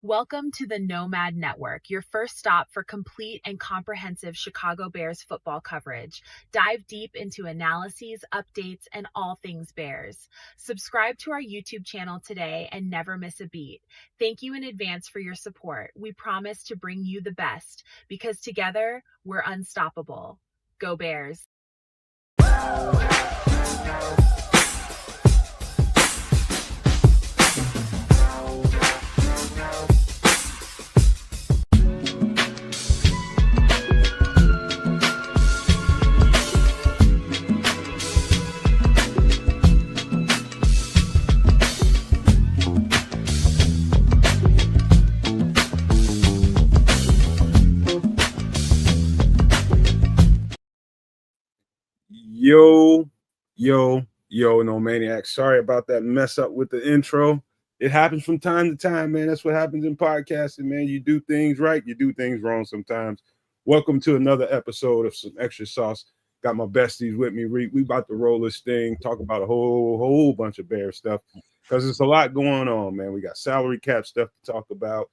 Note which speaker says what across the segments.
Speaker 1: Welcome to the Nomad Network, your first stop for complete and comprehensive Chicago Bears football coverage. Dive deep into analyses, updates, and all things Bears. Subscribe to our YouTube channel today and never miss a beat. Thank you in advance for your support. We promise to bring you the best because together we're unstoppable. Go Bears.
Speaker 2: Yo, no maniac. Sorry about that mess up with the intro. It happens from time to time, man. That's what happens in podcasting, man. You do things right, you do things wrong sometimes. Welcome to another episode of Some Extra Sauce. Got my besties with me. We about to roll this thing, talk about a whole bunch of Bear stuff because there's a lot going on, man. We got salary cap stuff to talk about,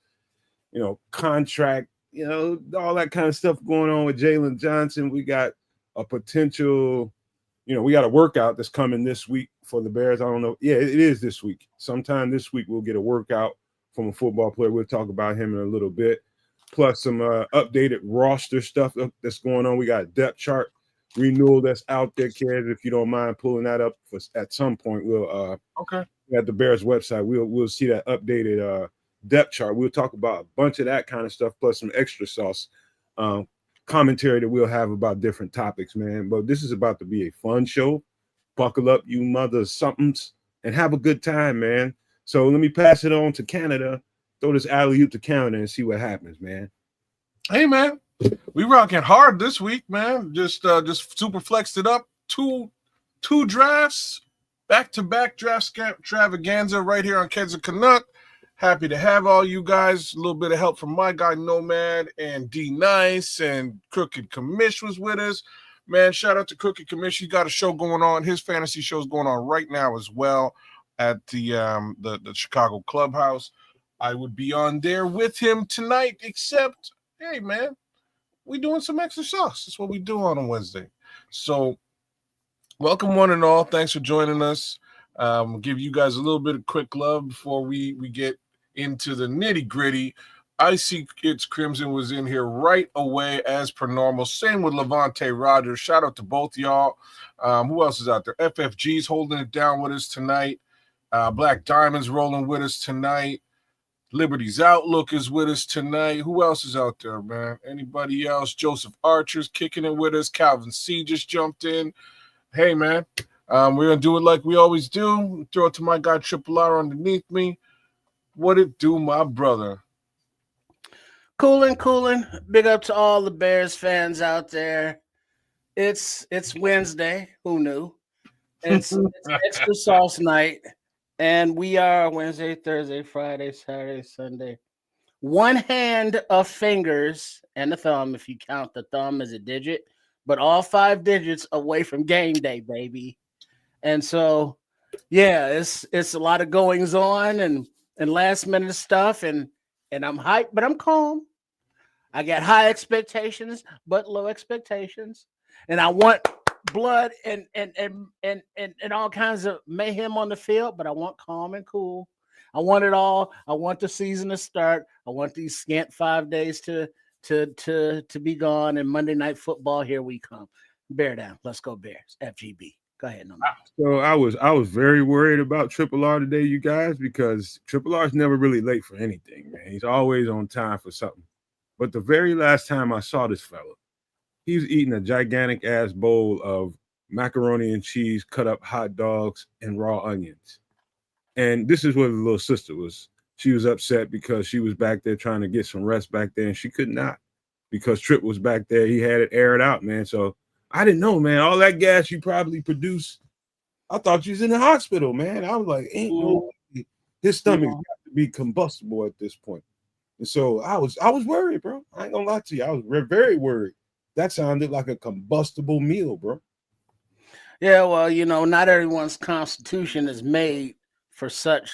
Speaker 2: contract, all that kind of stuff going on with Jaylen Johnson. We got a potential, we got a workout that's coming this week for the Bears. I don't know. Yeah, it is this week. Sometime this week, we'll get a workout from a football player. We'll talk about him in a little bit. Plus some updated roster stuff that's going on. We got a depth chart renewal that's out there, kids. If you don't mind pulling that up at some point, we'll at the Bears website. We'll see that updated depth chart. We'll talk about a bunch of that kind of stuff, plus some extra sauce commentary that we'll have about different topics, man. But this is about to be a fun show. Buckle up, you mother somethings, and have a good time, man. So let me pass it on to Canada. Throw this alley-oop to Canada and see what happens, man.
Speaker 3: Hey, man. We rocking hard this week, man. Just super flexed it up. Two drafts, back-to-back draft extravaganza right here on Kenza Canuck. Happy to have all you guys. A little bit of help from my guy Nomad and D Nice and Crooked Commish was with us. Man, shout out to Crooked Commish. He got a show going on. His fantasy show is going on right now as well at the Chicago Clubhouse. I would be on there with him tonight, except, hey, man, we doing some extra sauce. That's what we do on a Wednesday. So welcome one and all. Thanks for joining us. Give you guys a little bit of quick love before we get into the nitty-gritty. I see Kids Crimson was in here right away as per normal. Same with Levante Rogers. Shout out to both y'all. Who else is out there? FFG's holding it down with us tonight. Black Diamond's rolling with us tonight. Liberty's Outlook is with us tonight. Who else is out there, man? Anybody else? Joseph Archer's kicking it with us. Calvin C just jumped in. Hey, man. We're going to do it like we always do. Throw it to my guy, Triple R, underneath me. What it do, my brother?
Speaker 4: Coolin'. Big up to all the Bears fans out there. It's Wednesday. Who knew? It's extra sauce night. And we are Wednesday, Thursday, Friday, Saturday, Sunday. One hand of fingers and the thumb, if you count the thumb as a digit, but all 5 digits away from game day, baby. And so, yeah, it's a lot of goings on and last minute stuff, and I'm hyped, but I'm calm. I got high expectations, but low expectations, and I want blood and all kinds of mayhem on the field, but I want calm and cool. I want it all. I want the season to start. I want these scant 5 days to be gone, and Monday Night Football, here we come. Bear down. Let's go Bears. FGB. Go ahead. No.
Speaker 2: So I was very worried about Triple R today, you guys, because Triple R is never really late for anything, man. He's always on time for something. But the very last time I saw this fella, he was eating a gigantic ass bowl of macaroni and cheese, cut up hot dogs, and raw onions. And this is where the little sister was. She was upset because she was back there trying to get some rest back there, and she could not because Trip was back there. He had it aired out, man. So I didn't know, man. All that gas you probably produced, I thought you was in the hospital, man. I was like, ain't no way. His stomach got to be combustible at this point. And so I was worried, bro. I ain't gonna lie to you. I was very worried. That sounded like a combustible meal, bro.
Speaker 4: Yeah, well, not everyone's constitution is made for such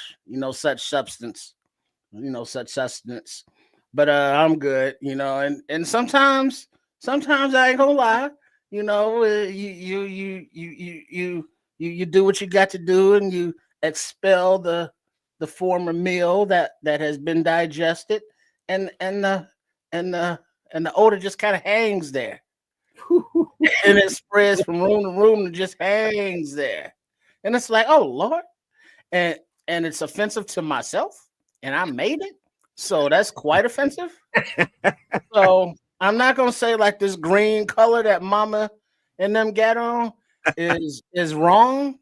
Speaker 4: substance. such sustenance. But I'm good, and sometimes I ain't gonna lie, you do what you got to do, and you expel the former meal that has been digested, and the odor just kind of hangs there, and it spreads from room to room and just hangs there, and it's like, oh Lord, and it's offensive to myself, and I made it, so that's quite offensive. So I'm not gonna say like this green color that Mama and them got on is wrong,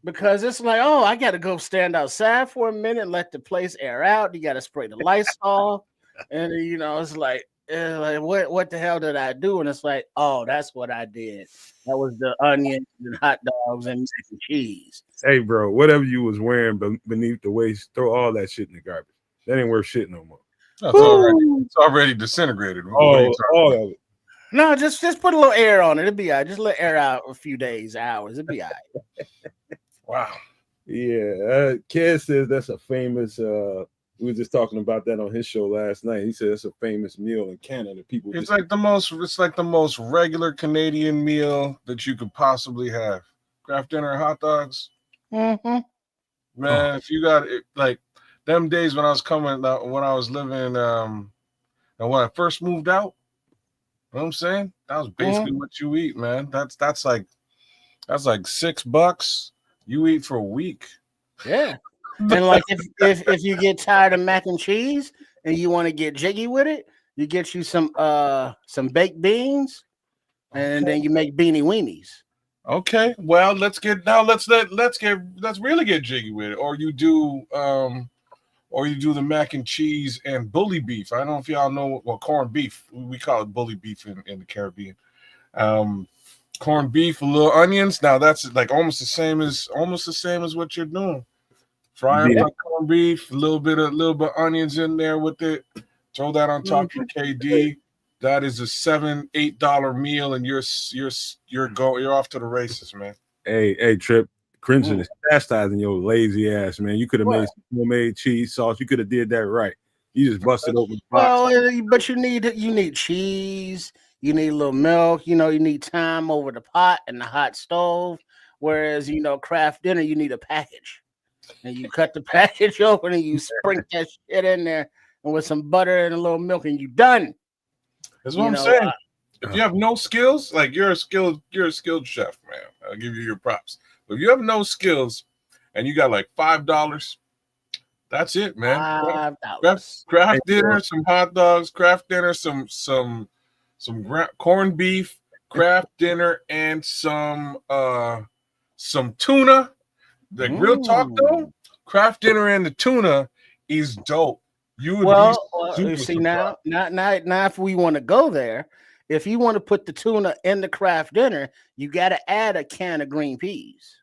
Speaker 4: because it's like, oh, I got to go stand outside for a minute and let the place air out. You got to spray the Lysol, and it's like what the hell did I do? And it's like, oh, that's what I did. That was the onions and hot dogs and mac and cheese.
Speaker 2: Hey, bro, whatever you was wearing beneath the waist, throw all that shit in the garbage. That ain't worth shit no more.
Speaker 3: It's already disintegrated.
Speaker 2: All of it.
Speaker 4: No, just put a little air on it. It'll be all right. Just let air out a few days, hours. It'll be all right.
Speaker 3: Wow.
Speaker 2: Yeah. Ked says that's a famous we were just talking about that on his show last night. He said it's a famous meal in Canada.
Speaker 3: It's like the most regular Canadian meal that you could possibly have. Kraft dinner and hot dogs.
Speaker 4: Mm-hmm.
Speaker 3: Man, if you got it, like them days when I was living and when I first moved out, you know what I'm saying? That was basically what you eat, man. That's like $6 you eat for a week.
Speaker 4: Yeah. And like if you get tired of mac and cheese and you want to get jiggy with it, you get you some baked beans, and then you make beanie weenies.
Speaker 3: Okay. Well, let's really get jiggy with it. Or you do the mac and cheese and bully beef. I don't know if y'all know corned beef. We call it bully beef in the Caribbean. Corned beef, a little onions. Now that's like almost the same as what you're doing. Fry up the corned beef, a little bit of onions in there with it. Throw that on top of your KD. That is a $7-8 meal, and you're off to the races, man.
Speaker 2: Hey, Trip. Crimson is chastising your lazy ass, man. You could have made some homemade cheese sauce. You could have did that right. You just busted open the box.
Speaker 4: Well, but you need cheese. You need a little milk. You need time over the pot and the hot stove. Whereas Kraft dinner, you need a package, and you cut the package open and you sprinkle that shit in there, and with some butter and a little milk, and you done.
Speaker 3: That's what I'm saying. If you have no skills, like you're a skilled chef, man. I'll give you your props. But if you have no skills and you got like $5, that's it, man.
Speaker 4: $5.
Speaker 3: Kraft dinner, some hot dogs, Kraft dinner, some corned beef, Kraft dinner, and some tuna. The real talk though, Kraft dinner and the tuna is dope. You would
Speaker 4: see now if we want to go there, if you want to put the tuna in the Kraft dinner, you got to add a can of green peas.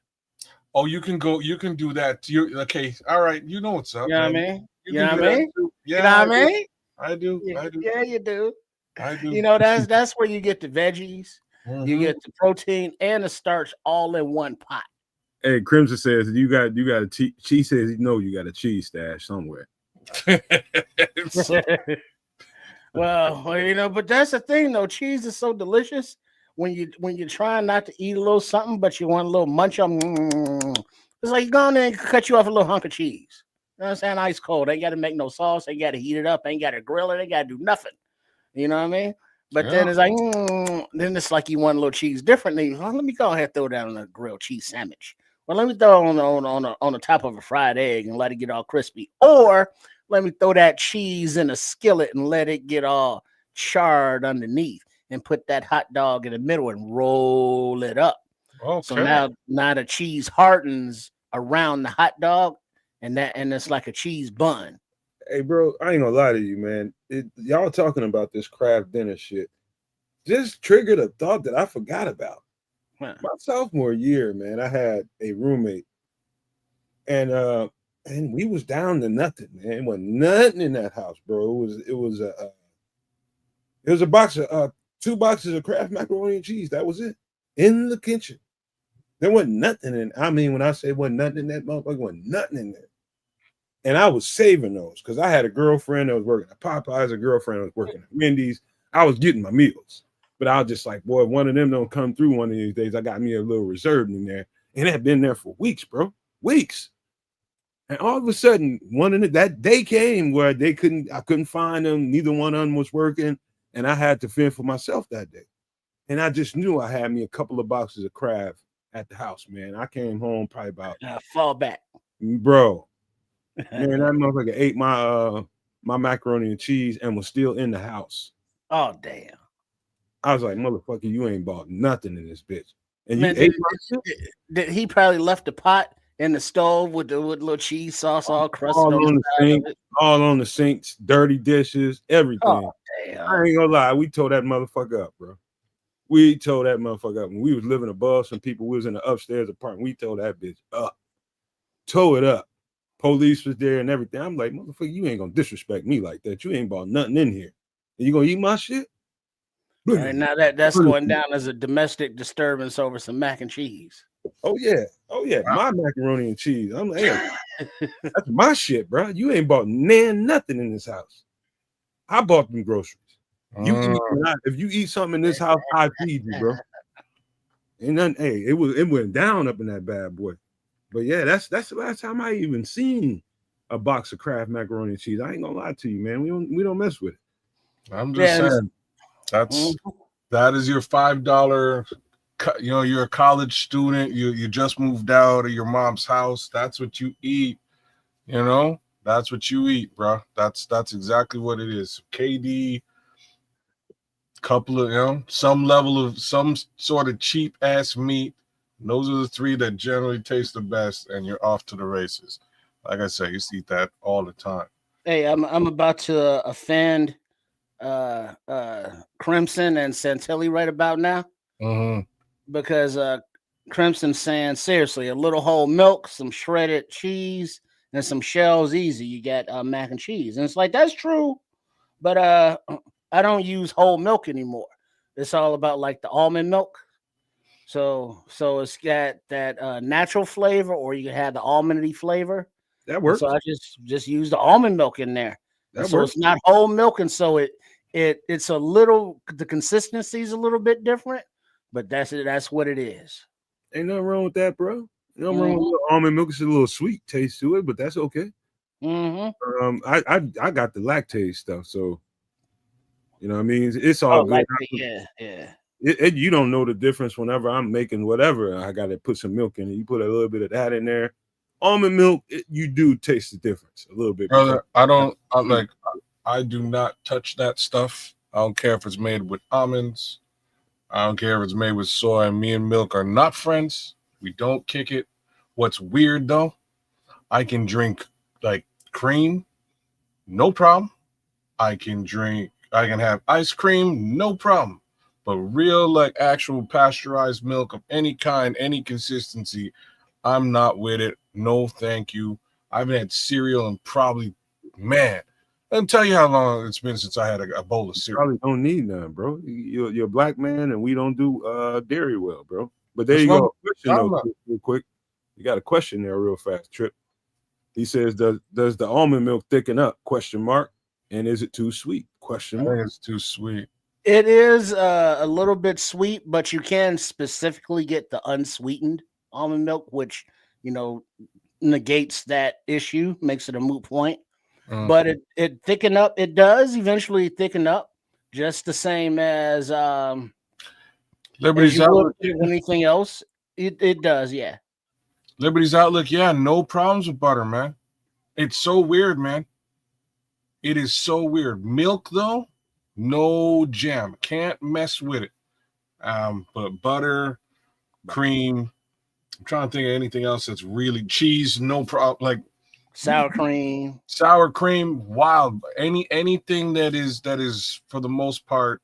Speaker 3: Oh, you can do that. Okay, all right. You know what's up.
Speaker 4: You know what I mean?
Speaker 3: You know what I mean?
Speaker 4: Yeah, you know what I mean?
Speaker 3: I do.
Speaker 4: Yeah, you do.
Speaker 3: I do.
Speaker 4: That's where you get the veggies, you get the protein and the starch all in one pot.
Speaker 2: Hey, Crimson says you got a she says you got a cheese stash somewhere.
Speaker 4: Well, but that's the thing though. Cheese is so delicious when you're trying not to eat a little something, but you want a little munch on. It's like you go in there and cut you off a little hunk of cheese. You know what I'm saying? Ice cold. Ain't got to make no sauce. Ain't got to heat it up. Ain't got to grill it. Ain't got to do nothing. You know what I mean? But then it's like, then it's like you want a little cheese differently. Well, let me go ahead and throw down a grilled cheese sandwich. Well, let me throw it on the top of a fried egg and let it get all crispy. Or let me throw that cheese in a skillet and let it get all charred underneath, and put that hot dog in the middle and roll it up.
Speaker 3: Okay.
Speaker 4: So now the cheese hardens around the hot dog, and it's like a cheese bun.
Speaker 2: Hey, bro, I ain't gonna lie to you, man. Y'all talking about this Kraft dinner shit just triggered a thought that I forgot about. My sophomore year, man, I had a roommate, and we was down to nothing, man. It wasn't nothing in that house, bro. It was a box of 2 boxes of Kraft macaroni and cheese. That was it in the kitchen. There wasn't nothing in. I mean, when I say wasn't nothing in that motherfucker, wasn't nothing in there. And I was saving those because I had a girlfriend that was working at Popeyes, a girlfriend that was working at Wendy's. I was getting my meals. But I was just like, boy, if one of them don't come through one of these days, I got me a little reserve in there. And it had been there for weeks, bro. Weeks. And all of a sudden, that day came where I couldn't find them. Neither one of them was working. And I had to fend for myself that day. And I just knew I had me a couple of boxes of Kraft at the house, man. I came home probably about
Speaker 4: fall back.
Speaker 2: Bro. Man, that motherfucker ate my macaroni and cheese and was still in the house.
Speaker 4: Oh, damn.
Speaker 2: I was like, motherfucker, you ain't bought nothing in this bitch. And
Speaker 4: man,
Speaker 2: you
Speaker 4: did he probably left the pot in the stove with little cheese sauce all crusted
Speaker 2: all on the sinks, dirty dishes, everything.
Speaker 4: Oh, damn.
Speaker 2: I ain't gonna lie, we tore that motherfucker up, bro. We tore that motherfucker up. When we was living above some people, we was in the upstairs apartment. We tore that bitch up. Tore it up. Police was there and everything. I'm like, motherfucker, you ain't gonna disrespect me like that. You ain't bought nothing in here. And you gonna eat my shit?
Speaker 4: All right, now that's going down as a domestic disturbance over some mac and cheese.
Speaker 2: Oh yeah. Wow. My macaroni and cheese. I'm like, hey, that's my shit, bro. You ain't bought nothing in this house. I bought them groceries. If you eat something in this house, I feed you, bro. And then, hey, it went down up in that bad boy. But yeah, that's the last time I even seen a box of Kraft macaroni and cheese. I ain't gonna lie to you, man. We don't mess with it.
Speaker 3: I'm just saying. That is your $5. You know, you're a college student. You just moved out of your mom's house. That's what you eat. You know, that's what you eat, bro. That's exactly what it is. KD, couple of some level of some sort of cheap ass meat. And those are the three that generally taste the best, and you're off to the races. Like I said, you used to eat that all the time.
Speaker 4: Hey, I'm about to offend Crimson and Santilli right about now, because Crimson saying seriously, a little whole milk, some shredded cheese, and some shells easy. You get mac and cheese, and it's like that's true, but I don't use whole milk anymore. It's all about like the almond milk. So it's got that natural flavor, or you can have the almondy flavor.
Speaker 2: That works.
Speaker 4: So I just use the almond milk in there. So it's not whole milk, and so it's a little, the consistency is a little bit different, but that's what it is.
Speaker 2: Ain't nothing wrong with that, bro. Nothing wrong with almond milk. It's a little sweet taste to it, but that's okay. I got the lactase stuff, so you know what I mean. It's all good.
Speaker 4: Yeah.
Speaker 2: You don't know the difference whenever I'm making whatever. I got to put some milk in it. You put a little bit of that in there. Almond milk, you do taste the difference a little bit.
Speaker 3: Brother, I do not touch that stuff. I don't care if it's made with almonds. I don't care if it's made with soy. Me and milk are not friends. We don't kick it. What's weird though, I can drink like cream, no problem. I can have ice cream, no problem. But real, like actual pasteurized milk of any kind, any consistency, I'm not with it. No, thank you. I haven't had cereal in probably, man, I'll tell you how long it's been since I had a bowl of cereal.
Speaker 2: You probably don't need none, bro. You're a black man, and we don't do dairy well, bro. But there you go. Question though, real quick. You got a question there, real fast, Trip. He says, "Does the almond milk thicken up? Question mark. And is it too sweet? Question mark.
Speaker 3: I think it's too sweet.
Speaker 4: It is a little bit sweet, but you can specifically get the unsweetened almond milk, which negates that issue, makes it a moot point. But it thicken up. It does eventually thicken up, just the same as
Speaker 3: Liberty's Outlook.
Speaker 4: Anything else, it does, yeah.
Speaker 3: Liberty's Outlook, yeah, no problems with butter, man. It's so weird, man. It is so weird. Milk though, no jam. Can't mess with it. But butter, cream. I'm trying to think of anything else that's really cheese, no problem. Like
Speaker 4: sour cream,
Speaker 3: wild. Anything that is for the most part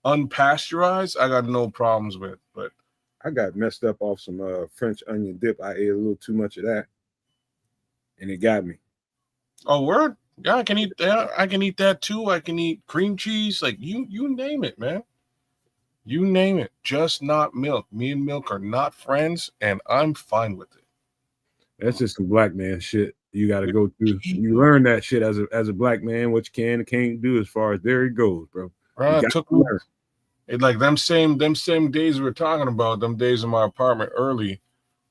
Speaker 3: unpasteurized, I got no problems with. But
Speaker 2: I got messed up off some French onion dip. I ate a little too much of that, and it got me.
Speaker 3: Oh, word? Yeah, I can eat that. I can eat that too. I can eat cream cheese. Like you name it, man. You name it. Just not milk. Me and milk are not friends, and I'm fine with it.
Speaker 2: That's just some black man shit. You got to go through. You learn that shit as a black man, what you can and can't do as far as there it goes, bro.
Speaker 3: It took me like them same days we were talking about, them days in my apartment early.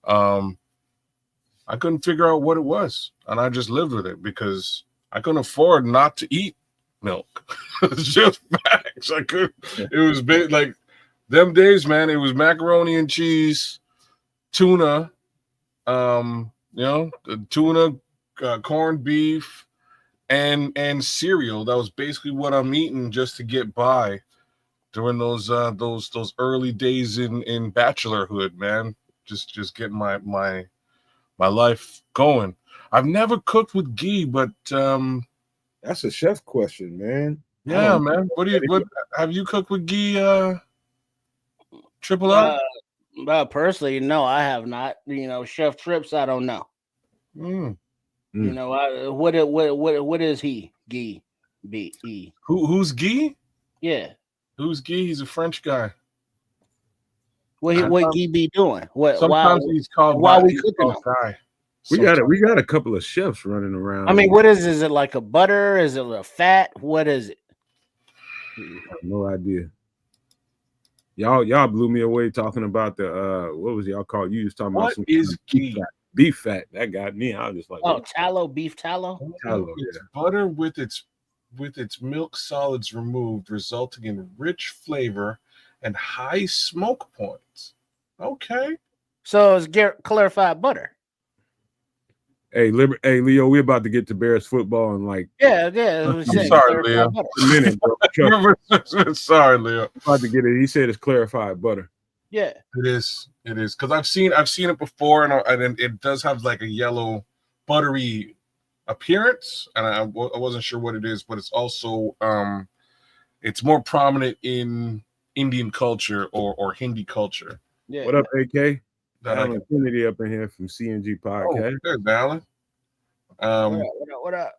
Speaker 3: I couldn't figure out what it was, and I just lived with it because I couldn't afford not to eat milk. It's just facts. I could. It was big, like them days, man. It was macaroni and cheese, tuna, tuna, corned beef, and cereal. That was basically what I'm eating just to get by during those early days in bachelorhood, man. Just getting my life going. I've never cooked with ghee, but
Speaker 2: that's a chef question, man.
Speaker 3: Yeah, man. What have you cooked with ghee? Triple R?
Speaker 4: Personally, no, I have not. Chef Trips, I don't know. What is he? Ghee, B-E.
Speaker 3: Who's Guy?
Speaker 4: Yeah.
Speaker 3: Who's Guy? He's a French guy.
Speaker 4: What Guy be doing?
Speaker 3: Sometimes he's called.
Speaker 4: Why we cooking him?
Speaker 3: Guy.
Speaker 2: We got a couple of chefs running around.
Speaker 4: I mean, what is? Is it like a butter? Is it a fat? What is it?
Speaker 2: I have no idea. Y'all blew me away talking about the what was y'all called? You was talking about
Speaker 3: what is ghee?
Speaker 2: Beef fat. That got me. I was just like,
Speaker 4: tallow, beef tallow.
Speaker 3: It's butter with its milk solids removed, resulting in rich flavor and high smoke points. Okay.
Speaker 4: So it's clarified butter.
Speaker 2: Hey, Leo, we're about to get to Bears football and like.
Speaker 4: Yeah.
Speaker 3: I'm sorry, Leo.
Speaker 2: A minute, bro.
Speaker 3: Sorry, Leo.
Speaker 2: About to get it. He said it's clarified butter.
Speaker 4: Yeah,
Speaker 3: it is because I've seen it before, and it does have like a yellow, buttery appearance, and I wasn't sure what it is, but it's also it's more prominent in Indian culture or Hindi culture.
Speaker 2: Yeah. What up, AK? Alan Kennedy up in here from CNG Podcast.
Speaker 3: Oh, there's Alan.
Speaker 4: What up?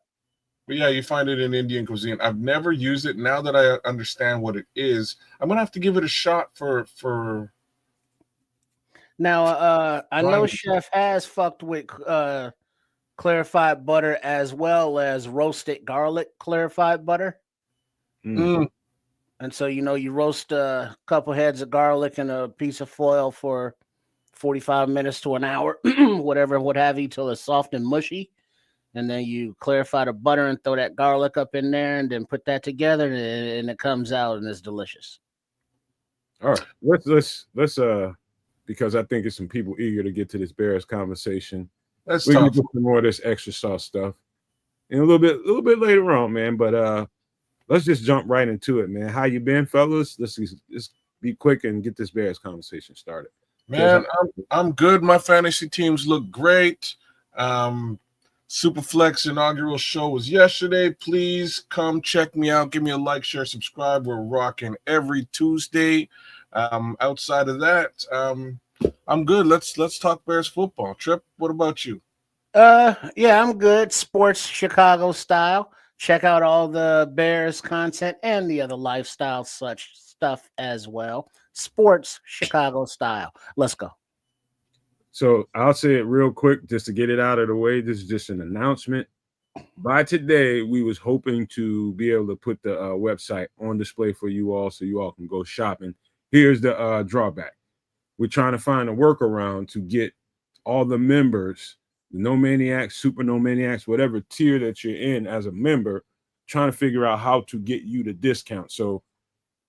Speaker 3: But yeah, you find it in Indian cuisine. I've never used it. Now that I understand what it is, I'm gonna have to give it a shot for.
Speaker 4: Now, I know Chef has fucked with clarified butter as well as roasted garlic clarified butter.
Speaker 3: Mm.
Speaker 4: And so, you roast a couple heads of garlic in a piece of foil for 45 minutes to an hour, whatever, what have you, till it's soft and mushy. And then you clarify the butter and throw that garlic up in there and then put that together and it comes out and it's delicious.
Speaker 2: All right. Let's because I think there's some people eager to get to this Bears conversation. We're gonna get some more of this extra sauce stuff in a little bit later on, man. But let's just jump right into it, man. How you been, fellas? Let's be quick and get this Bears conversation started.
Speaker 3: Man, I'm good. My fantasy teams look great. Superflex inaugural show was yesterday. Please come check me out. Give me a like, share, subscribe. We're rocking every Tuesday. Outside of that, I'm good. Let's talk Bears football. Trip, what about you?
Speaker 4: Yeah, I'm good. Sports Chicago style. Check out all the Bears content and the other lifestyle such stuff as well. Sports Chicago style. Let's go.
Speaker 2: So I'll say it real quick just to get it out of the way. This is just an announcement. By today, we was hoping to be able to put the website on display for you all so you all can go shopping. Here's the drawback. We're trying to find a workaround to get all the members, the No Maniacs, Super No Maniacs, whatever tier that you're in as a member, trying to figure out how to get you the discount. So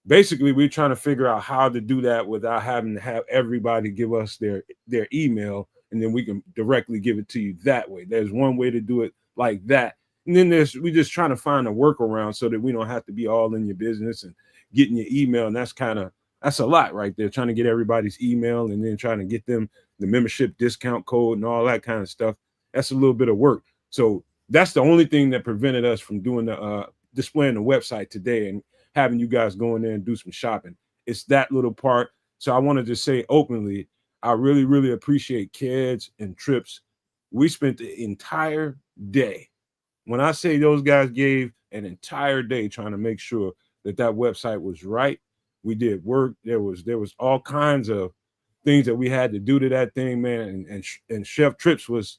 Speaker 2: basically, we're trying to figure out how to do that without having to have everybody give us their email, and then we can directly give it to you that way. There's one way to do it like that. And then we're just trying to find a workaround so that we don't have to be all in your business and getting your email. And that's a lot right there, trying to get everybody's email and then trying to get them the membership discount code and all that kind of stuff. That's a little bit of work. So that's the only thing that prevented us from doing the displaying the website today and having you guys go in there and do some shopping. It's that little part. So I want to just say openly, I really, really appreciate Kids and Trips. We spent the entire day. When I say those guys gave an entire day trying to make sure that website was right, we did work. There was all kinds of things that we had to do to that thing, man. And Chef Trips was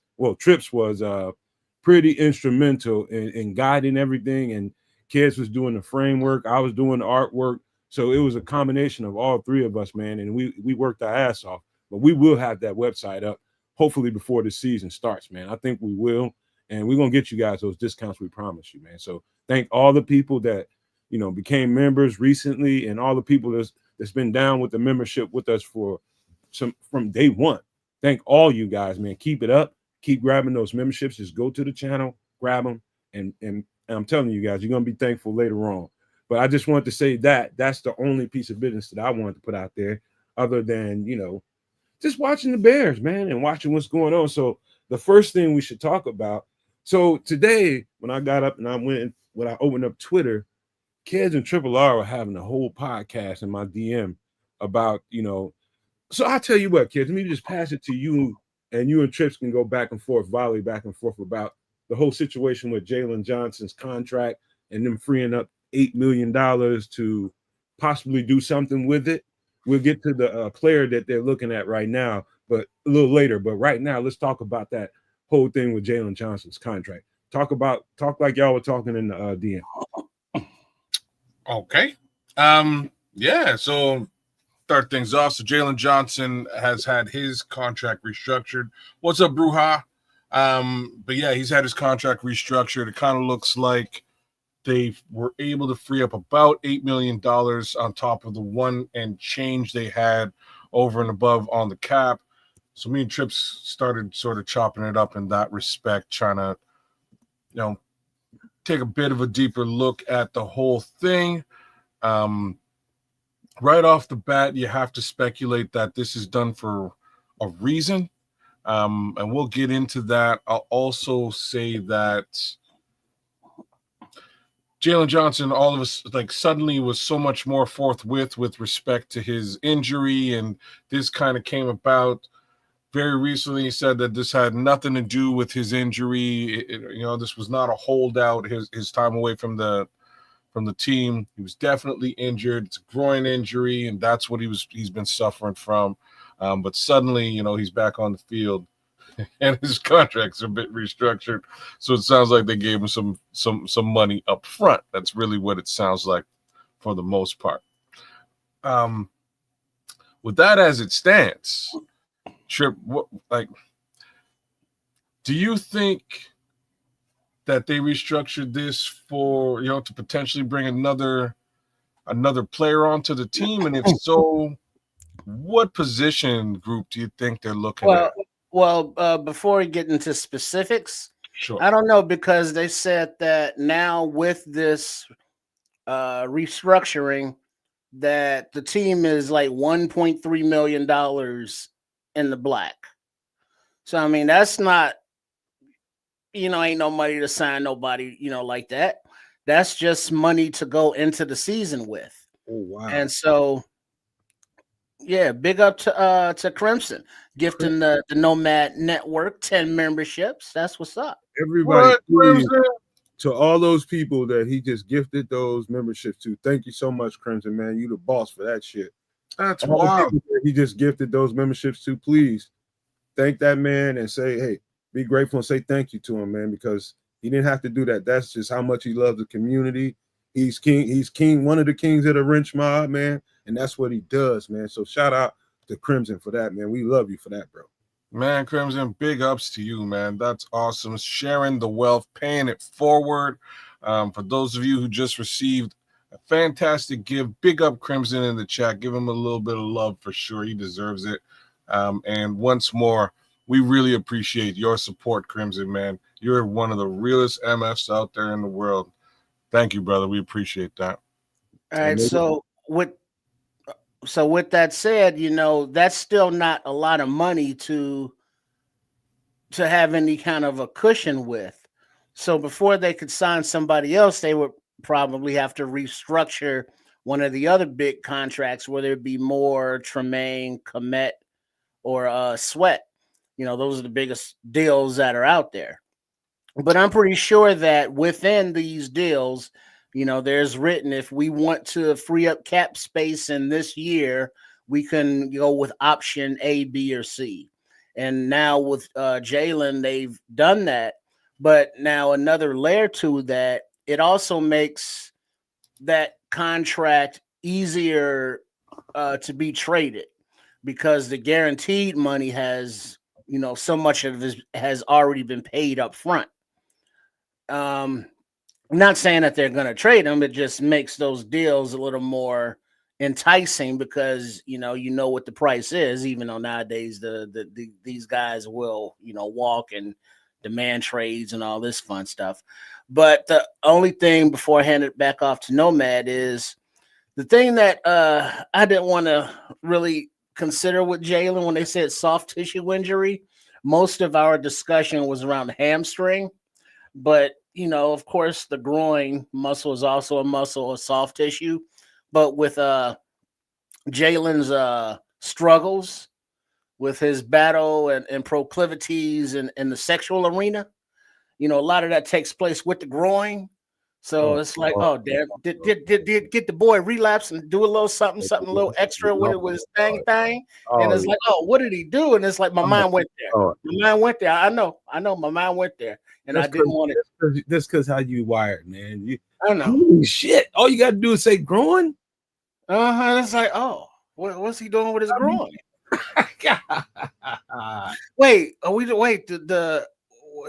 Speaker 2: pretty instrumental in guiding everything. And kids was doing the framework. I was doing the artwork. So it was a combination of all three of us, man. And we worked our ass off. But we will have that website up hopefully before the season starts, man. I think we will. And we're going to get you guys those discounts we promised you, man. So thank all the people that, you know, became members recently and all the people that's been down with the membership with us from day one. Thank all you guys, man. Keep it up. Keep grabbing those memberships. Just go to the channel, grab them. And I'm telling you guys, you're going to be thankful later on. But I just wanted to say that's the only piece of business that I wanted to put out there other than, you know, just watching the Bears, man, and watching what's going on. So the first thing we should talk about. So today, when I got up and when I opened up Twitter, kids in Triple R were having a whole podcast in my DM about, you know, so I'll tell you what, kids, let me just pass it to you, and you and Trips can go back and forth, volley back and forth about the whole situation with Jaylen Johnson's contract and them freeing up $8 million to possibly do something with it. We'll get to the player that they're looking at right now, but a little later. But right now, let's talk about that whole thing with Jaylen Johnson's contract. Talk like y'all were talking in the DM.
Speaker 3: Okay. Yeah. So start things off. So Jaylen Johnson has had his contract restructured. What's up, Bruja? But yeah, he's had his contract restructured. It kind of looks like they were able to free up about $8 million on top of the one and change they had over and above on the cap. So me and Trips started sort of chopping it up in that respect, trying to, you know, take a bit of a deeper look at the whole thing. Right off the bat, you have to speculate that this is done for a reason. And we'll get into that. I'll also say that Jaylen Johnson, all of us, like, suddenly was so much more forthwith with respect to his injury, and this kind of came about very recently. He said that this had nothing to do with his injury. You know, this was not a holdout. His time away from the team, he was definitely injured. It's a groin injury, and that's what he's been suffering from. But suddenly, you know, he's back on the field. And his contract's a bit restructured, so it sounds like they gave him some money up front. That's really what it sounds like for the most part. With that as it stands, Trip, do you think that they restructured this for, you know, to potentially bring another player onto the team? And if so, what position group do you think they're looking at?
Speaker 4: Well, before we get into specifics,
Speaker 3: Sure.
Speaker 4: I don't know, because they said that now with this restructuring that the team is like $1.3 million in the black. So, I mean, that's not, you know, ain't no money to sign nobody, you know, like that. That's just money to go into the season with.
Speaker 2: Oh, wow.
Speaker 4: And so, yeah, big up to Crimson, gifting the Nomad Network 10 memberships. That's what's up.
Speaker 2: Everybody, please, to all those people that he just gifted those memberships to, thank you so much, Crimson, man. You the boss for that shit.
Speaker 3: That's
Speaker 2: all
Speaker 3: wild.
Speaker 2: He just gifted those memberships to, please thank that man and say, hey, be grateful and say thank you to him, man, because he didn't have to do that. That's just how much he loves the community. He's king. He's king, one of the kings of the wrench mob, man. And that's what he does, man. So shout out to Crimson for that, man. We love you for that, bro.
Speaker 3: Man, Crimson, big ups to you, man. That's awesome. Sharing the wealth, paying it forward. For those of you who just received a fantastic gift, big up Crimson in the chat. Give him a little bit of love for sure. He deserves it. And once more, we really appreciate your support, Crimson, man. You're one of the realest MFs out there in the world. Thank you, brother. We appreciate that.
Speaker 4: All right. So with that said, you know, that's still not a lot of money to have any kind of a cushion with. So before they could sign somebody else, they would probably have to restructure one of the other big contracts, whether it be Moore, Tremaine, Komet, or Sweat. You know, those are the biggest deals that are out there. But I'm pretty sure that within these deals, you know, there's written, if we want to free up cap space in this year, we can go with option A, B, or C. And now with Jaylen, they've done that But now another layer to that, it also makes that contract easier to be traded because the guaranteed money has, so much of it has already been paid up front. I'm not saying that they're going to trade him. It just makes those deals a little more enticing because you know what the price is. Even though nowadays these guys will walk and demand trades and all this fun stuff. But the only thing before I hand it back off to Nomad is the thing that I didn't want to really consider with Jaylen when they said soft tissue injury. Most of our discussion was around the hamstring, but of course, the groin muscle is also a muscle of soft tissue. But with Jaylen's struggles with his battle and proclivities in the sexual arena, a lot of that takes place with the groin. So it's like, oh damn, did get the boy relapse and do a little something a little extra with it with his thing. And it's like, oh, what did he do? And it's like my mind went there. My mind went there. I know, my mind went there. And I didn't want it.
Speaker 2: That's because how you wired, man.
Speaker 4: I know.
Speaker 2: Holy shit. All you got to do is say groin.
Speaker 4: It's like, oh, what's he doing with his groin? Wait,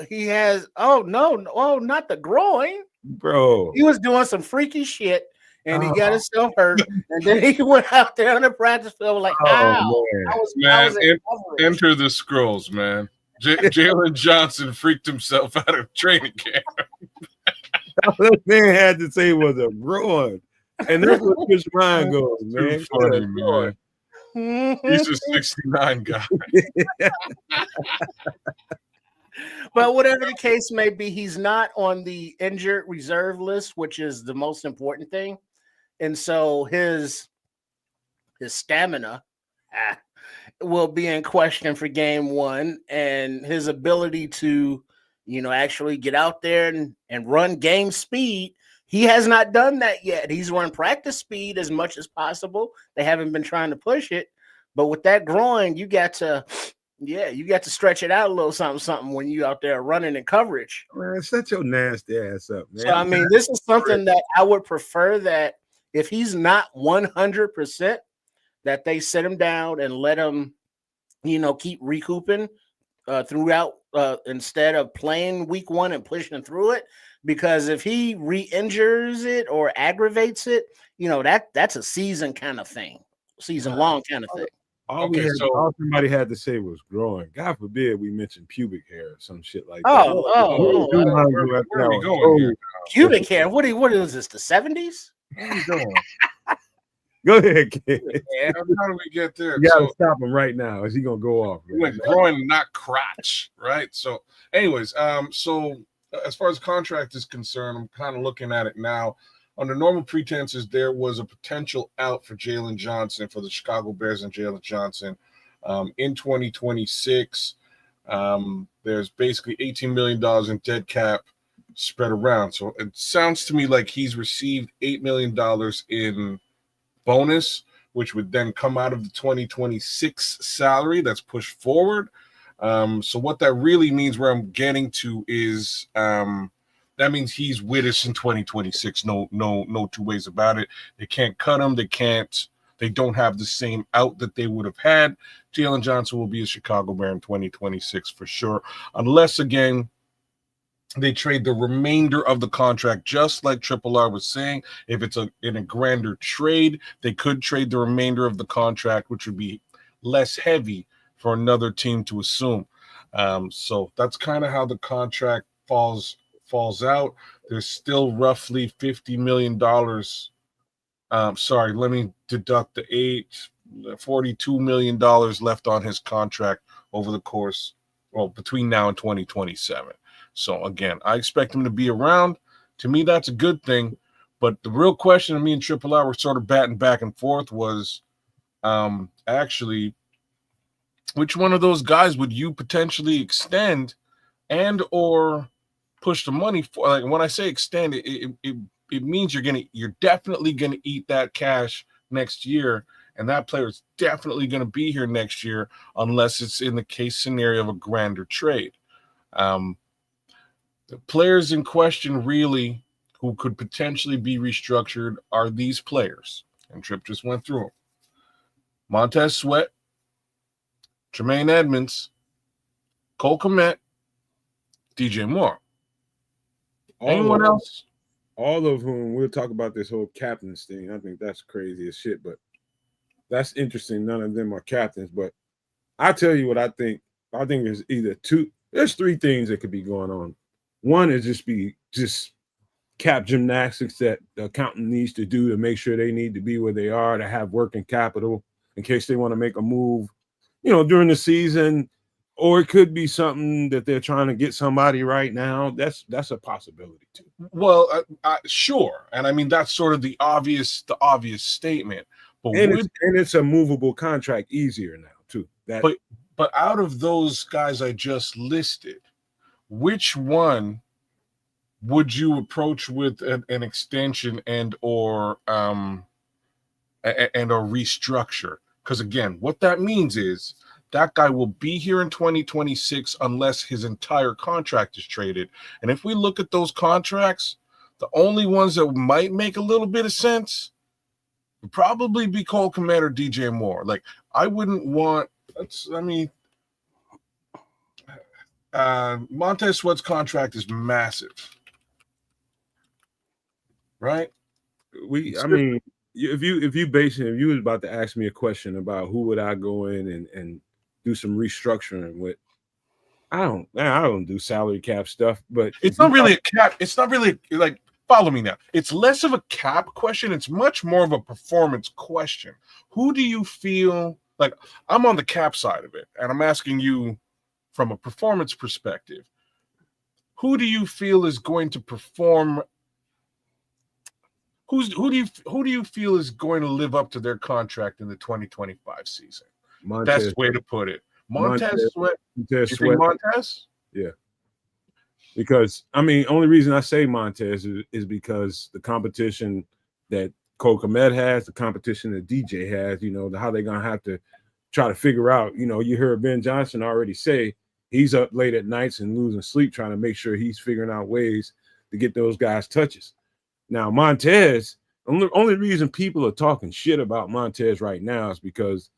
Speaker 4: he has, oh, no, not the groin.
Speaker 2: Bro.
Speaker 4: He was doing some freaky shit and he got himself hurt. And then he went out there on the practice field like, ow.
Speaker 3: Enter the scrolls, man. Jaylen Johnson freaked himself out of training camp.
Speaker 2: All that man had to say was a groin. And that's what Chris Ryan goes, man.
Speaker 3: Too funny, man. He's a 69 guy.
Speaker 4: But whatever the case may be, he's not on the injured reserve list, which is the most important thing. And so his stamina will be in question for game one, and his ability to, actually get out there and run game speed. He has not done that yet. He's run practice speed as much as possible. They haven't been trying to push it. But with that groin, you got to stretch it out a little something when you out there running in coverage.
Speaker 2: Man, set your nasty ass up, man.
Speaker 4: So, I mean, this is something that I would prefer that if he's not 100%, that they sit him down and let him, keep recouping throughout instead of playing week one and pushing through it. Because if he re-injures it or aggravates it, that's a season kind of thing, season-long kind of thing.
Speaker 2: All somebody had to say was growing. God forbid we mentioned pubic hair or some shit like that.
Speaker 3: Where are we going here?
Speaker 4: Pubic hair? What is this, the 70s?
Speaker 3: Where are we going?
Speaker 2: Go ahead, kid.
Speaker 3: How do we get there?
Speaker 2: You gotta stop him right now. Is he gonna go off?
Speaker 3: We went groin, not crotch, right? So, anyways, so as far as contract is concerned, I'm kind of looking at it now. Under normal pretenses, there was a potential out for Jaylen Johnson, for the Chicago Bears and Jaylen Johnson in 2026. There's basically $18 million in dead cap spread around. So it sounds to me like he's received $8 million in bonus, which would then come out of the 2026 salary that's pushed forward. So what that really means, where I'm getting to, is that means he's with us in 2026. No two ways about it. They can't cut him. They don't have the same out that they would have had. Jaylen Johnson will be a Chicago Bear in 2026 for sure, unless again they trade the remainder of the contract, just like Triple R was saying. If it's in a grander trade, they could trade the remainder of the contract, which would be less heavy for another team to assume. So that's kind of how the contract falls out. There's still roughly $50 million. Sorry, let me deduct the $42 million left on his contract over the course, between now and 2027. So again, I expect him to be around. To me, that's a good thing. But the real question of me and Triple R were sort of batting back and forth was actually, which one of those guys would you potentially extend and or push the money for? Like, when I say extend, it means you're definitely gonna eat that cash next year, and that player is definitely gonna be here next year, unless it's in the case scenario of a grander trade. The players in question really who could potentially be restructured are these players. And Tripp just went through them. Montez Sweat, Tremaine Edmonds, Cole Kmet, DJ Moore. Anyone else?
Speaker 2: All of whom, we'll talk about this whole captains thing. I think that's crazy as shit, but that's interesting. None of them are captains, but I tell you what I think. I think there's three things that could be going on. One is just cap gymnastics that the accountant needs to do to make sure they need to be where they are, to have working capital in case they want to make a move, during the season. Or it could be something that they're trying to get somebody right now. That's a possibility too.
Speaker 3: Well, sure, and I mean that's sort of the obvious statement. But
Speaker 2: it's a movable contract easier now too.
Speaker 3: But out of those guys I just listed, which one would you approach with an extension or restructure? Because again, what that means is that guy will be here in 2026 unless his entire contract is traded. And if we look at those contracts, the only ones that might make a little bit of sense would probably be Cole Kmet or DJ Moore. Like, I wouldn't want Montez Sweat's contract is massive. Right?
Speaker 2: If you was about to ask me a question about who would I go in and do some restructuring with, I don't do salary cap stuff, but
Speaker 3: it's not really a cap. It's not really like, follow me now. It's less of a cap question. It's much more of a performance question. Who do you feel like? I'm on the cap side of it, and I'm asking you from a performance perspective. Who do you feel is going to perform? Who do you feel is going to live up to their contract in the 2025 season? That's the way to put it. Montez Sweat. Montez?
Speaker 2: Yeah. Because, only reason I say Montez is because the competition that Cole Kmet has, the competition that DJ has, how they're going to have to try to figure out, you heard Ben Johnson already say he's up late at nights and losing sleep trying to make sure he's figuring out ways to get those guys touches. Now, Montez, only reason people are talking shit about Montez right now is because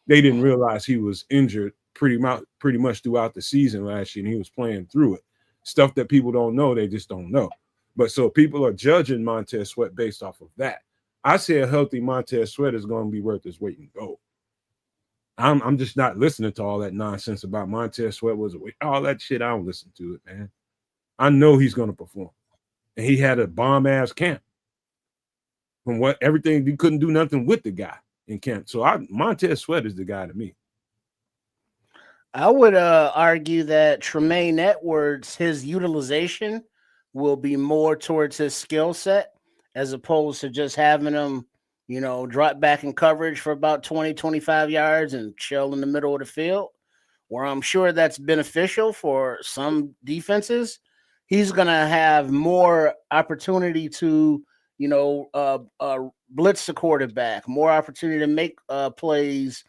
Speaker 2: they didn't realize he was injured pretty much throughout the season last year, and he was playing through it. Stuff that people don't know, they just don't know. But so people are judging Montez Sweat based off of that. I say a healthy Montez Sweat is going to be worth his weight in gold. I'm just not listening to all that nonsense about Montez Sweat all that shit. I don't listen to it, man. I know he's going to perform. And he had a bomb-ass camp. From everything, you couldn't do nothing with the guy in camp. So Montez Sweat is the guy to me.
Speaker 4: I would argue that Tremaine Edwards, his utilization will be more towards his skill set as opposed to just having him, drop back in coverage for about 20, 25 yards and chill in the middle of the field, where I'm sure that's beneficial for some defenses. He's going to have more opportunity to, blitz the quarterback, more opportunity to make plays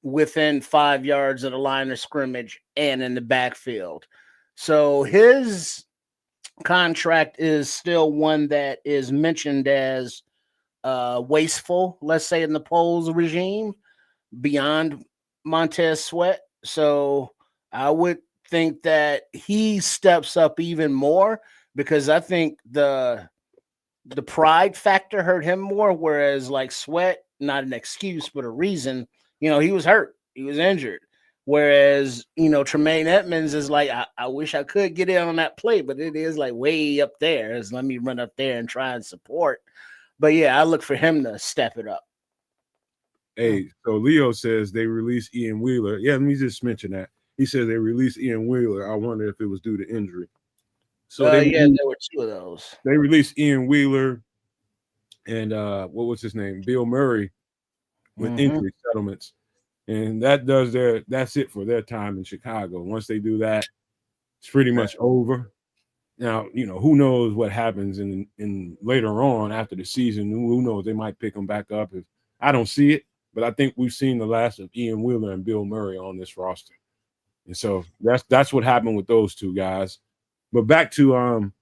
Speaker 4: within 5 yards of the line of scrimmage and in the backfield. So his contract is still one that is mentioned as wasteful, let's say, in the polls regime beyond Montez Sweat. So I would think that he steps up even more because I think the pride factor hurt him more, whereas like Sweat, not an excuse, but a reason, he was hurt. He was injured. Whereas, Tremaine Edmonds is like, I wish I could get in on that play, but it is like way up there. Let me run up there and try and support. But yeah, I look for him to step it up.
Speaker 2: Hey, so Leo says they released Ian Wheeler. Yeah, let me just mention that. He says they released Ian Wheeler. I wonder if it was due to injury. So
Speaker 4: there were two of those.
Speaker 2: They released Ian Wheeler and what was his name? Bill Murray with injury settlements. And that's it for their time in Chicago. Once they do that, it's pretty much over. Now, who knows what happens in later on after the season. Who knows? They might pick them back up. If I don't see it, but I think we've seen the last of Ian Wheeler and Bill Murray on this roster. And so that's what happened with those two guys. But back to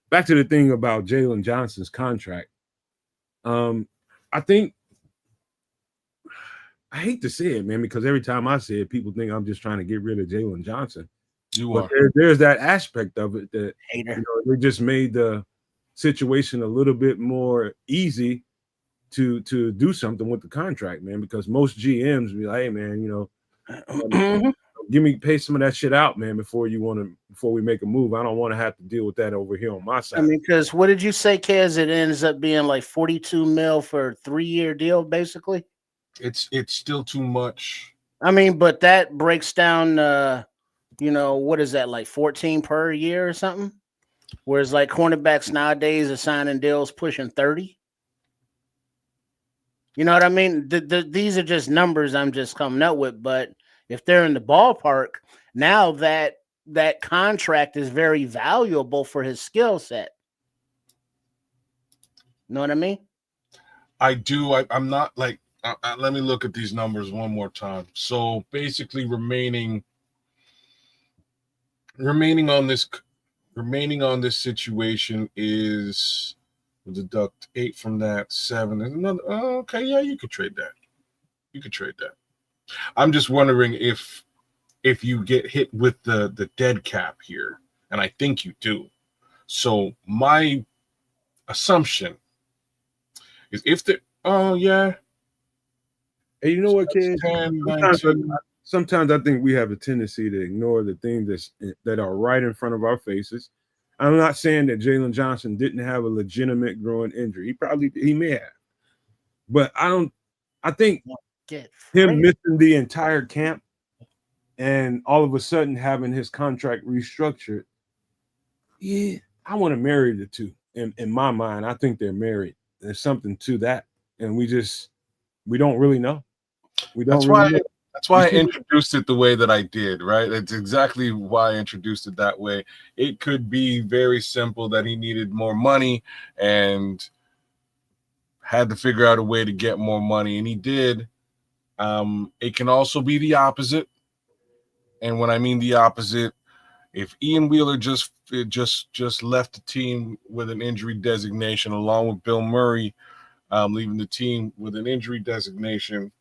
Speaker 2: the thing about Jaylen Johnson's contract. I think I hate to say it, man, because every time I say it, people think I'm just trying to get rid of Jaylen Johnson. But there's that aspect of it that they just made the situation a little bit more easy to do something with the contract, man. Because most GMs be like, hey, man, pay some of that shit out, man, before we make a move. I don't want to have to deal with that over here on my side.
Speaker 4: I mean, because what did you say, Kez? It ends up being like $42 million for a 3-year deal, basically.
Speaker 3: It's still too much.
Speaker 4: I mean, but that breaks down, what is that, like 14 per year or something? Whereas like cornerbacks nowadays are signing deals pushing 30. You know what I mean? These are just numbers I'm just coming up with. But if they're in the ballpark, now that contract is very valuable for his skill set. Know what I mean?
Speaker 3: I do. I'm not like. Let me look at these numbers one more time. So basically, remaining on this situation is, we'll deduct 8 from that, 7. There's another. Oh, okay, yeah, you could trade that. I'm just wondering if you get hit with the dead cap here, and I think you do. So my assumption is if the
Speaker 2: Hey, you know what, kids? Sometimes I think we have a tendency to ignore the things that are right in front of our faces. I'm not saying that Jaylen Johnson didn't have a legitimate growing injury. He may have. But I think him missing the entire camp and all of a sudden having his contract restructured, I want to marry the two. In my mind, I think they're married. There's something to that. And we don't really know.
Speaker 3: That's why I introduced it the way that I did, right? That's exactly why I introduced it that way. It could be very simple that he needed more money and had to figure out a way to get more money, and he did. It can also be the opposite. And when I mean the opposite, if Ian Wheeler just left the team with an injury designation, along with Bill Murray leaving the team with an injury designation,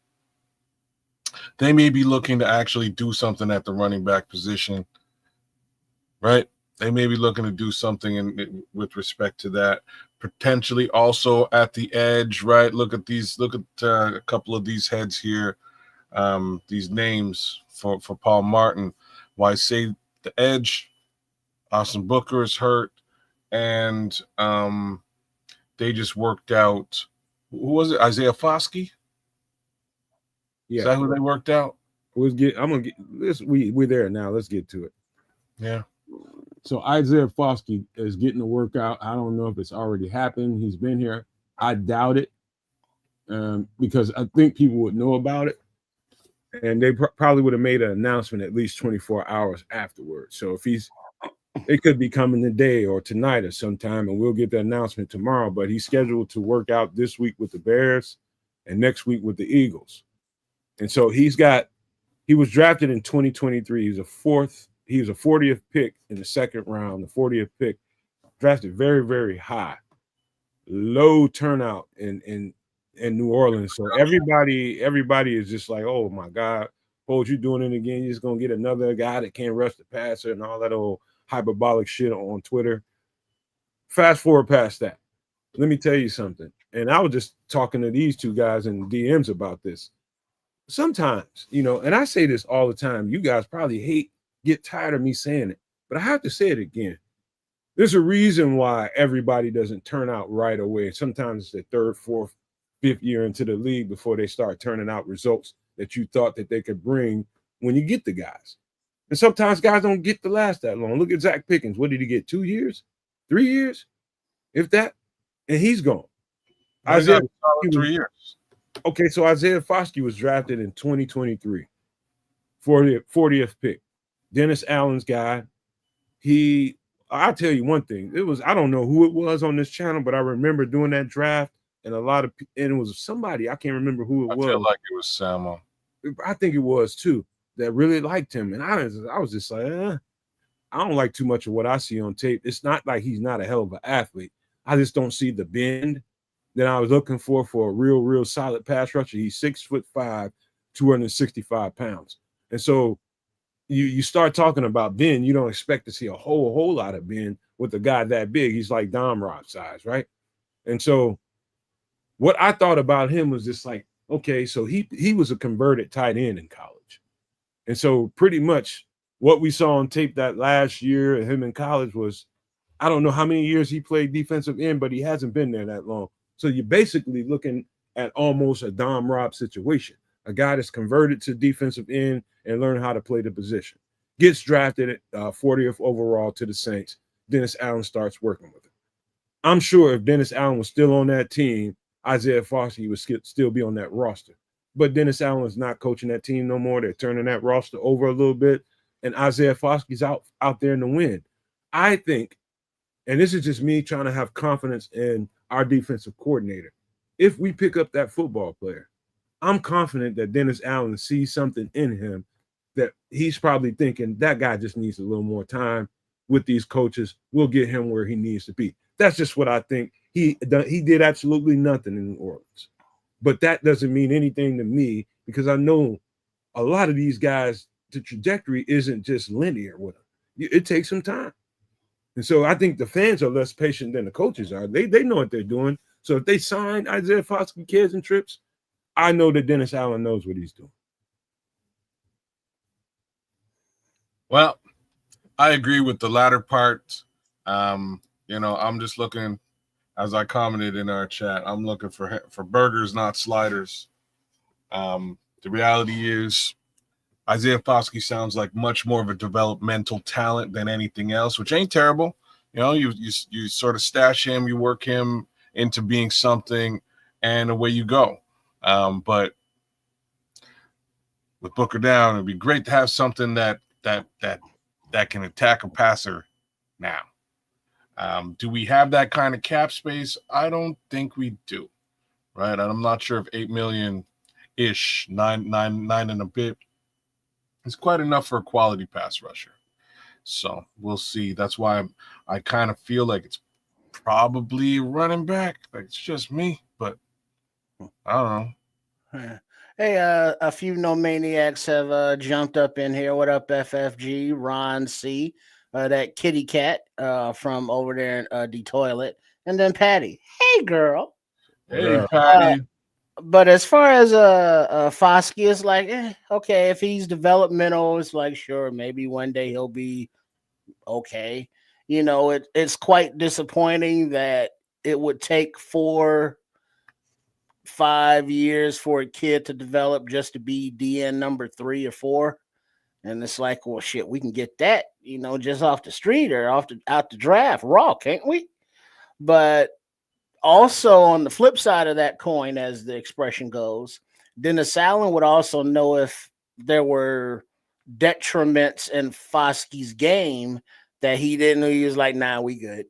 Speaker 3: they may be looking to actually do something at the running back position, right? They may be looking to do something with respect to that. Potentially also at the edge, right? Look at a couple of these heads here, these names for Paul Martin. Why say the edge? Austin Booker is hurt, and they just worked out. Who was it? Isaiah Foskey?
Speaker 2: Yeah.
Speaker 3: Is that who they worked out?
Speaker 2: We're there now. Let's get to it.
Speaker 3: Yeah.
Speaker 2: So Isaiah Foskey is getting the workout. I don't know if it's already happened. He's been here. I doubt it, because I think people would know about it, and they probably would have made an announcement at least 24 hours afterwards. So if it could be coming today or tonight or sometime, and we'll get the announcement tomorrow. But he's scheduled to work out this week with the Bears and next week with the Eagles. And so he was drafted in 2023. He was a 40th pick in the second round, the 40th pick, drafted very, very high, low turnout in New Orleans. So everybody is just like, oh my God, Paul, you doing it again? You're just gonna get another guy that can't rush the passer and all that old hyperbolic shit on Twitter. Fast forward past that. Let me tell you something. And I was just talking to these two guys in DMs about this. Sometimes, and I say this all the time, you guys probably get tired of me saying it, but I have to say it again. There's a reason why everybody doesn't turn out right away. Sometimes it's their third, fourth, fifth year into the league before they start turning out results that you thought that they could bring when you get the guys. And sometimes guys don't get to last that long. Look at Zach Pickens. What did he get? 2 years? 3 years? If that? And he's gone. Isaiah,
Speaker 3: 3 years.
Speaker 2: Okay, so Isaiah Foskey was drafted in 2023, 40th pick. Dennis Allen's guy. I'll tell you one thing. I don't know who it was on this channel, but I remember doing that draft, and it was somebody, I can't remember who it was.
Speaker 3: I feel like it was Samo. I
Speaker 2: think it was too, that really liked him. And I was just like, I don't like too much of what I see on tape. It's not like he's not a hell of an athlete. I just don't see the bend that I was looking for a real solid pass rusher. He's 6'5", 265 pounds. And so you start talking about bend, you don't expect to see a whole lot of bend with a guy that big. He's like Dom Rob size, right? And so what I thought about him was just like, okay, so he was a converted tight end in college. And so pretty much what we saw on tape that last year of him in college was, I don't know how many years he played defensive end, but he hasn't been there that long. So you're basically looking at almost a Dom Rob situation, a guy that's converted to defensive end and learn how to play the position. Gets drafted at 40th overall to the Saints. Dennis Allen starts working with him. I'm sure if Dennis Allen was still on that team, Isaiah Foskey would still be on that roster. But Dennis Allen is not coaching that team no more. They're turning that roster over a little bit, and Isaiah Foskey's out there in the wind. I think, and this is just me trying to have confidence in our defensive coordinator, if we pick up that football player, I'm confident that Dennis Allen sees something in him that he's probably thinking that guy just needs a little more time with these coaches. We'll get him where he needs to be. That's just what I think. He did absolutely nothing in New Orleans. But that doesn't mean anything to me because I know a lot of these guys, the trajectory isn't just linear with them. It takes some time. And so I think the fans are less patient than the coaches are. They know what they're doing. So if they sign Isaiah Foskey kids and trips, I know that Dennis Allen knows what he's doing.
Speaker 3: Well, I agree with the latter part. I'm just looking, as I commented in our chat, I'm looking for burgers, not sliders. The reality is Isaiah Foskey sounds like much more of a developmental talent than anything else, which ain't terrible. You sort of stash him, you work him into being something, and away you go. But with Booker down, it'd be great to have something that can attack a passer now. Do we have that kind of cap space? I don't think we do, right? I'm not sure if $8 million-ish, nine and a bit, is quite enough for a quality pass rusher. So we'll see. That's why I kind of feel like it's probably running back. Like it's just me, but I don't know.
Speaker 4: Hey, a few no maniacs have jumped up in here. What up, FFG, Ron C, that kitty cat from over there in the toilet, and then Patty. Hey, girl.
Speaker 3: Hey, Patty.
Speaker 4: But as far as Foskey, it's like, okay, if he's developmental, it's like, sure, maybe one day he'll be okay. It's quite disappointing that it would take 4-5 years for a kid to develop just to be DN number 3 or 4. And it's like, well, shit, we can get that, just off the street or out the draft raw, can't we? But also on the flip side of that coin, as the expression goes, Dennis Allen would also know if there were detriments in Foskey's game that he didn't know. He was like, nah, we good.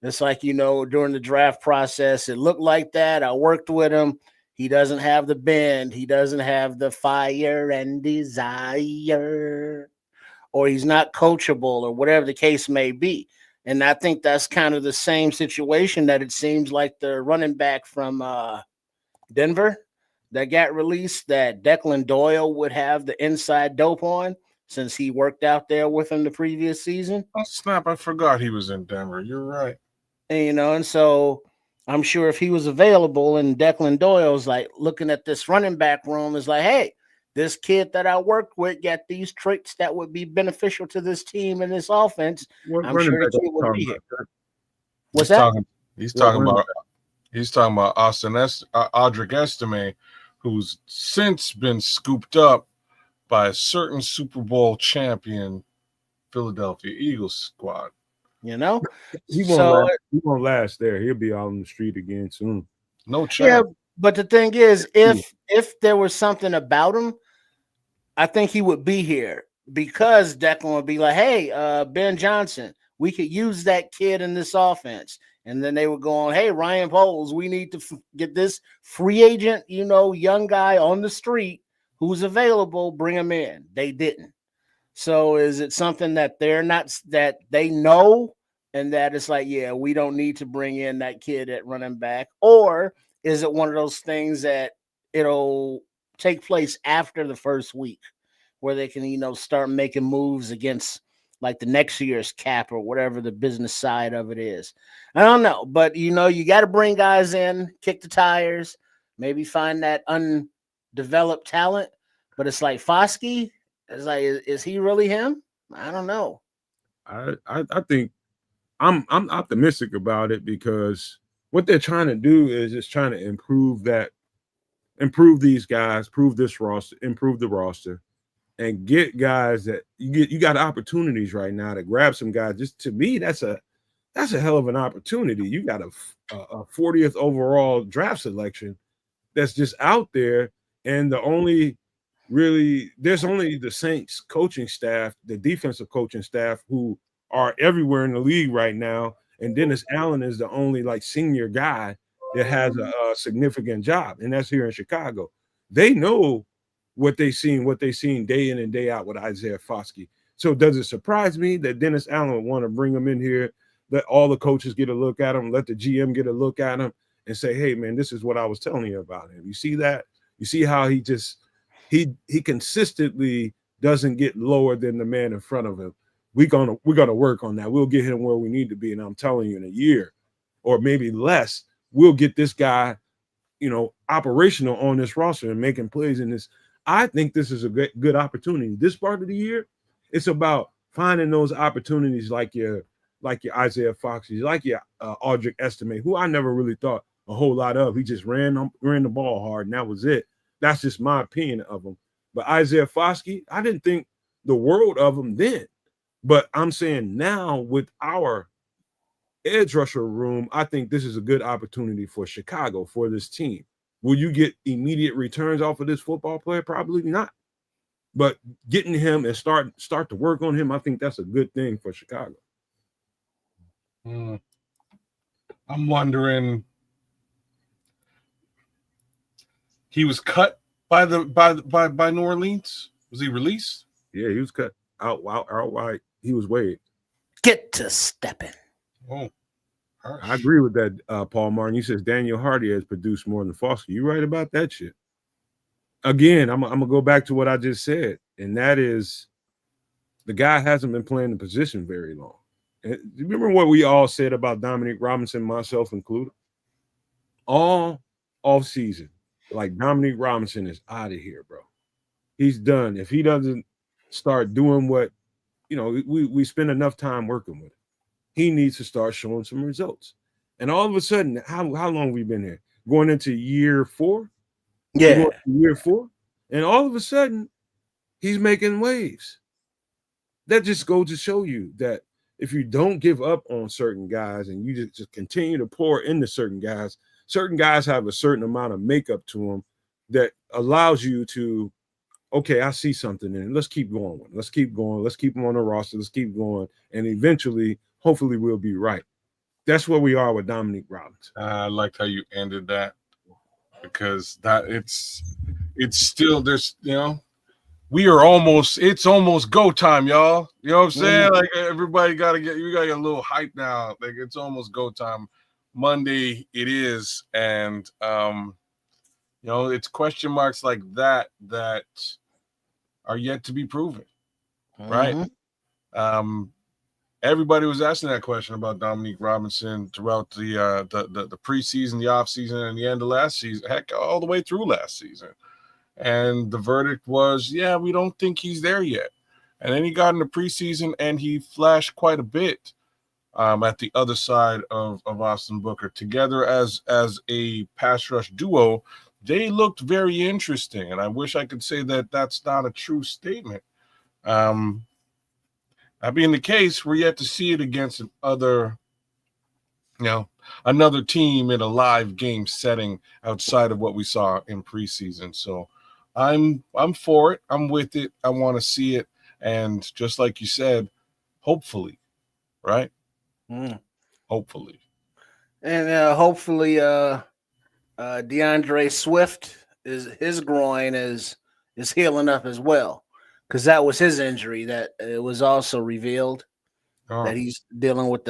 Speaker 4: It's like, during the draft process, it looked like that. I worked with him. He doesn't have the bend. He doesn't have the fire and desire, or he's not coachable, or whatever the case may be. And I think that's kind of the same situation that it seems like the running back from Denver that got released, that Declan Doyle would have the inside dope on since he worked out there with him the previous season.
Speaker 3: Oh, snap. I forgot he was in Denver. You're right.
Speaker 4: And, and so I'm sure if he was available and Declan Doyle's like looking at this running back room is like, hey, this kid that I worked with got these traits that would be beneficial to this team and this offense. I'm sure the kid would be here. What's that?
Speaker 3: He's talking about Austin Audric Estime, who's since been scooped up by a certain Super Bowl champion Philadelphia Eagles squad.
Speaker 2: He won't last there. He'll be out on the street again soon.
Speaker 3: No chance.
Speaker 4: Yeah, but the thing is, if there was something about him, I think he would be here because Declan would be like, hey, Ben Johnson, we could use that kid in this offense. And then they would go on, hey, Ryan Poles, we need to get this free agent, young guy on the street who's available, bring him in. They didn't. So is it something that that they know, and that it's like, yeah, we don't need to bring in that kid at running back? Or is it one of those things that it'll take place after the first week where they can, start making moves against like the next year's cap or whatever the business side of it is? I don't know, but you got to bring guys in, kick the tires, maybe find that undeveloped talent. But it's like Foskey, it's like, is he really him? I don't know.
Speaker 2: I think I'm optimistic about it, because what they're trying to do is just trying to improve these guys, improve the roster, and get guys that you got opportunities right now to grab some guys. Just to me, that's a hell of an opportunity. You got a 40th overall draft selection that's just out there, and there's only the Saints coaching staff, the defensive coaching staff, who are everywhere in the league right now, and Dennis Allen is the only like senior guy that has a significant job, and that's here in Chicago. They know what they seen day in and day out with Isaiah Foskey. So does it surprise me that Dennis Allen would want to bring him in here, let all the coaches get a look at him, let the GM get a look at him, and say, hey man, this is what I was telling you about him. You see that? You see how he consistently doesn't get lower than the man in front of him. We're gonna work on that. We'll get him where we need to be. And I'm telling you, in a year or maybe less, we'll get this guy, operational on this roster and making plays in this. I think this is a good opportunity. This part of the year, it's about finding those opportunities like your Isaiah Foskey, like your Audric Estime, who I never really thought a whole lot of. He just ran the ball hard, and that was it. That's just my opinion of him. But Isaiah Foskey, I didn't think the world of him then. But I'm saying now with our edge rusher room, I think this is a good opportunity for Chicago, for this team. Will you get immediate returns off of this football player? Probably not. But getting him and start to work on him, I think that's a good thing for Chicago.
Speaker 3: I'm wondering, he was cut by New Orleans. Was he released?
Speaker 2: Yeah, he was cut outright. He was waived.
Speaker 4: Get to stepping.
Speaker 3: Oh,
Speaker 2: I agree with that, Paul Martin. He says Daniel Hardy has produced more than Foskey. You're right about that shit. Again, I'm gonna go back to what I just said, and that is the guy hasn't been playing the position very long. And remember what we all said about Dominique Robinson, myself included? All off season, like Dominique Robinson is out of here, bro. He's done. If he doesn't start doing what, we spend enough time working with him, he needs to start showing some results. And all of a sudden, how long have we been here? Going into year 4?
Speaker 4: Yeah.
Speaker 2: Year 4? And all of a sudden, he's making waves. That just goes to show you that if you don't give up on certain guys and you just continue to pour into certain guys have a certain amount of makeup to them that allows you to, okay, I see something in it. Let's keep going. Let's keep going. Let's keep them on the roster. Let's keep going. And eventually, hopefully, we'll be right. That's where we are with Dominique Robinson.
Speaker 3: I liked how you ended that, because that it's still, there's, it's almost go time, y'all. You know what I'm saying? Like, everybody you gotta get a little hype now. Like, it's almost go time. Monday it is, and it's question marks like that are yet to be proven, right? Everybody was asking that question about Dominique Robinson throughout the preseason, the offseason, and the end of last season, heck, all the way through last season. And the verdict was, yeah, we don't think he's there yet. And then he got in the preseason and he flashed quite a bit at the other side of Austin Booker. Together as a pass rush duo, they looked very interesting. And I wish I could say that that's not a true statement. That being the case, we're yet to see it against another team in a live game setting outside of what we saw in preseason. So I'm for it. I'm with it. I want to see it. And just like you said, hopefully, right? Hopefully.
Speaker 4: And hopefully DeAndre Swift, his groin is healing up as well. because that was his injury that it was also revealed that
Speaker 3: Oh,
Speaker 4: he's dealing with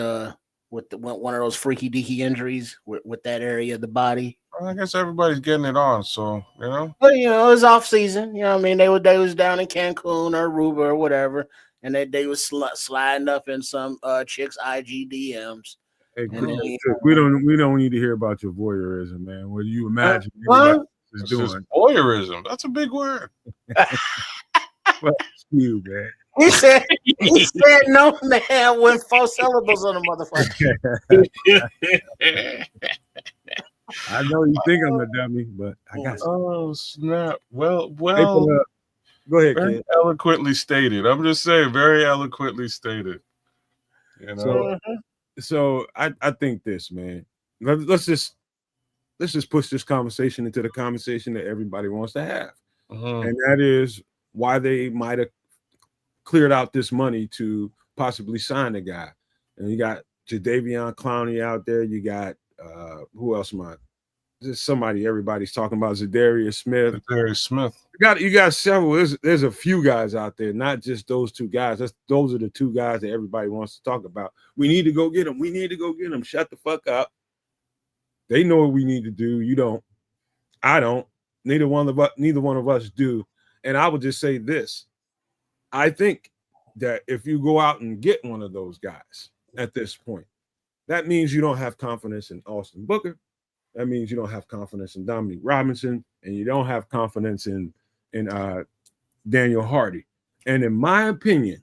Speaker 4: one of those freaky deaky injuries with that area of the body.
Speaker 3: I guess everybody's getting it on, so you know.
Speaker 4: But it was off season. You know what I mean? They was down in Cancun or Aruba or whatever, and they was sliding up in some chick's IG DMs.
Speaker 2: Hey,
Speaker 4: And
Speaker 2: Chris,
Speaker 4: then,
Speaker 2: we don't need to hear about your voyeurism, man. What do you imagine
Speaker 4: huh?
Speaker 2: everybody is
Speaker 3: It's just
Speaker 2: doing?
Speaker 3: voyeurism. That's a big word.
Speaker 2: Fuck you, man.
Speaker 4: He said no man with 4 syllables on the motherfucker.
Speaker 2: I know you think I'm a dummy, but I got you.
Speaker 3: Oh snap! Well,
Speaker 2: Hey, go ahead,
Speaker 3: very
Speaker 2: kid.
Speaker 3: eloquently stated. I'm just saying, very eloquently stated. You know,
Speaker 2: So I think this, man. Let's just push this conversation into the conversation that everybody wants to have, and that is why they might have cleared out this money to possibly sign a guy. And you got Jadeveon Clowney out there. You got who else am I? Just somebody everybody's talking about, za'darius Smith.
Speaker 3: Za'darius Smith.
Speaker 2: You got several. There's a few guys out there, not just those 2 guys. Those are the 2 guys that everybody wants to talk about. We need to go get them. We need to go get them. Shut the fuck up. They know what we need to do. You don't. I don't. Neither one of us do. And I would just say this. I think that if you go out and get one of those guys at this point, that means you don't have confidence in Austin Booker. That means you don't have confidence in Dominique Robinson, and you don't have confidence in Daniel Hardy. And in my opinion,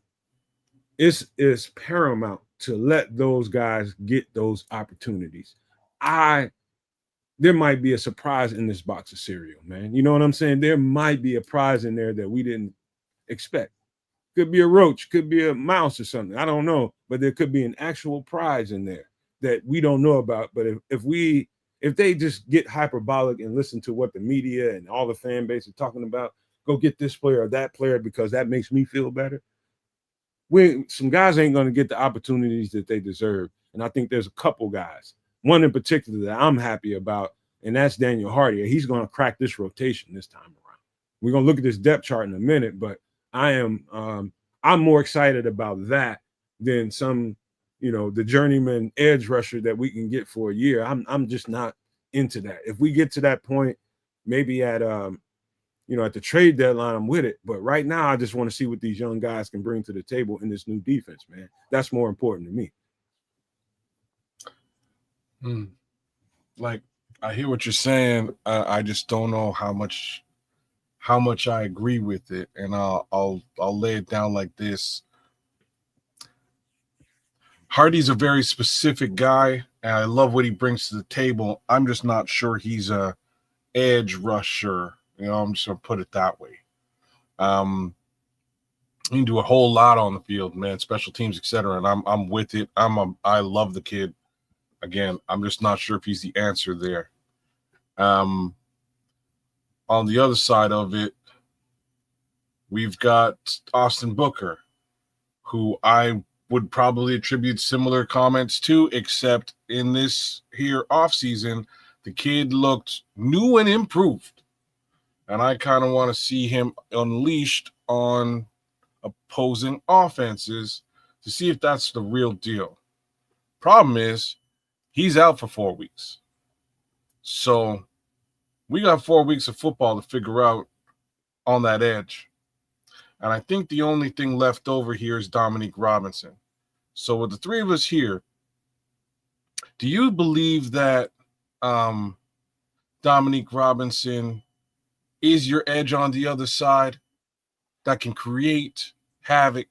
Speaker 2: it's paramount to let those guys get those opportunities. There might be a surprise in this box of cereal, man. You know what I'm saying? There might be a prize in there that we didn't expect. Could be a roach, could be a mouse or something. I don't know, but there could be an actual prize in there that we don't know about. But if they just get hyperbolic and listen to what the media and all the fan base are talking about, go get this player or that player because that makes me feel better. Some guys ain't going to get the opportunities that they deserve. And I think there's a couple guys, one in particular that I'm happy about, and that's Daniel Hardy. He's going to crack this rotation this time around. We're going to look at this depth chart in a minute, but I'm more excited about that than some, the journeyman edge rusher that we can get for a year. I'm just not into that. If we get to that point, maybe at the trade deadline, I'm with it. But right now, I just want to see what these young guys can bring to the table in this new defense, man. That's more important to me.
Speaker 3: Like, I hear what you're saying. I just don't know how much I agree with it, and I'll lay it down like this. Hardy's a very specific guy, and I love what he brings to the table. I'm just not sure he's a edge rusher. I'm just gonna put it that way. He can do a whole lot on the field, man, special teams, etc. And I'm with it. I love the kid. Again, I'm just not sure if he's the answer there. On the other side of it, we've got Austin Booker, who I would probably attribute similar comments to, except in this here offseason, the kid looked new and improved. And I kind of want to see him unleashed on opposing offenses to see if that's the real deal. Problem is, he's out for 4 weeks. So we got 4 weeks of football to figure out on that edge. And I think the only thing left over here is Dominique Robinson. So with the 3 of us here, do you believe that Dominique Robinson is your edge on the other side that can create havoc?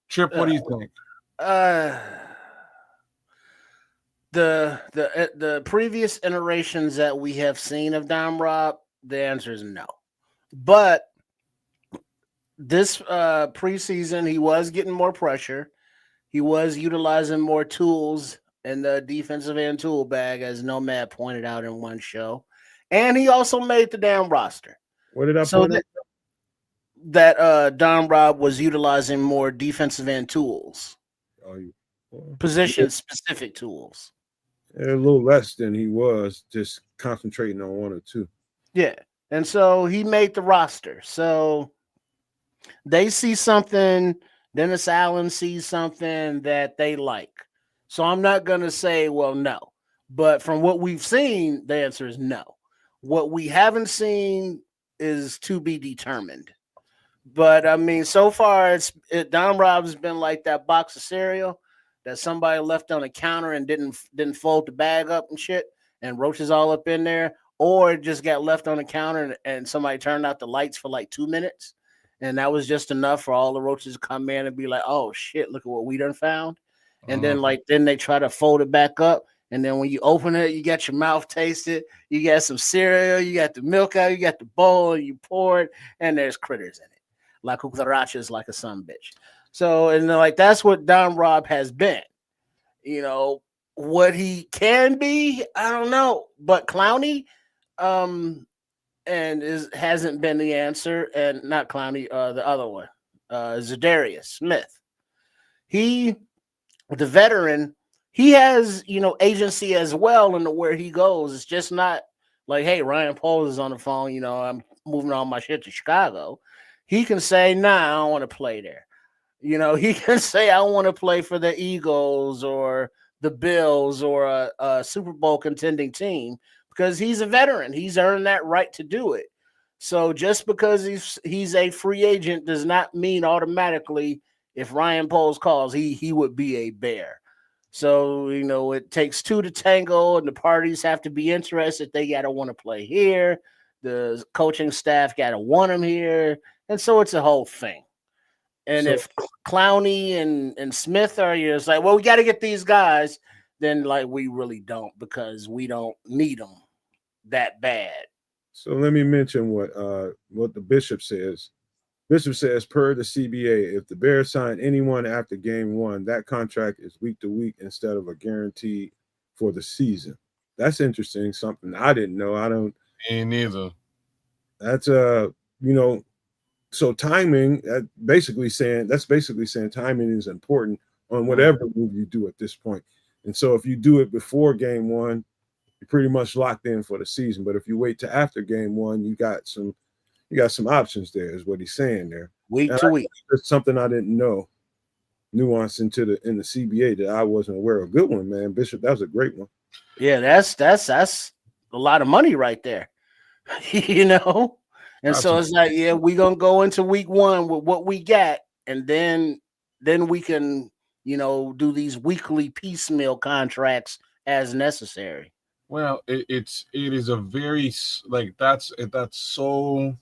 Speaker 3: Trip, what do you think?
Speaker 4: The previous iterations that we have seen of Dom Rob, the answer is no. But this preseason, he was getting more pressure. He was utilizing more tools in the defensive end tool bag, as Nomad pointed out in one show. And he also made the damn roster.
Speaker 2: What did I point out?
Speaker 4: That Dom Rob was utilizing more defensive end tools. Position-specific tools.
Speaker 2: A little less than he was, just concentrating on 1 or 2.
Speaker 4: Yeah. And so he made the roster. So They see something, Dennis Allen sees something that they like. So I'm not going to say, well, no. But from what we've seen, the answer is no. What we haven't seen is to be determined. But I mean, so far, Don Rob's been like that box of cereal that somebody left on the counter and didn't fold the bag up and shit, and roaches all up in there, or it just got left on the counter and somebody turned out the lights for like 2 minutes, and that was just enough for all the roaches to come in and be like, "Oh shit, look at what we done found," and then they try to fold it back up. And then when you open it, you got your mouth tasted. You got some cereal, you got the milk out, you got the bowl, and you pour it, and there's critters in it. Like cucarachas, like a son bitch. So, and like that's what Don Rob has been. You know, what he can be, I don't know. But Clowney, hasn't been the answer, and not Clowney, the other one, Za'Darius Smith. He, the veteran, he has, agency as well into where he goes. It's just not like, hey, Ryan Poles is on the phone, I'm moving all my shit to Chicago. He can say, nah, I don't want to play there. He can say, I want to play for the Eagles or the Bills or a Super Bowl contending team because he's a veteran. He's earned that right to do it. So just because he's a free agent does not mean automatically if Ryan Poles calls, he would be a Bear. So, it takes two to tango, and the parties have to be interested. They got to want to play here. The coaching staff got to want him here. And so it's a whole thing. And if Clowney and Smith are here, it's like, well, we got to get these guys. Then, like, we really don't because we don't need them that bad.
Speaker 2: So let me mention what the Bishop says. Bishop says, per the CBA, if the Bears sign anyone after game one, that contract is week to week instead of a guarantee for the season. That's interesting. Something I didn't know.
Speaker 3: Me neither.
Speaker 2: That's so timing. That's basically saying timing is important on whatever move you do at this point. And so if you do it before game one, you're pretty much locked in for the season. But if you wait to after game one, you got some options there, is what he's saying there.
Speaker 4: Week to week.
Speaker 2: That's something I didn't know. Nuance in the CBA that I wasn't aware of. Good one, man. Bishop, that was a great one.
Speaker 4: Yeah, that's a lot of money right there. And absolutely. So it's like, yeah, we're gonna go into week one with what we got, and then we can, do these weekly piecemeal contracts as necessary.
Speaker 3: Well, it is a very that's so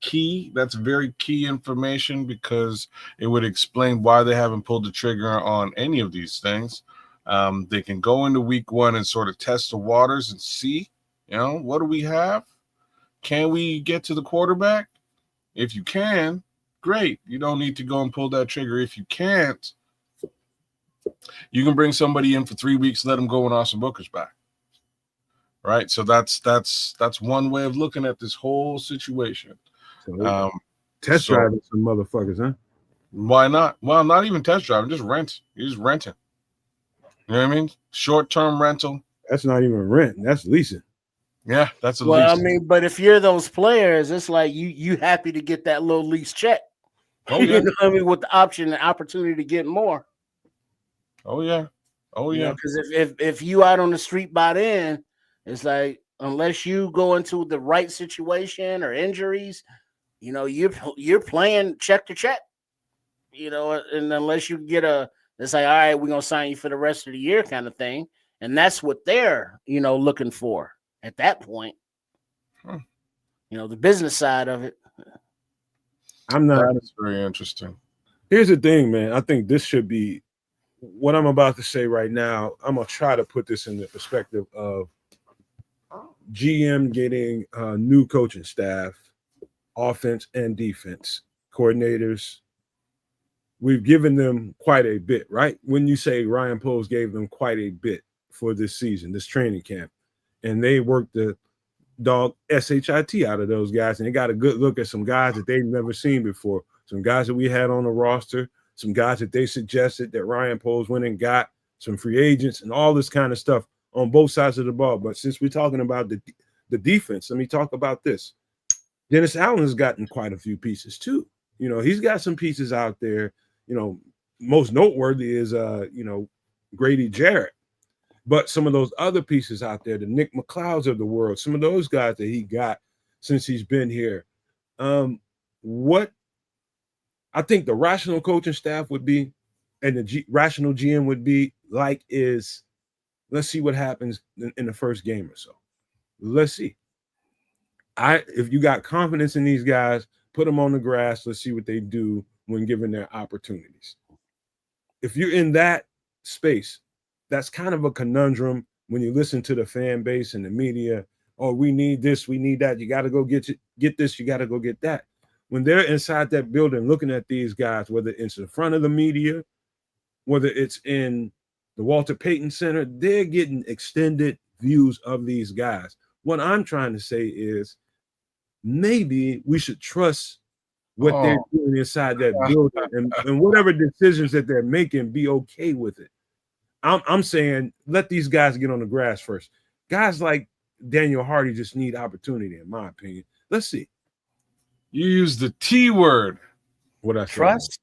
Speaker 3: key. That's very key information because it would explain why they haven't pulled the trigger on any of these things. They can go into week one and sort of test the waters and see, what do we have? Can we get to the quarterback? If you can, great. You don't need to go and pull that trigger. If you can't, you can bring somebody in for 3 weeks, let them go when Austin Booker's back. Right? So that's one way of looking at this whole situation.
Speaker 2: Test driving some motherfuckers, huh?
Speaker 3: Why not? Well, not even test driving, just rent. You're just renting. You know what I mean? Short-term rental.
Speaker 2: That's not even rent. That's leasing.
Speaker 3: Yeah, that's a lease.
Speaker 4: Well, I mean, but if you're those players, it's like you happy to get that little lease check.
Speaker 3: Oh, yeah.
Speaker 4: With the option and opportunity to get more.
Speaker 3: Oh, yeah.
Speaker 4: Because if you out on the street by then, it's like, unless you go into the right situation or injuries, you're playing check to check, and unless you get it's like, all right, we're going to sign you for the rest of the year kind of thing. And that's what they're, looking for at that point. The business side of it.
Speaker 3: That's very interesting.
Speaker 2: Here's the thing, man. I think this should be what I'm about to say right now. I'm going to try to put this in the perspective of GM getting new coaching staff, offense and defense coordinators. We've given them quite a bit, right? When you say Ryan Poles gave them quite a bit for this season, this training camp, and they worked the dog shit out of those guys, and they got a good look at some guys that they've never seen before, some guys that we had on the roster, some guys that they suggested that Ryan Poles went and got, some free agents, and all this kind of stuff on both sides of the ball. But since we're talking about the defense, let me talk about this. Dennis Allen has gotten quite a few pieces too. You know, he's got some pieces out there. You know, most noteworthy is Grady Jarrett. But some of those other pieces out there, the Nick McLeods of the world, some of those guys that he got since he's been here. What I think the rational coaching staff would be and the rational GM would be like is, let's see what happens in the first game or so. Let's see. If you got confidence in these guys, put them on the grass. Let's see what they do when given their opportunities. If you're in that space, that's kind of a conundrum when you listen to the fan base and the media. Oh, we need this, we need that. You got to go get this, you got to go get that. When they're inside that building looking at these guys, whether it's in front of the media, whether it's in the Walter Payton Center, they're getting extended views of these guys. What I'm trying to say is maybe we should trust what they're doing inside that building and whatever decisions that they're making, be okay with it. I'm saying let these guys get on the grass first. Guys like Daniel Hardy just need opportunity, in my opinion. Let's see.
Speaker 3: You use the T word.
Speaker 2: What I
Speaker 4: Trust?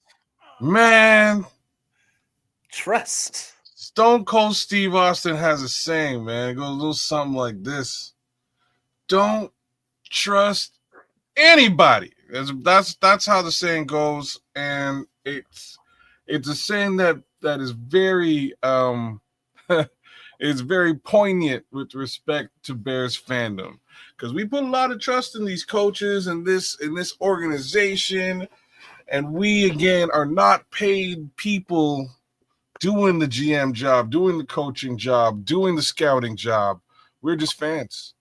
Speaker 3: Man.
Speaker 4: Trust.
Speaker 3: Stone Cold Steve Austin has a saying, man. It goes a little something like this. Don't trust anybody. That's how the saying goes. And it's a saying that is very it's very poignant with respect to Bears fandom, because we put a lot of trust in these coaches and this organization, and we again are not paid people doing the GM job, doing the coaching job, doing the scouting job. We're just fans,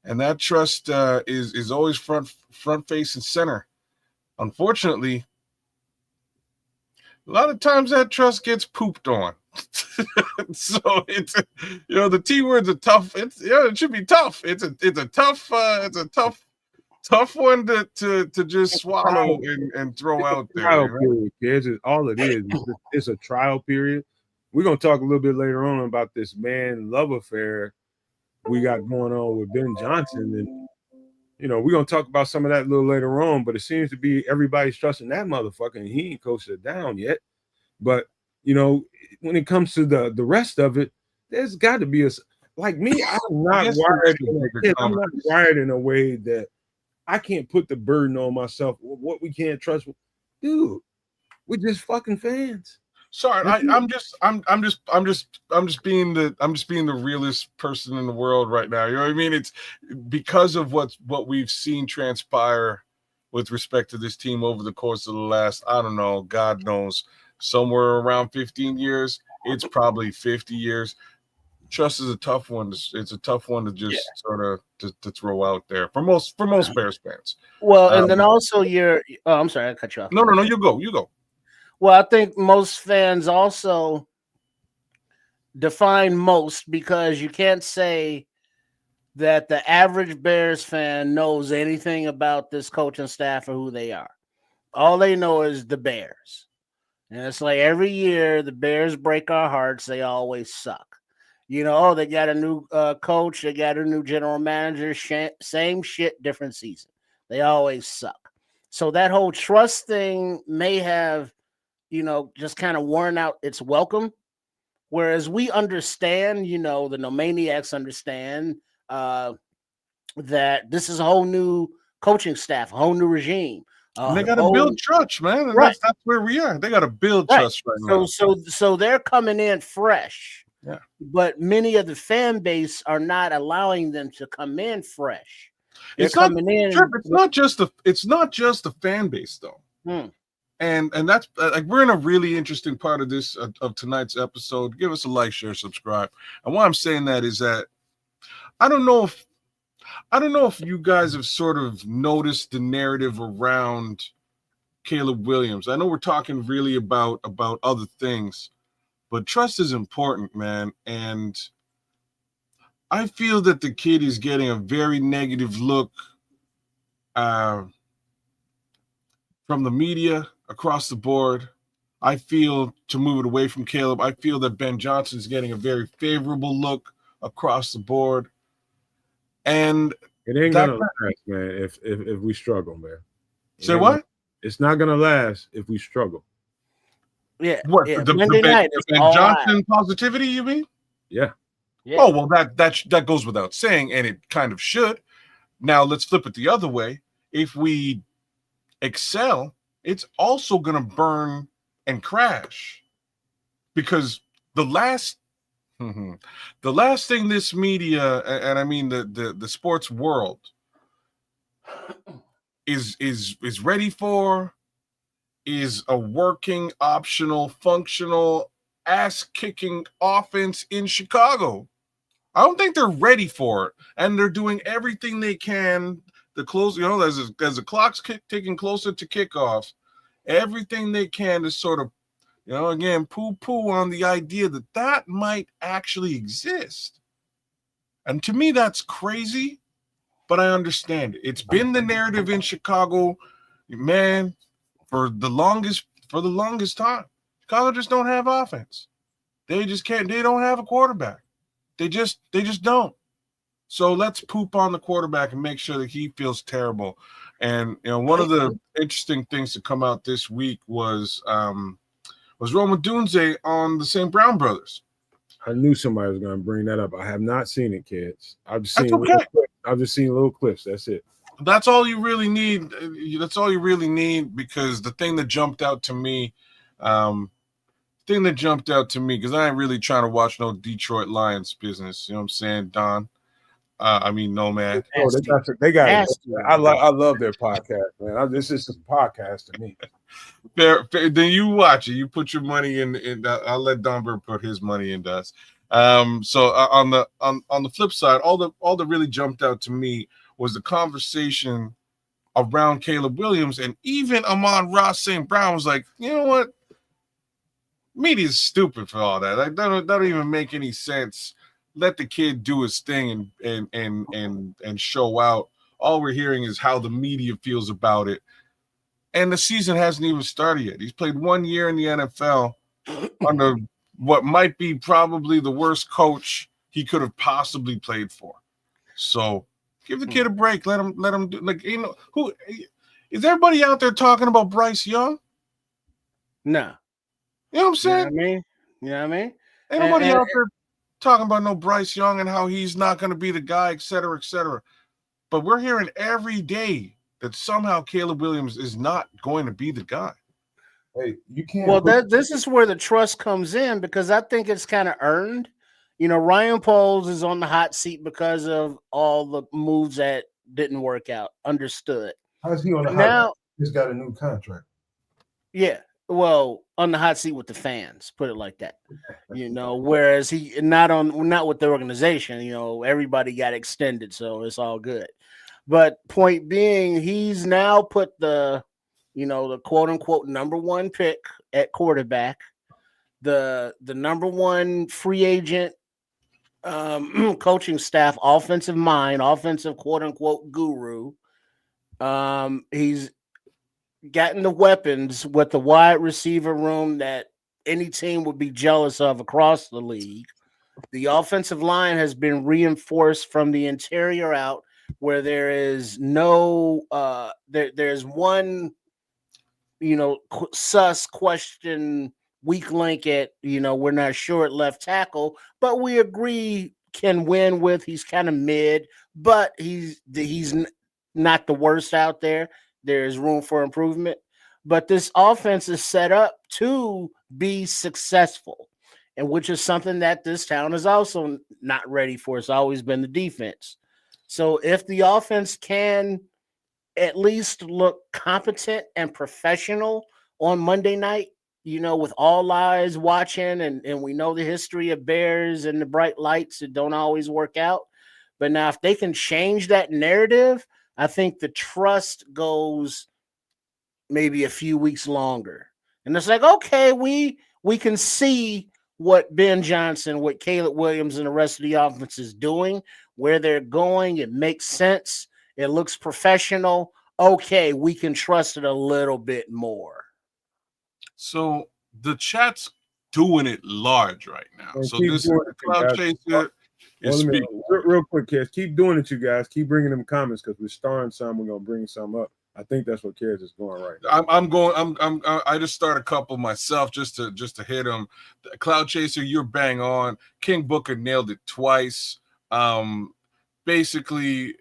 Speaker 3: and that trust is always front face and center. Unfortunately, a lot of times that trust gets pooped on. So it's, the T word's a tough. It should be tough. It's a tough one to just swallow and throw out there.
Speaker 2: Trial period, kids. All it is. It's a trial period. We're gonna talk a little bit later on about this man-love affair we got going on with Ben Johnson, and we're gonna talk about some of that a little later on. But it seems to be everybody's trusting that motherfucker, and he ain't coached it down yet. But when it comes to the rest of it, there's got to be like me. I'm not wired in a way that I can't put the burden on myself. What we can't trust, dude. We're just fucking fans.
Speaker 3: Sorry, I'm just being the realest person in the world right now. You know what I mean? It's because of what we've seen transpire with respect to this team over the course of the last, I don't know, God knows, somewhere around 15 years. It's probably 50 years. Trust is a tough one. It's a tough one to just sort of to throw out there for most Bears fans.
Speaker 4: Well, and then also I'm sorry, I cut you off.
Speaker 3: No, you go.
Speaker 4: Well, I think most fans also define most, because you can't say that the average Bears fan knows anything about this coaching staff or who they are. All they know is the Bears. And it's like every year the Bears break our hearts. They always suck. They got a new coach. They got a new general manager. Same shit, different season. They always suck. So that whole trust thing may have, just kind of worn out its welcome. Whereas we understand, the Nomaniacs understand that this is a whole new coaching staff, a whole new regime.
Speaker 3: They got to build trust, man. And
Speaker 4: right.
Speaker 3: That's where we are. They got to build trust right now.
Speaker 4: So they're coming in fresh.
Speaker 3: Yeah.
Speaker 4: But many of the fan base are not allowing them to come in fresh.
Speaker 3: It's not just the fan base though. And that's like, we're in a really interesting part of this of tonight's episode. Give us a like, share, subscribe. And why I'm saying that is that I don't know if you guys have sort of noticed the narrative around Caleb Williams. I know we're talking really about other things, but trust is important, man. And I feel that the kid is getting a very negative look from the media across the board. I feel, to move it away from Caleb, I feel that Ben Johnson is getting a very favorable look across the board. And
Speaker 2: it ain't gonna last, man, if we struggle, man.
Speaker 3: Say what?
Speaker 2: It's not gonna last if we struggle.
Speaker 4: Yeah.
Speaker 3: What
Speaker 4: yeah.
Speaker 3: the
Speaker 4: Monday night is
Speaker 3: Ben
Speaker 4: all
Speaker 3: Johnson
Speaker 4: out.
Speaker 3: positivity? You mean?
Speaker 2: Yeah.
Speaker 4: Yeah.
Speaker 3: Oh well, that goes without saying, and it kind of should. Now let's flip it the other way. If we excel, it's also going to burn and crash, because the last thing this media, and I mean the sports world, is ready for is a working, optional, functional, ass-kicking offense in Chicago. I don't think they're ready for it, and they're doing everything they can. The close, as the clock's ticking closer to kickoff, everything they can to sort of, again, poo-poo on the idea that might actually exist. And to me, that's crazy, but I understand it. It's been the narrative in Chicago, man, for the longest time. Chicago just don't have offense. They just can't. They don't have a quarterback. They just don't. So let's poop on the quarterback and make sure that he feels terrible. And one of the interesting things to come out this week was Roma Dunze on the St. Brown brothers.
Speaker 2: I knew somebody was going to bring that up. I have not seen it, kids. I've just seen little clips. That's it.
Speaker 3: That's all you really need. That's all you really need, because the thing that jumped out to me, because I ain't really trying to watch no Detroit Lions business. You know what I'm saying, Don? Nomad.
Speaker 2: Oh, they got it. I love their podcast, man. This is a podcast to me.
Speaker 3: Fair, then you watch it. You put your money in. I'll let Don Bird put his money in us. So on the flip side, all that really jumped out to me was the conversation around Caleb Williams, and even Amon-Ra St. Brown was like, you know what? Media's stupid for all that. Like, that don't even make any sense. Let the kid do his thing and show out. All we're hearing is how the media feels about it. And the season hasn't even started yet. He's played 1 year in the NFL under what might be probably the worst coach he could have possibly played for. So give the kid a break. Let him do, who is everybody out there talking about Bryce Young?
Speaker 4: No.
Speaker 3: You know what I'm saying?
Speaker 4: You know what I mean?
Speaker 3: Ain't nobody out there talking about no Bryce Young and how he's not going to be the guy, et cetera, et cetera. But we're hearing every day that somehow Caleb Williams is not going to be the guy.
Speaker 2: Hey, you can't.
Speaker 4: Well, this is where the trust comes in, because I think it's kind of earned. Ryan Poles is on the hot seat because of all the moves that didn't work out. Understood.
Speaker 2: How's he on the hot seat? He's got a new contract.
Speaker 4: Yeah. Well, on the hot seat with the fans, put it like that. Whereas he not with the organization, everybody got extended, so it's all good. But point being, he's now put the quote unquote number one pick at quarterback, the number one free agent coaching staff, offensive mind, offensive quote unquote guru. He's gotten the weapons with the wide receiver room that any team would be jealous of across the league. The offensive line has been reinforced from the interior out, where there is no there's one sus question weak link at we're not sure at left tackle, but we agree can win with. He's kind of mid, but he's not the worst out there. There's room for improvement, but this offense is set up to be successful, and which is something that this town is also not ready for. It's always been the defense. So if the offense can at least look competent and professional on Monday night, with all eyes watching, and we know the history of Bears and the bright lights, it don't always work out. But now if they can change that narrative, I think the trust goes maybe a few weeks longer. And it's like, okay, we can see what Ben Johnson, what Caleb Williams and the rest of the offense is doing, where they're going. It makes sense. It looks professional. Okay, we can trust it a little bit more.
Speaker 3: So the chat's doing it large right now.
Speaker 2: And
Speaker 3: so this is the Cloud Chaser.
Speaker 2: Real quick, kids, keep doing it, you guys. Keep bringing them comments, because we're starring some. We're gonna bring some up. I think that's what Cares is going right now.
Speaker 3: I just start a couple myself just to hit them. Cloud Chaser, you're bang on. King Booker nailed it twice. Basically,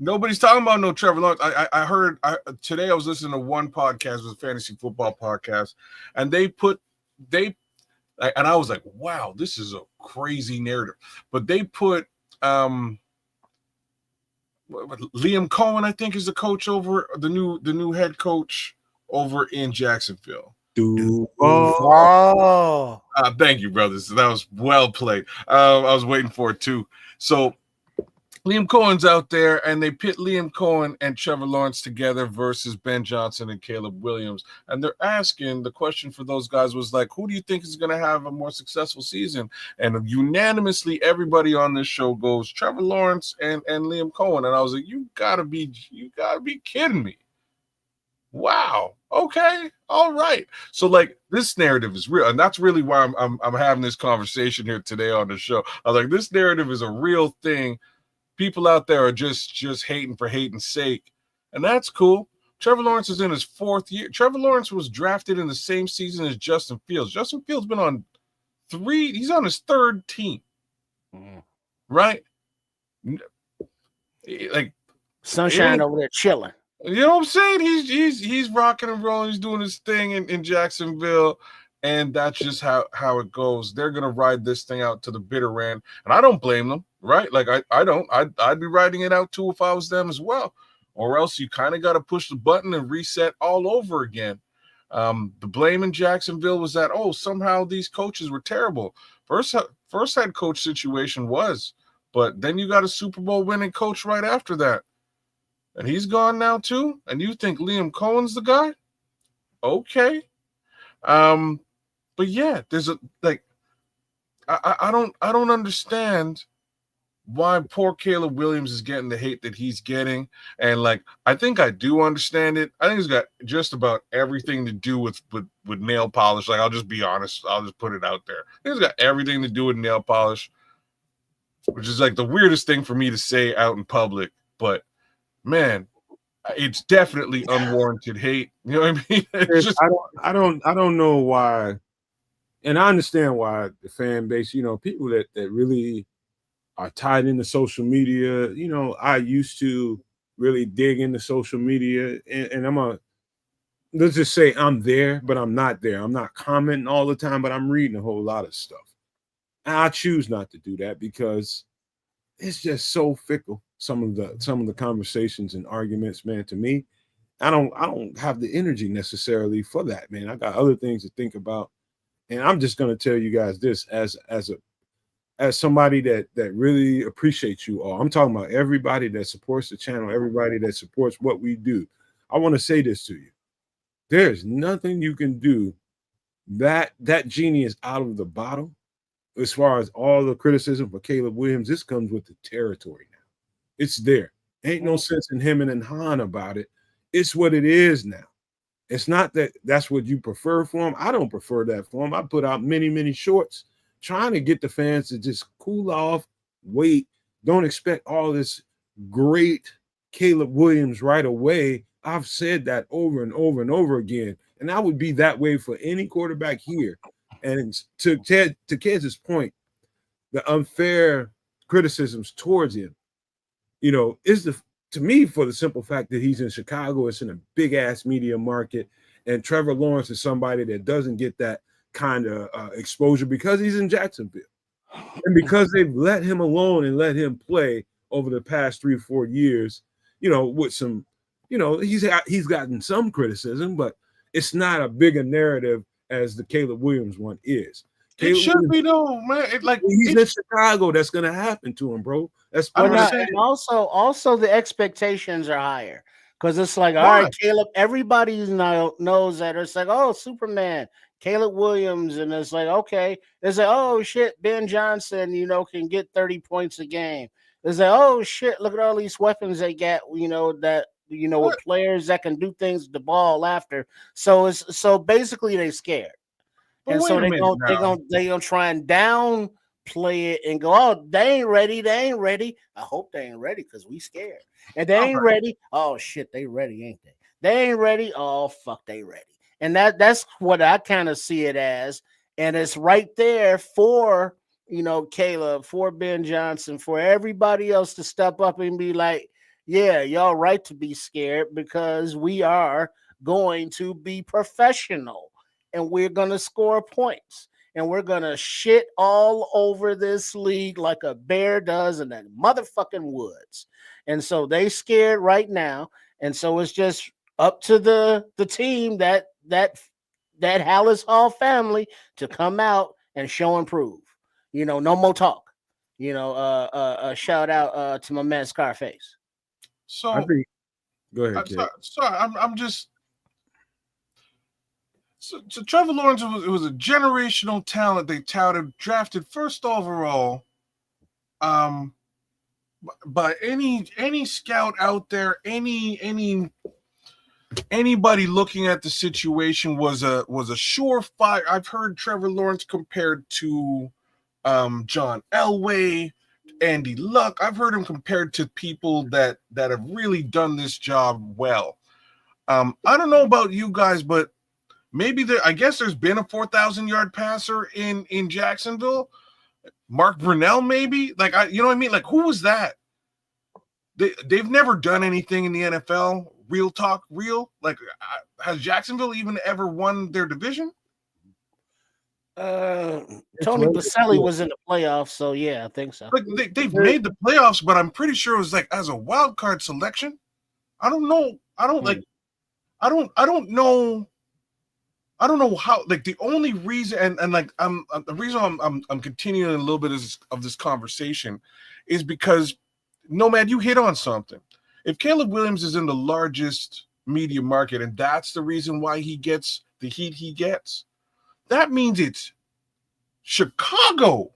Speaker 3: nobody's talking about no Trevor Lawrence. I heard today I was listening to one podcast, it was a fantasy football podcast, and and I was like, wow, this is a crazy narrative. But they put Liam Cohen, I think, is the coach over the new head coach over in Jacksonville.
Speaker 4: Oh,
Speaker 3: thank you, brothers. That was well played. I was waiting for it too. So Liam Cohen's out there, and they pit Liam Cohen and Trevor Lawrence together versus Ben Johnson and Caleb Williams. And they're asking, the question for those guys was like, who do you think is going to have a more successful season? And unanimously, everybody on this show goes Trevor Lawrence and Liam Cohen. And I was like, you gotta be kidding me. Wow. Okay. All right. So like this narrative is real, and that's really why I'm having this conversation here today on the show. I was like, this narrative is a real thing. People out there are just hating for hating's sake, and that's cool. Trevor Lawrence is in his 4th year. Trevor Lawrence was drafted in the same season as Justin Fields. Justin Fields been on 3. He's on his 3rd team, right? Like
Speaker 4: sunshine over there chilling.
Speaker 3: You know what I'm saying? He's rocking and rolling. He's doing his thing in Jacksonville. And that's just how it goes. They're gonna ride this thing out to the bitter end, and I don't blame them, right? Like I'd be riding it out too if I was them as well. Or else you kind of got to push the button and reset all over again. The blame in Jacksonville was that somehow these coaches were terrible. First head coach situation was, but then you got a Super Bowl winning coach right after that, and he's gone now too. And you think Liam Cohen's the guy? Okay. But yeah, there's I don't understand why poor Caleb Williams is getting the hate that he's getting. And like, I think I do understand it. I think it's got just about everything to do with nail polish. Like, I'll just be honest. I'll just put it out there. I think it's got everything to do with nail polish, which is like the weirdest thing for me to say out in public. But man, it's definitely unwarranted hate. You know what I mean? It's just,
Speaker 2: I don't know why, and I understand why the fan base, people that really are tied into social media. I used to really dig into social media, and let's just say I'm there, but I'm not there. I'm not commenting all the time, but I'm reading a whole lot of stuff. And I choose not to do that because it's just so fickle. Some of the conversations and arguments, man, to me, I don't have the energy necessarily for that, man. I got other things to think about. And I'm just going to tell you guys this as somebody that really appreciates you all. I'm talking about everybody that supports the channel, everybody that supports what we do. I want to say this to you. There's nothing you can do. That genie is out of the bottle. As far as all the criticism for Caleb Williams, this comes with the territory now. It's there. Ain't no sense in him and Han about it. It's what it is now. It's not that that's what you prefer for him. I don't prefer that for him. I put out many, many shorts trying to get the fans to just cool off, wait. Don't expect all this great Caleb Williams right away. I've said that over and over and over again. And I would be that way for any quarterback here. And to Ked's point, the unfair criticisms towards him, is to me, for the simple fact that he's in Chicago, it's in a big ass media market, and Trevor Lawrence is somebody that doesn't get that kind of exposure because he's in Jacksonville, and because they've let him alone and let him play over the past 3 or 4 years. With some, he's gotten some criticism, but it's not a bigger narrative as the Caleb Williams one is.
Speaker 3: It should be though, man.
Speaker 2: He's in Chicago. That's gonna happen to him, bro. That's
Speaker 4: and also the expectations are higher because it's like, all right, Caleb. Everybody now knows that it's like, oh, Superman, Caleb Williams, and it's like, okay, it's like, oh shit, Ben Johnson, can get 30 points a game. It's like, oh shit, look at all these weapons they got, with players that can do things with the ball after. So basically they scared. And so they're gonna try and play it and go, oh, they ain't ready. They ain't ready. I hope they ain't ready because we scared. And they ain't ready. Oh shit, they ready, ain't they? They ain't ready. Oh fuck, they ready. And that's what I kind of see it as. And it's right there for, Caleb, for Ben Johnson, for everybody else to step up and be like, yeah, y'all right to be scared because we are going to be professional and we're going to score points and we're going to shit all over this league like a bear does in the motherfucking woods. And so they scared right now. And so it's just up to the team that Hallis Hall family to come out and show and prove. No more talk. Shout out to my man Scarface.
Speaker 3: So
Speaker 2: I think. Go ahead, Kid.
Speaker 3: Sorry, I'm just. So Trevor Lawrence was a generational talent. They touted, drafted first overall. By any scout out there, anybody looking at the situation was a surefire. I've heard Trevor Lawrence compared to John Elway, Andy Luck. I've heard him compared to people that have really done this job well. I don't know about you guys, but maybe I guess there's been a 4,000-yard passer in Jacksonville. Mark Brunell, maybe? Like, you know what I mean? Like, who was that? They've never done anything in the NFL. Real talk, real. Like, has Jacksonville even ever won their division?
Speaker 4: Tony Baselli was in the playoffs, so yeah, I think so.
Speaker 3: Like they've made the playoffs, but I'm pretty sure it was like as a wild card selection. I don't know. I don't know. I don't know how. Like the only reason, and like the reason I'm continuing a little bit of this conversation is because Nomad, you hit on something. If Caleb Williams is in the largest media market, and that's the reason why he gets the heat he gets, that means it's Chicago.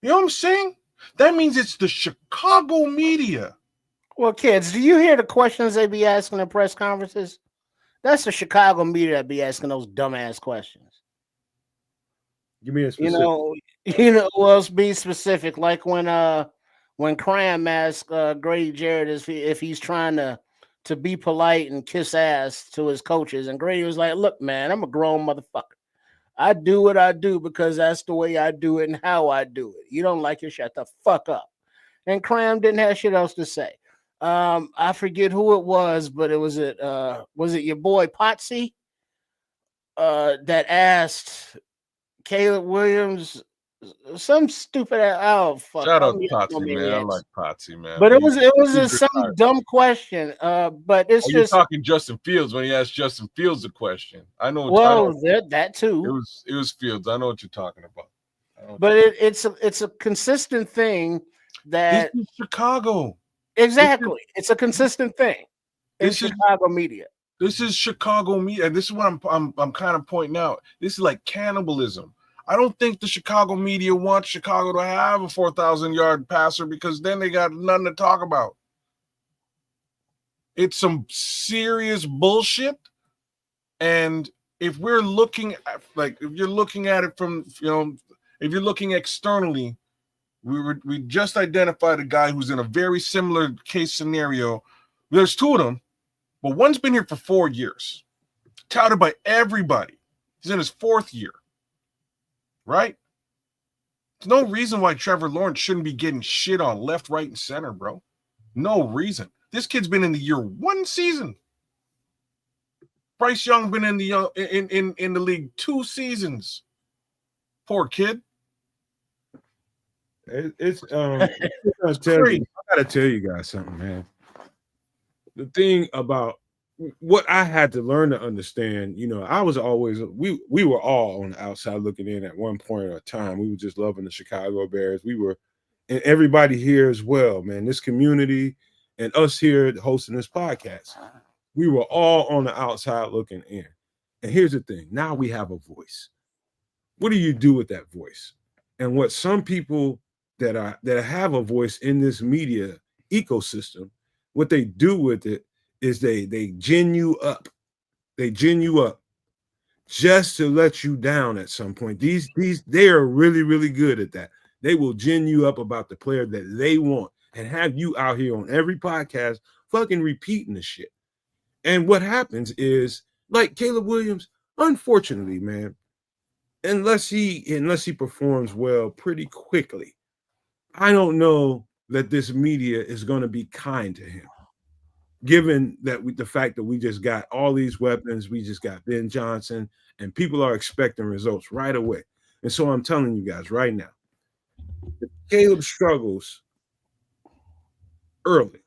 Speaker 3: You know what I'm saying? That means it's the Chicago media.
Speaker 4: Well, kids, do you hear the questions they be asking in press conferences? That's the Chicago media that be asking those dumbass questions.
Speaker 2: Give me a specific.
Speaker 4: Well, be specific. Like when Cram asked Grady Jarrett if he's trying to be polite and kiss ass to his coaches, and Grady was like, "Look, man, I'm a grown motherfucker. I do what I do because that's the way I do it and how I do it. You don't like it, shut the fuck up." And Cram didn't have shit else to say. I forget who it was, but was it your boy Potsy that asked Caleb Williams some stupid fuck.
Speaker 3: Shout out to Potsy, man. I like Potsy, man.
Speaker 4: But it was some dumb question. But it's
Speaker 3: just talking Justin Fields when he asked Justin Fields a question. I know.
Speaker 4: That too.
Speaker 3: It was Fields. I know what you're talking about.
Speaker 4: But it's a consistent thing that
Speaker 3: this is Chicago.
Speaker 4: Exactly. It's a consistent thing in Chicago media.
Speaker 3: This is Chicago media. And this is what I'm kind of pointing out. This is like cannibalism. I don't think the Chicago media wants Chicago to have a 4,000-yard passer because then they got nothing to talk about. It's some serious bullshit. And if we're looking at, if you're looking at it from, if you're looking externally, we just identified a guy who's in a very similar case scenario. There's two of them, but one's been here for 4 years, touted by everybody. He's in his 4th year, right? There's no reason why Trevor Lawrence shouldn't be getting shit on left, right, and center, bro. No reason. This kid's been in the year 1 season. Bryce Young been in the in the league 2 seasons. Poor kid.
Speaker 2: It's I gotta tell you guys something, man. The thing about what I had to learn to understand, I was always we were all on the outside looking in at one point or time. We were just loving the Chicago Bears. We were, and everybody here as well, man. This community and us here hosting this podcast, we were all on the outside looking in. And here's the thing: now we have a voice. What do you do with that voice? And what some people that have a voice in this media ecosystem, what they do with it is they gin you up. They gin you up. just to let you down at some point. They are really, really good at that. They will gin you up about the player that they want and have you out here on every podcast fucking repeating the shit. And what happens is, like Caleb Williams, unfortunately, man, unless he performs well pretty quickly, I don't know that this media is going to be kind to him. Given that the fact that we just got all these weapons, we just got Ben Johnson, and people are expecting results right away. And so I'm telling you guys right now, if Caleb struggles early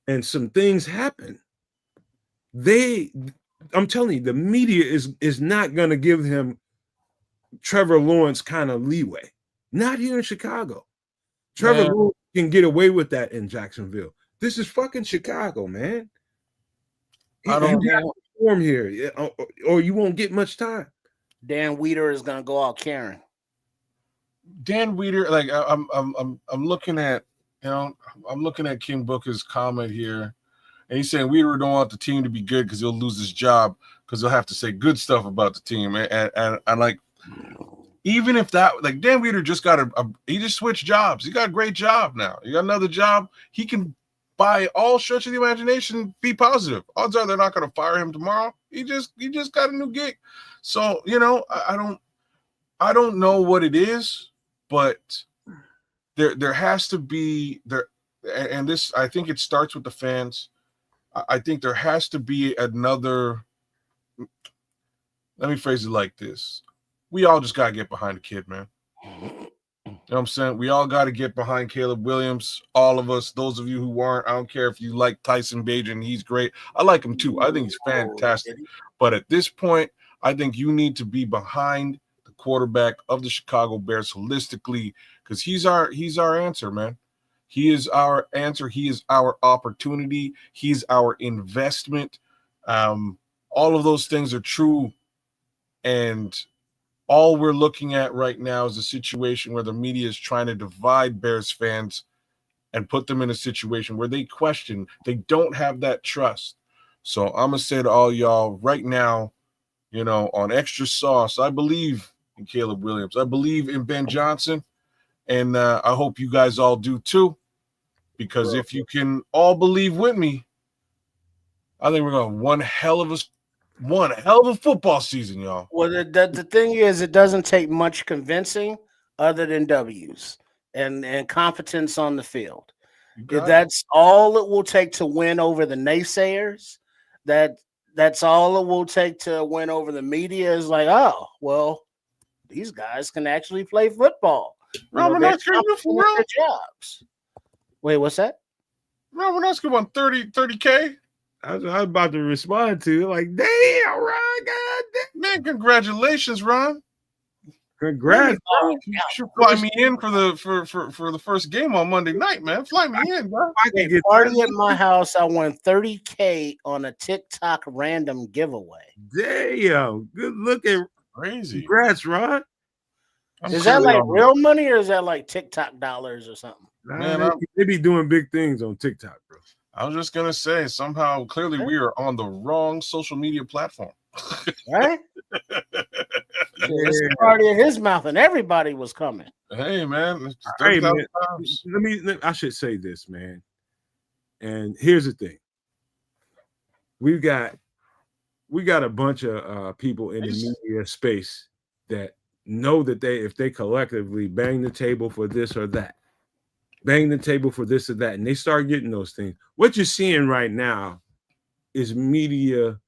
Speaker 2: and some things happen, I'm telling you, the media is not going to give him Trevor Lawrence kind of leeway. Not here in Chicago. Trevor Lawrence can get away with that in Jacksonville. This is fucking Chicago, man.
Speaker 4: I don't
Speaker 2: know. Perform here, or you won't get much time.
Speaker 4: Dan Weeder is gonna go out Karen.
Speaker 3: Dan Weeder, like I'm looking at, I'm looking at King Booker's comment here, and he's saying Weeder don't want the team to be good because he'll lose his job because he'll have to say good stuff about the team, and like, even if that, like, Dan Weeder just got he just switched jobs. He got a great job now. He got another job. He can, by all stretch of the imagination, be positive. Odds are they're not going to fire him tomorrow. He just got a new gig. So, I don't know what it is, but there has to be there, and this, I think it starts with the fans. I think there has to be another. Let me phrase it like this: we all just gotta get behind the kid, man. You know what I'm saying? We all got to get behind Caleb Williams. All of us, those of you who aren't, I don't care if you like Tyson Bagent. He's great. I like him too. I think he's fantastic. But at this point, I think you need to be behind the quarterback of the Chicago Bears holistically, because he's our answer, man. He is our answer. He is our opportunity. He's our investment. All of those things are true. And all we're looking at right now is a situation where the media is trying to divide Bears fans and put them in a situation where they question, they don't have that trust. So I'm going to say to all y'all right now, on extra sauce, I believe in Caleb Williams. I believe in Ben Johnson. And I hope you guys all do too, because if you can all believe with me, I think we're going to one hell of a football season, y'all.
Speaker 4: Well, the thing is, it doesn't take much convincing other than W's and competence on the field. If that's all it will take to win over the naysayers, that's all it will take to win over the media, is like, oh, well, these guys can actually play football.
Speaker 3: Robert Oscar, you for real?
Speaker 4: Jobs. Wait, what's that?
Speaker 3: Robert Oscar won 30K.
Speaker 2: I was about to respond to, like, damn, Ron, goddamn.
Speaker 3: Man, congratulations, Ron.
Speaker 2: Congrats.
Speaker 3: You should fly me in for the first game on Monday night, man. Fly me in, bro.
Speaker 4: I can get party at my house. I won 30K on a TikTok random giveaway.
Speaker 2: Damn, good looking.
Speaker 3: Crazy.
Speaker 2: Congrats, Ron.
Speaker 4: Is that like real money, or is that like TikTok dollars or something?
Speaker 2: Man, they be doing big things on TikTok, bro.
Speaker 3: I was just gonna say, somehow, clearly, we are on the wrong social media platform.
Speaker 4: Right? It's a party in his mouth, and everybody was coming.
Speaker 3: Hey, man.
Speaker 2: Hey, man. I should say this, man. And here's the thing: we got a bunch of people in the media space that know that if they collectively bang the table for this or that, bang the table for this or that, and they start getting those things. What you're seeing right now is media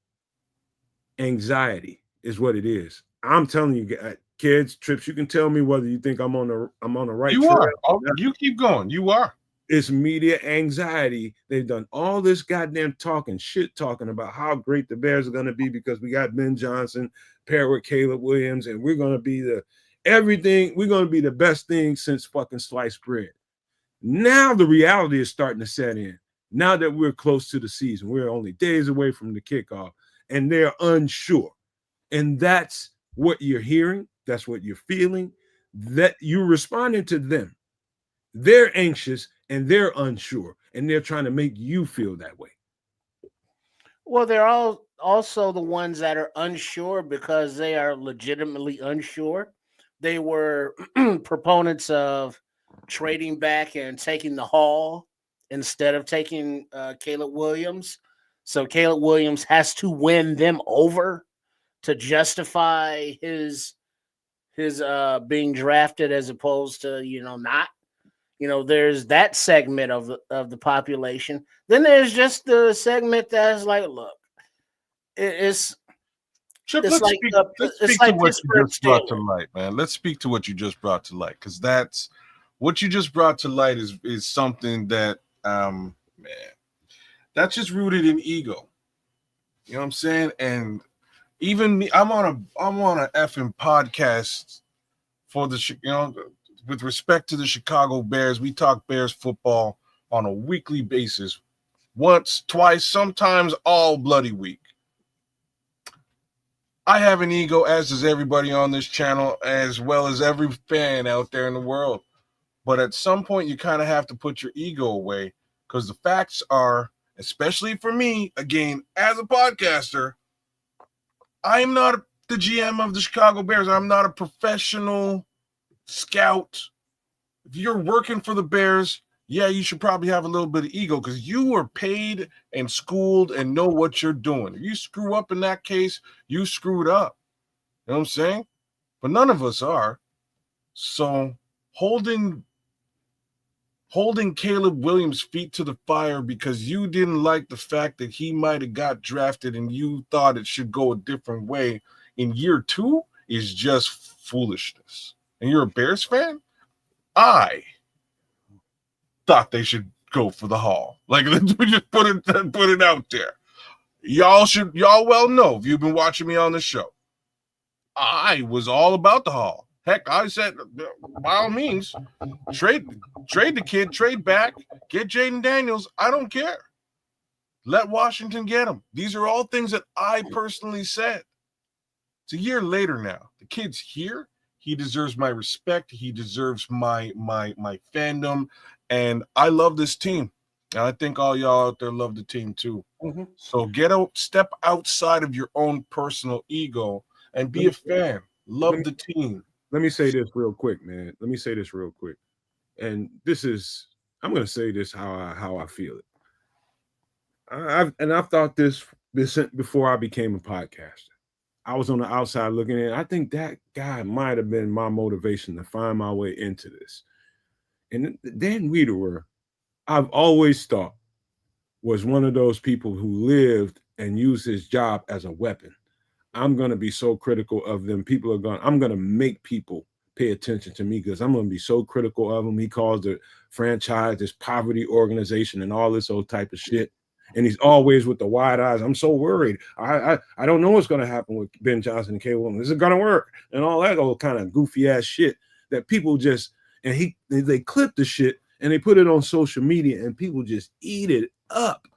Speaker 2: anxiety, is what it is. I'm telling you, kids, Trips, you can tell me whether you think I'm on the right track.
Speaker 3: You are. You keep going. You are.
Speaker 2: It's media anxiety. They've done all this goddamn talking about how great the Bears are going to be because we got Ben Johnson paired with Caleb Williams, and we're going to be everything. We're going to be the best thing since fucking sliced bread. Now the reality is starting to set in. Now that we're close to the season, we're only days away from the kickoff, and they're unsure. And that's what you're hearing. That's what you're feeling. That you're responding to them. They're anxious and they're unsure, and they're trying to make you feel that way.
Speaker 4: Well, they're all also the ones that are unsure because they are legitimately unsure. They were proponents of trading back and taking the haul instead of taking Caleb Williams. So Caleb Williams has to win them over to justify his being drafted as opposed to not. There's that segment of the population. Then there's just the segment that's like, look, it's
Speaker 3: Chip,
Speaker 4: it's like
Speaker 3: let's
Speaker 4: it's
Speaker 3: speak to
Speaker 4: like
Speaker 3: what you
Speaker 4: Pittsburgh
Speaker 3: just brought to
Speaker 4: Steelers.
Speaker 3: light, man. Let's speak to what you just brought to light, because that's what you just brought to light is something that man, that's just rooted in ego. You know what I'm saying? And even me, I'm on a effing podcast for with respect to the Chicago Bears. We talk Bears football on a weekly basis, once, twice, sometimes all bloody week. I have an ego, as does everybody on this channel, as well as every fan out there in the world. But at some point, you kind of have to put your ego away, because the facts are, especially for me, again, as a podcaster, I am not the GM of the Chicago Bears. I'm not a professional scout. If you're working for the Bears, yeah, you should probably have a little bit of ego, because you are paid and schooled and know what you're doing. If you screw up in that case, you screwed up. You know what I'm saying? But none of us are. So holding Caleb Williams' feet to the fire because you didn't like the fact that he might have got drafted and you thought it should go a different way in year 2 is just foolishness. And you're a Bears fan? I thought they should go for the haul. Like, let's just put it out there. Y'all well know, if you've been watching me on the show, I was all about the haul. Heck, I said, by all means, trade the kid, trade back, get Jaden Daniels. I don't care. Let Washington get him. These are all things that I personally said. It's a year later now. The kid's here. He deserves my respect. He deserves my fandom. And I love this team. And I think all y'all out there love the team too.
Speaker 4: Mm-hmm.
Speaker 3: So step outside of your own personal ego and be a fan. Love the team.
Speaker 2: Let me say this real quick, man. And I'm going to say this how I feel it. I've thought this before I became a podcaster. I was on the outside looking in. I think that guy might have been my motivation to find my way into this. And Dan Wiederer, I've always thought, was one of those people who lived and used his job as a weapon. I'm going to be so critical of them. I'm going to make people pay attention to me because I'm going to be so critical of him. He calls the franchise this poverty organization and all this old type of shit. And he's always with the wide eyes. I'm so worried. I don't know what's going to happen with Ben Johnson and Caleb Williams. Is it going to work? And all that old kind of goofy ass shit that people just, and they clip the shit and they put it on social media and people just eat it up.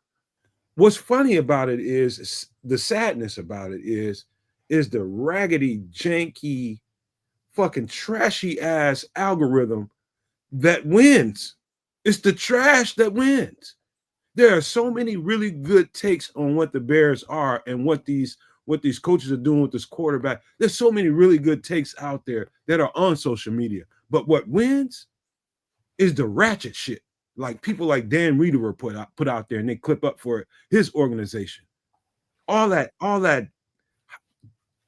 Speaker 2: What's funny about it is, the sadness about it is the raggedy, janky, fucking trashy ass algorithm that wins. It's the trash that wins. There are so many really good takes on what the Bears are and what these coaches are doing with this quarterback. There's so many really good takes out there that are on social media. But what wins is the ratchet shit. Like people like Dan Wiederer put out there and they clip up for his organization. All that,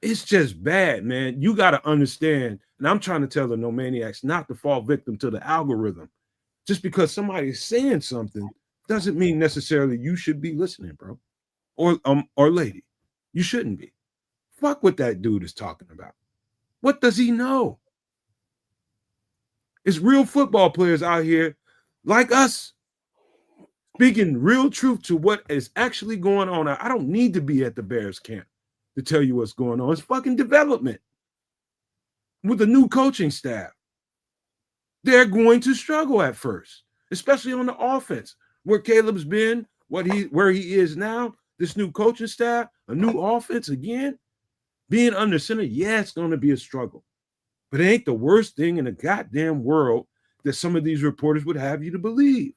Speaker 2: it's just bad, man. You got to understand, and I'm trying to tell the no maniacs not to fall victim to the algorithm. Just because somebody's saying something doesn't mean necessarily you should be listening, bro. Or lady. You shouldn't be. Fuck what that dude is talking about. What does he know? It's real football players out here like us, speaking real truth to what is actually going on. I don't need to be at the Bears camp to tell you what's going on. It's fucking development. With the new coaching staff, they're going to struggle at first, especially on the offense, where Caleb's been, where he is now. This new coaching staff, a new offense again, being under center. Yeah, it's going to be a struggle, but it ain't the worst thing in the goddamn world that some of these reporters would have you to believe.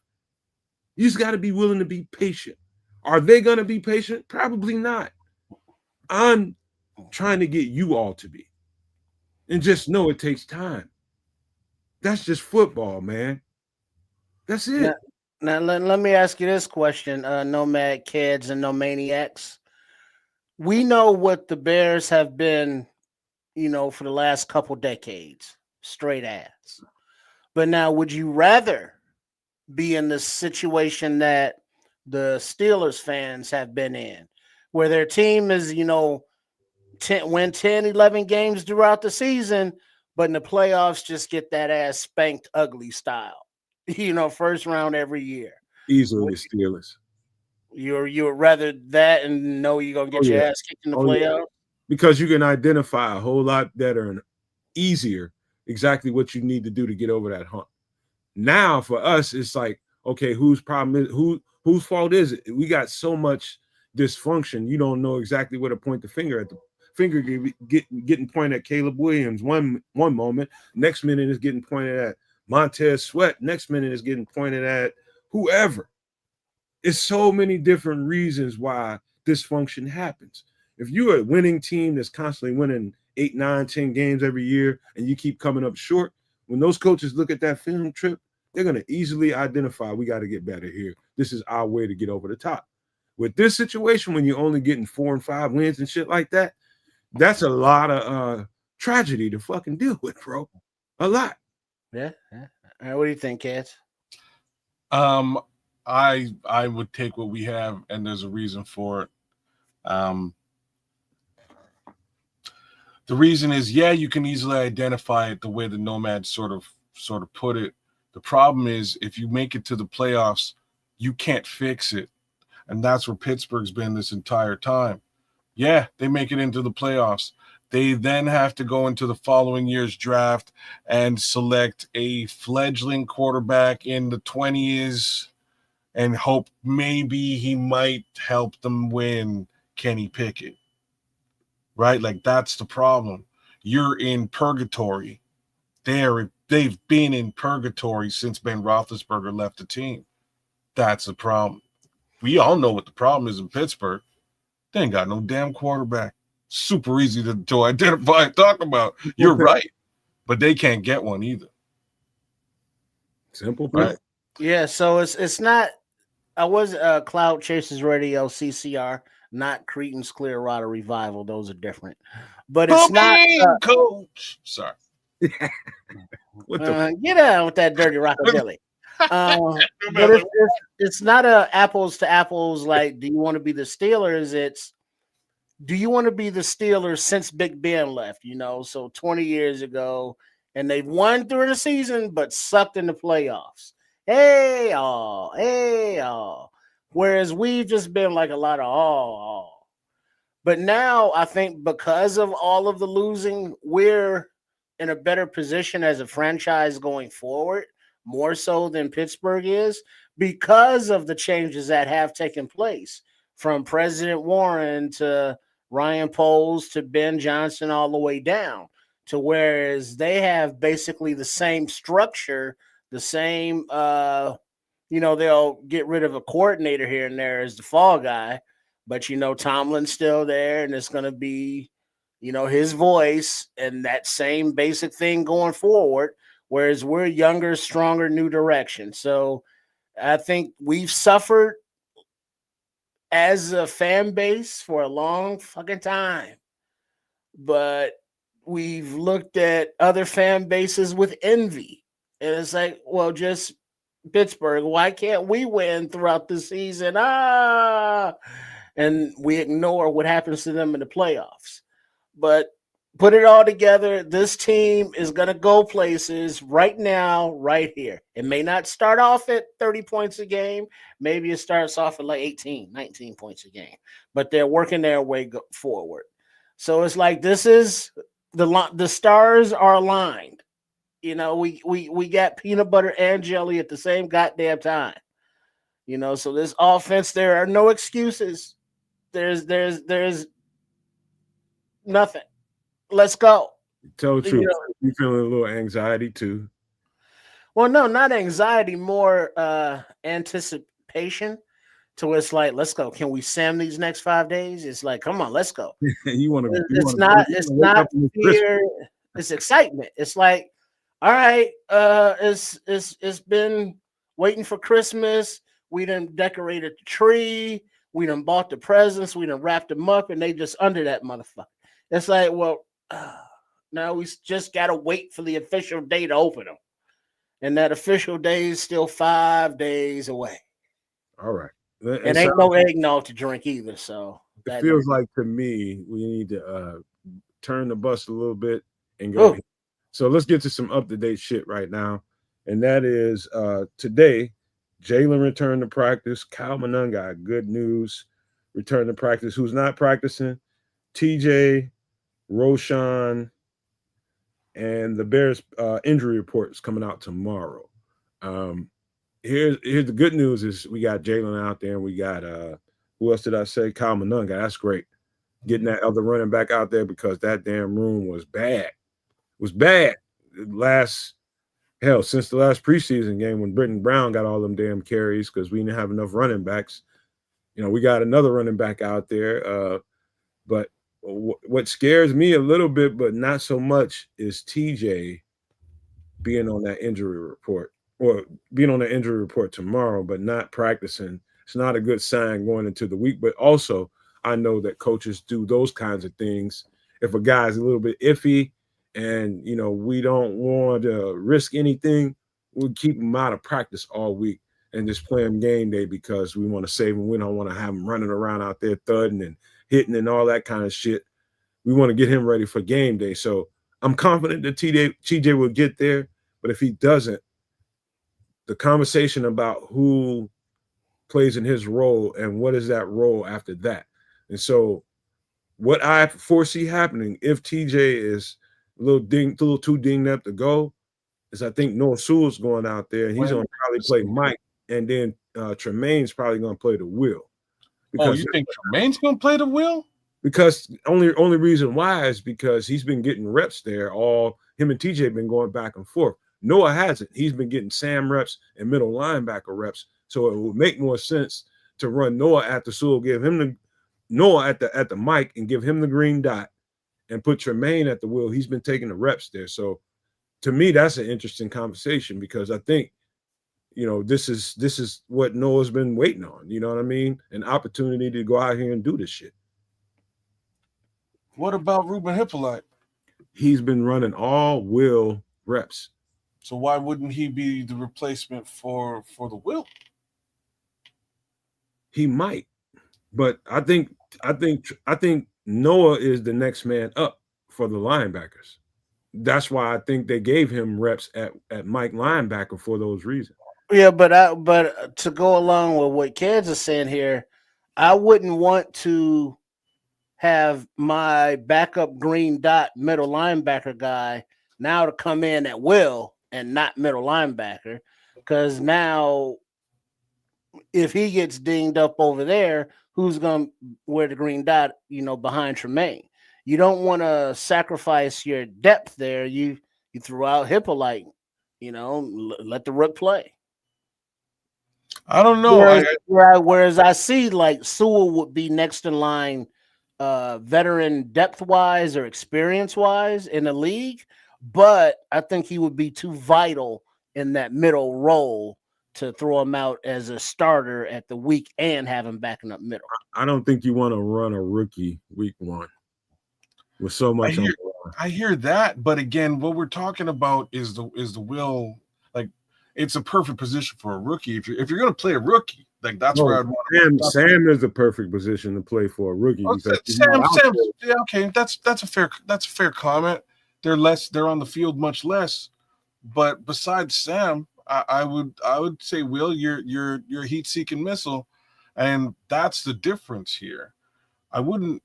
Speaker 2: You just got to be willing to be patient. Are they going to be patient? Probably not. I'm trying to get you all to be. And just know it takes time. That's just football, man. That's it.
Speaker 4: Now let me ask you this question, Nomad Kids and No Maniacs. We know what the Bears have been, for the last couple decades, straight ass. But now, would you rather be in the situation that the Steelers fans have been in, where their team is, 10, 11 games throughout the season, but in the playoffs just get that ass spanked ugly style, first round every year?
Speaker 2: Easily the Steelers.
Speaker 4: You would rather that and know you're gonna get your ass kicked in the playoffs?
Speaker 2: Yeah. Because you can identify a whole lot better and easier exactly what you need to do to get over that hump. Now for us, it's like, okay, whose problem is whose fault is it? We got so much dysfunction, you don't know exactly where to point the finger at. The finger getting pointed at Caleb Williams one moment, next minute is getting pointed at Montez Sweat, next minute is getting pointed at whoever. It's so many different reasons why dysfunction happens. If you're a winning team that's constantly winning 8, 9, 10 games every year and you keep coming up short, when those coaches look at that film trip, they're going to easily identify, we got to get better here. This is our way to get over the top. With this situation, when you're only getting 4 and 5 wins and shit like that, that's a lot of tragedy to fucking deal with, bro. A lot.
Speaker 4: Yeah. All right, what do you think, Cats?
Speaker 3: I would take what we have, and there's a reason for it. The reason is, you can easily identify it the way the Nomad sort of put it. The problem is, if you make it to the playoffs, you can't fix it. And that's where Pittsburgh's been this entire time. Yeah, they make it into the playoffs. They then have to go into the following year's draft and select a fledgling quarterback in the 20s and hope maybe he might help them win Kenny Pickett. Right? Like, that's the problem. You're in purgatory. They've been in purgatory since Ben Roethlisberger left the team. That's the problem. We all know what the problem is in Pittsburgh. They ain't got no damn quarterback. Super easy to identify and talk about. You're right. But they can't get one either.
Speaker 2: Simple fact.
Speaker 4: Yeah, so it's not. I was Cloud Chasers Radio, CCR, not Cretan's Clearwater Revival. Those are different. But it's not
Speaker 3: coach. Sorry.
Speaker 2: What the
Speaker 4: get out with that dirty rockabilly. But it's not a apples to apples. Like, do you want to be the Steelers? It's, do you want to be the Steelers since Big Ben left? So 20 years ago, and they've won during the season, but sucked in the playoffs. Hey, whereas we've just been like a lot of But now I think because of all of the losing, we're in a better position as a franchise going forward, more so than Pittsburgh is, because of the changes that have taken place, from President Warren to Ryan Poles to Ben Johnson, all the way down to whereas they have basically the same structure, the same, they'll get rid of a coordinator here and there as the fall guy, but Tomlin's still there, and it's going to be, his voice and that same basic thing going forward. Whereas we're younger, stronger, new direction. So I think we've suffered as a fan base for a long fucking time, but we've looked at other fan bases with envy. And it's like, well, just Pittsburgh, why can't we win throughout the season? And we ignore what happens to them in the playoffs. But put it all together, this team is going to go places right now, right here. It may not start off at 30 points a game. Maybe it starts off at like 18, 19 points a game. But they're working their way forward. So it's like, this is the stars are aligned. We got peanut butter and jelly at the same goddamn time. So this offense, there are no excuses. There's nothing. Let's go.
Speaker 2: Tell the truth. You feeling a little anxiety too?
Speaker 4: Well, no, not anxiety, more anticipation. to where it's like, let's go. Can we Sam these next 5 days? It's like, come on, let's go.
Speaker 2: you want to?
Speaker 4: It's not fear. It's excitement. It's like, all right, it's been waiting for Christmas. We done decorated the tree. We done bought the presents. We done wrapped them up, and they just under that motherfucker. It's like, well, now we just gotta wait for the official day to open them, and that official day is still 5 days away.
Speaker 2: All right,
Speaker 4: and ain't no eggnog to drink either. So
Speaker 2: it feels like to me we need to turn the bus a little bit and go. So let's get to some up-to-date shit right now, and that is today. Jaylen returned to practice. Kyle Monunga, good news, returned to practice. Who's not practicing? TJ, Roshan, and the Bears injury report is coming out tomorrow. Here's the good news is we got Jaylen out there, and we got who else did I say? Kyle Monunga. That's great. Getting that other running back out there because that damn room was bad. It was bad. Since the last preseason game when Britton Brown got all them damn carries because we didn't have enough running backs. We got another running back out there. But what scares me a little bit, but not so much, is TJ being on that injury report or being on the injury report tomorrow, but not practicing. It's not a good sign going into the week. But also, I know that coaches do those kinds of things. If a guy's a little bit iffy, and, we don't want to risk anything, we'll keep him out of practice all week and just play him game day because we want to save him. We don't want to have him running around out there thudding and hitting and all that kind of shit. We want to get him ready for game day. So I'm confident that TJ will get there. But if he doesn't, the conversation about who plays in his role and what is that role after that. And so what I foresee happening if TJ is a little too dinged up to go is I think Noah Sewell's going out there and he's going to probably play Mike, and then Tremaine's probably going to play the will.
Speaker 3: You think Tremaine's going to play the will?
Speaker 2: Because only reason why is because he's been getting reps there. Him and TJ have been going back and forth. Noah hasn't. He's been getting Sam reps and middle linebacker reps. So it would make more sense to run Noah at the Sewell, give him Noah at the Mike and give him the green dot, and put Tremaine at the wheel. He's been taking the reps there. So to me, that's an interesting conversation because I think, this is what Noah's been waiting on. You know what I mean? An opportunity to go out here and do this shit.
Speaker 3: What about Ruben Hippolyte?
Speaker 2: He's been running all will reps.
Speaker 3: So why wouldn't he be the replacement for the will?
Speaker 2: He might, but I think Noah is the next man up for the linebackers. That's why I think they gave him reps at Mike linebacker for those reasons.
Speaker 4: Yeah, but to go along with what Kansas is saying here, I wouldn't want to have my backup green dot middle linebacker guy now to come in at will and not middle linebacker, because now if he gets dinged up over there, who's going to wear the green dot, behind Tremaine? You don't want to sacrifice your depth there. You threw out Hippolyte, let the rook play.
Speaker 3: I don't know.
Speaker 4: Whereas I see like Sewell would be next in line, veteran depth-wise or experience-wise in the league, but I think he would be too vital in that middle role to throw him out as a starter at the week and have him backing up middle.
Speaker 2: I don't think you want to run a rookie week one with so much.
Speaker 3: I hear that, but again, what we're talking about is the will. Like, it's a perfect position for a rookie. If you're going to play a rookie, like that's where I'd want.
Speaker 2: Sam is the perfect position to play for a rookie.
Speaker 3: Sam, yeah, okay, that's a fair comment. They're on the field much less, but besides Sam, I would say, Will, you're a heat-seeking missile, and that's the difference here. I wouldn't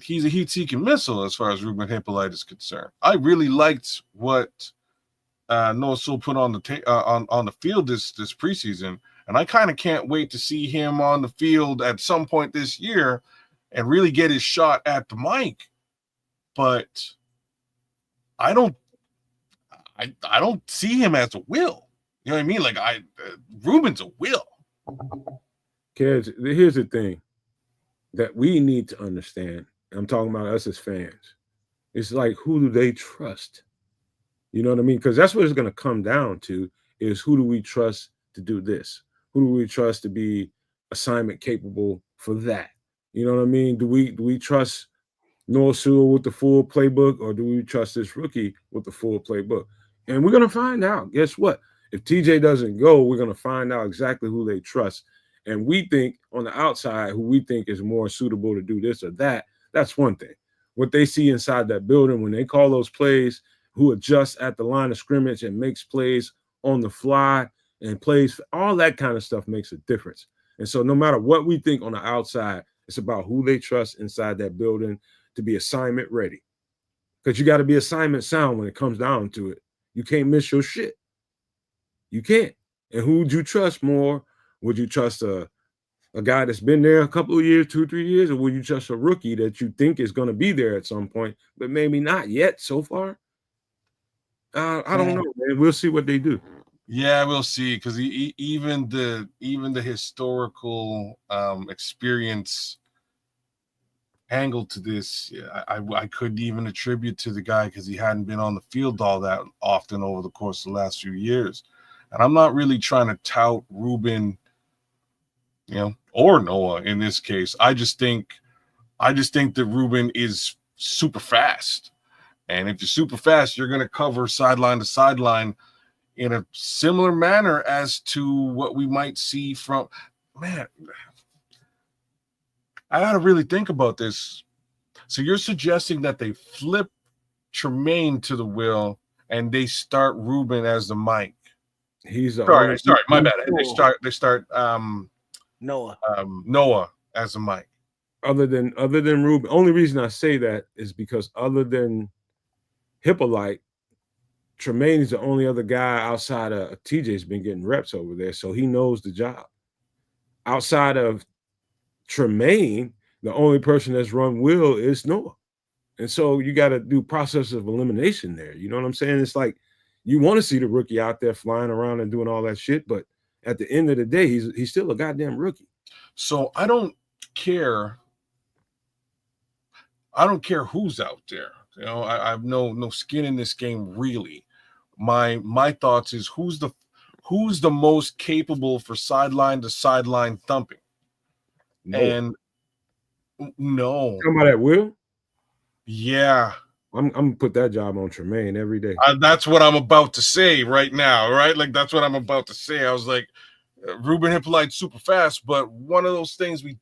Speaker 3: he's a heat-seeking missile as far as Ruben Hippolyte is concerned. I really liked what Noah Sewell put on the field this preseason, and I kind of can't wait to see him on the field at some point this year and really get his shot at the mic. But I don't see him as a will. You know what I mean? Ruben's a will.
Speaker 2: Kids, here's the thing that we need to understand. I'm talking about us as fans. It's like, who do they trust? You know what I mean? Because that's what it's going to come down to is who do we trust to do this? Who do we trust to be assignment capable for that? You know what I mean? Do we trust Noah Sewell with the full playbook, or do we trust this rookie with the full playbook? And we're going to find out. Guess what? If TJ doesn't go, we're going to find out exactly who they trust. And we think on the outside, who we think is more suitable to do this or that, that's one thing. What they see inside that building when they call those plays, who adjusts at the line of scrimmage and makes plays on the fly and plays, all that kind of stuff makes a difference. And so no matter what we think on the outside, it's about who they trust inside that building to be assignment ready. Because you got to be assignment sound when it comes down to it. You can't miss your shit. You can't. And who would you trust more? Would you trust a guy that's been there a couple of years, 2-3 years, or would you trust a rookie that you think is going to be there at some point, but maybe not yet so far? I don't know, man. We'll see what they do.
Speaker 3: Yeah, we'll see. Because even the historical experience angle to this, I couldn't even attribute to the guy because he hadn't been on the field all that often over the course of the last few years. And I'm not really trying to tout Ruben, or Noah in this case. I just think that Ruben is super fast. And if you're super fast, you're going to cover sideline to sideline in a similar manner as to what we might see from, man, I got to really think about this. So you're suggesting that they flip Tremaine to the will and they start Ruben as the Mike.
Speaker 2: He's the
Speaker 3: sorry, my bad. They start Noah as the Mike.
Speaker 2: Other than Ruben, only reason I say that is because other than Hippolyte, Tremaine is the only other guy outside of TJ's been getting reps over there, so he knows the job. Outside of Tremaine, the only person that's run will is Noah. And so you got to do process of elimination there. You know what I'm saying? It's like you want to see the rookie out there flying around and doing all that shit, but at the end of the day, he's still a goddamn rookie.
Speaker 3: So I don't care. I don't care who's out there. I have no skin in this game really. My thoughts is who's the most capable for sideline to sideline thumping. No. And no.
Speaker 2: Talking about that Will?
Speaker 3: Yeah.
Speaker 2: I'm gonna put that job on Tremaine every day.
Speaker 3: That's what I'm about to say right now, right? Like that's what I'm about to say. I was like, Ruben Hippolyte's super fast, but one of those things we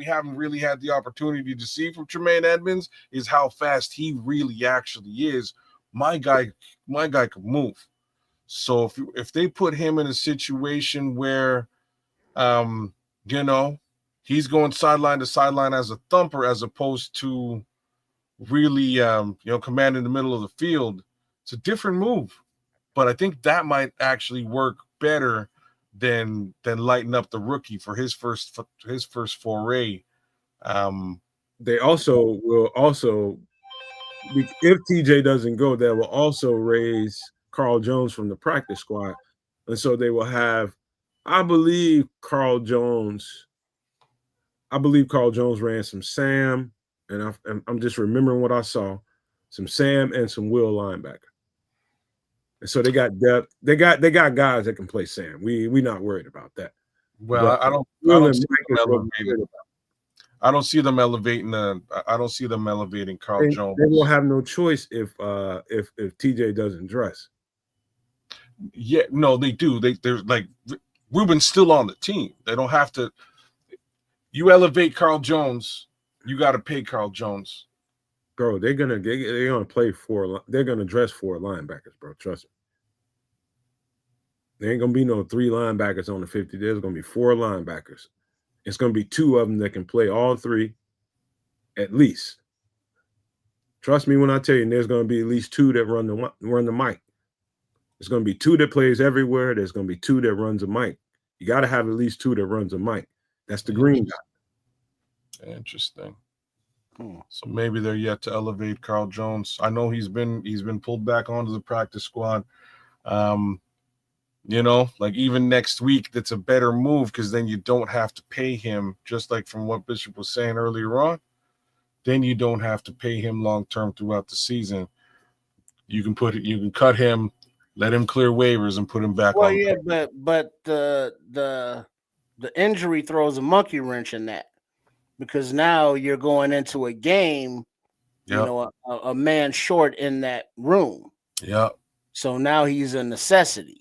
Speaker 3: haven't really had the opportunity to see from Tremaine Edmonds is how fast he really actually is. My guy could move. So if they put him in a situation where, he's going sideline to sideline as a thumper as opposed to really, commanding the middle of the field, it's a different move. But I think that might actually work better than lighten up the rookie for his first foray.
Speaker 2: They also will if TJ doesn't go, they will also raise Carl Jones from the practice squad, and so they will have, I believe Carl Jones ran some Sam, and I'm just remembering what I saw, some Sam and some Will linebacker. And so they got depth. They got guys that can play Sam. We not worried about that.
Speaker 3: Well,
Speaker 2: but
Speaker 3: I don't see them elevating Carl Jones.
Speaker 2: They will have no choice if TJ doesn't dress.
Speaker 3: Yeah, no, they do. They're like Ruben's still on the team. They don't have to. You elevate Carl Jones, you got to pay Carl Jones.
Speaker 2: Bro, they're gonna play they're gonna dress 4 linebackers, bro. Trust me. There ain't gonna be no 3 linebackers on the 50. There's gonna be 4 linebackers. It's gonna be 2 of them that can play all 3, at least. Trust me when I tell you, there's gonna be at least 2 that run the mic. There's gonna be 2 that plays everywhere. There's gonna be 2 that runs a mic. You got to have at least 2 that runs a mic. That's the green guy.
Speaker 3: Interesting. So maybe they're yet to elevate Carl Jones. I know he's been pulled back onto the practice squad. You know, like even next week, that's a better move because then you don't have to pay him, just like from what Bishop was saying earlier on. Then you don't have to pay him long term throughout the season. You can cut him, let him clear waivers, and put him back
Speaker 4: Well,
Speaker 3: on.
Speaker 4: yeah, but the injury throws a monkey wrench in that, because now you're going into a game,
Speaker 3: Yeah,
Speaker 4: a man short in that room.
Speaker 3: yeah.
Speaker 4: So now he's a necessity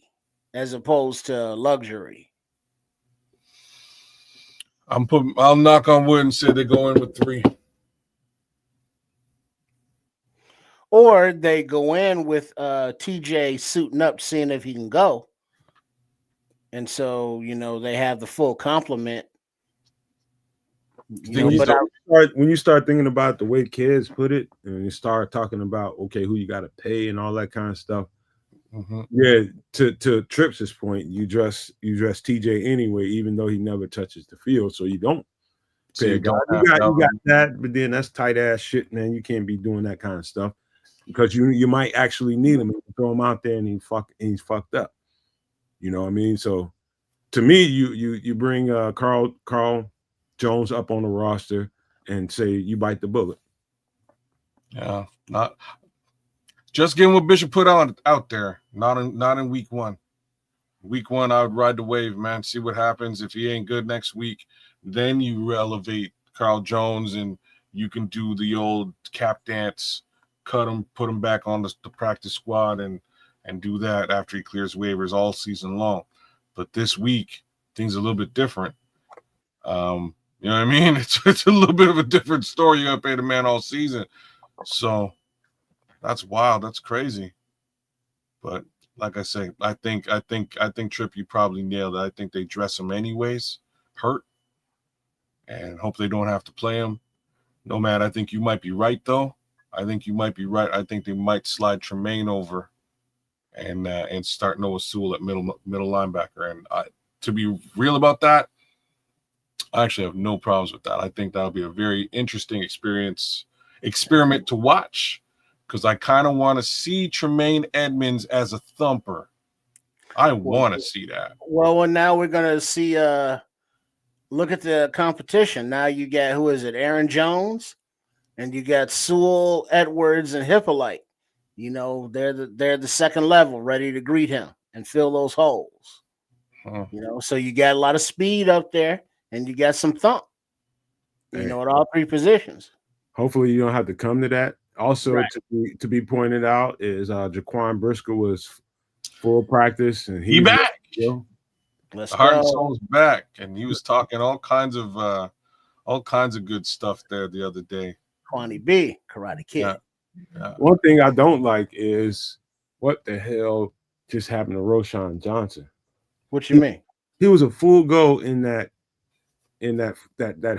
Speaker 4: as opposed to luxury.
Speaker 3: I'll knock on wood and say they go in with 3.
Speaker 4: Or they go in with TJ suiting up, seeing if he can go. And so, they have the full complement.
Speaker 2: When you start thinking about the way kids put it, and you start talking about, okay, who you got to pay and all that kind of stuff.
Speaker 3: Mm-hmm.
Speaker 2: Yeah, to Tripp's point, you dress TJ anyway, even though he never touches the field, so you don't pay a guy. You got that, but then that's tight ass shit, man. You can't be doing that kind of stuff because you might actually need him and throw him out there and he's fucked up. You know what I mean? So to me, you bring Carl Jones up on the roster and say you bite the bullet.
Speaker 3: Yeah, not just getting what Bishop put out there. Not in week 1. Week 1, I would ride the wave, man. See what happens. If he ain't good next week, then you elevate Carl Jones and you can do the old cap dance, cut him, put him back on the practice squad, and do that after he clears waivers all season long. But this week, things are a little bit different. You know what I mean? It's a little bit of a different story. You got to pay the man all season. So that's wild. That's crazy. But like I say, I think Tripp, you probably nailed it. I think they dress him anyways, hurt, and hope they don't have to play him. Nomad, I think you might be right though. I think you might be right. I think they might slide Tremaine over and start Noah Sewell at middle linebacker. And to be real about that, I actually have no problems with that. I think that'll be a very interesting experiment to watch, because I kind of want to see Tremaine Edmunds as a thumper. I want to see that.
Speaker 4: Well, now we're going to see look at the competition. Now you got, who is it, Aaron Jones, and you got Sewell, Edwards, and Hippolyte. They're the second level, ready to greet him and fill those holes. So you got a lot of speed up there, and you got some thump. At all 3 positions.
Speaker 2: Hopefully, you don't have to come to that. Also, right. to be pointed out is Jaquan Briscoe was full practice, and he
Speaker 3: back.
Speaker 4: Let's
Speaker 3: Heart
Speaker 4: go.
Speaker 3: and Soul's back, and he was talking all kinds of good stuff there the other day.
Speaker 4: Kwani B, Karate Kid.
Speaker 3: Yeah.
Speaker 2: One thing I don't like is what the hell just happened to Roschon Johnson.
Speaker 4: What you mean?
Speaker 2: He was a full go in that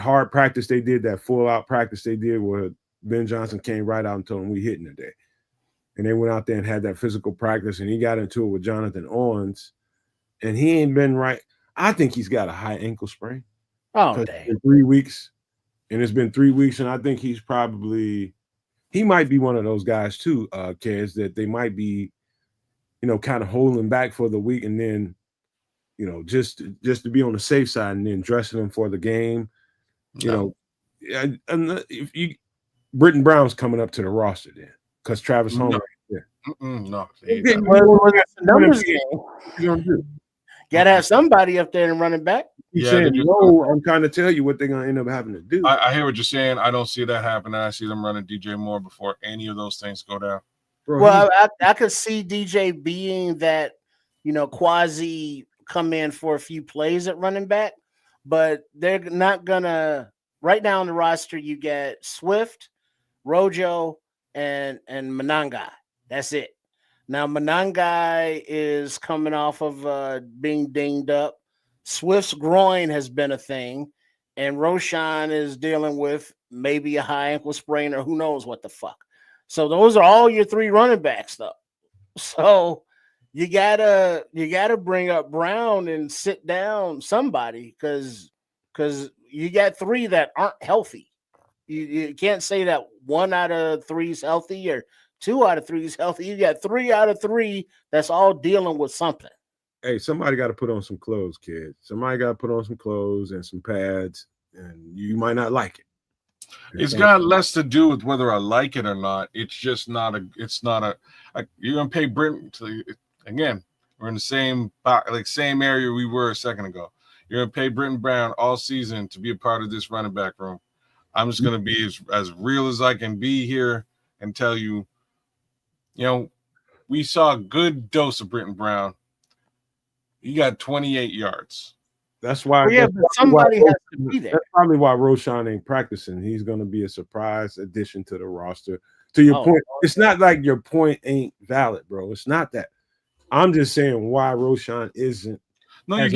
Speaker 2: hard practice they did, that full out practice they did, where Ben Johnson came right out and told him we hitting today. And they went out there and had that physical practice, and he got into it with Jonathan Owens, and he ain't been right. I think he's got a high ankle sprain.
Speaker 4: Oh, damn.
Speaker 2: In 3 weeks, and it's been 3 weeks, and I think he might be one of those guys too, Kez, that they might be, kind of holding back for the week, and then, just to be on the safe side, and then dressing them for the game. And if Britton Brown's coming up to the roster then, because Travis Homer right there.
Speaker 3: No,
Speaker 4: numbers game. Gotta have somebody up there and running back.
Speaker 2: I'm trying to tell you what they're gonna end up having to do.
Speaker 3: I hear what you're saying. I don't see that happening. I see them running DJ Moore before any of those things go down.
Speaker 2: Bro,
Speaker 4: well, I could see DJ being that, quasi come in for a few plays at running back, but they're not gonna. Right now on the roster, you get Swift, Rojo, and Manangai. That's it. Now Manangai is coming off of being dinged up. Swift's groin has been a thing, and Roschon is dealing with maybe a high ankle sprain or who knows what the fuck. So those are all your 3 running backs, though. So you gotta bring up Brown and sit down somebody, because you got 3 that aren't healthy. You can't say that 1 out of 3 is healthy or 2 out of 3 is healthy. You got 3 out of 3 that's all dealing with something.
Speaker 2: hey, somebody got to put on some clothes, kid. Somebody got to put on some clothes and some pads, and you might not like it.
Speaker 3: It's got less to do with whether I like it or not. It's just not a. It's not a you're gonna pay Brent again. We're in the same area we were a second ago. You're gonna pay Britton Brown all season to be a part of this running back room. I'm just gonna be as real as I can be here and tell you, we saw a good dose of Britton Brown. He got 28 yards.
Speaker 2: That's why.
Speaker 4: But somebody has to be there.
Speaker 2: That's probably why Roschon ain't practicing. He's going to be a surprise addition to the roster. To your point, it's not like your point ain't valid, bro. It's not that. I'm just saying why Roschon isn't.
Speaker 3: No, it's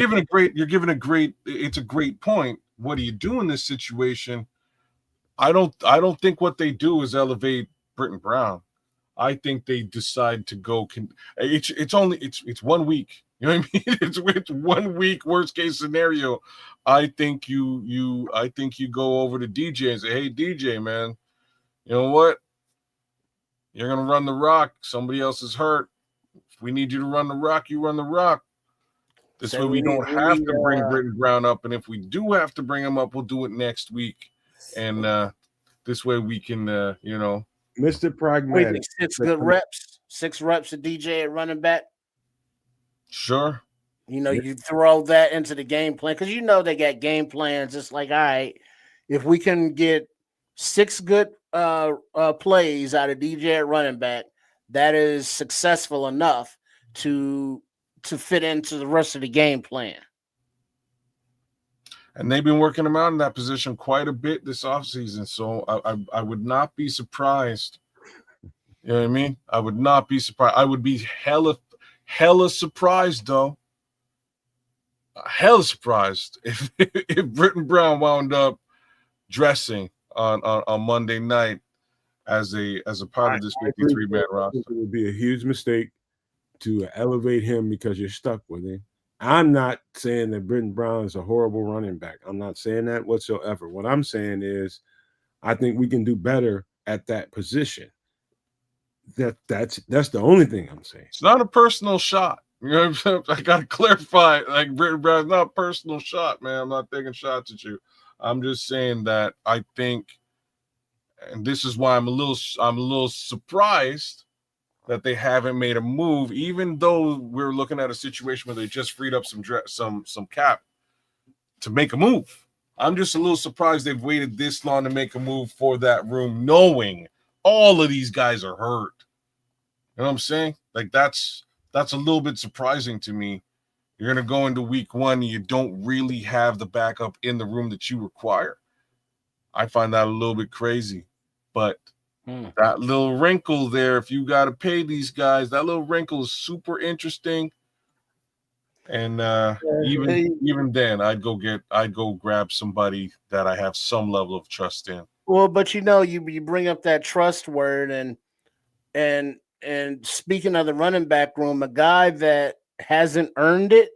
Speaker 3: a great point. What do you do in this situation? I don't think what they do is elevate Britton Brown. I think they decide to go. It's 1 week. You know what I mean? It's 1 week worst case scenario. I think you go over to DJ and say, "Hey DJ, man, you know what? You're gonna run the rock. Somebody else is hurt. If we need you to run the rock, you run the rock. This way we don't have to bring Britton Brown up, and if we do have to bring him up, we'll do it next week. And this way we can,
Speaker 2: Mr. Pragmatic.
Speaker 4: 6 reps of DJ at running back.
Speaker 3: Sure.
Speaker 4: You throw that into the game plan because they got game plans. It's like, all right, if we can get 6 good plays out of DJ at running back, that is successful enough to fit into the rest of the game plan.
Speaker 3: And they've been working him out in that position quite a bit this offseason. So I would not be surprised. You know what I mean? I would not be surprised. I would be hella surprised, though. Hella surprised if Britton Brown wound up dressing on Monday night as a part of this 53-man roster.
Speaker 2: It would be a huge mistake to elevate him because you're stuck with him. I'm not saying that Britton Brown is a horrible running back. I'm not saying that whatsoever. What I'm saying is I think we can do better at that position. That's the only thing I'm saying.
Speaker 3: It's not a personal shot. You know what I'm saying? I got to clarify. Like, Britton Brown's not a personal shot, man. I'm not taking shots at you. I'm just saying that I think, and this is why I'm a little surprised that they haven't made a move, even though we're looking at a situation where they just freed up some cap to make a move. I'm just a little surprised they've waited this long to make a move for that room, knowing all of these guys are hurt. You know what I'm saying? Like, that's a little bit surprising to me. You're going to go into week 1 and you don't really have the backup in the room that you require. I find that a little bit crazy. But that little wrinkle there, if you got to pay these guys, that little wrinkle is super interesting. And even then, I'd go grab somebody that I have some level of trust in.
Speaker 4: Well, but you bring up that trust word, and speaking of the running back room, a guy that hasn't earned it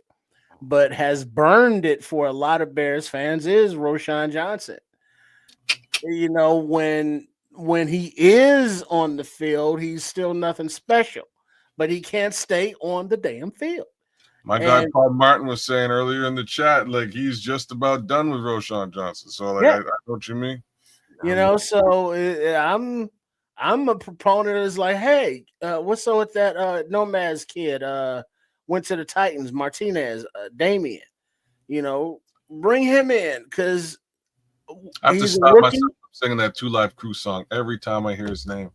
Speaker 4: but has burned it for a lot of Bears fans is Roschon Johnson. When he is on the field, he's still nothing special, but he can't stay on the damn field.
Speaker 3: My guy Paul Martin was saying earlier in the chat, like, he's just about done with Roschon Johnson. So, like, I know what you mean.
Speaker 4: So I'm a proponent is like, hey, what's up with that Nomad's kid? Went to the Titans, Martinez, Damian. Bring him in because
Speaker 3: I have to stop myself from singing that 2 Live Crew song every time I hear his name.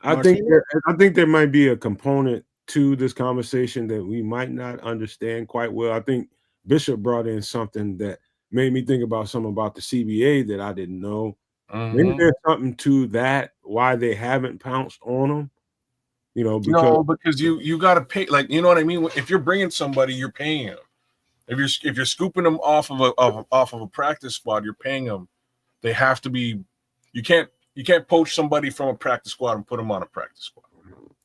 Speaker 2: I think there might be a component to this conversation that we might not understand quite well. I think Bishop brought in something that made me think about something about the CBA that I didn't know. Maybe there's something to that, why they haven't pounced on them.
Speaker 3: Because you got to pay. Like, you know what I mean? If you're bringing somebody, you're paying them. If you're scooping them off of a practice squad, you're paying them. They have to be. You can't poach somebody from a practice squad and put them on a practice squad.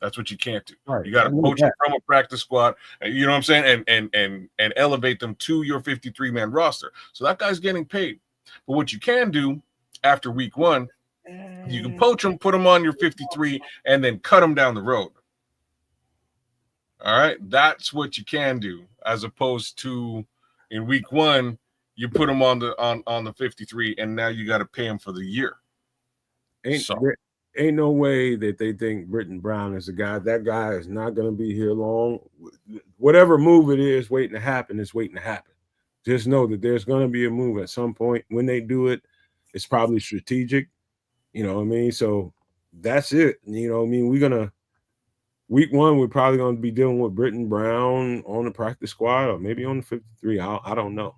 Speaker 3: That's what you can't do. Right. You got to poach them from a practice squad. You know what I'm saying? And elevate them to your 53-man roster. So that guy's getting paid. But what you can do after week 1, you can poach them, put them on your 53, and then cut them down the road. All right, that's what you can do, as opposed to in week 1, you put him on the 53, and now you got to pay him for the year.
Speaker 2: Ain't no way that they think Britton Brown is a guy. That guy is not going to be here long. Whatever move it is waiting to happen is waiting to happen. Just know that there's going to be a move at some point. When they do it, it's probably strategic. You know what I mean? So that's it. You know what I mean? Week 1, we're probably going to be dealing with Britton Brown on the practice squad or maybe on the 53. I don't know.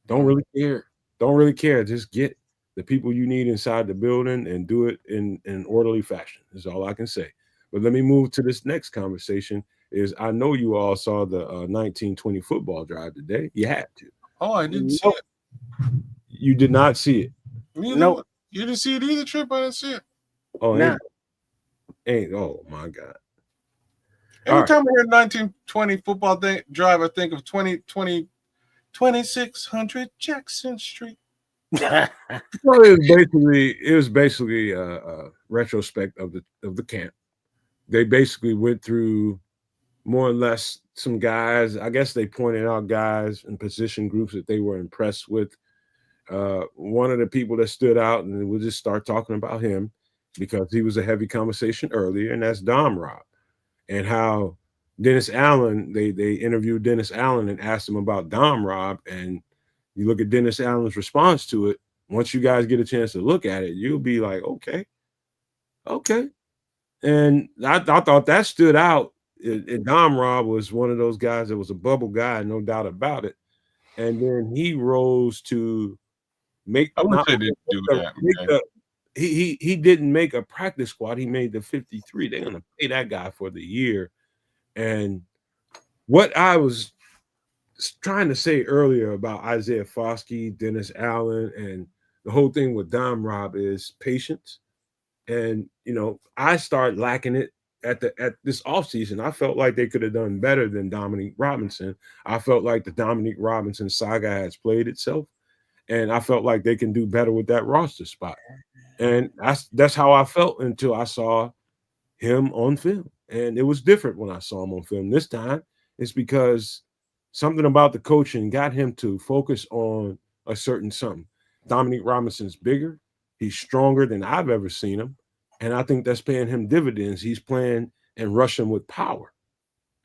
Speaker 2: Don't really care. Don't really care. Just get the people you need inside the building and do it in an orderly fashion is all I can say. But let me move to this next conversation. I know you all saw the 1920 football drive today. You had to.
Speaker 3: Oh, I didn't see it.
Speaker 2: You did not see it.
Speaker 4: Nope.
Speaker 3: You didn't see it either, Trip? I didn't see it.
Speaker 2: Oh,
Speaker 4: Nah.
Speaker 2: Oh, my God.
Speaker 3: Every time I hear 1920 football drive, I think of 2600 Jackson Street.
Speaker 2: Well, it was basically a retrospect of the camp. They basically went through more or less some guys. I guess they pointed out guys and position groups that they were impressed with. One of the people that stood out, and we'll just start talking about him because he was a heavy conversation earlier, and that's Dom Rob. And how Dennis Allen, they interviewed Dennis Allen and asked him about Dom Rob, and you look at Dennis Allen's response to it. Once you guys get a chance to look at it, you'll be like, okay. And I thought that stood out. Dom Rob was one of those guys that was a bubble guy, no doubt about it. And then he rose to make.
Speaker 3: I wish they didn't do that.
Speaker 2: He didn't make a practice squad. He made the 53. They're gonna pay that guy for the year. And what I was trying to say earlier about Isaiah Foskey, Dennis Allen, and the whole thing with Dom Rob is patience. And I started lacking it at this offseason. I felt like they could have done better than Dominique Robinson. I felt like the Dominique Robinson saga has played itself, and I felt like they can do better with that roster spot. And that's how I felt until I saw him on film. And it was different when I saw him on film. This time, it's because something about the coaching got him to focus on a certain something. Dominique Robinson's bigger. He's stronger than I've ever seen him. And I think that's paying him dividends. He's playing and rushing with power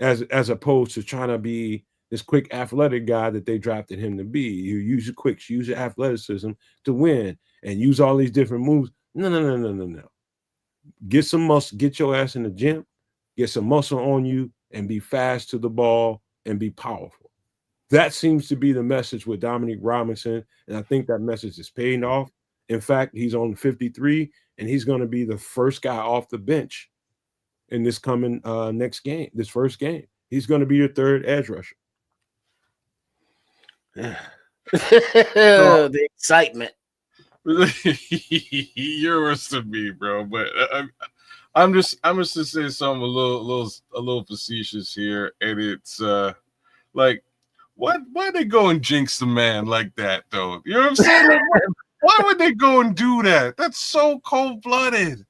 Speaker 2: as opposed to trying to be this quick athletic guy that they drafted him to be. You use your quicks, use your athleticism to win and use all these different moves. No. Get some muscle, get your ass in the gym, get some muscle on you, and be fast to the ball and be powerful. That seems to be the message with Dominique Robinson, and I think that message is paying off. In fact, he's on 53, and he's going to be the first guy off the bench in this coming this first game. He's going to be your third edge rusher.
Speaker 4: The excitement.
Speaker 3: You're worse than me, bro. But I'm just to say something a little facetious here, and it's like, why they go and jinx the man like that, though? You know what I'm saying? Like, why would they go and do that? That's so cold-blooded.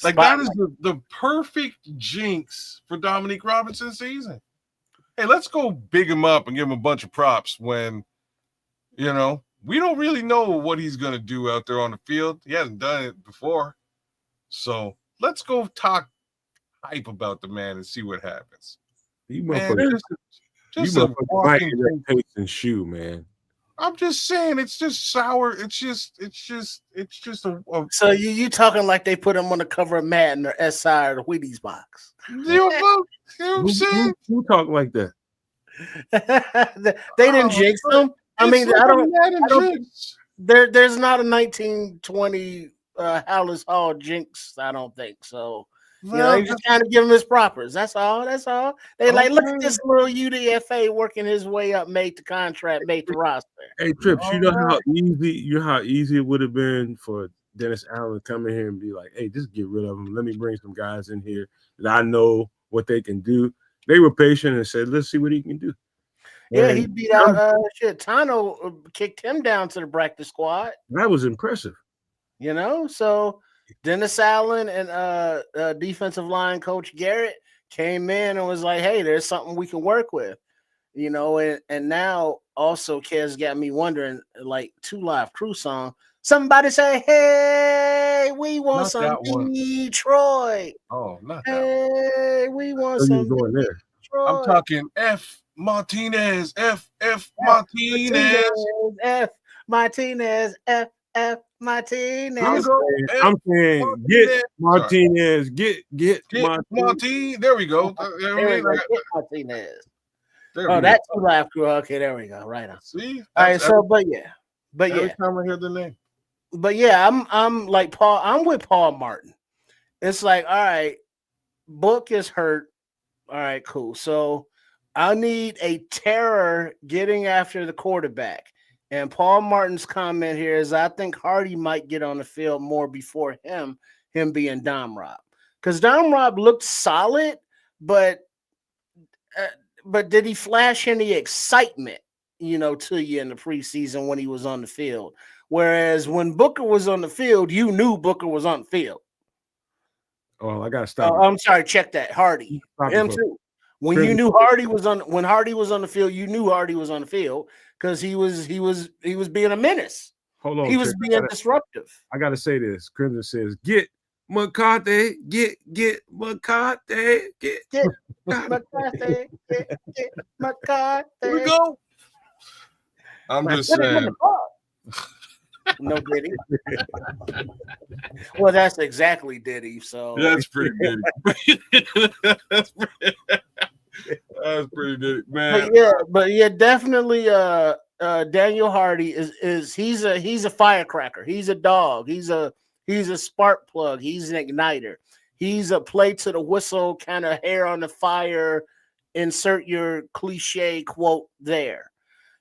Speaker 3: Like, that is the perfect jinx for Dominique Robinson's season. Hey, let's go big him up and give him a bunch of props when, we don't really know what he's going to do out there on the field. He hasn't done it before. So let's go talk hype about the man and see what happens. Just a walking
Speaker 2: pace and shoe, man.
Speaker 3: I'm just saying, it's just sour. It's just a.
Speaker 4: So you talking like they put him on the cover of Madden or SI or the Wheaties box?
Speaker 3: You know what I'm saying?
Speaker 2: Who talk like that?
Speaker 4: They didn't jinx him. I mean, there's not a 1920 Hallis Hall jinx. I don't think so. You just kind of give him his propers. That's all. They like, look at this little UDFA working his way up, made the contract, made the roster.
Speaker 2: Hey, Trips, you know how easy it would have been for Dennis Allen to come in here and be like, hey, just get rid of him. Let me bring some guys in here that I know what they can do. They were patient and said, let's see what he can do.
Speaker 4: Yeah, he beat out Tano kicked him down to the practice squad.
Speaker 2: That was impressive.
Speaker 4: So Dennis Allen and defensive line coach Garrett came in and was like, hey, there's something we can work with, you know, and now also Kez got me wondering, like 2 Live Crew song. Somebody say, hey, we want
Speaker 3: Not
Speaker 4: some
Speaker 3: that one.
Speaker 4: Detroit.
Speaker 3: Oh, not that one.
Speaker 4: Hey, we want
Speaker 2: So you
Speaker 4: some
Speaker 2: going there?
Speaker 4: Detroit.
Speaker 3: I'm talking F. Martinez. F. Martinez.
Speaker 4: F. Martinez. F. Martinez.
Speaker 2: I'm saying get Martinez. Get
Speaker 3: Martinez. There we go.
Speaker 4: Get Martinez.
Speaker 3: There
Speaker 4: Oh,
Speaker 3: we
Speaker 4: that's 2 Live Crew. Okay, there we go. Right on.
Speaker 3: See?
Speaker 4: All right, so but
Speaker 3: every time I hear the name.
Speaker 4: But yeah, I'm like Paul. I'm with Paul Martin. It's like, all right, Book is hurt. All right, cool. So I need a terror getting after the quarterback. And Paul Martin's comment here is, I think Hardy might get on the field more before him being Dom Rob, because Dom Rob looked solid, but did he flash any excitement, you know, to you in the preseason when he was on the field? Whereas when Booker was on the field, you knew Booker was on the field.
Speaker 2: Oh, I gotta stop.
Speaker 4: I'm sorry, check that. Hardy. Him too. When you knew Hardy was on the field, you knew Hardy was on the field because he was being a menace.
Speaker 2: Hold on,
Speaker 4: he was being disruptive.
Speaker 2: I gotta say this. Crimson says, get McCarthy, get McCarthy, get
Speaker 4: McCarthy, get McCarthy.
Speaker 3: Here we go. I'm just saying.
Speaker 4: No Diddy. Well, that's exactly Diddy. So
Speaker 3: that's pretty Diddy. That's pretty Diddy, man.
Speaker 4: But yeah, definitely. Daniel Hardy is he's a firecracker. He's a dog. He's a spark plug. He's an igniter. He's a play to the whistle kind of hair on the fire. Insert your cliche quote there.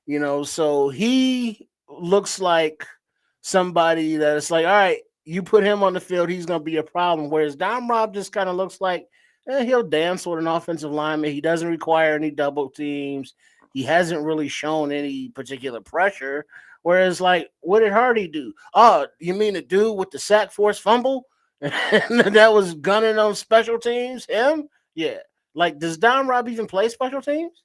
Speaker 4: You know, so he looks like somebody that's like, all right, you put him on the field, he's going to be a problem. Whereas Dom Rob just kind of looks like he'll dance with an offensive lineman. He doesn't require any double teams. He hasn't really shown any particular pressure. Whereas, like, what did Hardy do? Oh, you mean the dude with the sack force fumble that was gunning on special teams? Him? Yeah. Like, does Dom Rob even play special teams?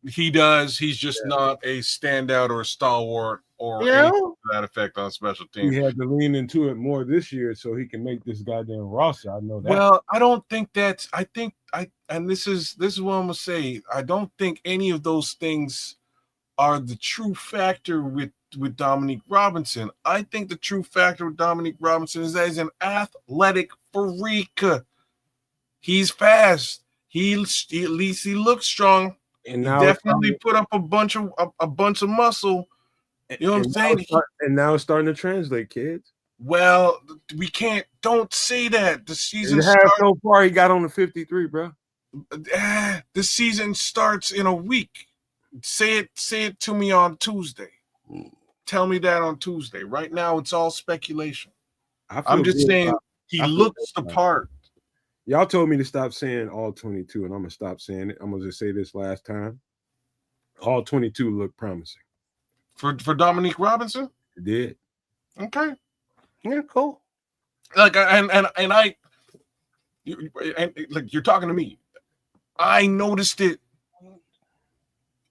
Speaker 3: He does. He's just not a standout or a stalwart or anything to that effect on special teams.
Speaker 2: He had to lean into it more this year so he can make this goddamn roster. I know that.
Speaker 3: Well, I don't think that's. And this is what I'm gonna say. I don't think any of those things are the true factor with Dominique Robinson. I think the true factor with Dominique Robinson is that he's an athletic freak. He's fast. At least he looks strong. And now he definitely put up a bunch of muscle. You know what I'm saying?
Speaker 2: And now it's starting to translate, kids.
Speaker 3: Well, don't say that. The season
Speaker 2: so far he got on the 53, bro.
Speaker 3: The season starts in a week. Say it to me on Tuesday. Tell me that on Tuesday. Right now, it's all speculation. I'm just saying he looks the part.
Speaker 2: Y'all told me to stop saying all 22, and I'm gonna stop saying it. I'm gonna just say this last time. All 22 look promising.
Speaker 3: For Dominique Robinson?
Speaker 2: It did.
Speaker 3: Okay.
Speaker 4: Yeah, cool.
Speaker 3: Like you're talking to me. I noticed it,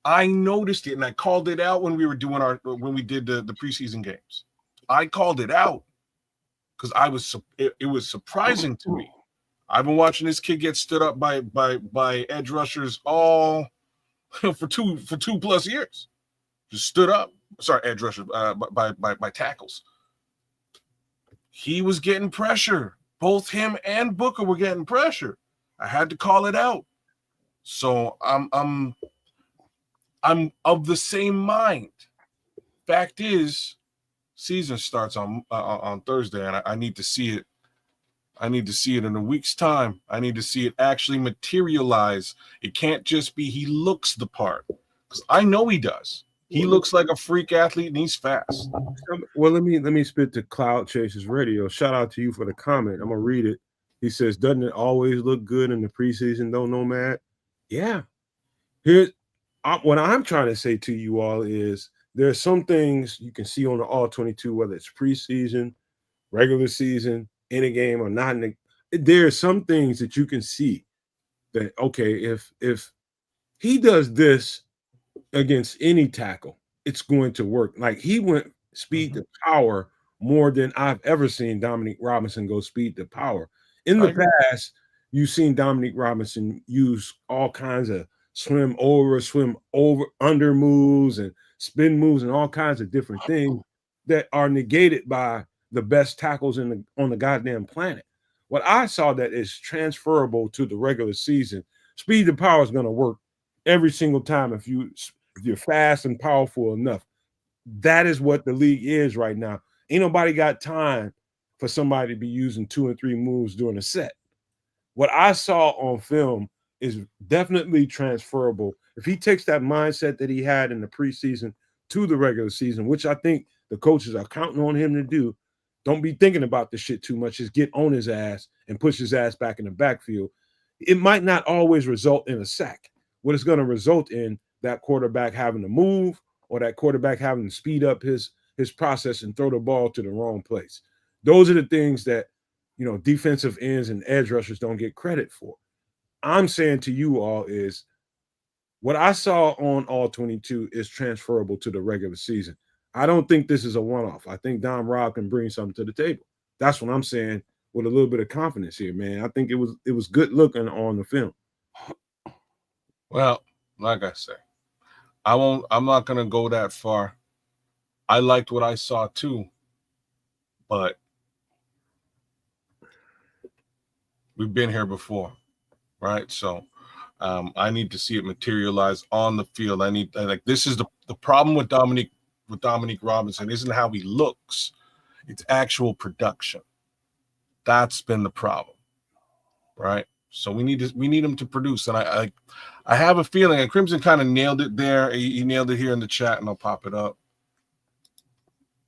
Speaker 3: and I called it out when we did the preseason games. I called it out because it was surprising to me. I've been watching this kid get stood up by edge rushers all for two plus years. Just stood up. Sorry, edge rushers by tackles. He was getting pressure. Both him and Booker were getting pressure. I had to call it out. So I'm of the same mind. Fact is, season starts on Thursday, and I need to see it. I need to see it in a week's time. I need to see it actually materialize. It can't just be he looks the part, because I know he does. He looks like a freak athlete, and he's fast.
Speaker 2: Well, let me spit to Cloud Chasers Radio. Shout out to you for the comment. I'm gonna read it. He says, "Doesn't it always look good in the preseason, though, Nomad?" Yeah. What I'm trying to say to you all is there are some things you can see on the all 22, whether it's preseason, regular season, in a game or not. There are some things that you can see that, okay, if he does this against any tackle, it's going to work. Like he went speed to power more than I've ever seen Dominique Robinson go speed to power. In the past, you've seen Dominique Robinson use all kinds of swim over, under moves and spin moves and all kinds of different things that are negated by the best tackles on the goddamn planet. What I saw that is transferable to the regular season. Speed to power is going to work every single time if you're fast and powerful enough. That is what the league is right now. Ain't nobody got time for somebody to be using 2 and 3 moves during a set. What I saw on film is definitely transferable. If he takes that mindset that he had in the preseason to the regular season, which I think the coaches are counting on him to do, don't be thinking about this shit too much. Just get on his ass and push his ass back in the backfield. It might not always result in a sack. What it's going to result in, that quarterback having to move or that quarterback having to speed up his process and throw the ball to the wrong place. Those are the things that, defensive ends and edge rushers don't get credit for. I'm saying to you all is what I saw on all 22 is transferable to the regular season. I don't think this is a one-off. I think Dom Rob can bring something to the table. That's what I'm saying with a little bit of confidence here, man. I think it was good looking on the film.
Speaker 3: Well, like I say, I'm not gonna go that far. I liked what I saw too, but we've been here before, right? So I need to see it materialize on the field. This is the problem with Dominique Robinson isn't how he looks, it's actual production. That's been the problem, right? So we need him to produce, and I have a feeling, and Crimson kind of nailed it there. He nailed it here in the chat, and I'll pop it up.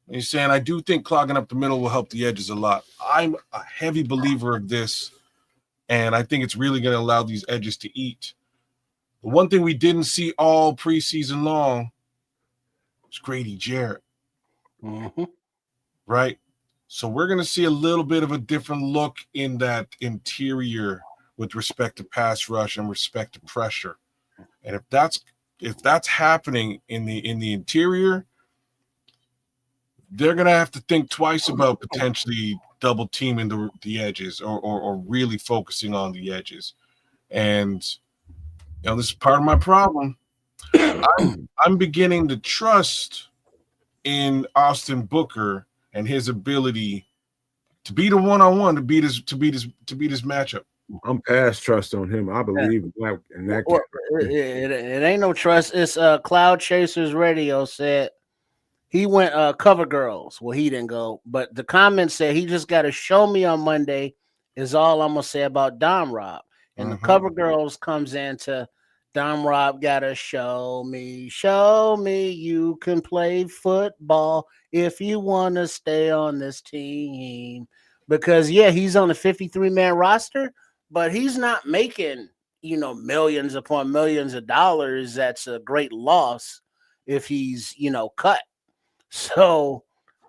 Speaker 3: He's saying, I do think clogging up the middle will help the edges a lot. I'm a heavy believer of this, and I think it's really going to allow these edges to eat. The one thing we didn't see all preseason long was Grady Jarrett, right? So we're going to see a little bit of a different look in that interior with respect to pass rush and respect to pressure. And if that's happening in the interior, they're going to have to think twice about potentially double teaming the edges or really focusing on the edges. And this is part of my problem. I'm beginning to trust in Austin Booker and his ability to beat a one-on-one, to beat his matchup.
Speaker 2: I'm past trust on him. I believe in that.
Speaker 4: It ain't no trust. It's Cloud Chasers Radio said he went cover girls. Well, he didn't go, but the comment said he just got to show me on Monday is all I'm gonna say about Dom Rob. And the cover girls comes into Dom Rob gotta show me you can play football if you want to stay on this team. Because he's on a 53-man roster, but he's not making millions upon millions of dollars. That's a great loss if he's cut. So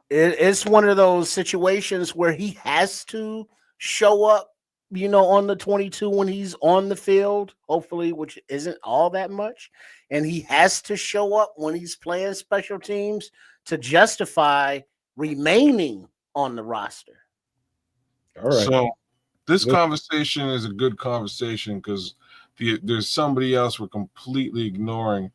Speaker 4: it's one of those situations where he has to show up on the 22 when he's on the field, hopefully, which isn't all that much. And he has to show up when he's playing special teams to justify remaining on the roster.
Speaker 2: All right.
Speaker 3: So this conversation is a good conversation because there's somebody else we're completely ignoring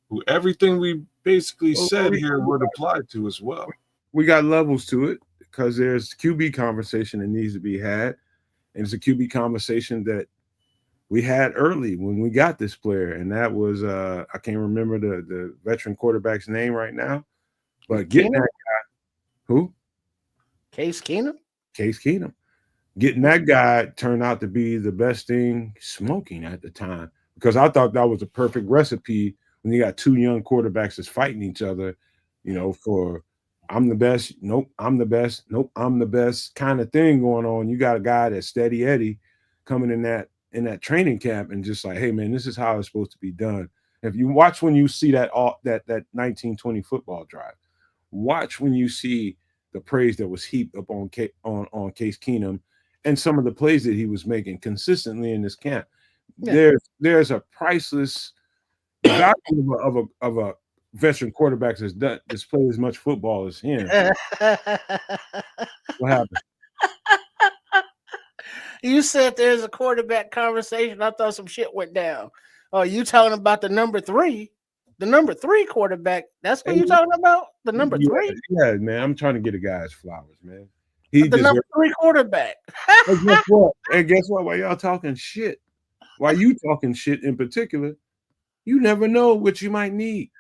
Speaker 3: who everything we basically said here would apply to as well.
Speaker 2: We got levels to it because there's QB conversation that needs to be had. And it's a QB conversation that we had early when we got this player. And that was, I can't remember the veteran quarterback's name right now, but getting that guy. Who?
Speaker 4: Case Keenum.
Speaker 2: Getting that guy turned out to be the best thing smoking at the time, because I thought that was a perfect recipe when you got two young quarterbacks that's fighting each other, for I'm the best, nope, I'm the best, nope, I'm the best kind of thing going on. You got a guy that's steady Eddie coming in that training camp and just like, hey man, this is how it's supposed to be done. If you watch when you see that 1920 football drive, watch when you see the praise that was heaped up on Case Keenum and some of the plays that he was making consistently in this camp. there's a priceless value of a veteran quarterback that's played as much football as him. What happened?
Speaker 4: You said there's a quarterback conversation. I thought some shit went down. Oh, you talking about the number 3? The number 3 quarterback. That's what you talking about? The number 3?
Speaker 2: Yeah, man. I'm trying to get a guy's flowers, man.
Speaker 4: The number 3 quarterback.
Speaker 2: And guess what? And guess what? While y'all talking shit, while you talking shit in particular, you never know what you might need.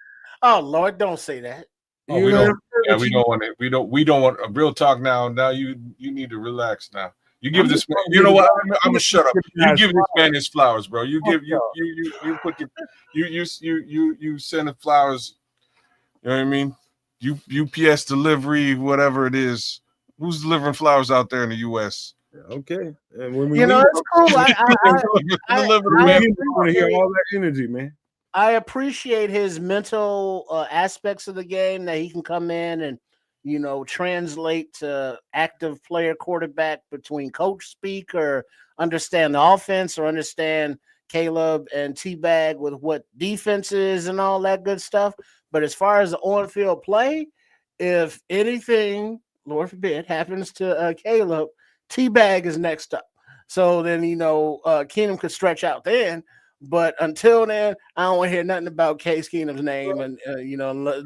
Speaker 4: Oh Lord, don't say that.
Speaker 3: Oh, we don't want it. We don't want a real talk now. Now you need to relax now. You give this man, you know what? I'm gonna shut up. You give this man his flowers, bro. You give you put you send the flowers. You know what I mean? UPS delivery, whatever it is. Who's delivering flowers out there in the U.S.?
Speaker 2: Okay, and when we
Speaker 4: it's cool. I
Speaker 2: want to hear all that energy, man.
Speaker 4: I appreciate his mental aspects of the game that he can come in and translate to active player quarterback between coach speak or understand the offense or understand Caleb and T-Bag with what defense is and all that good stuff. But as far as the on-field play, if anything, Lord forbid, happens to Caleb, T-Bag is next up. So then, Keenum could stretch out then. But until then, I don't want to hear nothing about Case Keenum's name, and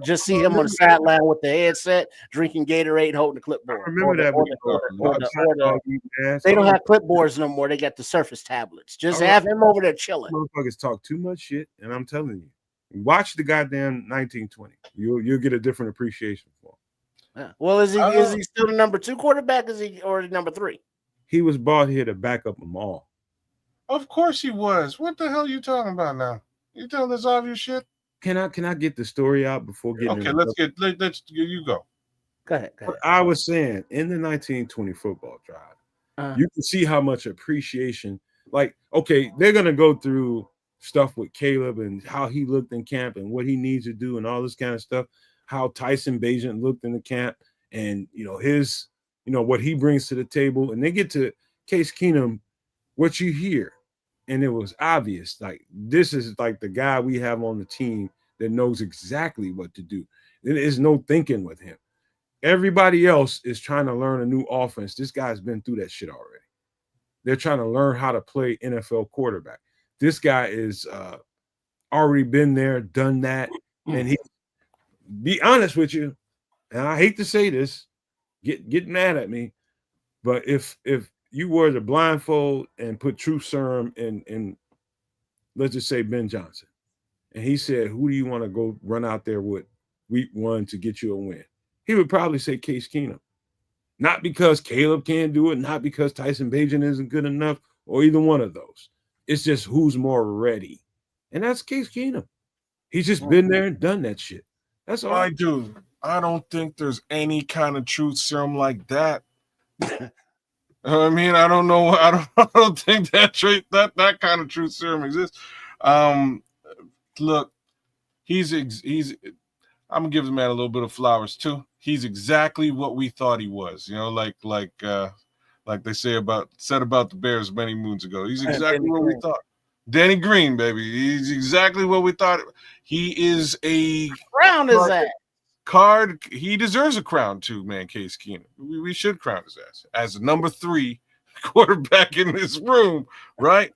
Speaker 4: just see him on the sideline with the headset, drinking Gatorade, and holding the clipboard.
Speaker 2: I remember that.
Speaker 4: They don't have clipboards no more. They got the Surface tablets. Just have him over there chilling.
Speaker 2: Motherfuckers talk too much shit, and I'm telling you, watch the goddamn 1920. You'll get a different appreciation for him.
Speaker 4: Yeah. Well, is he still the number 2 quarterback? Is he or the number 3?
Speaker 2: He was brought here to back up them all.
Speaker 3: Of course he was. What the hell are you talking about now? You telling us obvious shit?
Speaker 2: Can I get the story out before getting?
Speaker 3: Okay, let's you go.
Speaker 4: Go ahead.
Speaker 2: I was saying in the 1920 football drive, you can see how much appreciation. Like, okay, they're gonna go through stuff with Caleb and how he looked in camp and what he needs to do and all this kind of stuff. How Tyson Bagent looked in the camp and his what he brings to the table, and they get to Case Keenum. What you hear, and it was obvious, like this is like the guy we have on the team that knows exactly what to do. There is no thinking with him. Everybody else is trying to learn a new offense. This guy's been through that shit already. They're trying to learn how to play NFL quarterback. This guy is already been there, done that, and he. Be honest with you, and I hate to say this, get mad at me, but if you were to blindfold and put truth serum in, let's just say Ben Johnson, and he said, who do you want to go run out there with week 1 to get you a win? He would probably say Case Keenum. Not because Caleb can't do it, not because Tyson Bagent isn't good enough, or either one of those. It's just who's more ready. And that's Case Keenum. He's just been there and done that shit. That's all.
Speaker 3: I do. I don't think there's any kind of truth serum like that. I mean, I don't know. I don't think that kind of truth serum exists. Look, he's. I'm gonna give the man a little bit of flowers too. He's exactly what we thought he was. Like they said about the Bears many moons ago. He's exactly what we thought. Danny Green, baby. He's exactly what we thought. He is a
Speaker 4: crown is that.
Speaker 3: Card, he deserves a crown too, man. Case Keenum, we should crown his ass as a number 3 quarterback in this room, right?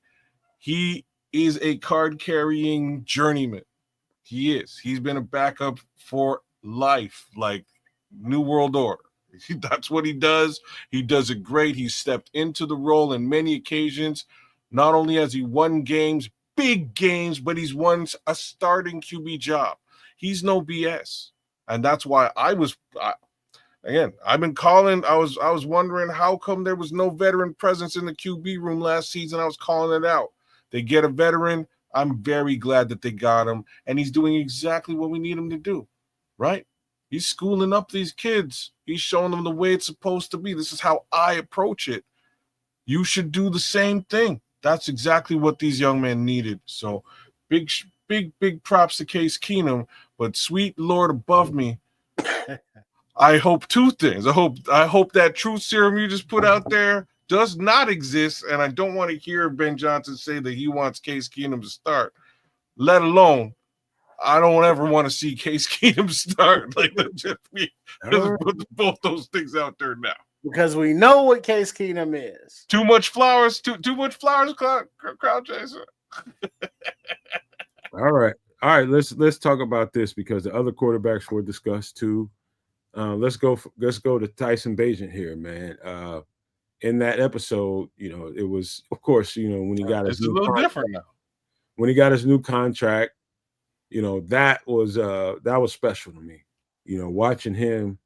Speaker 3: He is a card-carrying journeyman. He is. He's been a backup for life, like New World Order. That's what he does. He does it great. He's stepped into the role in many occasions. Not only has he won games, big games, but he's won a starting QB job. He's no BS. And that's why I've been calling. I was wondering how come there was no veteran presence in the QB room last season. I was calling it out. They get a veteran. I'm very glad that they got him. And he's doing exactly what we need him to do, right? He's schooling up these kids. He's showing them the way it's supposed to be. This is how I approach it. You should do the same thing. That's exactly what these young men needed. So big props to Case Keenum. But sweet Lord above me, I hope 2 things. I hope that truth serum you just put out there does not exist, and I don't want to hear Ben Johnson say that he wants Case Keenum to start, let alone I don't ever want to see Case Keenum start. Like, let's put both those things out there now.
Speaker 4: Because we know what Case Keenum is.
Speaker 3: Too much flowers, too much flowers, crowd chaser.
Speaker 2: All right. Let's talk about this because the other quarterbacks were discussed too. Let's go to Tyson Bagent here, man. In that episode, it was, of course, when he got his
Speaker 3: it's a little different now.
Speaker 2: When he got his new contract, that was special to me. Watching him,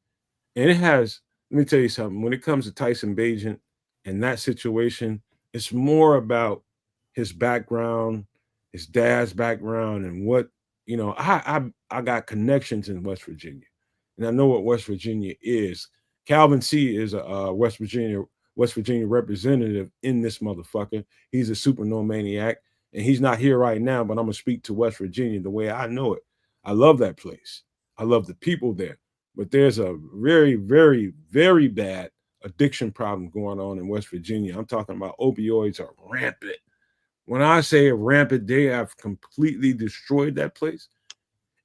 Speaker 2: and it has. Let me tell you something. When it comes to Tyson Bagent and that situation, it's more about his background, his dad's background, and what I got connections in West Virginia, and I know what West Virginia is. Calvin C is a West Virginia representative in this motherfucker. He's a super maniac, and he's not here right now. But I'm gonna speak to West Virginia the way I know it. I love that place. I love the people there. But there's a very, very, very bad addiction problem going on in West Virginia. I'm talking about opioids are rampant. When I say rampant, they have completely destroyed that place.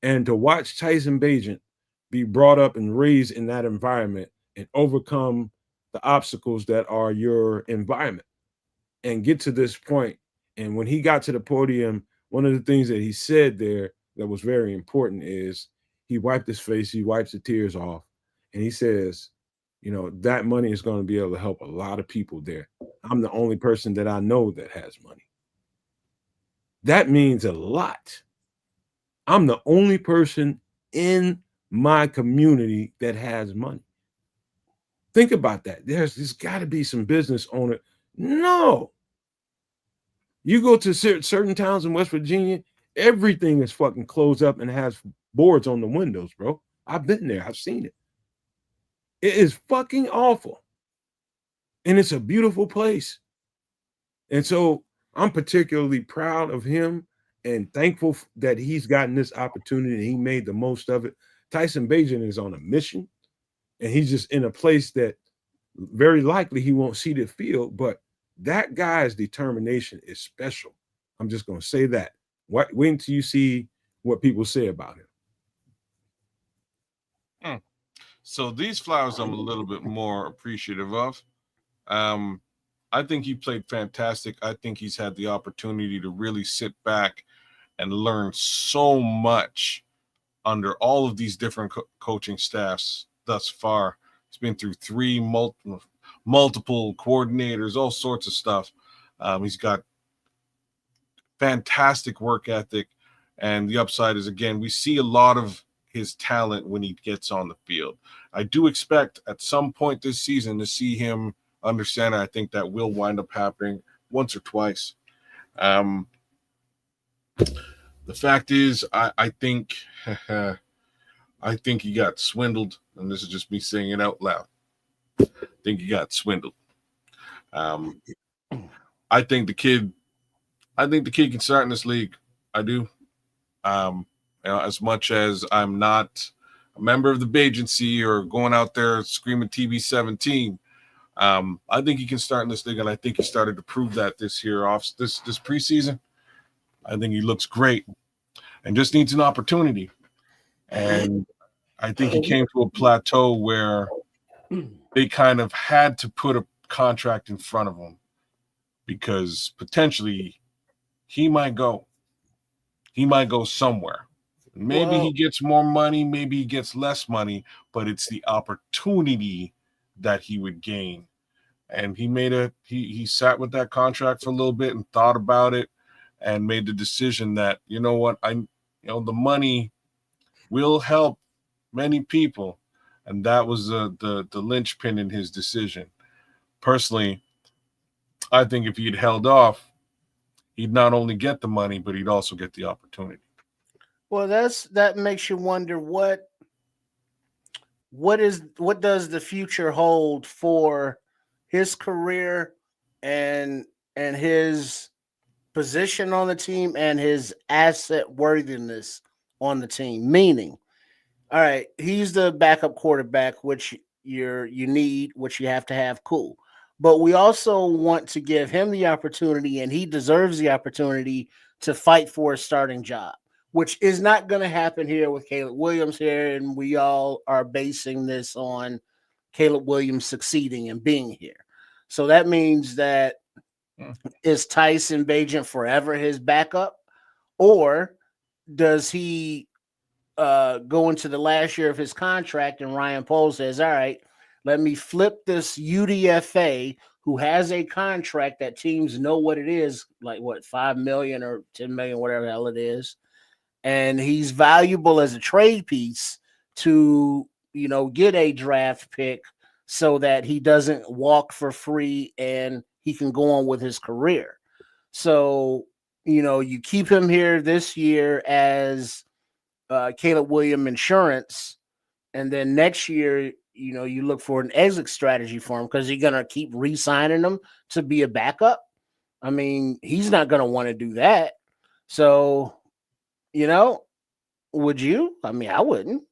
Speaker 2: And to watch Tyson Bagent be brought up and raised in that environment and overcome the obstacles that are your environment and get to this point. And when he got to the podium, one of the things that he said there that was very important is he wiped his face, he wipes the tears off, and he says, that money is going to be able to help a lot of people there. I'm the only person that I know that has money. That means a lot. I'm the only person in my community that has money. Think about that. There's got to be some business on it. No. You go to certain towns in West Virginia, everything is fucking closed up and has boards on the windows, bro. I've been there. I've seen it. It is fucking awful. And it's a beautiful place. And so I'm particularly proud of him and thankful that he's gotten this opportunity and he made the most of it. Tyson Bagent is on a mission, and he's just in a place that very likely he won't see the field, but that guy's determination is special. I'm just going to say that. Wait until you see what people say about him.
Speaker 3: So these flowers I'm a little bit more appreciative of. I think he played fantastic. I think he's had the opportunity to really sit back and learn so much under all of these different coaching staffs thus far. He's been through 3 multiple coordinators, all sorts of stuff. He's got fantastic work ethic, and the upside is, again, we see a lot of his talent when he gets on the field. I do expect at some point this season to see him under center. I think that will wind up happening once or twice. The fact is, I think I think he got swindled, and this is just me saying it out loud. I think he got swindled. I think the kid can start in this league. I do. As much as I'm not a member of the Bagency or going out there screaming TB17, I think he can start in this league, and I think he started to prove that this year this preseason. I think he looks great and just needs an opportunity. And I think he came to a plateau where they kind of had to put a contract in front of him because potentially he might go somewhere. Maybe he gets more money, maybe he gets less money, but it's the opportunity that he would gain. And he sat with that contract for a little bit and thought about it and made the decision that, you know what, the money will help many people. And that was the linchpin in his decision. Personally, I think if he'd held off, he'd not only get the money, but he'd also get the opportunity.
Speaker 4: Well, that makes you wonder what does the future hold for his career and his position on the team and his asset worthiness on the team. Meaning, all right, he's the backup quarterback, which you need, which you have to have. Cool. but we also want to give him the opportunity, and he deserves the opportunity to fight for a starting job, which is not going to happen here with Caleb Williams here. And we all are basing this on Caleb Williams succeeding and being here. So that means that is Tyson Bagent forever his backup, or does he go into the last year of his contract and Ryan Poles says, all right, let me flip this UDFA who has a contract that teams know what it is, like what, 5 million or 10 million, whatever the hell it is. And he's valuable as a trade piece to, get a draft pick so that he doesn't walk for free and he can go on with his career. So, you keep him here this year as Caleb Williams insurance, and then next year, you look for an exit strategy for him because you're going to keep re-signing him to be a backup. I mean, he's not going to want to do that. So, would you? I mean, I wouldn't.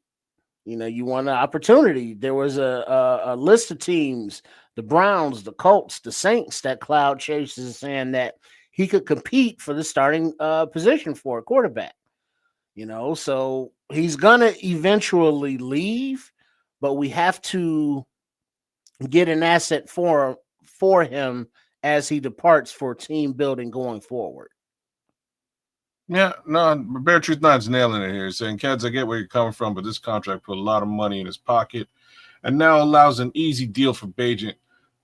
Speaker 4: You want an opportunity. There was a list of teams, the Browns, the Colts, the Saints, that Cloud chases, saying that he could compete for the starting position for a quarterback. So he's going to eventually leave, but we have to get an asset for him as he departs for team building going forward.
Speaker 3: Yeah, no, Bear Truth Not's nailing it here, saying, Keds, I get where you're coming from, but this contract put a lot of money in his pocket and now allows an easy deal for Bagent,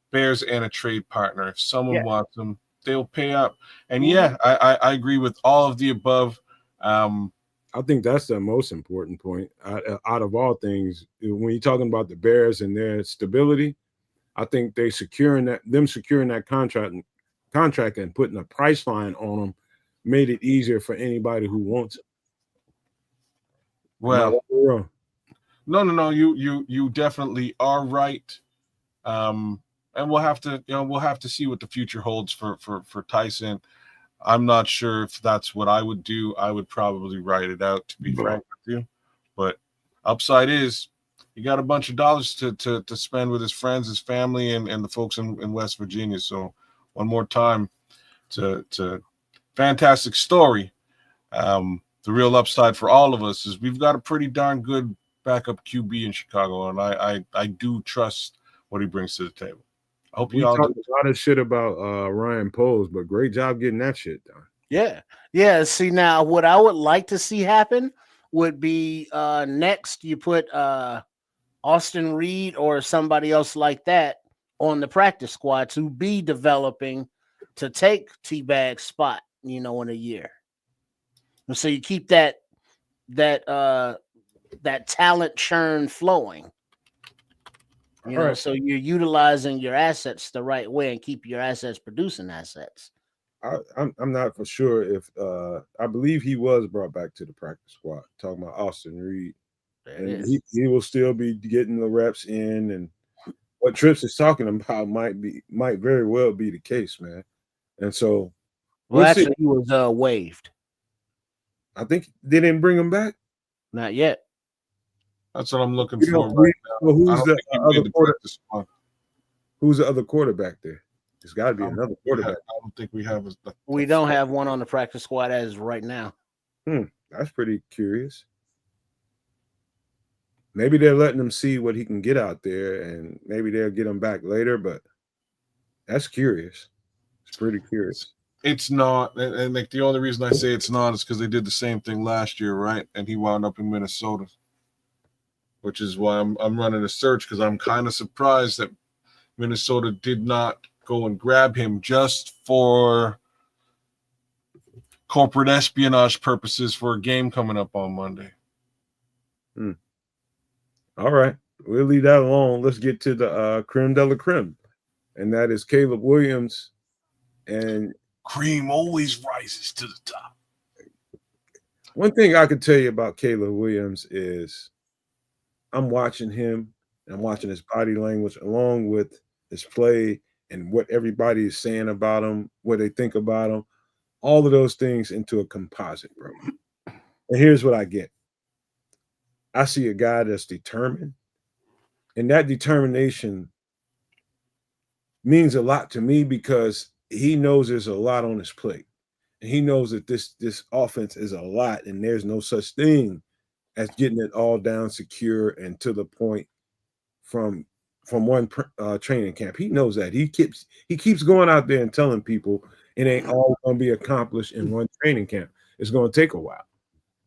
Speaker 3: Bears, and a trade partner. If someone wants him, they'll pay up. And I agree with all of the above.
Speaker 2: I think that's the most important point out of all things. When you're talking about the Bears and their stability, I think them securing that contract and putting a price line on them made it easier for anybody who wants it.
Speaker 3: Well, no, you definitely are right. And we'll have to see what the future holds for Tyson. I'm not sure if that's what I would do. I would probably write it out, to be frank with you. But upside is he got a bunch of dollars to spend with his friends, his family, and the folks in West Virginia. So one more time to fantastic story. The real upside for all of us is we've got a pretty darn good backup QB in Chicago, and I do trust what he brings to the table. I hope you all
Speaker 2: talked a lot of shit about Ryan Poles, but great job getting that shit done.
Speaker 4: Yeah. See, now what I would like to see happen would be next you put Austin Reed or somebody else like that on the practice squad to be developing to take T-Bag's spot, in a year. And so you keep that talent churn flowing. So you're utilizing your assets the right way and keep your assets producing assets.
Speaker 2: I'm not for sure if I believe he was brought back to the practice squad. Talking about Austin Reed, and he will still be getting the reps in. And what Trips is talking about might very well be the case, man. And so,
Speaker 4: actually, he was waived.
Speaker 2: I think they didn't bring him back.
Speaker 4: Not yet.
Speaker 3: That's what I'm looking for right now.
Speaker 2: Well, who's the other quarterback there? There's got to be another quarterback.
Speaker 3: I don't think we have.
Speaker 4: We don't have one on the practice squad as right now.
Speaker 2: That's pretty curious. Maybe they're letting him see what he can get out there, and maybe they'll get him back later. But that's curious. It's pretty curious.
Speaker 3: It's not, and like the only reason I say it's not is because they did the same thing last year, right? And he wound up in Minnesota, which is why I'm running a search, because I'm kind of surprised that Minnesota did not go and grab him just for corporate espionage purposes for a game coming up on Monday.
Speaker 2: All right. We'll leave that alone. Let's get to the creme de la creme, and that is Caleb Williams. And
Speaker 3: cream always rises to the top.
Speaker 2: One thing I could tell you about Caleb Williams is I'm watching him, and I'm watching his body language along with his play and what everybody is saying about him, what they think about him, all of those things into a composite, bro. And here's what I get. I see a guy that's determined, and that determination means a lot to me because he knows there's a lot on his plate. And he knows that this offense is a lot, and there's no such thing as getting it all down secure and to the point from one training camp. He knows that. He keeps going out there and telling people it ain't all going to be accomplished in one training camp. It's going to take a while.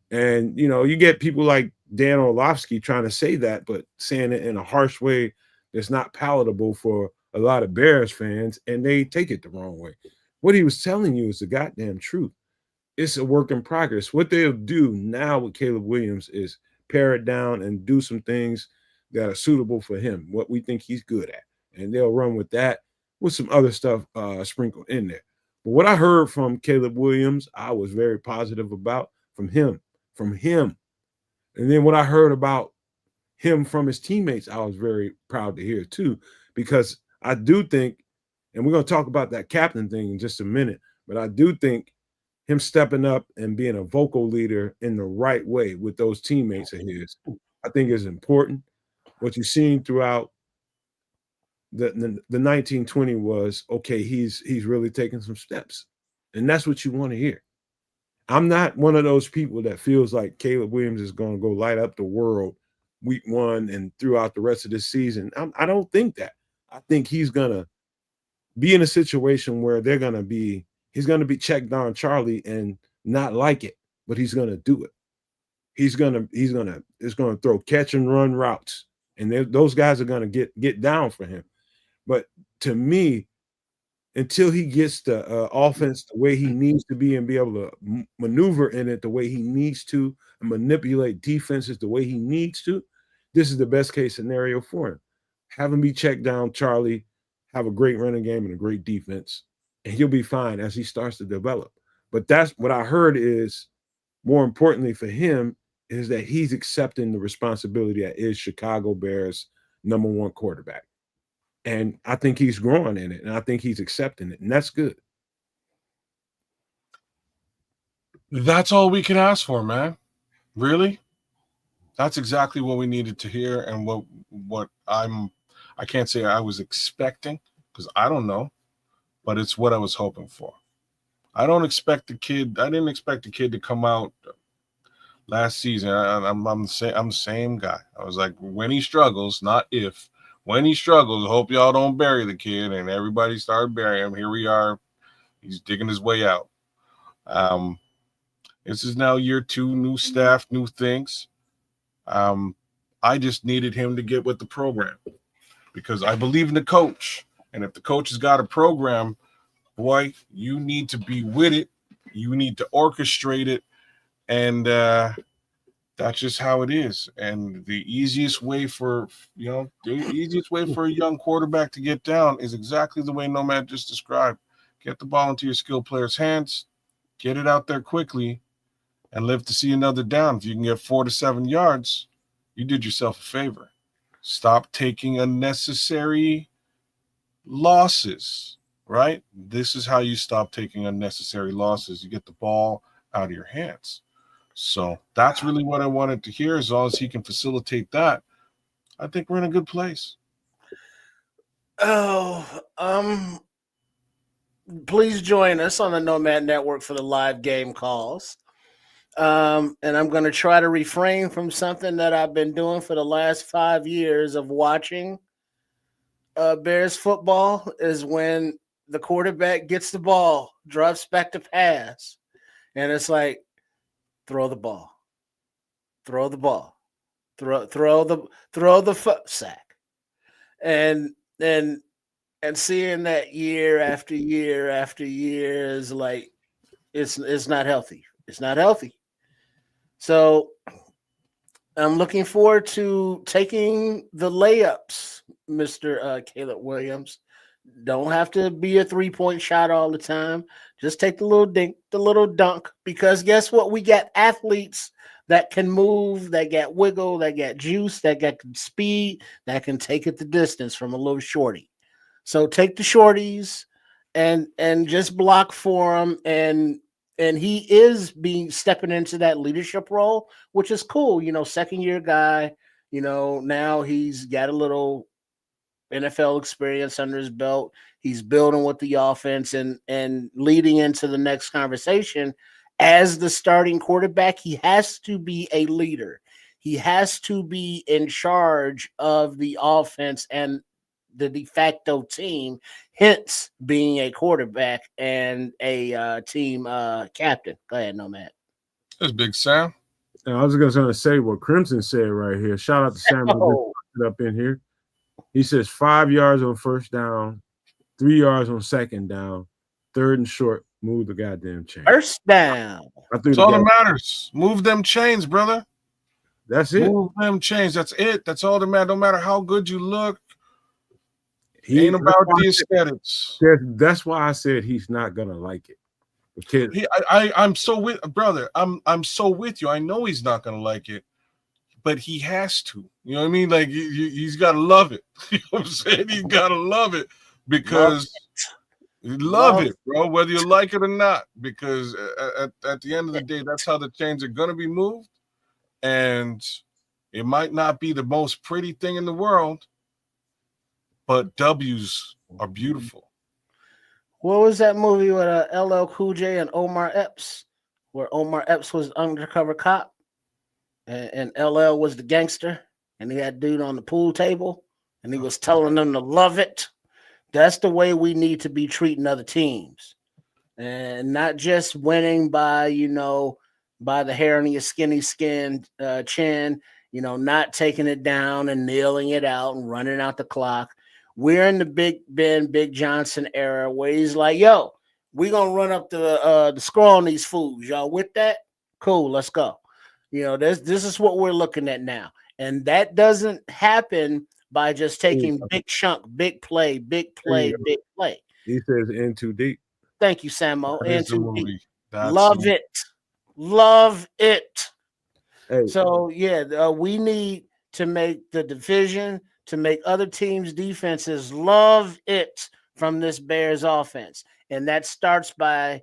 Speaker 2: And, you get people like Dan Orlovsky trying to say that, but saying it in a harsh way that's not palatable for a lot of Bears fans, and they take it the wrong way. What he was telling you is the goddamn truth. It's a work in progress. What they'll do now with Caleb Williams is pare it down and do some things that are suitable for him, what we think he's good at. And they'll run with that with some other stuff sprinkled in there. But what I heard from Caleb Williams, I was very positive about from him. And then what I heard about him from his teammates, I was very proud to hear too, because I do think, and we're going to talk about that captain thing in just a minute, but I do think him stepping up and being a vocal leader in the right way with those teammates of his, I think is important. What you've seen throughout the 1920 was, okay, he's really taking some steps. And that's what you want to hear. I'm not one of those people that feels like Caleb Williams is going to go light up the world week one and throughout the rest of this season. I don't think that. I think he's going to be in a situation where he's going to be checked down Charlie and not like it, but he's going to do it. It's going to throw catch and run routes, and those guys are going to get down for him. But to me, until he gets the offense the way he needs to be and be able to maneuver in it the way he needs to and manipulate defenses the way he needs to, this is the best case scenario for him. Have him be checked down, Charlie, have a great running game and a great defense, and he'll be fine as he starts to develop. But that's what I heard is, more importantly for him, is that he's accepting the responsibility that is Chicago Bears' #1 quarterback. And I think he's growing in it, and I think he's accepting it, and that's good.
Speaker 3: That's all we can ask for, man. Really? That's exactly what we needed to hear, and what I can't say I was expecting, because I don't know, but it's what I was hoping for. I didn't expect the kid to come out last season. I'm the same guy. I was like, when he struggles, not if. When he struggles, I hope y'all don't bury the kid, and everybody started burying him. Here we are. He's digging his way out. This is now year 2, new staff, new things. I just needed him to get with the program because I believe in the coach. And if the coach has got a program, boy, you need to be with it. You need to orchestrate it. And that's just how it is. And the easiest way for a young quarterback to get down is exactly the way Nomad just described. Get the ball into your skilled player's hands, get it out there quickly, and live to see another down. If you can get 4 to 7 yards, you did yourself a favor. Stop taking unnecessary losses, right? This is how you stop taking unnecessary losses. You get the ball out of your hands. So that's really what I wanted to hear. As long as he can facilitate that, I think we're in a good place.
Speaker 4: Please join us on the Nomad Network for the live game calls. And I'm going to try to refrain from something that I've been doing for the last 5 years of watching Bears football, is when the quarterback gets the ball, drops back to pass, and it's like, throw the ball, throw the sack, and seeing that year after year after year is like, it's not healthy. It's not healthy. So I'm looking forward to taking the layups, Mr. Caleb Williams. Don't have to be a 3-point shot all the time. Just take the little dink, the little dunk, because guess what? We got athletes that can move, that got wiggle, that got juice, that got speed, that can take it the distance from a little shorty. So take the shorties and just block for them, and he is stepping into that leadership role, which is cool. Second year guy, now he's got a little NFL experience under his belt. He's building with the offense and leading into the next conversation. As the starting quarterback, he has to be a leader. He has to be in charge of the offense and the de facto team, hence being a quarterback and a team captain. Go ahead, Nomad.
Speaker 3: That's Big Sam.
Speaker 2: And I was just going to say what Crimson said right here. Shout out to Samuel up in here. He says 5 yards on first down, 3 yards on second down, third and short, move the goddamn chain.
Speaker 4: First down.
Speaker 3: That's all that matters. Move them chains, brother.
Speaker 2: That's it.
Speaker 3: Move them chains. That's it. That's all that matters. No matter how good you look, ain't about the aesthetics.
Speaker 2: That's why I said he's not gonna like it. Because
Speaker 3: I'm so with brother. I'm so with you. I know he's not gonna like it, but he has to. You know what I mean? Like he's got to love it. You know what I'm saying? He's got to love it because love it, bro. Whether you like it or not, because at the end of the day, that's how the chains are gonna be moved, and it might not be the most pretty thing in the world, but W's are beautiful.
Speaker 4: What was that movie with LL Cool J and Omar Epps, where Omar Epps was undercover cop and LL was the gangster, and he had dude on the pool table, and he was telling them to love it? That's the way we need to be treating other teams, and not just winning by, by the hair on your skinny skin chin, not taking it down and kneeling it out and running out the clock. We're in the Big Ben, Big Johnson era where he's like, yo, we're going to run up the score on these fools. Y'all with that? Cool, let's go. This is what we're looking at now. And that doesn't happen by just taking big chunk, big play, big play, big play.
Speaker 2: He says in too deep.
Speaker 4: Thank you, Samo. In too deep.
Speaker 3: That's
Speaker 4: Love it. Love it.
Speaker 2: Hey.
Speaker 4: So, we need to make the division, to make other teams' defenses love it from this Bears offense. And that starts by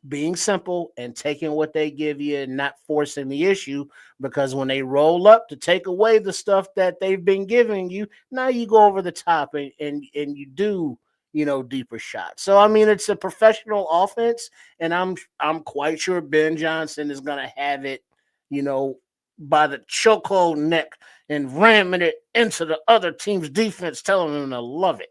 Speaker 4: being simple and taking what they give you and not forcing the issue, because when they roll up to take away the stuff that they've been giving you, now you go over the top and you do, deeper shots. So, I mean, it's a professional offense, and I'm quite sure Ben Johnson is going to have it, by the chokehold neck and ramming it into the other team's defense, telling them to love it.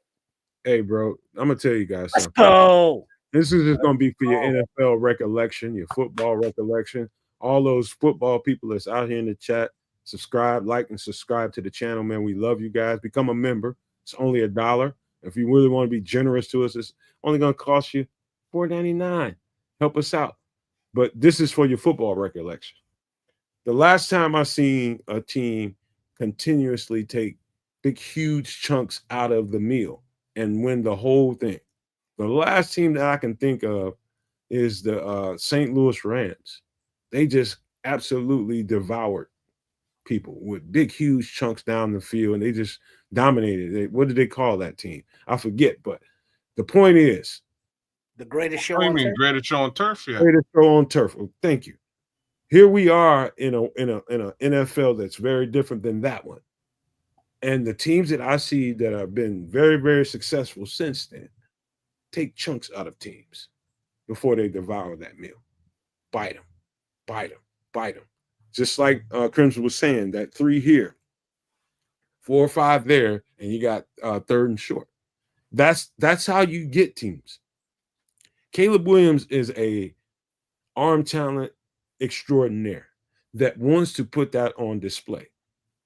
Speaker 2: Hey, bro, I'm going to tell you guys
Speaker 4: Let's
Speaker 2: something.
Speaker 4: go.
Speaker 2: This is just going to be for your NFL recollection, your football recollection. All those football people that's out here in the chat, subscribe, like, and subscribe to the channel, man. We love you guys. Become a member. It's only $1. If you really want to be generous to us, it's only going to cost you $4.99. Help us out. But this is for your football recollection. The last time I seen a team continuously take big, huge chunks out of the meal and win the whole thing, the last team that I can think of is the St. Louis Rams. They just absolutely devoured people with big, huge chunks down the field, and they just dominated. What did they call that team? I forget, but the point is,
Speaker 4: the greatest show.
Speaker 3: What do you mean, greatest show on turf? Yeah,
Speaker 2: greatest show on turf. Oh, thank you. Here we are in a NFL that's very different than that one, and the teams that I see that have been very, very successful since then take chunks out of teams before they devour that meal. Bite them, bite them, bite them. Just like Crimson was saying, that 3 here, 4 or 5 there, and you got third and short. That's how you get teams. Caleb Williams is a arm talent extraordinaire that wants to put that on display.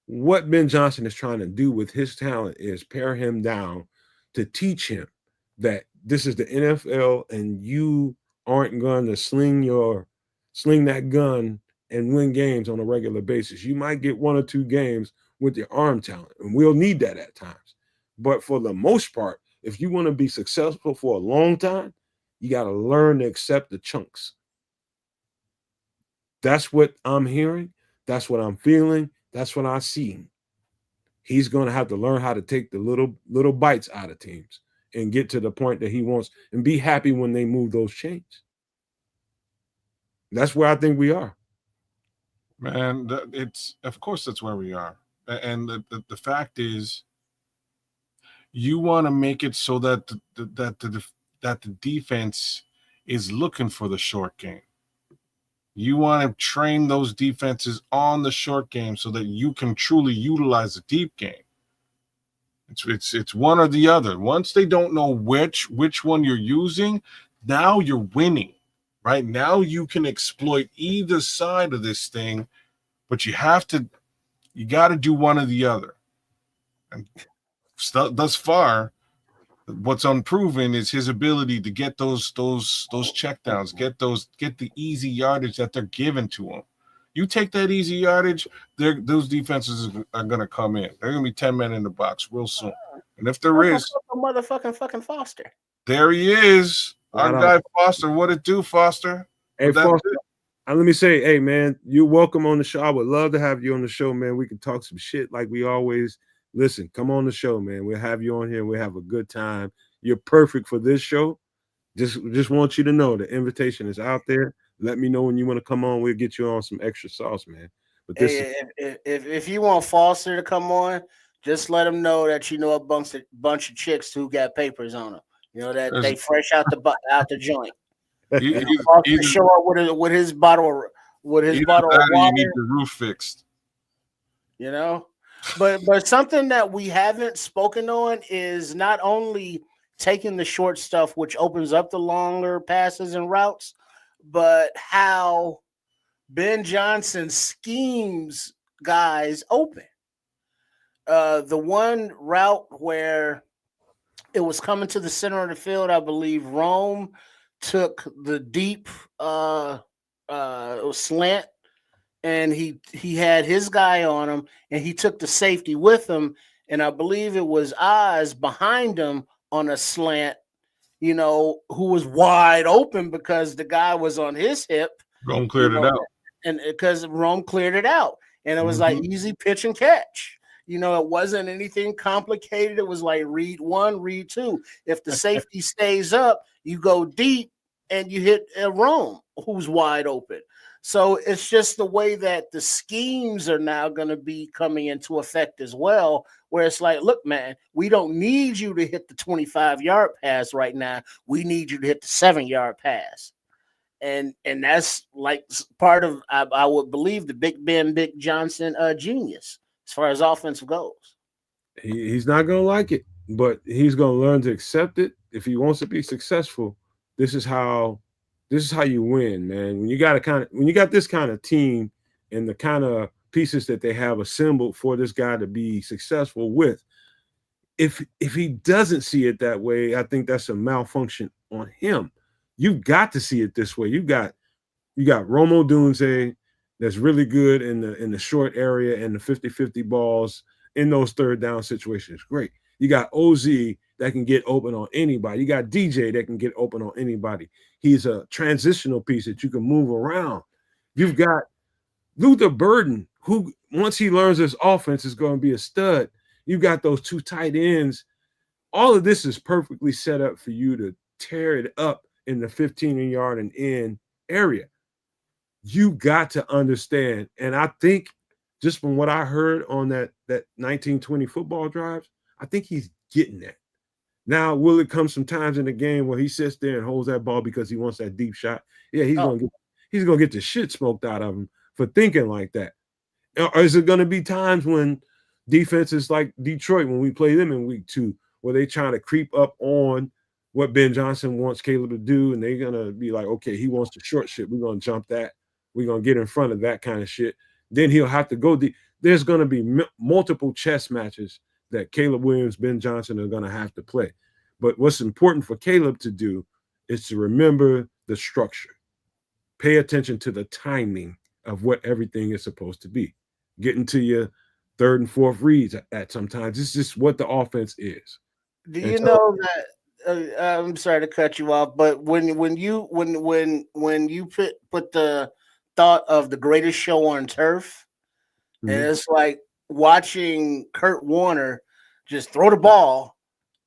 Speaker 2: What Ben Johnson is trying to do with his talent is pare him down to teach him that this is the NFL and you aren't going to sling that gun and win games on a regular basis. You might get 1 or 2 games with your arm talent, and we'll need that at times. But for the most part, if you want to be successful for a long time, you got to learn to accept the chunks. That's what I'm hearing. That's what I'm feeling. That's what I see. He's going to have to learn how to take the little bites out of teams and get to the point that he wants and be happy when they move those chains. That's where I think we are.
Speaker 3: Man, of course that's where we are. And the fact is, you want to make it so that the defense is looking for the short game. You want to train those defenses on the short game so that you can truly utilize the deep game. It's one or the other. Once they don't know which one you're using, now you're winning. Right now you can exploit either side of this thing, but you got to do one or the other. And thus far, what's unproven is his ability to get those checkdowns, get the easy yardage that they're given to him. You take that easy yardage, those defenses are going to come in. They're going to be 10 men in the box real soon. And if there is
Speaker 4: motherfucking Foster,
Speaker 3: there he is. Our guy Foster. What it do, Foster?
Speaker 2: Hey, Foster. Let me say, hey, man, you're welcome on the show. I would love to have you on the show, man. We can talk some shit like we always. Listen, come on the show, man. We'll have you on here. We'll have a good time. You're perfect for this show. Just want you to know the invitation is out there. Let me know when you want to come on. We'll get you on some extra sauce, man. But
Speaker 4: if you want Foster to come on, just let him know that you know a bunch of chicks who got papers on them. You know that they fresh out the joint. Foster show up with his bottle of water. You
Speaker 3: need the roof fixed.
Speaker 4: You know, but something that we haven't spoken on is not only taking the short stuff, which opens up the longer passes and routes, but how Ben Johnson schemes guys open. The one route where it was coming to the center of the field, I believe Rome took the deep slant, and he had his guy on him, and he took the safety with him, and I believe it was Oz behind him on a slant, you know, who was wide open because the guy was on his hip.
Speaker 3: Rome cleared it out.
Speaker 4: And because Rome cleared it out. And it was like easy pitch and catch. You know, it wasn't anything complicated. It was like read one, read two. If the safety stays up, you go deep and you hit Rome, who's wide open. So it's just the way that the schemes are now going to be coming into effect as well, where it's like, look, man, we don't need you to hit the 25-yard pass right now. We need you to hit the 7-yard pass. And that's like part of, I would believe, the Big Johnson genius as far as offensive goes.
Speaker 2: He's not going to like it, but he's going to learn to accept it. If he wants to be successful, this is how you win, man. When you got this kind of team and the kind of pieces that they have assembled for this guy to be successful with, if he doesn't see it that way, I think that's a malfunction on him. You've got to see it this way. You got Romo Dunze that's really good in the short area and the 50-50 balls in those third down situations. Great. You got OZ that can get open on anybody. You got DJ that can get open on anybody. He's a transitional piece that you can move around. You've got Luther Burden, who once he learns this offense is going to be a stud. You've got those two tight ends. All of this is perfectly set up for you to tear it up in the 15-yard and in area. You got to understand, and I think just from what I heard on that 1920 football drives, I think he's getting that. Now, will it come some times in the game where he sits there and holds that ball because he wants that deep shot? Yeah, he's gonna get the shit smoked out of him for thinking like that. Or is it going to be times when defenses like Detroit, when we play them in week 2, where they trying to creep up on what Ben Johnson wants Caleb to do, and they're going to be like, okay, he wants the short shit. We're going to jump that. We're going to get in front of that kind of shit. Then he'll have to go deep. There's going to be multiple chess matches that Caleb Williams, Ben Johnson are going to have to play. But what's important for Caleb to do is to remember the structure. Pay attention to the timing of what everything is supposed to be. Getting to your third and fourth reads at sometimes. This is what the offense is.
Speaker 4: Do you know that? I'm sorry to cut you off, but when you put the thought of the greatest show on turf, and it's like watching Kurt Warner just throw the ball,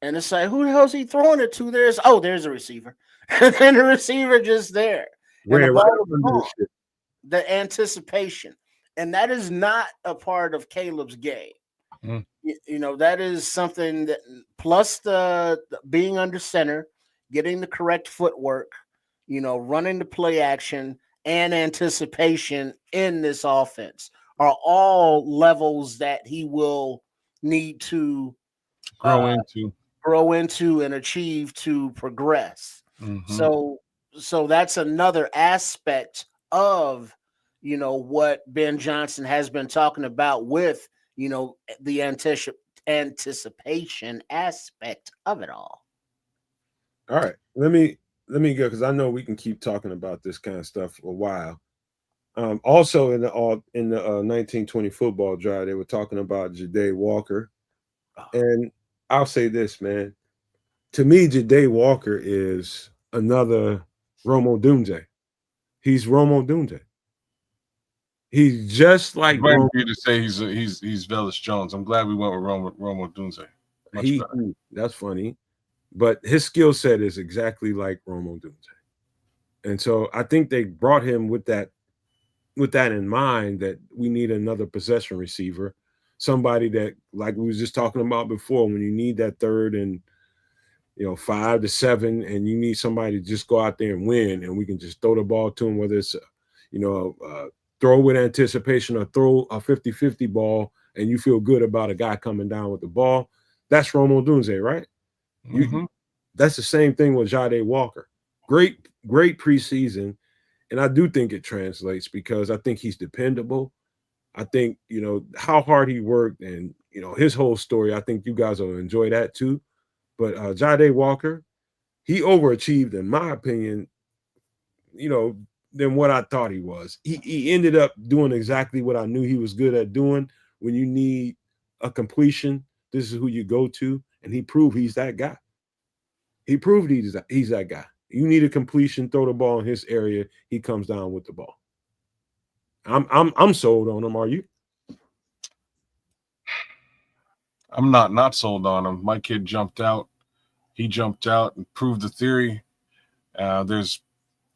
Speaker 4: and it's like, who the hell is he throwing it to? There's a receiver, and then the receiver just there, and the ball was gone. The anticipation, and that is not a part of Caleb's game.
Speaker 3: Mm.
Speaker 4: You know, that is something that, plus the being under center, getting the correct footwork, you know, running the play action and anticipation in this offense are all levels that he will need to
Speaker 3: Grow
Speaker 4: uh,
Speaker 3: into.
Speaker 4: grow into and achieve to progress.
Speaker 3: Mm-hmm.
Speaker 4: So that's another aspect of, you know, what Ben Johnson has been talking about with, you know, the anticipation aspect of it all.
Speaker 2: All right, let me go because I know we can keep talking about this kind of stuff for a while. Also in the 1920 football drive, they were talking about Jade Walker, and I'll say this, man. To me, Jade Walker is another Romo Dunze. He's Romo Dunze. He's just like
Speaker 3: I'm waiting
Speaker 2: Romo.
Speaker 3: for you to say he's Velus Jones. I'm glad we went with Romo Dunze. Much better.
Speaker 2: That's funny, but his skill set is exactly like Romo Dunze, and so I think they brought him with that in mind, that we need another possession receiver, somebody that, like we was just talking about before, when you need that third and 5 to 7, and you need somebody to just go out there and win, and we can just throw the ball to him, whether it's throw with anticipation or throw a 50-50 ball, and you feel good about a guy coming down with the ball. That's Romo Dunze, right?
Speaker 3: Mm-hmm.
Speaker 2: That's the same thing with Jade Walker. Great preseason. And I do think it translates because I think he's dependable. I think, how hard he worked and, his whole story. I think you guys will enjoy that too. But Jade Walker, he overachieved, in my opinion, than what I thought he was. He ended up doing exactly what I knew he was good at doing. When you need a completion, this is who you go to. And he proved he's that guy. He proved he's that guy. You need a completion, throw the ball in his area, he comes down with the ball. I'm sold on him. Are you?
Speaker 3: I'm not sold on him. My kid jumped out. He jumped out and proved the theory. There's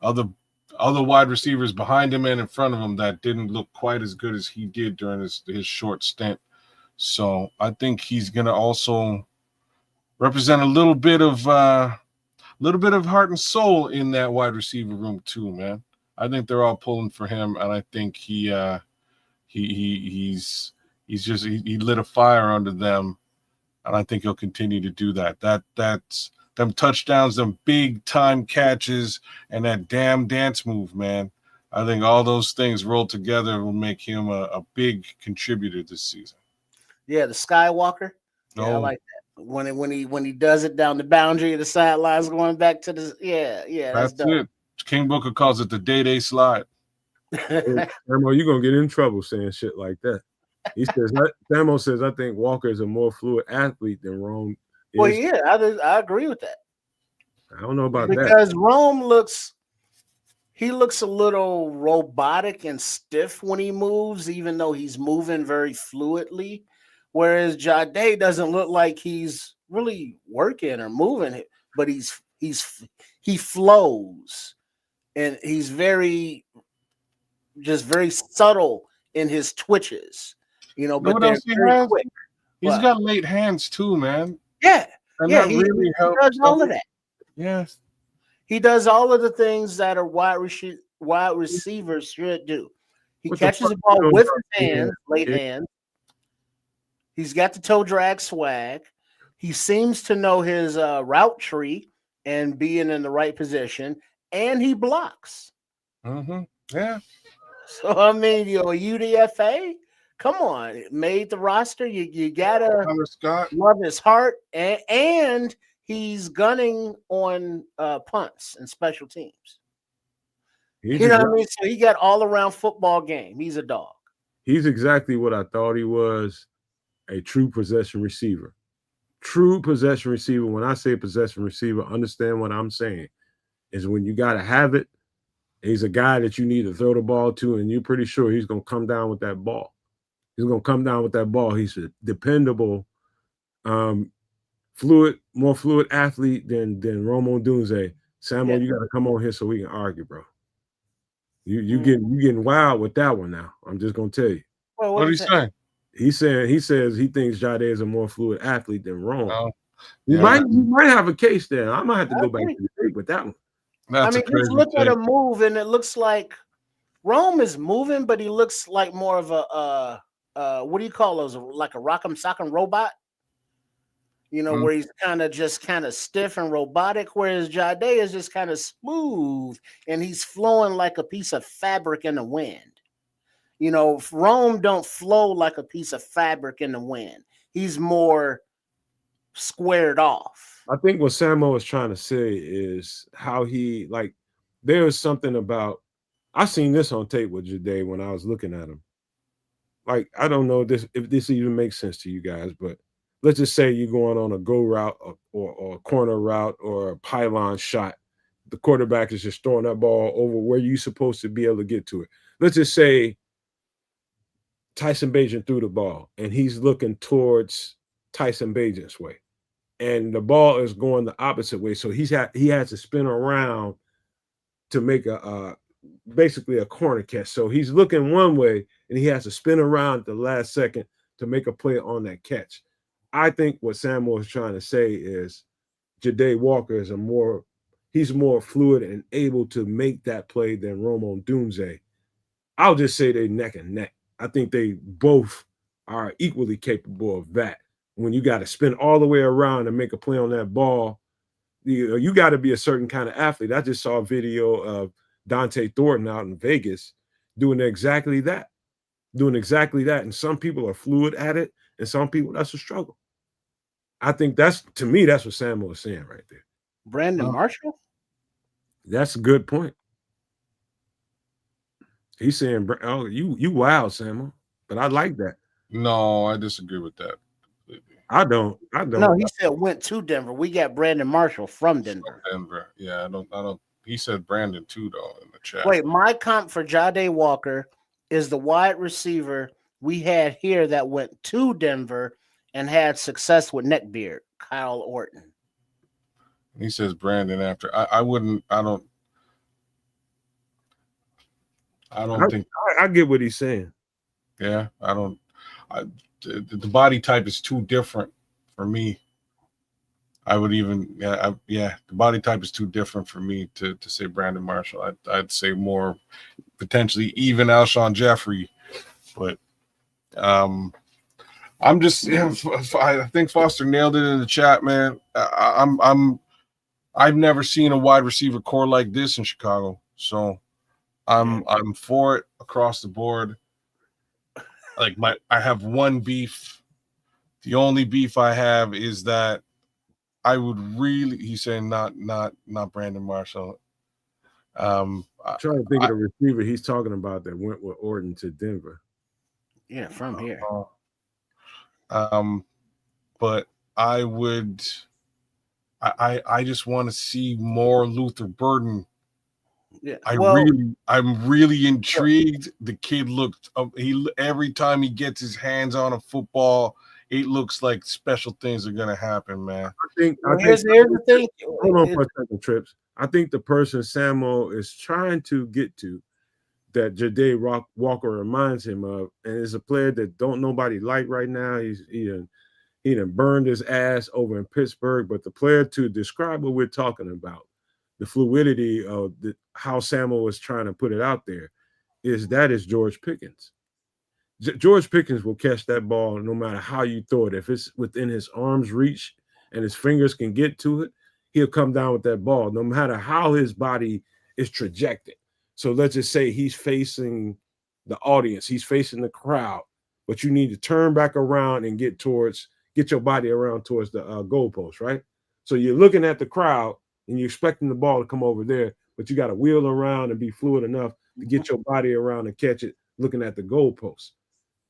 Speaker 3: other wide receivers behind him and in front of him that didn't look quite as good as he did during his short stint. So I think he's going to also represent a little bit of heart and soul in that wide receiver room too, man. I think they're all pulling for him, and I think he lit a fire under them, and I think he'll continue to do that. That's them touchdowns, them big time catches, and that damn dance move, man. I think all those things rolled together will make him a big contributor this season.
Speaker 4: Yeah, the Skywalker. Yeah, I like that. When he does it down the boundary of the sidelines, going back to the that's dope.
Speaker 3: It. King Booker calls it the day slide.
Speaker 2: Samo, you're gonna get in trouble saying shit like that. He says Samo says I think Walker is a more fluid athlete than Rome is.
Speaker 4: Well, yeah, I agree with that.
Speaker 2: I don't know about
Speaker 4: because
Speaker 2: that.
Speaker 4: Because Rome looks a little robotic and stiff when he moves, even though he's moving very fluidly. Whereas Jade doesn't look like he's really working or moving, but he flows, and he's very subtle in his twitches, but they're very quick.
Speaker 3: He's got late hands too, man.
Speaker 4: Yeah,
Speaker 3: and that really helps.
Speaker 4: He does all of that.
Speaker 3: Yes,
Speaker 4: he does all of the things that a wide receivers should do. He catches the ball with his hands, late hands. He's got the toe drag swag. He seems to know his route tree and being in the right position, and he blocks.
Speaker 3: Mm-hmm. Yeah.
Speaker 4: So I mean, a UDFA. Come on, made the roster. You gotta love his heart, and he's gunning on punts and special teams. You know what I mean? So he got all around football game. He's a dog.
Speaker 2: He's exactly what I thought he was. A true possession receiver. True possession receiver. When I say possession receiver, understand what I'm saying. Is when you got to have it, he's a guy that you need to throw the ball to, and you're pretty sure he's going to come down with that ball. He's going to come down with that ball. He's a dependable, more fluid athlete than Romo Dunze. Samo, you got to come on here so we can argue, bro. You getting wild with that one now. I'm just going to tell you.
Speaker 4: Well,
Speaker 3: what are you saying?
Speaker 2: He says he thinks Jade is a more fluid athlete than Rome.
Speaker 3: Oh,
Speaker 2: You
Speaker 3: yeah.
Speaker 2: might have a case there. I might have to
Speaker 4: I
Speaker 2: go back
Speaker 4: agree.
Speaker 2: to the tape with that one.
Speaker 3: That's
Speaker 4: I mean,
Speaker 3: a crazy
Speaker 4: just look at
Speaker 3: take.
Speaker 4: a move, and it looks like Rome is moving, but he looks like more of a what do you call those? Like a rock'em sock'em robot, where he's kind of stiff and robotic, whereas Jade is just kind of smooth and he's flowing like a piece of fabric in the wind. Rome don't flow like a piece of fabric in the wind. He's more squared off.
Speaker 2: I think what Samo is trying to say is how he there is something about I seen this on tape with Jade when I was looking at him. Like, I don't know if this even makes sense to you guys, but let's just say you're going on a go route or a corner route or a pylon shot. The quarterback is just throwing that ball over where you're supposed to be able to get to it. Let's just say Tyson Bagent threw the ball and he's looking towards Tyson Bagent's way. And the ball is going the opposite way. So he has to spin around to make basically a corner catch. So he's looking one way and he has to spin around at the last second to make a play on that catch. I think what Samuel is trying to say is Jade Walker is he's more fluid and able to make that play than Rome Odunze. I'll just say they're neck and neck. I think they both are equally capable of that. When you got to spin all the way around and make a play on that ball, you got to be a certain kind of athlete. I just saw a video of Dante Thornton out in Vegas doing exactly that. And some people are fluid at it, and some people, that's a struggle. I think that's what Samuel is saying right there.
Speaker 4: Brandon Marshall?
Speaker 2: That's a good point. He's saying, oh, you wild, Samuel. But I like that.
Speaker 3: No, I disagree with that.
Speaker 2: I don't.
Speaker 4: No, he said went to Denver. We got Brandon Marshall from Denver.
Speaker 3: Yeah, I don't. He said Brandon too, though, in the chat.
Speaker 4: Wait, my comp for Jade Walker is the wide receiver we had here that went to Denver and had success with neckbeard, Kyle Orton.
Speaker 3: He says Brandon after. I wouldn't. I don't think.
Speaker 2: I get what he's saying.
Speaker 3: Yeah, I don't. The body type is too different for me. I would even, the body type is too different for me to say Brandon Marshall. I'd say more potentially even Alshon Jeffrey, but I'm just, I think Foster nailed it in the chat, man. I've never seen a wide receiver core like this in Chicago, so I'm for it across the board. I have one beef. The only beef I have is that I would really. He's saying not Brandon Marshall.
Speaker 2: I'm trying to think of the receiver he's talking about that went with Orton to Denver.
Speaker 4: Yeah, from here.
Speaker 3: But I would. I just want to see more Luther Burden.
Speaker 4: Yeah,
Speaker 3: I'm really intrigued. The kid looked. Every time he gets his hands on a football, it looks like special things are gonna happen, man.
Speaker 4: Here's the thing.
Speaker 2: Hold on for a second, Trips. I think the person Samuel is trying to get to that Jade Walker reminds him of, and is a player that don't nobody like right now. He done burned his ass over in Pittsburgh, but the player to describe what we're talking about, the fluidity of how Samuel was trying to put it out there, is George Pickens. George Pickens will catch that ball no matter how you throw it. If it's within his arm's reach and his fingers can get to it, he'll come down with that ball no matter how his body is trajected. So let's just say he's facing the audience, he's facing the crowd, but you need to turn back around and get your body around towards the goalpost, right? So you're looking at the crowd and you're expecting the ball to come over there, but you got to wheel around and be fluid enough to get your body around and catch it looking at the goalpost.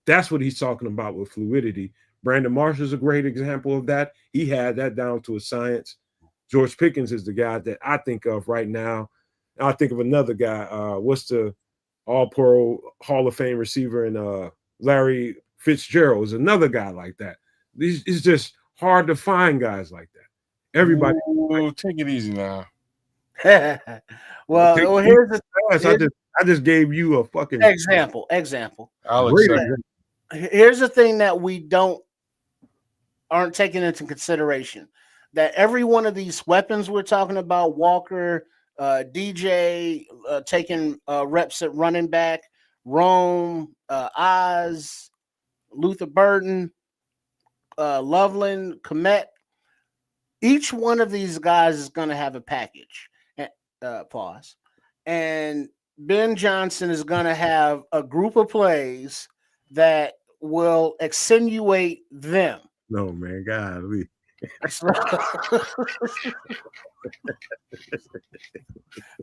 Speaker 2: That's what he's talking about with fluidity. Brandon Marshall is a great example of that. He had that down to a science. George Pickens is the guy that I think of right now. I think of another guy. What's the All-Pro Hall of Fame receiver? And Larry Fitzgerald is another guy like that. It's just hard to find guys like that. Everybody,
Speaker 3: take it easy now.
Speaker 4: Well, here's the.
Speaker 2: I just gave you a fucking
Speaker 4: example.
Speaker 3: Alex,
Speaker 4: here's the thing that we aren't taking into consideration, that every one of these weapons we're talking about, Walker, DJ taking reps at running back, Rome, Oz, Luther Burden, Loveland, Komet, each one of these guys is going to have a package. Pause. And Ben Johnson is going to have a group of plays that will accentuate them.
Speaker 2: No, man, God,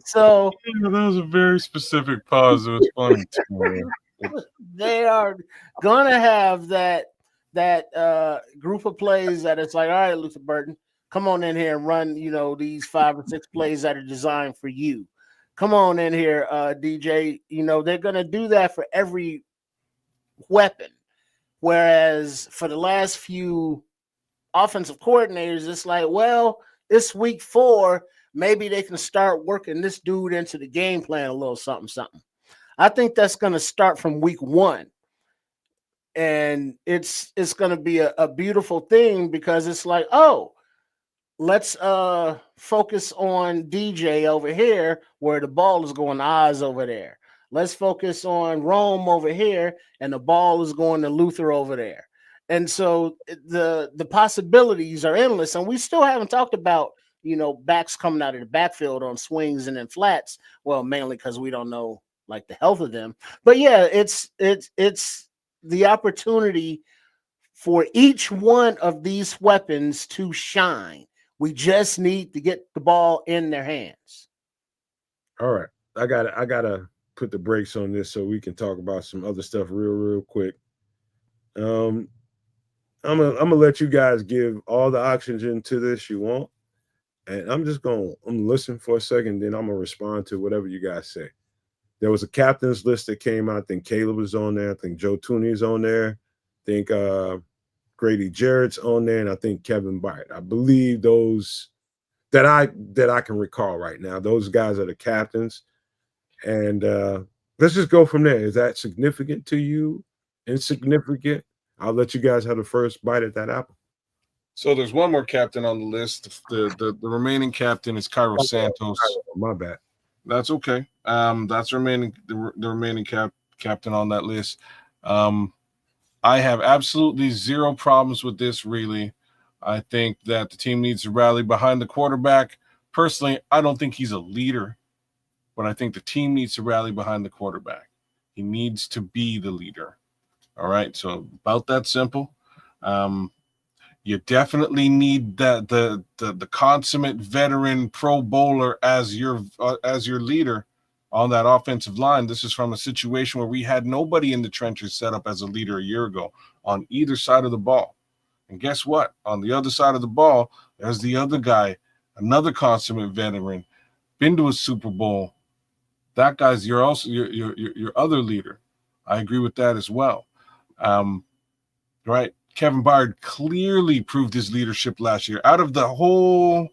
Speaker 4: So
Speaker 3: that was a very specific pause. It was funny too.
Speaker 4: They are gonna have that group of plays that it's like, all right, Luther Burton, come on in here and run, these 5 or 6 plays that are designed for you. Come on in here, DJ. They're gonna do that for every weapon. Whereas for the last few offensive coordinators, it's like, well, it's week 4. Maybe they can start working this dude into the game plan a little something. I think that's going to start from week 1. And it's going to be a beautiful thing, because it's like, oh, let's focus on DJ over here where the ball is going to Oz over there. Let's focus on Rome over here, and the ball is going to Luther over there. And so the possibilities are endless. And we still haven't talked about, backs coming out of the backfield on swings and in flats. Well, mainly because we don't know like the health of them. But yeah, it's the opportunity for each one of these weapons to shine. We just need to get the ball in their hands.
Speaker 2: All right. I gotta put the brakes on this so we can talk about some other stuff real quick. I'm gonna let you guys give all the oxygen to this you want, and I'm gonna listen for a second, then I'm gonna respond to whatever you guys say. There was a captain's list that came out. I think Caleb was on there. I think Joe Tooney's on there. I think Grady Jarrett's on there, and I think Kevin Byard. I believe those that I can recall right now. Those guys are the captains. And let's just go from there. Is that significant to you? Insignificant? I'll let you guys have the first bite at that apple.
Speaker 3: So there's one more captain on the list. The remaining captain is Cairo Santos.
Speaker 2: My bad.
Speaker 3: That's okay. That's the remaining captain on that list. I have absolutely zero problems with this, really. I think that the team needs to rally behind the quarterback. Personally, I don't think he's a leader, but I think the team needs to rally behind the quarterback. He needs to be the leader. All right, so about that simple. You definitely need the consummate veteran Pro Bowler as your leader on that offensive line. This is from a situation where we had nobody in the trenches set up as a leader a year ago on either side of the ball. And guess what? On the other side of the ball, there's the other guy, another consummate veteran, been to a Super Bowl. That guy's your other leader. I agree with that as well. Right? Kevin Byard clearly proved his leadership last year. Out of all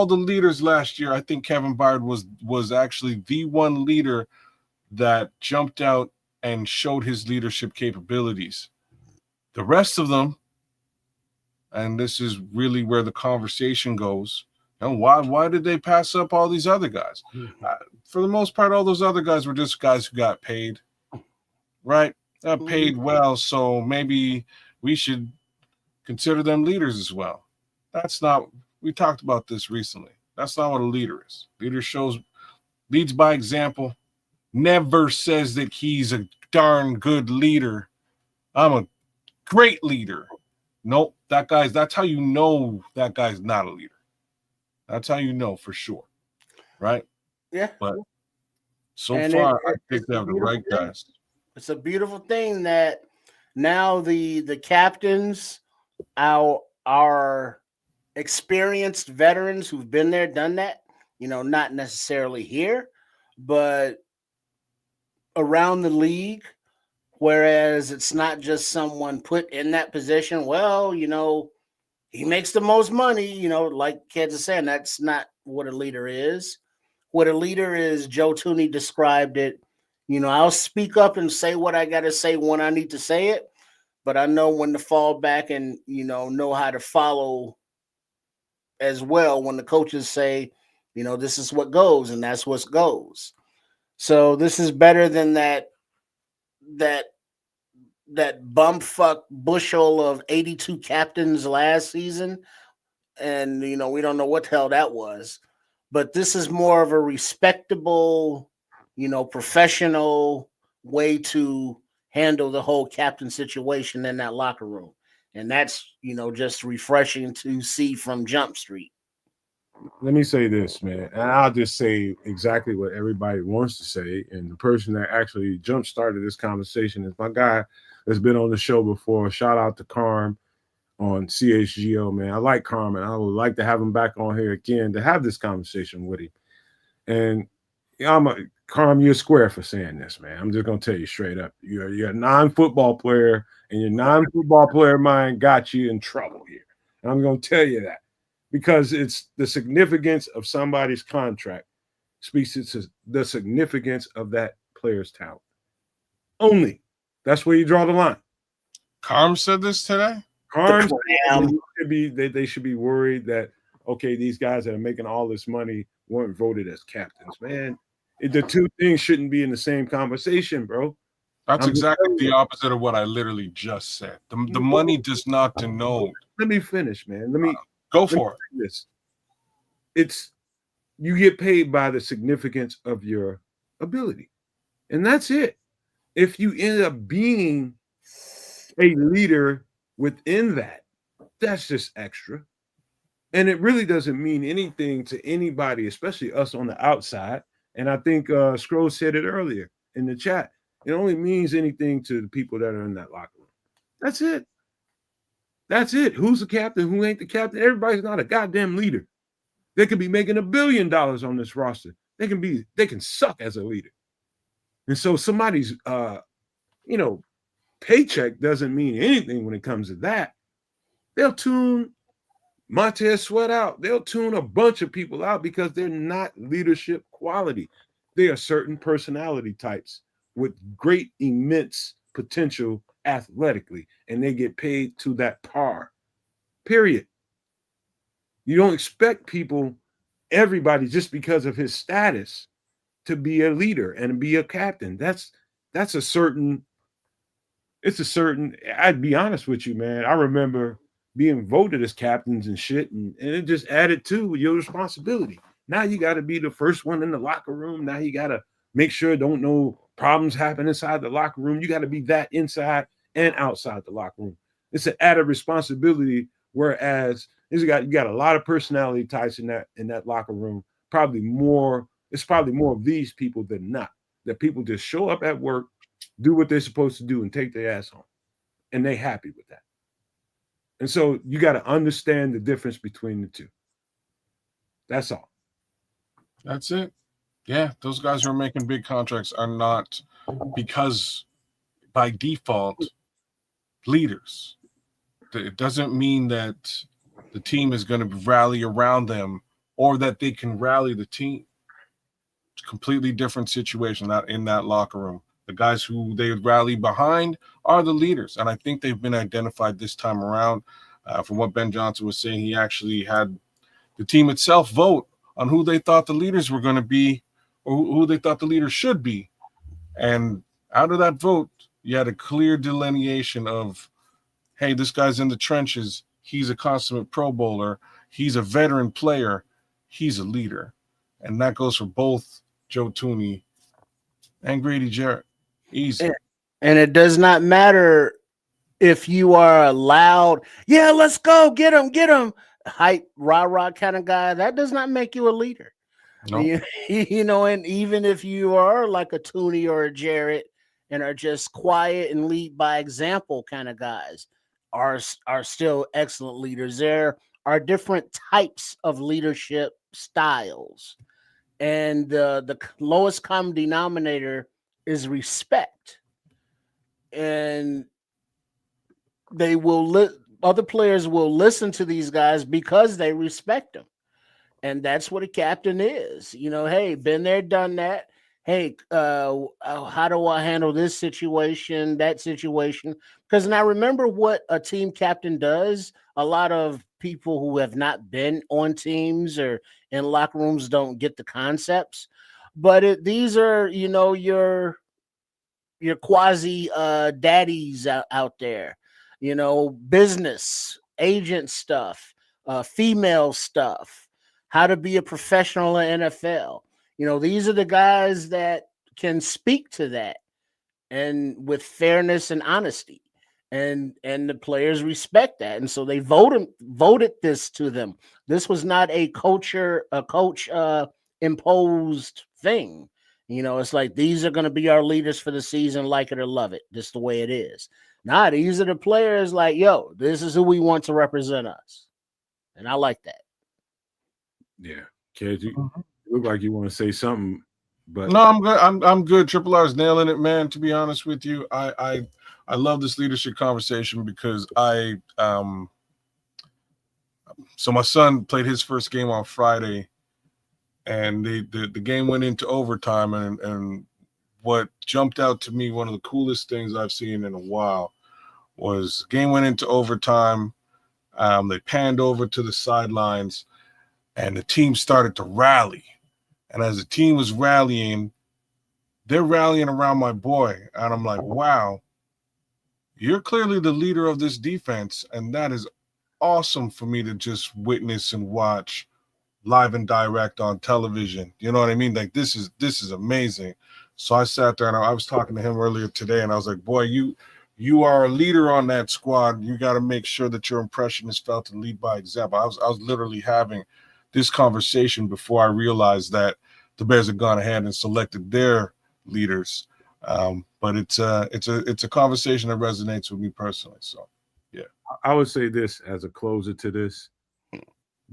Speaker 3: the leaders last year, I think Kevin Byard was actually the one leader that jumped out and showed his leadership capabilities. The rest of them, and this is really where the conversation goes, and why did they pass up all these other guys? For the most part, all those other guys were just guys who got paid, right? Paid well, so maybe we should consider them leaders as well. That's not, we talked about this recently. That's not what a leader is. Leader leads by example, never says that he's a darn good leader. I'm a great leader. Nope, that's how you know that guy's not a leader. That's how you know for sure. Right?
Speaker 4: Yeah.
Speaker 3: But so far, I think they have the right guys.
Speaker 4: It's a beautiful thing that now the captains, our experienced veterans who've been there, done that, not necessarily here, but around the league, whereas it's not just someone put in that position. Well, he makes the most money, like kids are saying, that's not what a leader is. What a leader is, Joe Tooney described it I'll speak up and say what I got to say when I need to say it, but I know when to fall back and, know how to follow as well when the coaches say, this is what goes and that's what goes. So this is better than that bumfuck bushel of 82 captains last season. And, we don't know what the hell that was. But this is more of a respectable, professional way to handle the whole captain situation in that locker room. And that's, just refreshing to see from Jump Street.
Speaker 2: Let me say this, man, and I'll just say exactly what everybody wants to say. And the person that actually jump started this conversation is my guy that's been on the show before. Shout out to Carm on CHGO, man. I like Carm, and I would like to have him back on here again to have this conversation with him. And Carm, you're square for saying this, man. I'm just gonna tell you straight up. You're a non-football player, and your non-football player mind got you in trouble here. And I'm gonna tell you that. Because it's the significance of somebody's contract speaks to the significance of that player's talent. Only. That's where you draw the line.
Speaker 3: Carm said this today?
Speaker 2: Carm they should be worried that, okay, these guys that are making all this money weren't voted as captains. Man, the two things shouldn't be in the same conversation, bro.
Speaker 3: That's exactly the opposite of what I literally just said. The money does not denote.
Speaker 2: Let me finish, man.
Speaker 3: Go for
Speaker 2: it. It's you get paid by the significance of your ability. And that's it. If you end up being a leader within that, that's just extra. And it really doesn't mean anything to anybody, especially us on the outside. And I think Scroll said it earlier in the chat. It only means anything to the people that are in that locker room. That's it. That's it. Who's the captain? Who ain't the captain? Everybody's not a goddamn leader. They could be making $1 billion on this roster. They can suck as a leader. And so somebody's paycheck doesn't mean anything when it comes to that. They'll tune Montez Sweat out. They'll tune a bunch of people out because they're not leadership quality. They are certain personality types with great, immense potential athletically, and they get paid to that par. Period. You don't expect everybody just because of his status to be a leader and be a captain. It's a certain, I'd be honest with you, man. I remember being voted as captains and shit, and it just added to your responsibility. Now you got to be the first one in the locker room. Now you got to make sure don't no problems happen inside the locker room. You got to be that inside and outside the locker room. It's an added responsibility, whereas you got a lot of personality types in that locker room. It's probably more of these people than not. That people just show up at work, do what they're supposed to do, and take their ass home. And they happy with that. And so you got to understand the difference between the two. That's all.
Speaker 3: That's it. Yeah, those guys who are making big contracts are not, because by default, leaders. It doesn't mean that the team is going to rally around them or that they can rally the team. It's a completely different situation in that locker room. The guys who they rally behind are the leaders, and I think they've been identified this time around. From what Ben Johnson was saying, he actually had the team itself vote on who they thought the leaders were going to be or who they thought the leaders should be. And out of that vote, you had a clear delineation of, hey, this guy's in the trenches. He's a consummate Pro Bowler. He's a veteran player. He's a leader. And that goes for both Joe Thuney and Grady Jarrett. Easy.
Speaker 4: And it does not matter if you are a loud, yeah, let's go, get him, hype, rah-rah kind of guy. That does not make you a leader.
Speaker 3: No.
Speaker 4: And even if you are like a Thuney or a Jarrett and are just quiet and lead by example kind of guys, are still excellent leaders. There are different types of leadership styles. And the lowest common denominator is respect. And they will other players will listen to these guys because they respect them. And that's what a captain is. Hey, been there, done that. hey, how do I handle this situation, that situation? Because I remember what a team captain does. A lot of people who have not been on teams or in locker rooms don't get the concepts. But these are, your quasi daddies out there, business agent stuff, female stuff, how to be a professional in NFL. These are the guys that can speak to that and with fairness and honesty. And the players respect that, and so they voted this to them. This was not a coach imposed thing. It's like these are going to be our leaders for the season, like it or love it. Just the way it is. Nah, these are the players. Like, yo, this is who we want to represent us, and I like that.
Speaker 2: Yeah, Ked, you look like you want to say something, but
Speaker 3: no, I'm good. I'm good. Triple R's nailing it, man. To be honest with you, I love this leadership conversation because so my son played his first game on Friday, and the game went into overtime, and what jumped out to me, one of the coolest things I've seen in a while, was game went into overtime. They panned over to the sidelines, and the team started to rally. And as the team was rallying, they're rallying around my boy, and I'm like, wow, you're clearly the leader of this defense, and that is awesome for me to just witness and watch live and direct on television. You know what I mean? Like, this is amazing. So I sat there and I was talking to him earlier today, and I was like, boy, you are a leader on that squad. You got to make sure that your impression is felt and lead by example. I was literally having this conversation before I realized that the Bears had gone ahead and selected their leaders. But it's a conversation that resonates with me personally. So, yeah.
Speaker 2: I would say this as a closer to this.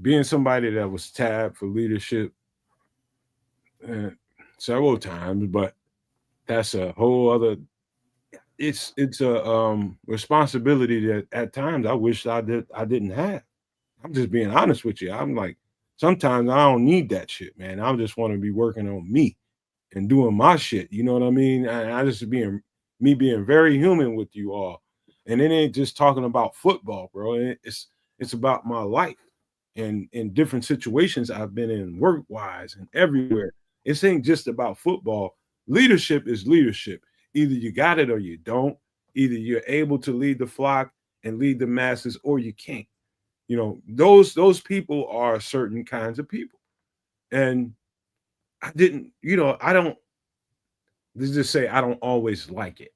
Speaker 2: Being somebody that was tabbed for leadership several times, but that's a whole other. It's a responsibility that at times I wish I didn't have. I'm just being honest with you. I'm like, sometimes I don't need that shit, man. I just want to be working on me and doing my shit. You know what I mean? I just being very human with you all, and it ain't just talking about football, bro. It's about my life. And in different situations I've been in work-wise and everywhere. It ain't just about football. Leadership is leadership. Either you got it or you don't. Either you're able to lead the flock and lead the masses, or you can't. Those people are certain kinds of people. And I don't always like it.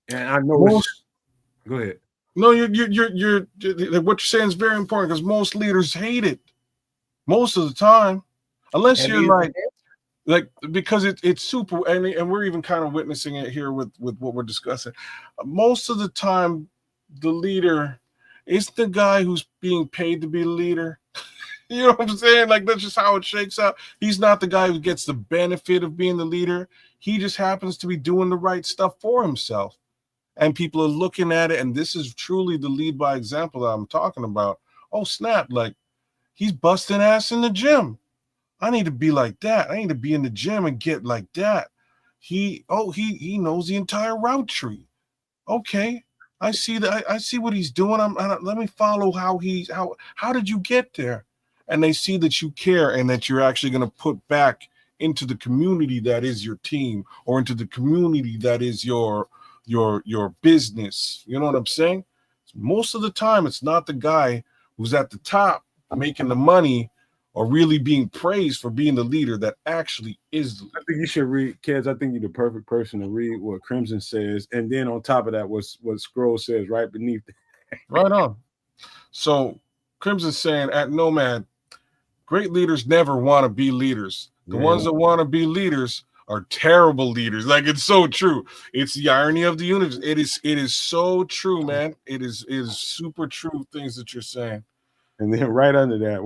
Speaker 2: And I know go ahead.
Speaker 3: No, you're what you're saying is very important, because most leaders hate it most of the time, unless you're like because it's super, and we're even kind of witnessing it here with what we're discussing. Most of the time, the leader is the guy who's being paid to be the leader. You know what I'm saying? Like, that's just how it shakes out. He's not the guy who gets the benefit of being the leader. He just happens to be doing the right stuff for himself. And people are looking at it, and this is truly the lead by example that I'm talking about. Oh, snap, like, he's busting ass in the gym. I need to be like that. I need to be in the gym and get like that. He knows the entire route tree. Okay, I see that. I see what he's doing. Let me follow how did you get there? And they see that you care and that you're actually going to put back into the community that is your team, or into the community that is your business. You know what I'm saying? Most of the time, it's not the guy who's at the top making the money or really being praised for being the leader that actually is the leader.
Speaker 2: I think you should read, kids. I think you're the perfect person to read what Crimson says, and then on top of that, what Scroll says right beneath it.
Speaker 3: Right on. So Crimson's saying at Nomad, great leaders never want to be leaders. The ones that want to be leaders are terrible leaders. Like, it's so true. It's the irony of the universe. It is so true, man. It is super true things that you're saying.
Speaker 2: And then right under that,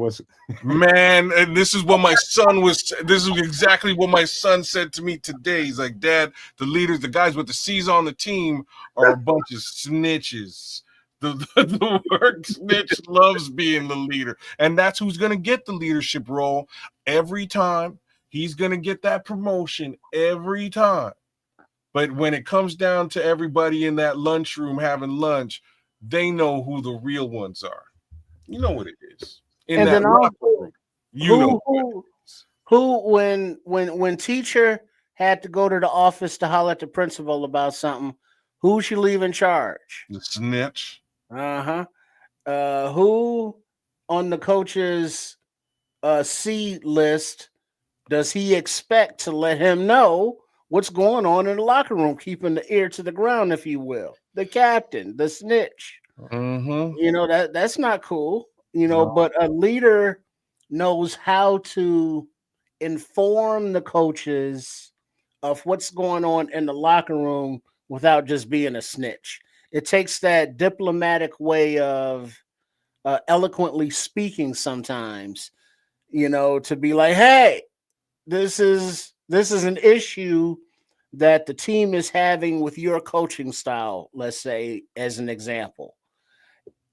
Speaker 3: man, and this is what my son was. This is exactly what my son said to me today. He's like, Dad, the leaders, the guys with the C's on the team are a bunch of snitches. The work snitch loves being the leader, and that's who's going to get the leadership role every time. he's going to get that promotion every time. But when it comes down to everybody in that lunchroom having lunch, they know who the real ones are. You know what it is. In
Speaker 4: and
Speaker 3: that
Speaker 4: then
Speaker 3: locker
Speaker 4: also,
Speaker 3: room, you know
Speaker 4: who when teacher had to go to the office to holler at the principal about something, who should leave in charge?
Speaker 3: the snitch.
Speaker 4: Who on the coach's C list does he expect to let him know what's going on in the locker room, keeping the ear to the ground, if you will? The captain, the snitch. You know, that's not cool. You know, but a leader knows how to inform the coaches of what's going on in the locker room without just being a snitch. It takes that diplomatic way of eloquently speaking sometimes, you know, to be like, hey, this is an issue that the team is having with your coaching style, let's say, as an example.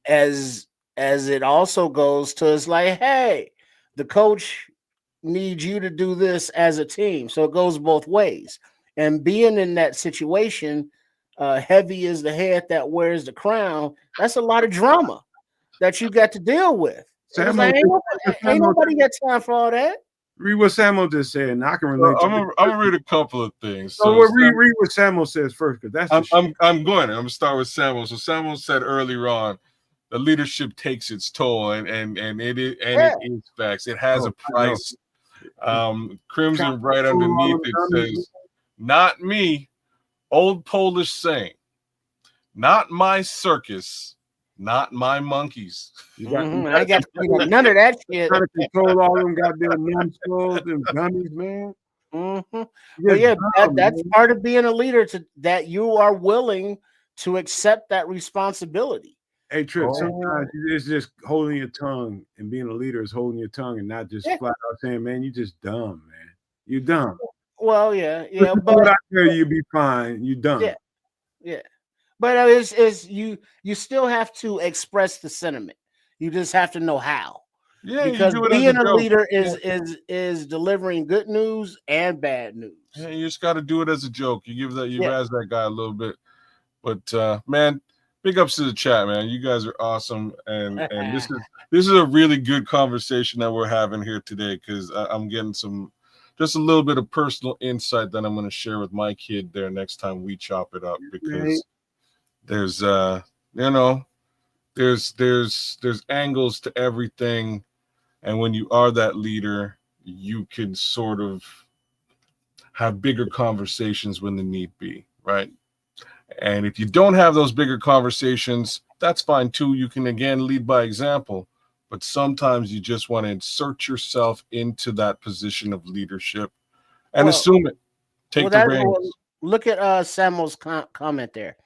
Speaker 4: As it also goes to, it's like, hey, the coach needs you to do this as a team. So it goes both ways. And being in that situation, heavy is the head that wears the crown. That's a lot of drama that you got to deal with. It's like, ain't nobody got time for all that.
Speaker 2: Read what Samuel just said, and I can relate.
Speaker 3: I'm gonna read a couple of things.
Speaker 2: So read what Samuel says first, because that's
Speaker 3: I'm gonna start with Samuel. So Samuel said earlier on, the leadership takes its toll, and it is facts. It has a price. Crimson right underneath it says, "Not me." Old Polish saying, "Not my circus, not my monkeys."
Speaker 4: I got none of that shit.
Speaker 2: Trying to control all them goddamn numbskulls and gummies, man.
Speaker 4: But yeah, that's part of being a leader, that you are willing to accept that responsibility.
Speaker 2: Hey, Trip, sometimes it's just holding your tongue, and being a leader is holding your tongue and not just flat out saying, man, you just dumb, man. You dumb.
Speaker 4: Well, yeah, but
Speaker 2: what I tell you, be fine. You dumb.
Speaker 4: Yeah. But it's you still have to express the sentiment. You just have to know how. Yeah, because being a leader is delivering good news and bad news.
Speaker 3: Yeah, you just got to do it as a joke. You razz that guy a little bit. But man, big ups to the chat, man. You guys are awesome, and this is a really good conversation that we're having here today, because I'm getting just a little bit of personal insight that I'm going to share with my kid there next time we chop it up, because there's there's angles to everything, and when you are that leader, you can sort of have bigger conversations when the need be, right? And if you don't have those bigger conversations, that's fine too. You can again lead by example, but sometimes you just want to insert yourself into that position of leadership and assume it. Take the reins.
Speaker 4: Look at Samuel's comment there.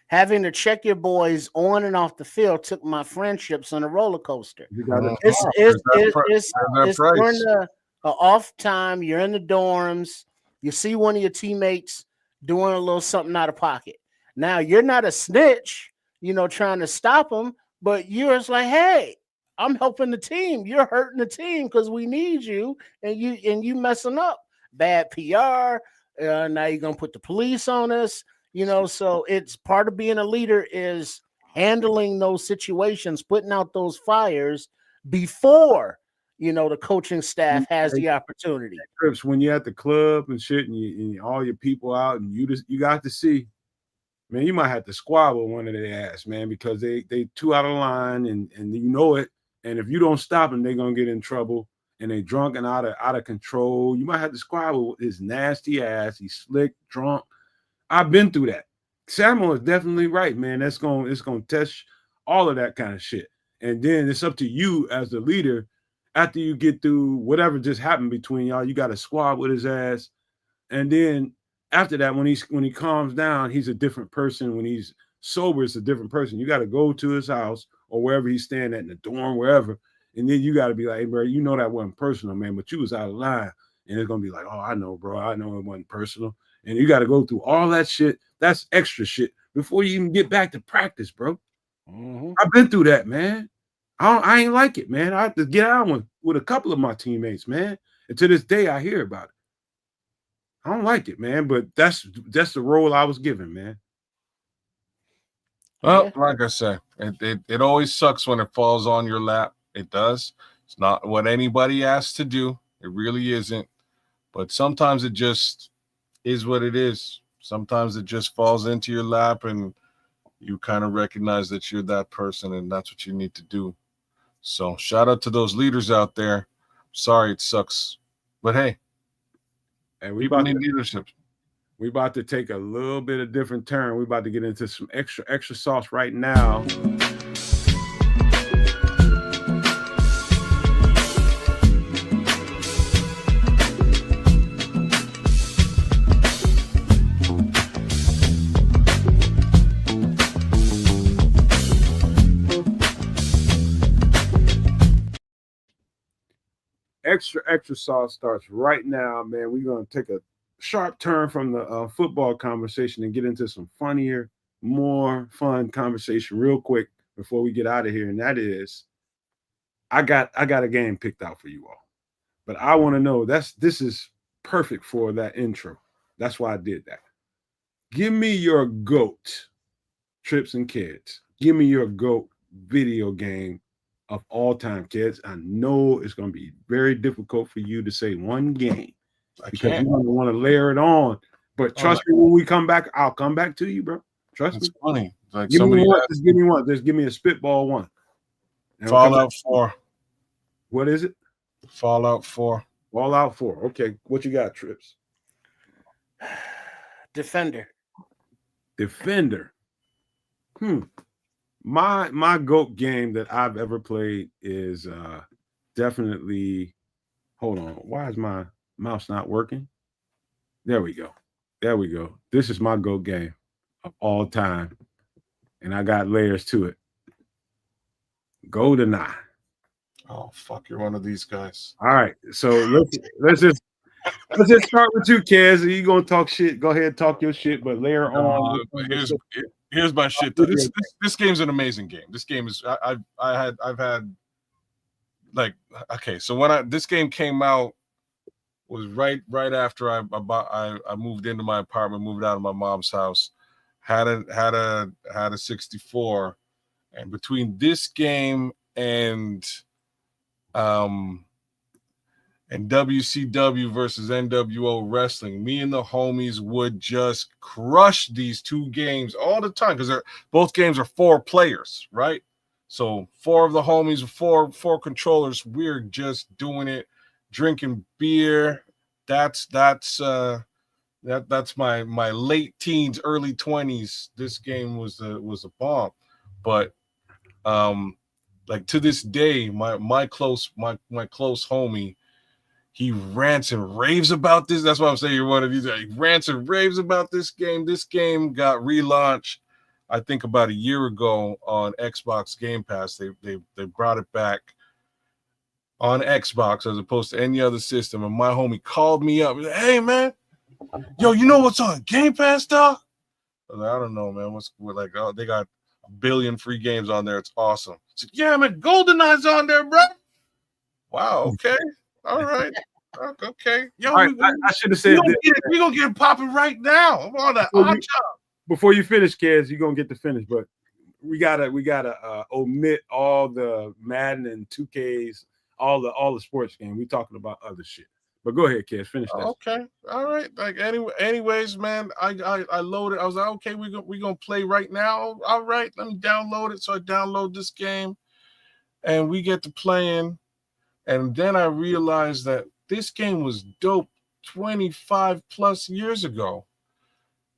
Speaker 4: Having to check your boys on and off the field took my friendships on a roller coaster. It's during the off time. You're in the dorms. You see one of your teammates doing a little something out of pocket. Now you're not a snitch, trying to stop them, but you're just like, hey, I'm helping the team. You're hurting the team because we need you, and you messing up. Bad PR. Now you're gonna put the police on us. So it's part of being a leader is handling those situations, putting out those fires before the coaching staff has the opportunity.
Speaker 2: Trips, when you're at the club and shit, and all your people out, and you got to see, man, you might have to squabble one of their ass, man, because they too out of line, and you know it. And if you don't stop them, they're gonna get in trouble, and they drunk and out of control. You might have to squabble with his nasty ass. He's slick, drunk. I've been through that. Samuel is definitely right, man. It's gonna test all of that kind of shit. And then it's up to you as the leader. After you get through whatever just happened between y'all, you got to squab with his ass. And then after that, when he calms down, he's a different person. When he's sober, it's a different person. You got to go to his house or wherever he's staying at, in the dorm, wherever. And then you got to be like, hey, bro, that wasn't personal, man, but you was out of line. And it's going to be like, oh, I know, bro. I know it wasn't personal. And you got to go through all that shit. That's extra shit before you even get back to practice, bro. I've been through that, man. I ain't like it, man. I have to get out with a couple of my teammates, man. And to this day, I hear about it. I don't like it, man, but that's the role I was given, man.
Speaker 3: Well, like I said, it always sucks when it falls on your lap. It does. It's not what anybody asks to do. It really isn't. But sometimes it just is what it is. Sometimes it just falls into your lap and you kind of recognize that you're that person and that's what you need to do. So shout out to those leaders out there. Sorry it sucks. But hey,
Speaker 2: and
Speaker 3: people need leadership.
Speaker 2: We about to take a little bit of different turn. We about to get into some extra sauce right now. Extra sauce starts right now, man. We're going to take a sharp turn from the football conversation and get into some funnier, more fun conversation real quick before we get out of here. And that is, I got a game picked out for you all, but I want to know this is perfect for that intro. That's why I did that. Give me your GOAT, Trips and Kids. Give me your GOAT video game of all time, kids. I know it's going to be very difficult for you to say one game because you're going to want to layer it on. But trust me, when we come back, I'll come back to you, bro. Trust me.
Speaker 3: It's funny. Like
Speaker 2: give
Speaker 3: somebody
Speaker 2: me one. Just give me one. Just give me a spitball one. And
Speaker 3: Fallout 4.
Speaker 2: What is it?
Speaker 3: Fallout 4.
Speaker 2: Fallout 4. Okay. What you got, Trips?
Speaker 4: Defender.
Speaker 2: My GOAT game that I've ever played is definitely. Hold on. Why is my mouse not working? There we go. This is my GOAT game of all time, and I got layers to it. GoldenEye.
Speaker 3: Oh fuck! You're one of these guys.
Speaker 2: All right, so let's just start with you, Kaz. You gonna talk shit? Go ahead, talk your shit, but layer on.
Speaker 3: Here's my shit. This game's an amazing game. This game is I've had like okay. So when this game came out was right after I moved into my apartment, moved out of my mom's house, had a 64, and between this game and WCW versus NWO wrestling, me and the homies would just crush these two games all the time because both games are 4 players, right? So 4 of the homies, 4 controllers, we're just doing it, drinking beer. That's my late teens, early 20s. This game was a bomb, but like to this day, my close homie, he rants and raves about this. That's why I'm saying you're one of these. He rants and raves about this game. This game got relaunched, I think, about a year ago on Xbox Game Pass. They brought it back on Xbox as opposed to any other system. And my homie called me up. He said, "Hey man, yo, you know what's on Game Pass, dog?" I was like, "I don't know, man. Oh, they got a billion free games on there. It's awesome." I said, "Yeah, man, GoldenEye's on there, bro." Wow. Okay. All right. Okay. Yo,
Speaker 2: right, I should have said
Speaker 3: we're gonna get it popping right now. I'm on that odd job.
Speaker 2: Before you finish, Kaz, you're gonna get to finish, but we gotta omit all the Madden and 2Ks, all the sports games. We're talking about other shit. But go ahead, Kaz, finish that.
Speaker 3: Okay. All right. Like anyways, man, I loaded. I was like, okay, we're gonna play right now. All right, let me download it. So I download this game and we get to playing. And then I realized that this game was dope 25 plus years ago.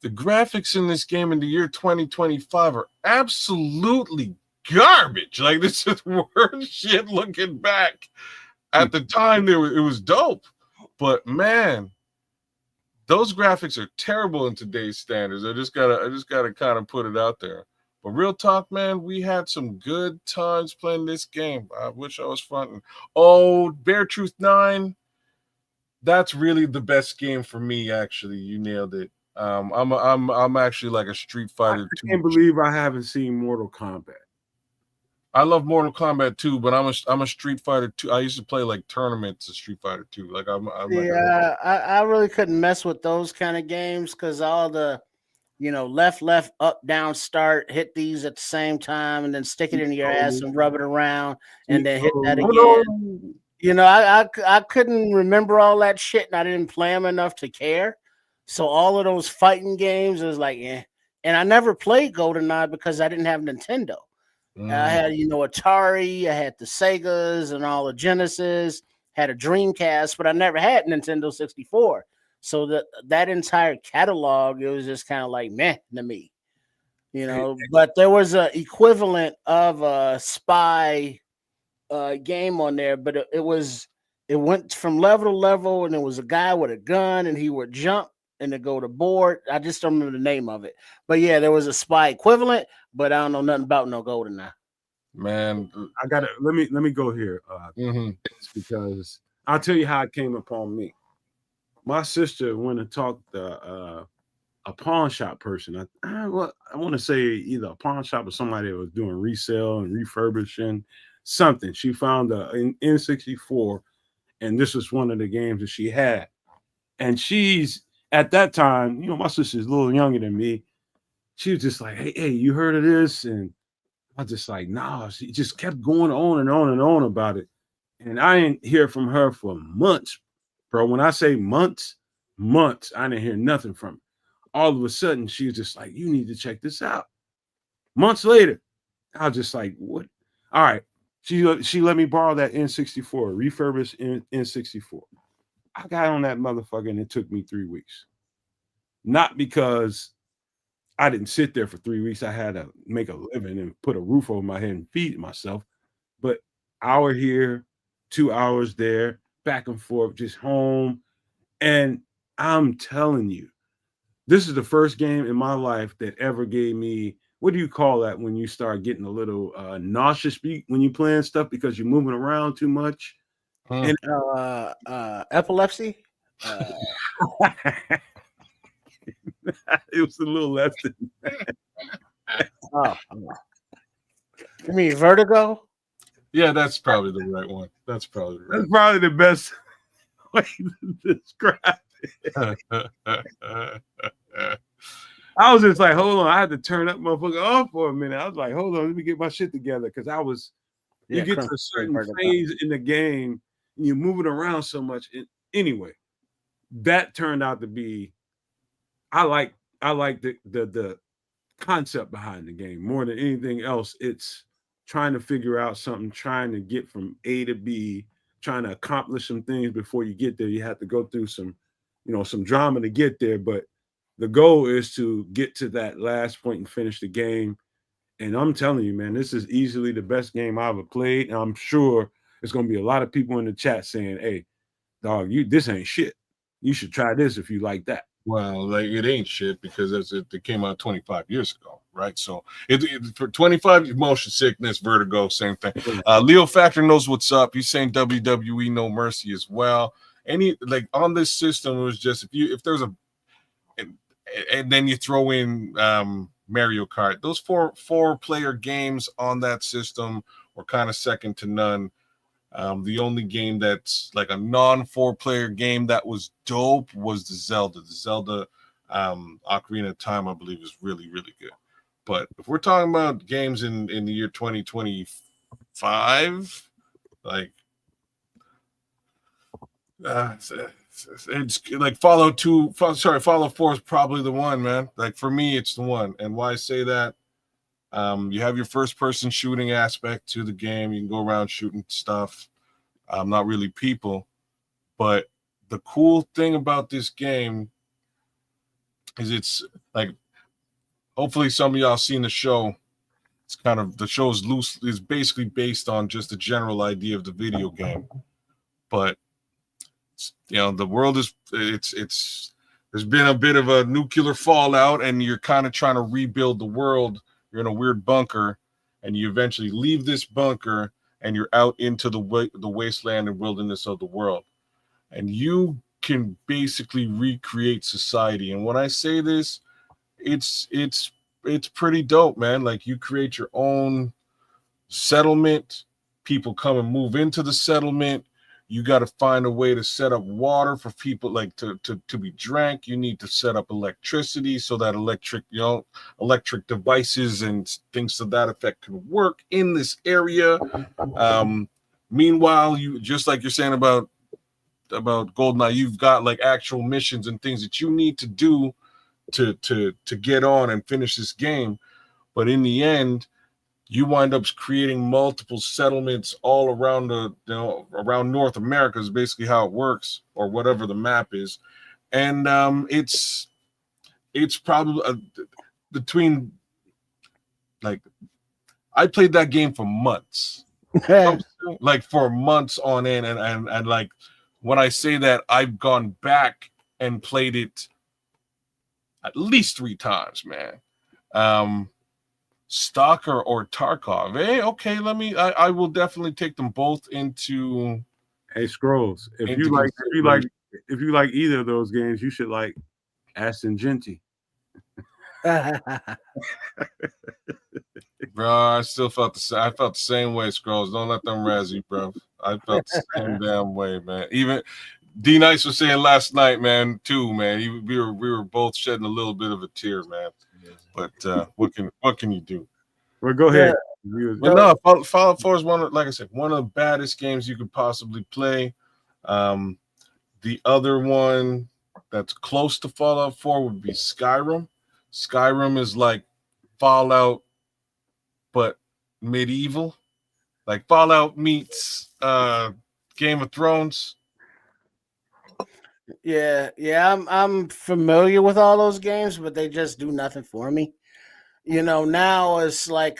Speaker 3: The graphics in this game in the year 2025 are absolutely garbage. Like, this is worst shit looking back. At the time, it was dope. But man, those graphics are terrible in today's standards. I just gotta kind of put it out there. But real talk, man, we had some good times playing this game. I wish I was fronting. Oh, Bear Truth 9. That's really the best game for me, actually. You nailed it. I'm actually like a Street Fighter.
Speaker 2: I can't believe I haven't seen Mortal Kombat.
Speaker 3: I love Mortal Kombat 2, but I'm a Street Fighter 2. I used to play like tournaments of Street Fighter 2. Like I'm like
Speaker 4: I really couldn't mess with those kind of games because all the left, up, down, start, hit these at the same time, and then stick it in your ass and rub it around, and then hit that again. I couldn't remember all that shit, and I didn't play them enough to care. So all of those fighting games is like, eh. And I never played GoldenEye because I didn't have Nintendo. I had, Atari, I had the Segas and all the Genesis, had a Dreamcast, but I never had Nintendo 64. So that entire catalog, it was just kind of like meh to me, But there was a equivalent of a spy game on there, but it went from level to level, and it was a guy with a gun, and he would jump and then go to board. I just don't remember the name of it, but yeah, there was a spy equivalent, but I don't know nothing about no GoldenEye.
Speaker 3: Man,
Speaker 2: I gotta let me go here because I'll tell you how it came upon me. My sister went and talked to a pawn shop person. I want to say either a pawn shop or somebody that was doing resale and refurbishing something. She found an N64, and this was one of the games that she had. And she's at that time, my sister's a little younger than me. She was just like, hey, you heard of this? And I was just like, nah. She just kept going on and on and on about it. And I didn't hear from her for months, bro. When I say months, I didn't hear nothing from her. All of a sudden, she was just like, you need to check this out. Months later, I was just like, what? All right. She let me borrow that N64, refurbished N64. I got on that motherfucker, and it took me 3 weeks. Not because I didn't sit there for 3 weeks. I had to make a living and put a roof over my head and feed myself. But hour here, 2 hours there, back and forth, just home. And I'm telling you, this is the first game in my life that ever gave me, what do you call that when you start getting a little nauseous when you're playing stuff because you're moving around too much?
Speaker 4: And epilepsy?
Speaker 2: It was a little less than that.
Speaker 4: Oh. You mean vertigo?
Speaker 3: Yeah, that's probably the right one. That's probably
Speaker 2: the best way to describe it. I was just like, hold on. I had to turn that motherfucker off for a minute. I was like, hold on, let me get my shit together. Because you get to a certain phase in the game and you're moving around so much. Anyway, that turned out to be, I like the concept behind the game more than anything else. It's trying to figure out something, trying to get from A to B, trying to accomplish some things before you get there. You have to go through some drama to get there, but the goal is to get to that last point and finish the game. And I'm telling you, man, this is easily the best game I ever played. And I'm sure there's going to be a lot of people in the chat saying, hey, dog, this ain't shit. You should try this if you like that.
Speaker 3: Well, like it ain't shit because it came out 25 years ago, right? So for 25 motion sickness, vertigo, same thing. Leo Factor knows what's up. He's saying WWE No Mercy as well. On this system, it was just if there's a and then you throw in Mario Kart. Those four player games on that system were kind of second to none. The only game that's like a non-4 player game that was dope was the Zelda. The Zelda Ocarina of Time, I believe, is really, really good. But if we're talking about games in the year 2025, like it's like Fallout 4 is probably the one, man. Like for me, it's the one. And why I say that, you have your first person shooting aspect to the game. You can go around shooting stuff. Not really people, but the cool thing about this game is it's like, hopefully some of y'all seen the show. It's kind of, the show is basically based on just the general idea of the video game, but the world there's been a bit of a nuclear fallout, and you're kind of trying to rebuild the world. You're in a weird bunker, and you eventually leave this bunker, and you're out into the wasteland and wilderness of the world, and you can basically recreate society. And when I say this, it's pretty dope, man. Like you create your own settlement. People come and move into the settlement. You got to find a way to set up water for people like to be drank. You need to set up electricity so that electric devices and things to that effect can work in this area. Meanwhile, you just like you're saying about GoldenEye, you've got like actual missions and things that you need to do to get on and finish this game. But in the end, you wind up creating multiple settlements all around around North America is basically how it works, or whatever the map is. And it's probably between, like, I played that game for months, like for months on end. And like, when I say that, I've gone back and played it at least 3 times, man. Stalker or Tarkov. Hey, okay, I will definitely take them both into.
Speaker 2: Hey, Scrolls. If you like either of those games, you should like Aston Genty.
Speaker 3: Bro, I still felt the same way, Scrolls. Don't let them razz you, bro. I felt the same damn way, man. Even D Nice was saying last night, man, too, man. We were both shedding a little bit of a tear, man. But what can you do?
Speaker 2: Well, go ahead.
Speaker 3: But no, Fallout 4 is one of the baddest games you could possibly play. The other one that's close to Fallout 4 would be Skyrim. Skyrim is like Fallout, but medieval. Like Fallout meets Game of Thrones.
Speaker 4: Yeah, I'm familiar with all those games, but they just do nothing for me. Now it's like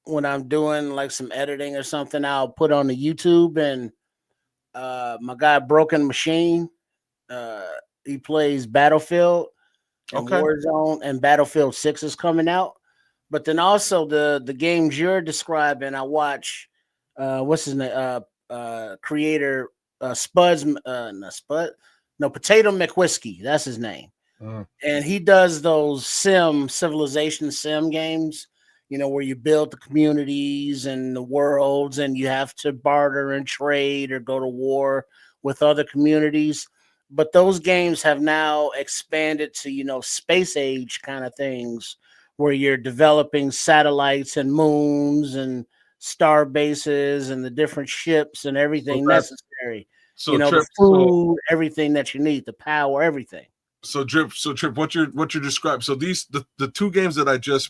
Speaker 4: when I'm doing like some editing or something, I'll put on the YouTube, and my guy Broken Machine, he plays Battlefield and Warzone, and Battlefield 6 is coming out. But then also the games you're describing, I watch what's his name? Creator Potato McWhiskey, that's his name. And he does those civilization sim games, where you build the communities and the worlds, and you have to barter and trade or go to war with other communities. But those games have now expanded to, space age kind of things, where you're developing satellites and moons and star bases and the different ships and everything necessary. The food, everything that you need, the power, everything.
Speaker 3: So Trip, what you're describing. So the 2 games that I just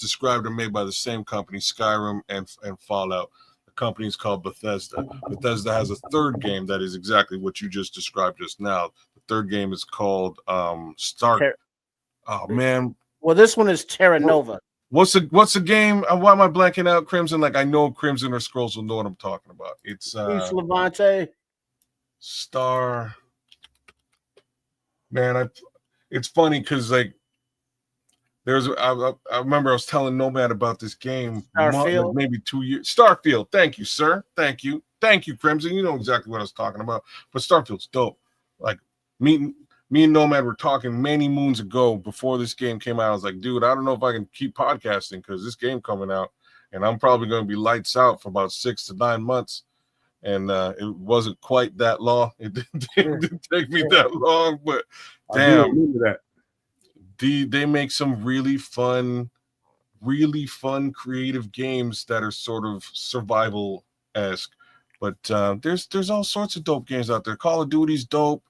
Speaker 3: described are made by the same company, Skyrim and Fallout. The company is called Bethesda. Bethesda has a 3rd game that is exactly what you just described just now. The 3rd game is called Stark. Oh man.
Speaker 4: Well, this one is Terra Nova.
Speaker 3: What's the game? Why am I blanking out? Crimson? Like, I know Crimson or Scrolls will know what I'm talking about. It's
Speaker 4: East Levante.
Speaker 3: Star. Man, it's funny because like I remember I was telling Nomad about this game maybe 2 years. Starfield, thank you, sir. Thank you, Crimson. You know exactly what I was talking about. But Starfield's dope. Like me and Nomad were talking many moons ago before this game came out. I was like, dude, I don't know if I can keep podcasting because this game coming out, and I'm probably going to be lights out for about 6 to 9 months. And it wasn't quite that long. It didn't take me that long, but damn, they make some really fun, creative games that are sort of survival-esque. But there's all sorts of dope games out there. Call of Duty's dope.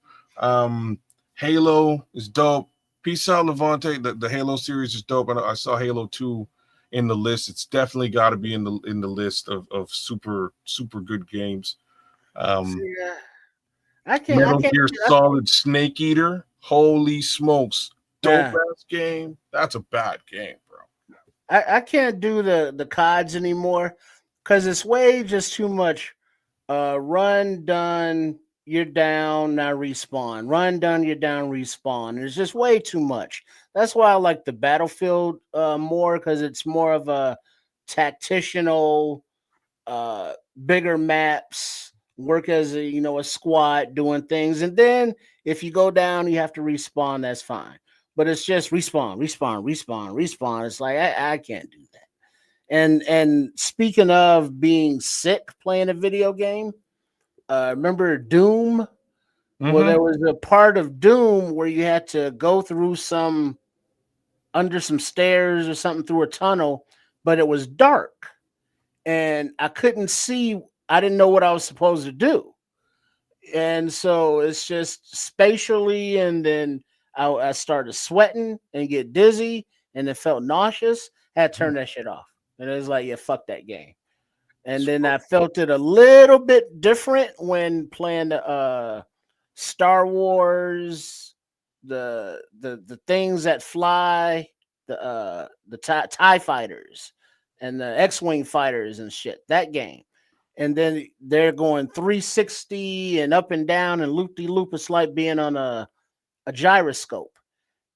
Speaker 3: Halo is dope. Peace out, Levante. The Halo series is dope. And I saw Halo 2 in the list. It's definitely got to be in the list of super good games.
Speaker 4: I can't.
Speaker 3: Metal Gear Solid Snake Eater. Holy smokes! Dope ass game. That's a bad game, bro.
Speaker 4: I can't do the CODs anymore because it's way just too much. Run, done, you're down, now respawn. Run, done, you're down, respawn. There's just way too much. That's why I like the Battlefield more, because it's more of a tactical, bigger maps, work as a squad doing things. And then if you go down, you have to respawn, that's fine. But it's just respawn. It's like, I can't do that. And speaking of being sick playing a video game, remember Doom? Well, there was a part of Doom where you had to go through under some stairs or something through a tunnel, but it was dark and I couldn't see. I didn't know what I was supposed to do. And so it's just spatially, and then I started sweating and get dizzy and it felt nauseous. Had to turn that shit off. And it was like, yeah, fuck that game. And then I felt it a little bit different when playing the Star Wars, the things that fly, the TIE fighters and the X-Wing fighters and shit, that game. And then they're going 360 and up and down and loop-de-loop. It's like being on a gyroscope.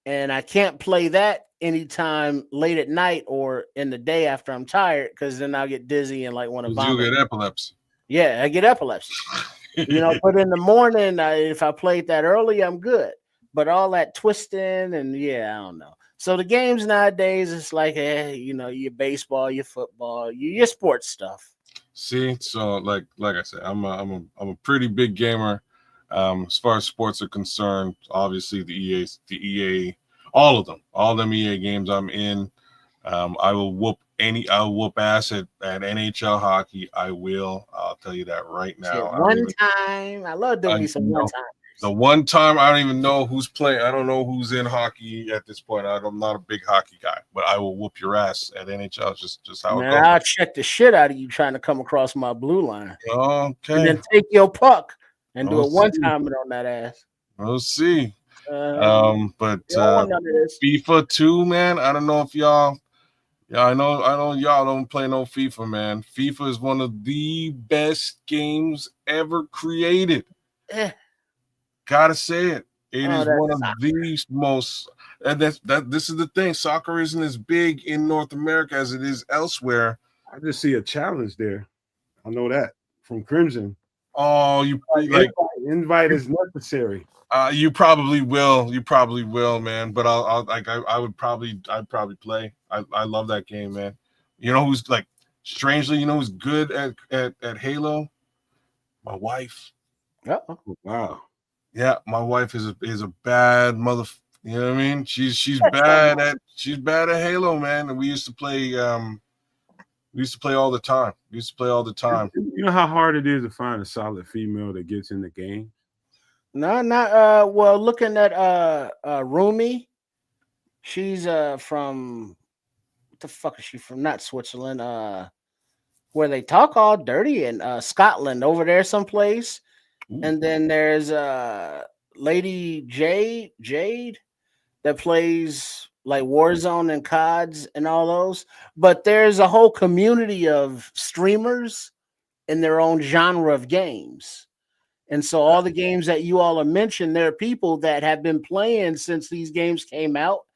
Speaker 4: And I can't play that anytime late at night or in the day after I'm tired, because then I'll get dizzy and like want to vomit.
Speaker 3: You get epilepsy.
Speaker 4: Yeah, I get epilepsy. But in the morning, if I played that early, I'm good. But all that twisting and I don't know. So the games nowadays, it's like, your baseball, your football, your sports stuff.
Speaker 3: See, so like I said, I'm a pretty big gamer. As far as sports are concerned, obviously the EA, all of them EA games I'm in. I will whoop ass at NHL hockey. I'll tell you that right now.
Speaker 4: I love doing me some one time.
Speaker 3: The one time I don't even know who's playing. I don't know who's in hockey at this point. I'm not a big hockey guy, but I will whoop your ass at NHL. Just how it goes.
Speaker 4: I'll check the shit out of you trying to come across my blue line.
Speaker 3: Okay.
Speaker 4: And then take your puck and do a one-timer on that ass.
Speaker 3: We'll see. But FIFA 2, man. I don't know if y'all. Yeah, I know y'all don't play no FIFA, man. FIFA is one of the best games ever created. Gotta say it. It is one of the most. And this is the thing. Soccer isn't as big in North America as it is elsewhere.
Speaker 2: I just see a challenge there. I know that from Crimson.
Speaker 3: Oh, you
Speaker 2: invite is necessary.
Speaker 3: You probably will. You probably will, man. But I'd probably play. I love that game, man. You know who's strangely, who's good at Halo? My wife.
Speaker 2: Oh, wow.
Speaker 3: Yeah, my wife is a bad mother. You know what I mean? She's bad at Halo, man. And we used to play all the time.
Speaker 2: You know how hard it is to find a solid female that gets in the game?
Speaker 4: No, not well, looking at Rumi, she's from what the fuck is she from? Not Switzerland, where they talk all dirty in Scotland, over there someplace. Ooh. And then there's Lady Jade that plays like Warzone and CODs and all those. But there's a whole community of streamers in their own genre of games. And so all the games that you all have mentioned, there are people that have been playing since these games came out,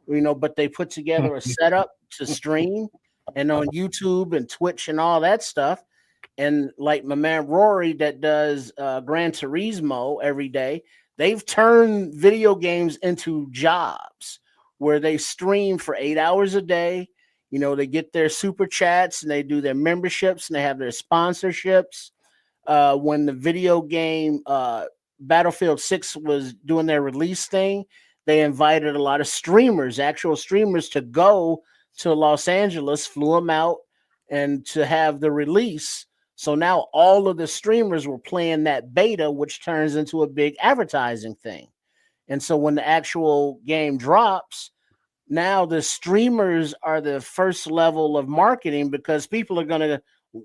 Speaker 4: but they put together a setup to stream and on YouTube and Twitch and all that stuff. And like my man Rory that does Gran Turismo every day, they've turned video games into jobs where they stream for 8 hours a day. They get their super chats and they do their memberships and they have their sponsorships. When the video game Battlefield 6 was doing their release thing, they invited a lot of streamers, actual streamers, to go to Los Angeles, flew them out, and to have the release. So now all of the streamers were playing that beta, which turns into a big advertising thing. And so when the actual game drops, now the streamers are the first level of marketing, because people are going to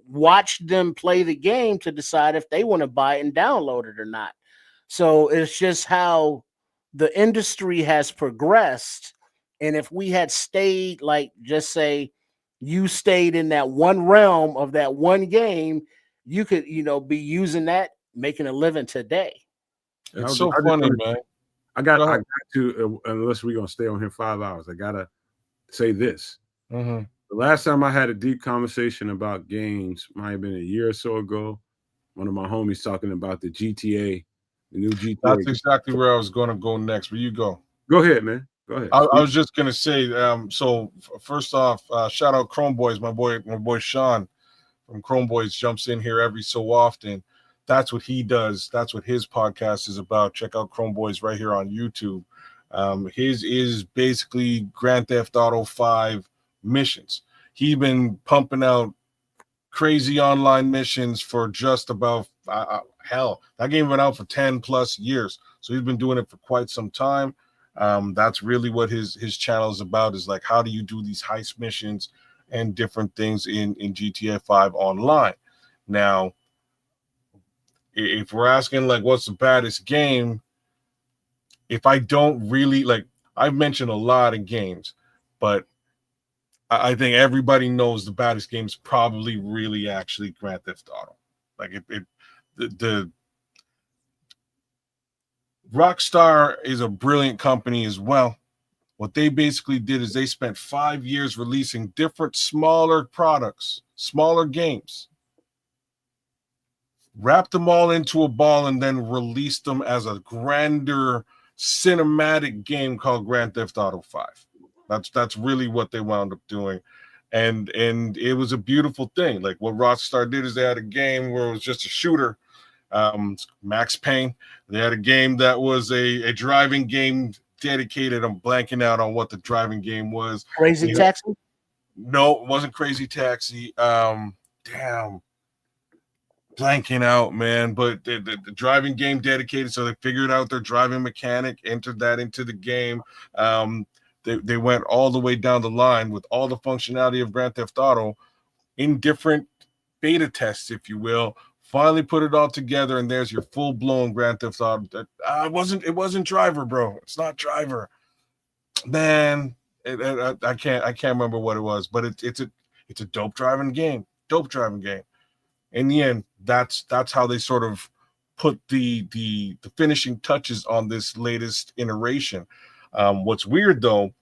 Speaker 4: watch them play the game to decide if they want to buy it and download it or not. So it's just how the industry has progressed. And if we had stayed, like, just say you stayed in that one realm of that one game, you could, be using that, making a living today.
Speaker 3: It's so funny, man.
Speaker 2: I got to, unless we're going to stay on here 5 hours, I got to say this.
Speaker 3: Mm-hmm.
Speaker 2: The last time I had a deep conversation about games might have been a year or so ago. One of my homies talking about the GTA, the new GTA.
Speaker 3: That's exactly where I was going to go next. Where you go?
Speaker 2: Go ahead, man. Go ahead.
Speaker 3: I was just gonna say, so first off, shout out Chrome Boys, my boy Sean from Chrome Boys jumps in here every so often. That's what he does. That's what his podcast is about. Check out Chrome Boys right here on YouTube. His is basically Grand Theft Auto 5 missions. He's been pumping out crazy online missions for just about hell. That game went out for 10 plus years, so he's been doing it for quite some time. That's really what his channel is about, is like, how do you do these heist missions and different things in GTA 5 online. Now, if we're asking like what's the baddest game, if I don't really like, I've mentioned a lot of games, but I think everybody knows the baddest game is probably really actually Grand Theft Auto. Like the Rockstar is a brilliant company as well. What they basically did is they spent 5 years releasing different smaller products, smaller games, wrapped them all into a ball, and then released them as a grander cinematic game called Grand Theft Auto 5. That's really what they wound up doing. And it was a beautiful thing. Like what Rockstar did is they had a game where it was just a shooter, Max Payne. They had a game that was a driving game dedicated. I'm blanking out on what the driving game was.
Speaker 4: Crazy Taxi?
Speaker 3: No, it wasn't Crazy Taxi. Damn. Blanking out, man. But the driving game dedicated, so they figured out their driving mechanic, entered that into the game. They went all the way down the line with all the functionality of Grand Theft Auto in different beta tests, if you will. Finally put it all together, and there's your full-blown Grand Theft Auto. It wasn't Driver, bro. It's not Driver. Man, I can't remember what it was, but it's a dope driving game. Dope driving game. In the end, that's how they sort of put the finishing touches on this latest iteration. What's weird though,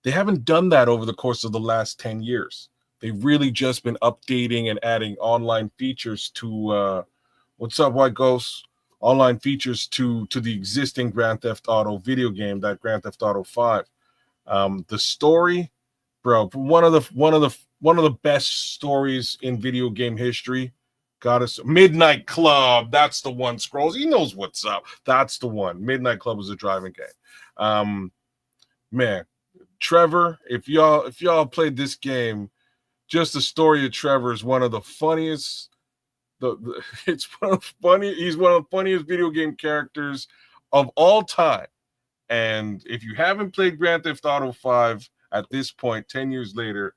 Speaker 3: they haven't done that over the course of the last 10 years. They've really just been updating and adding online features to what's up, White Ghost? Online features to the existing Grand Theft Auto video game, that Grand Theft Auto 5. The story, bro, one of the best stories in video game history. Got us Midnight Club. That's the one. Scrolls. He knows what's up. That's the one. Midnight Club was a driving game. Man, Trevor, if y'all played this game, just the story of Trevor is one of the funniest. He's one of the funniest video game characters of all time. And if you haven't played Grand Theft Auto 5 at this point, 10 years later,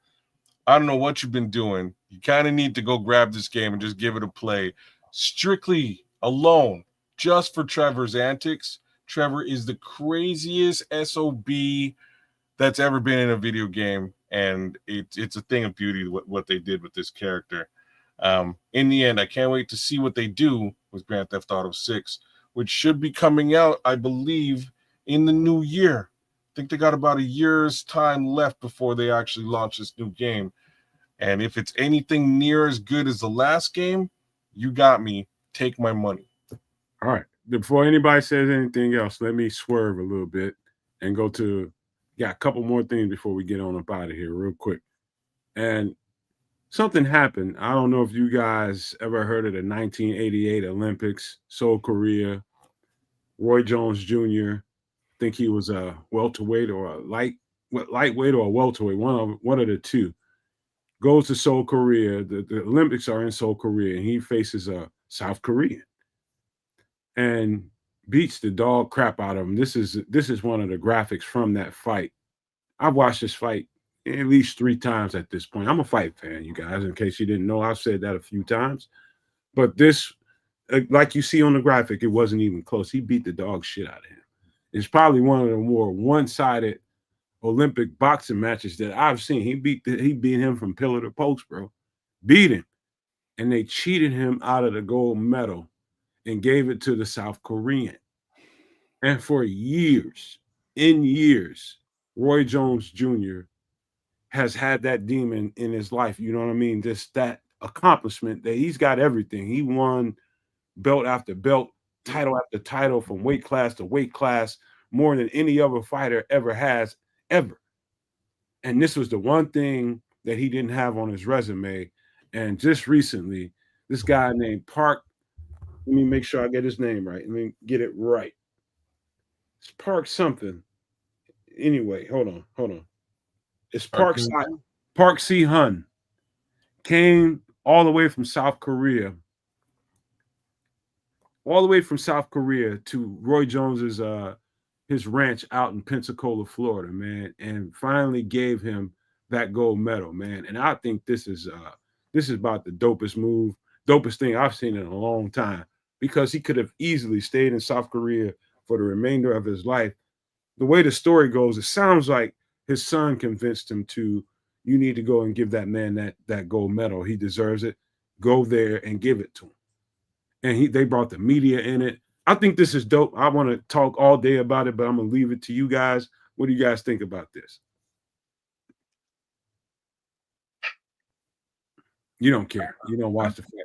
Speaker 3: I don't know what you've been doing. You kind of need to go grab this game and just give it a play. Strictly alone, just for Trevor's antics. Trevor is the craziest SOB that's ever been in a video game, and it's a thing of beauty what they did with this character. In the end, I can't wait to see what they do with Grand Theft Auto 6, which should be coming out, I believe, in the new year. I think they got about a year's time left before they actually launch this new game. And if it's anything near as good as the last game, you got me. Take my money.
Speaker 2: All right. Before anybody says anything else, let me swerve a little bit and got a couple more things before we get on up out of here real quick. And something happened. I don't know if you guys ever heard of the 1988 Olympics, Seoul, Korea. Roy Jones Jr., I think he was a welterweight or a lightweight or a welterweight, one of the two. Goes to Seoul, Korea. The Olympics are in Seoul, Korea, and he faces a South Korean and beats the dog crap out of him. This is one of the graphics from that fight. I've watched this fight at least 3 times at this point. I'm a fight fan, you guys, in case you didn't know. I've said that a few times. But this, like you see on the graphic, it wasn't even close. He beat the dog shit out of him. It's probably one of the more one-sided Olympic boxing matches that I've seen. He beat him from pillar to post, bro. Beat him. And they cheated him out of the gold medal and gave it to the South Korean. And for years, Roy Jones Jr. has had that demon in his life. You know what I mean? Just that accomplishment that he's got everything. He won belt after belt, title after title, from weight class to weight class, more than any other fighter ever has, ever. And this was the one thing that he didn't have on his resume. And just recently, this guy named Park, let me make sure I get his name right. Let me get it right. It's Park something. Anyway, hold on. It's Park Si-hun. Came all the way from South Korea. All the way from South Korea to Roy Jones's his ranch out in Pensacola, Florida, man, and finally gave him that gold medal, man. And I think this is about the dopest thing I've seen in a long time, because he could have easily stayed in South Korea for the remainder of his life. The way the story goes, it sounds like his son convinced him to, you need to go and give that man that gold medal. He deserves it. Go there and give it to him. And they brought the media in it. I think this is dope. I want to talk all day about it, but I'm going to leave it to you guys. What do you guys think about this? You don't care. You don't watch the fight.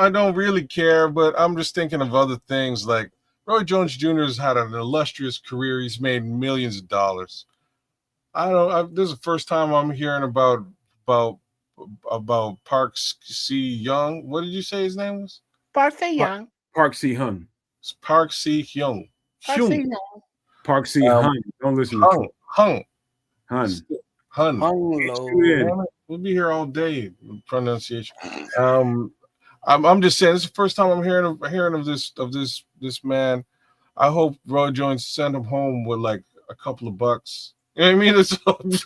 Speaker 3: I don't really care, but I'm just thinking of other things. Like Roy Jones Jr. has had an illustrious career. He's made millions of dollars. This is the first time I'm hearing about Park Si-young. What did you say his name was?
Speaker 4: Park Si-young.
Speaker 2: Park Si-hun.
Speaker 3: It's Park Si-young.
Speaker 2: Park Si-hun. Don't listen to
Speaker 3: Hun. We'll be here all day with pronunciation. I'm just saying, this is the first time I'm hearing of this man. I hope Roy Jones sent him home with like a couple of bucks. You know what I mean? That's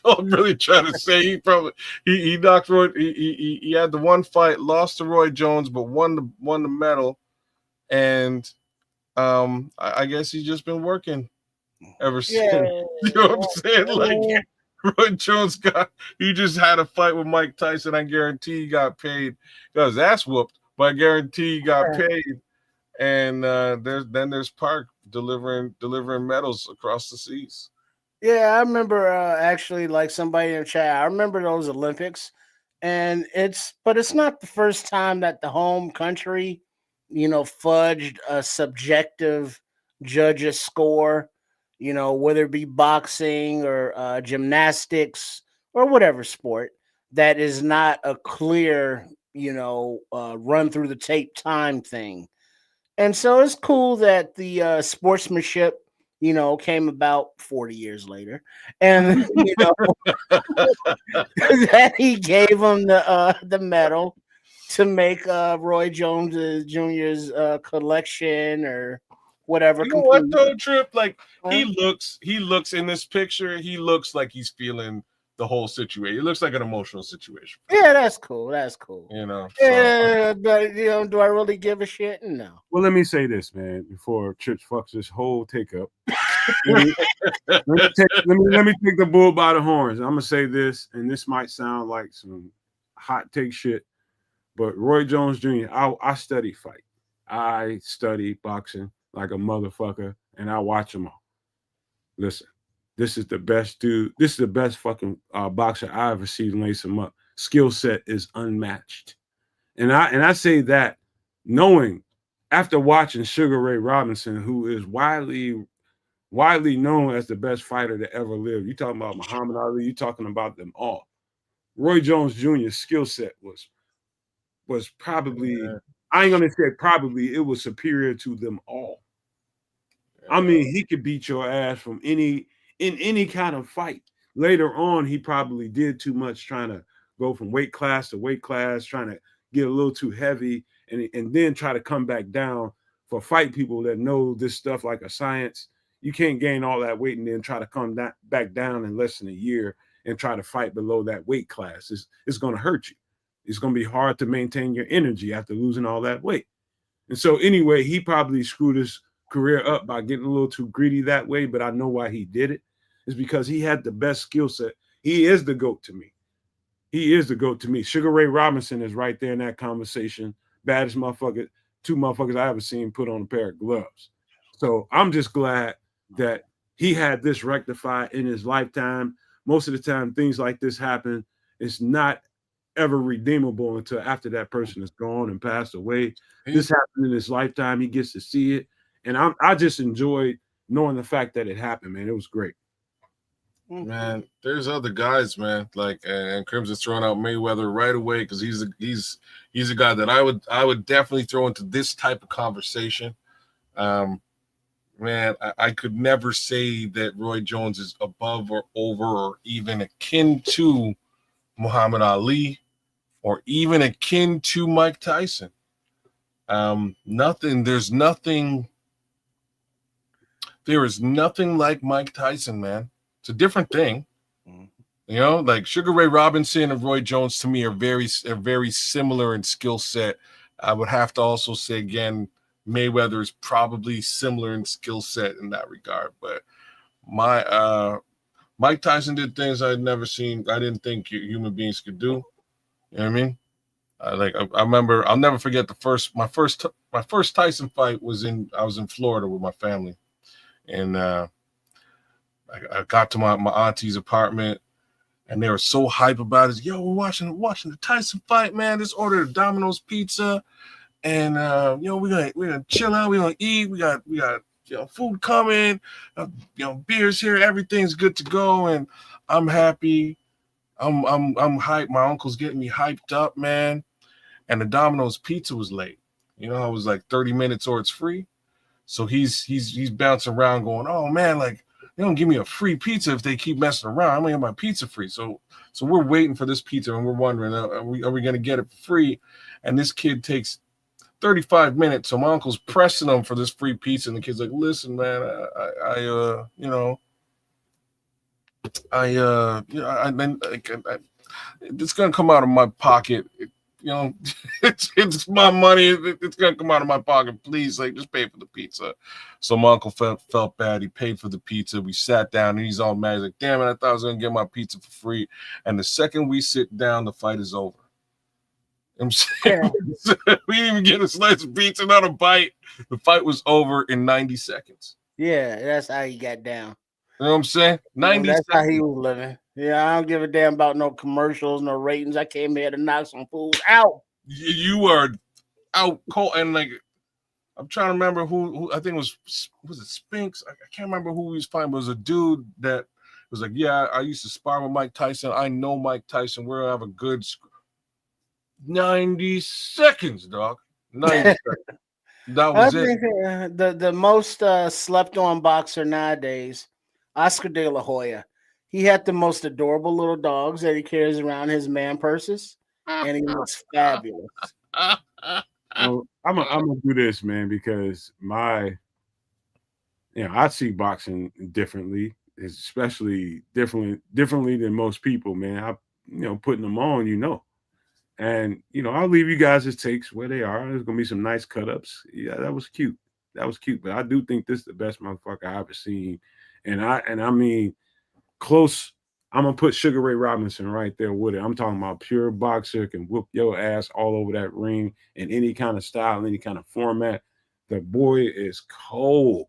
Speaker 3: all I'm really trying to say. He knocked Roy. He had the one fight, lost to Roy Jones, but won the medal. And I guess he's just been working ever since. You know what I'm saying? Like Roy Jones he just had a fight with Mike Tyson. I guarantee he got paid. Got his ass whooped, but I guarantee he got paid. And there's Park delivering medals across the seas.
Speaker 4: Yeah, I remember actually, like somebody in the chat, I remember those Olympics, and it's not the first time that the home country, fudged a subjective judges score, whether it be boxing or gymnastics or whatever sport that is not a clear, run through the tape time thing. And so it's cool that the sportsmanship, came about 40 years later, and that he gave him the medal to make Roy Jones Jr.'s collection or whatever.
Speaker 3: You know what though, Trip? Like he looks in this picture, he looks like he's feeling the whole situation. It looks like an emotional situation.
Speaker 4: Yeah, that's cool.
Speaker 3: Yeah,
Speaker 4: but do I really give a shit? No.
Speaker 2: Well, let me say this, man, before Church fucks this whole take up. let me take the bull by the horns. I'm gonna say this, and this might sound like some hot take shit, but Roy Jones Jr., I study fight. I study boxing like a motherfucker, and I watch them all. Listen, this is the best dude. This is the best fucking boxer I ever seen lace him up. Skill set is unmatched. And I say that knowing, after watching Sugar Ray Robinson, who is widely known as the best fighter to ever live. You talking about Muhammad Ali, you talking about them all. Roy Jones Jr.'s skill set was probably, I ain't gonna say probably, it was superior to them all. I mean, he could beat your ass in any kind of fight. Later on, he probably did too much trying to go from weight class to weight class, trying to get a little too heavy, and then try to come back down. For fight people that know this stuff like a science, you can't gain all that weight and then try to come back down in less than a year and try to fight below that weight class. It's going to hurt you. It's going to be hard to maintain your energy after losing all that weight. And so anyway, he probably screwed his career up by getting a little too greedy that way, but I know why he did it. It's because he had the best skill set. He is the GOAT to me. Sugar Ray Robinson is right there in that conversation. Baddest motherfucker, two motherfuckers I ever seen put on a pair of gloves. So I'm just glad that he had this rectified in his lifetime. Most of the time, things like this happen. It's not ever redeemable until after that person is gone and passed away. This happened in his lifetime. He gets to see it. And I just enjoyed knowing the fact that it happened, man. It was great.
Speaker 3: Man, there's other guys, man. Like, and Crimson's throwing out Mayweather right away because he's a guy that I would definitely throw into this type of conversation. Man, I could never say that Roy Jones is above or over or even akin to Muhammad Ali or even akin to Mike Tyson. There is nothing like Mike Tyson, man. It's a different thing. You know, like Sugar Ray Robinson and Roy Jones to me are very similar in skill set. I would have to also say again, Mayweather is probably similar in skill set in that regard. But Mike Tyson did things I'd never seen. I didn't think human beings could do. You know what I mean? I remember. I'll never forget my first Tyson fight was I was in Florida with my family, and I got to my auntie's apartment, and they were so hype about it. Yo, we're watching the Tyson fight, man. Just ordered a Domino's pizza, and we're gonna chill out. We're gonna eat. We got food coming. Beers here. Everything's good to go, and I'm happy. I'm hyped. My uncle's getting me hyped up, man. And the Domino's pizza was late. You know, it was like 30 minutes or it's free. So he's bouncing around going, oh man, like they don't give me a free pizza if they keep messing around. I'm gonna get my pizza free. So we're waiting for this pizza and we're wondering, are we gonna get it for free? And this kid takes 35 minutes. So my uncle's pressing him for this free pizza, and the kid's like, listen, man, it's gonna come out of my pocket. It's my money. It's gonna come out of my pocket. Please, like, just pay for the pizza. So my uncle felt bad. He paid for the pizza. We sat down, and he's all mad. He's like, damn it, I thought I was gonna get my pizza for free. And the second we sit down, the fight is over. I'm saying, we didn't even get a slice of pizza, not a bite. The fight was over in 90 seconds.
Speaker 4: Yeah, that's how he got down.
Speaker 3: You know what I'm saying? 90
Speaker 4: that's
Speaker 3: seconds.
Speaker 4: How he was living. Yeah, I don't give a damn about no commercials, no ratings. I came here to knock some fools out.
Speaker 3: You are out cold, and like I'm trying to remember who I think was it Spinks? I can't remember who he was fighting, but it was a dude that was like, yeah, I used to spar with Mike Tyson. I know Mike Tyson. We're gonna have a good 90 seconds, dog. 90 seconds. That was it.
Speaker 4: The most slept on boxer nowadays, Oscar De La Hoya. He had the most adorable little dogs that he carries around his man purses, and he looks fabulous.
Speaker 2: I'm gonna do this, man, because I see boxing differently, especially differently than most people, man. Putting them on, and I'll leave you guys' takes where they are. There's gonna be some nice cut-ups. Yeah, that was cute. But I do think this is the best motherfucker I've ever seen, and I mean. Close, I'm gonna put Sugar Ray Robinson right there with it. I'm talking about pure boxer, can whoop your ass all over that ring in any kind of style, any kind of format. The boy is cold.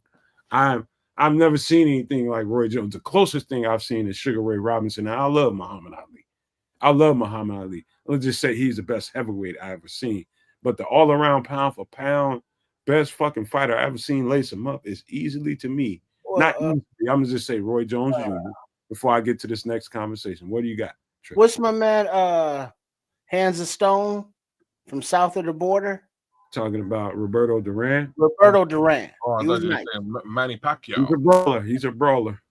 Speaker 2: I've never seen anything like Roy Jones. The closest thing I've seen is Sugar Ray Robinson. And I love Muhammad Ali. Let's just say he's the best heavyweight I've ever seen. But the all-around pound for pound best fucking fighter I've ever seen lace him up is easily to me. Not easily. I'm gonna just say Roy Jones Jr. Before I get to this next conversation. What do you got,
Speaker 4: Trick? What's my man Hands of Stone from south of the border?
Speaker 2: Talking about Roberto Duran.
Speaker 3: Oh, I thought you were saying Manny Pacquiao.
Speaker 2: He's a brawler.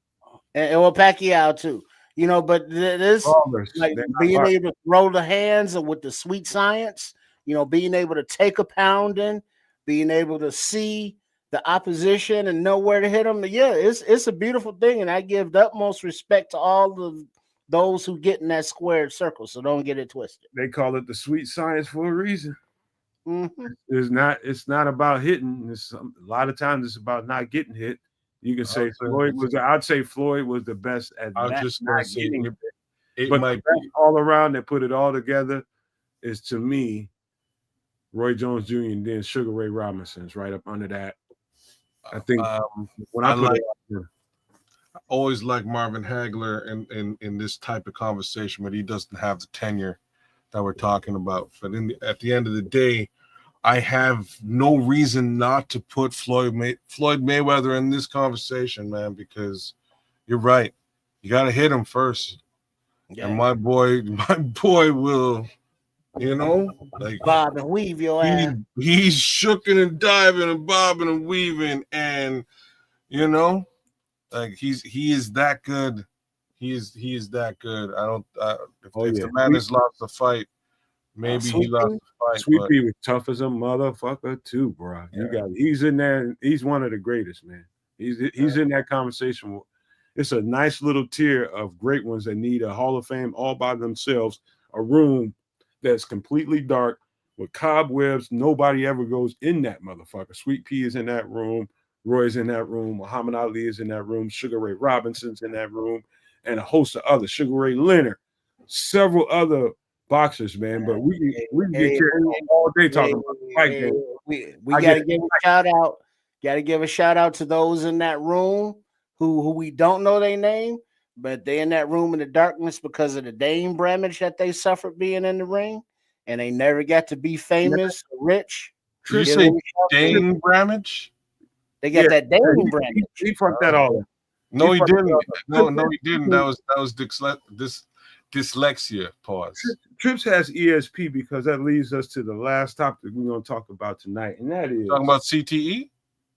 Speaker 4: And Pacquiao too. But this like being able to throw the hands with the sweet science, being able to take a pounding, being able to see the opposition and know where to hit them. Yeah, it's a beautiful thing, and I give the utmost respect to all of those who get in that squared circle. So don't get it twisted.
Speaker 2: They call it the sweet science for a reason.
Speaker 4: Mm-hmm.
Speaker 2: It's not about hitting. A lot of times it's about not getting hit. You can say I'd say Floyd was the best at
Speaker 3: I was just going to say it
Speaker 2: but
Speaker 3: might
Speaker 2: the best all around that put it all together is, to me, Roy Jones Jr. and then Sugar Ray Robinson's right up under that. I think when I
Speaker 3: always like Marvin Hagler in this type of conversation, but he doesn't have the tenure that we're talking about. But at the end of the day, I have no reason not to put Floyd Mayweather in this conversation, man, because you're right. You got to hit him first.
Speaker 4: Yeah.
Speaker 3: And my boy will, like
Speaker 4: bob and weave your ass.
Speaker 3: he's shooking and diving and bobbing and weaving, and like he is that good. He is that good. I don't. If the man has lost the fight, maybe he lost the fight.
Speaker 2: Sweet Pea was tough as a motherfucker too, bro.
Speaker 3: Yeah.
Speaker 2: He's in there. He's one of the greatest, man. He's in that conversation. It's a nice little tier of great ones that need a Hall of Fame all by themselves. A room that's completely dark with cobwebs. Nobody ever goes in that motherfucker. Sweet Pea is in that room. Roy's in that room. Muhammad Ali is in that room. Sugar Ray Robinson's in that room, and a host of others. Sugar Ray Leonard, several other boxers, man. But we can get carried on all day talking about the fight game.
Speaker 4: We gotta give a shout out. Gotta give a shout out to those in that room who we don't know their name, but they in that room in the darkness because of the brain damage that they suffered being in the ring, and they never got to be famous or rich.
Speaker 3: You say Dane Bramage?
Speaker 4: They got that Dane Bramage.
Speaker 2: He fucked that all up.
Speaker 3: No, he didn't. No, he didn't. That was dyslexia. Pause.
Speaker 2: Trips has ESP because that leads us to the last topic we're going to talk about tonight, and that is
Speaker 3: talking about CTE.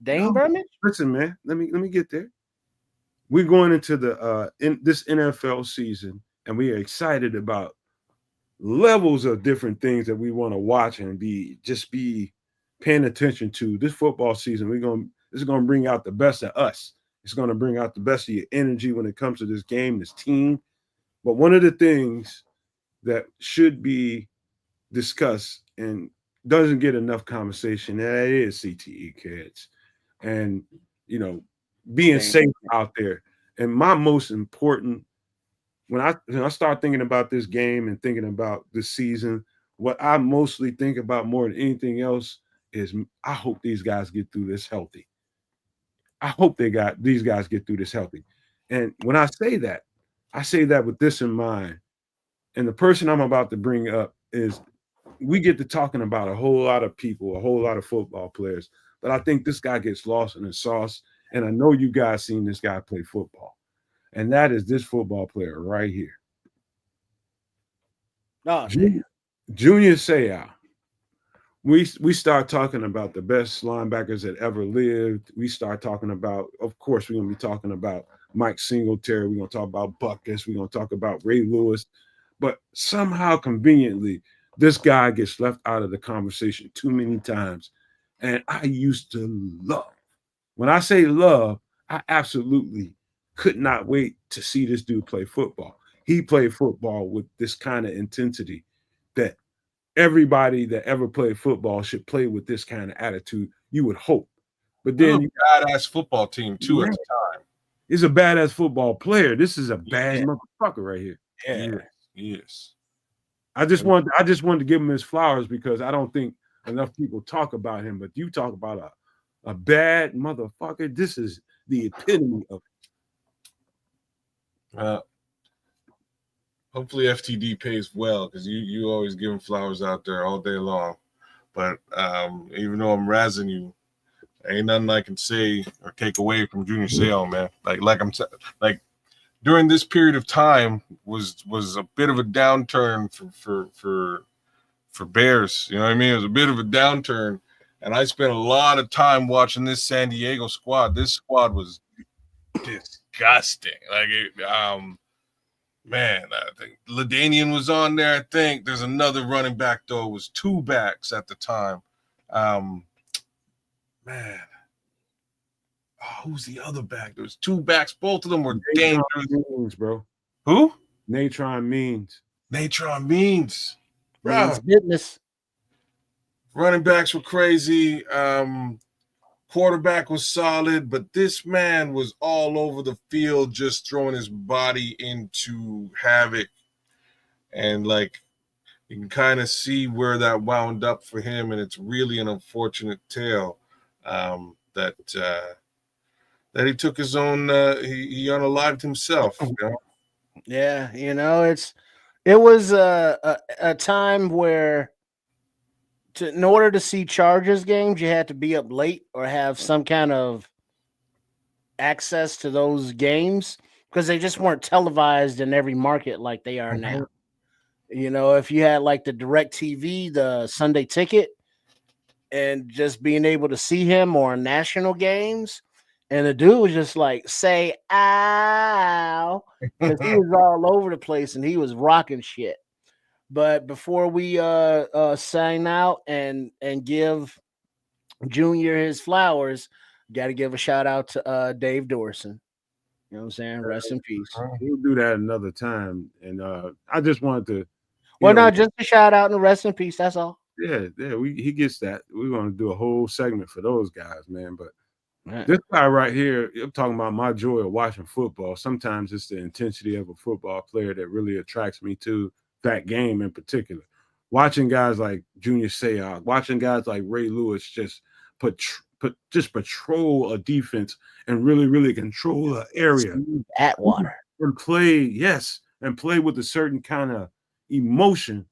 Speaker 4: Dane Bramage.
Speaker 2: Listen, man. Let me get there. We're going into the this NFL season, and we are excited about levels of different things that we want to watch and be paying attention to. This football season, this is going to bring out the best of us. It's going to bring out the best of your energy when it comes to this game, this team. But one of the things that should be discussed and doesn't get enough conversation, that is CTE, kids. And, being safe out there. And my most important, when I start thinking about this game and thinking about this season, what I mostly think about more than anything else is I hope these guys get through this healthy. I hope these guys get through this healthy. And when I say that with this in mind. And the person I'm about to bring up is, we get to talking about a whole lot of people, a whole lot of football players, but I think this guy gets lost in the sauce. And I know you guys seen this guy play football. And that is this football player right here.
Speaker 4: Oh,
Speaker 2: Junior Seau. We start talking about the best linebackers that ever lived. We start talking about, of course, we're going to be talking about Mike Singletary. We're going to talk about Buckus. We're going to talk about Ray Lewis. But somehow, conveniently, this guy gets left out of the conversation too many times. And I used to love. When I say love, I absolutely could not wait to see this dude play football. He played football with this kind of intensity that everybody that ever played football should play with this kind of attitude, you would hope. But then
Speaker 3: badass football team too at the time.
Speaker 2: He's a badass football player. This is a bad motherfucker right here.
Speaker 3: Yeah, yes.
Speaker 2: I just wanted to give him his flowers because I don't think enough people talk about him. But you talk about a bad motherfucker. This is the epitome of
Speaker 3: it. Hopefully FTD pays well, because you always give him flowers out there all day long. But even though I'm razzing you, ain't nothing I can say or take away from Junior Seau, man. Like during this period of time was a bit of a downturn for Bears. You know what I mean? It was a bit of a downturn. And I spent a lot of time watching this San Diego squad. This squad was disgusting. Man, I think LaDainian was on there. I think there's another running back, though. It was two backs at the time. Man. Oh, who's the other back? There was two backs. Both of them were dangerous.
Speaker 2: Means, bro.
Speaker 3: Who?
Speaker 2: Natron Means.
Speaker 3: Natron Means.
Speaker 4: Bro. Business.
Speaker 3: Running backs were crazy. Quarterback was solid, but this man was all over the field, just throwing his body into havoc. And you can kind of see where that wound up for him. And it's really an unfortunate tale that he took his own, he unalived himself. You know?
Speaker 4: Yeah. It was a time where in order to see Chargers games, you had to be up late or have some kind of access to those games because they just weren't televised in every market like they are now. If you had like the Direct TV, the Sunday Ticket, and just being able to see him on national games, and the dude was just like, say, ow, because he was all over the place and he was rocking shit. But before we sign out and give Junior his flowers, got to give a shout out to Dave Dorson. You know what I'm saying? Rest in peace.
Speaker 2: We'll do that another time. And I just wanted to.
Speaker 4: Well, no, just a shout out and rest in peace. That's all.
Speaker 2: Yeah, he gets that. We're going to do a whole segment for those guys, man. But this guy right here, I'm talking about my joy of watching football. Sometimes it's the intensity of a football player that really attracts me to that game in particular. Watching guys like Junior Seau, watching guys like Ray Lewis just patrol a defense and really, really control an area.
Speaker 4: Atwater.
Speaker 2: And play with a certain kind of emotion.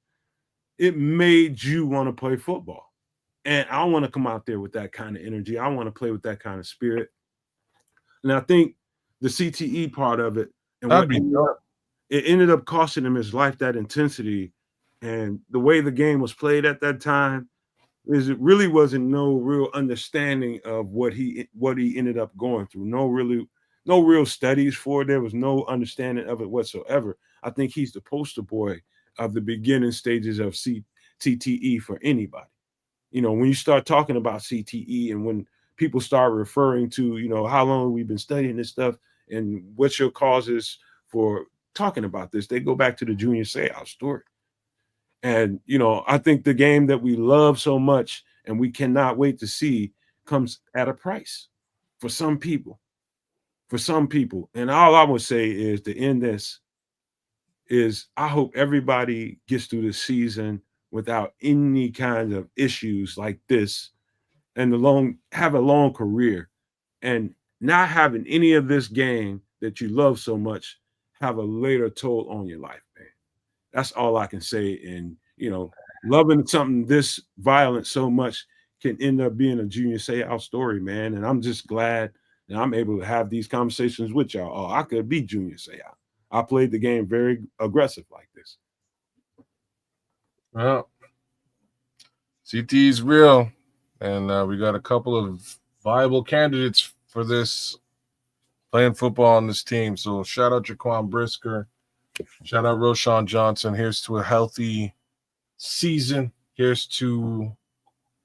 Speaker 2: It made you want to play football. And I want to come out there with that kind of energy. I want to play with that kind of spirit. And I think the CTE part of it, and it ended up costing him his life, that intensity. And the way the game was played at that time, is it really wasn't no real understanding of what he ended up going through. No real studies for it. There was no understanding of it whatsoever. I think he's the poster boy of the beginning stages of CTE for anybody. When you start talking about CTE and when people start referring to, how long we've been studying this stuff and what's your causes for talking about this, they go back to the Junior Seau story. And, I think the game that we love so much and we cannot wait to see comes at a price for some people. And all I would say is to end this is I hope everybody gets through the season without any kind of issues like this and have a long career and not having any of this game that you love so much have a later toll on your life, man. That's all I can say. And, loving something this violent so much can end up being a Junior Seau story, man. And I'm just glad that I'm able to have these conversations with y'all. Oh, I could be Junior Seau. I played the game very aggressive like this.
Speaker 3: Well, CT is real. And we got a couple of viable candidates for this playing football on this team. So shout out Jaquan Brisker. Shout out Roschon Johnson. Here's to a healthy season. Here's to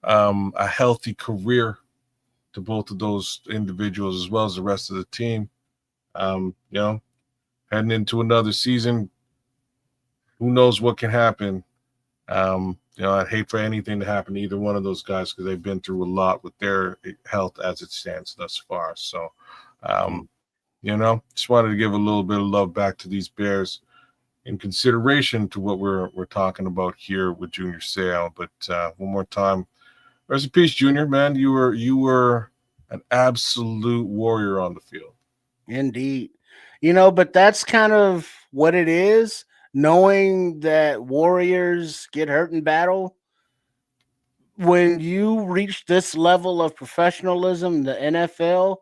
Speaker 3: a healthy career to both of those individuals as well as the rest of the team. Heading into another season, who knows what can happen. I'd hate for anything to happen to either one of those guys because they've been through a lot with their health as it stands thus far. So, just wanted to give a little bit of love back to these Bears in consideration to what we're talking about here with Junior Seau. But one more time, rest in peace, Junior, man. You were an absolute warrior on the field.
Speaker 4: Indeed. But that's kind of what it is. Knowing that warriors get hurt in battle, when you reach this level of professionalism, the NFL,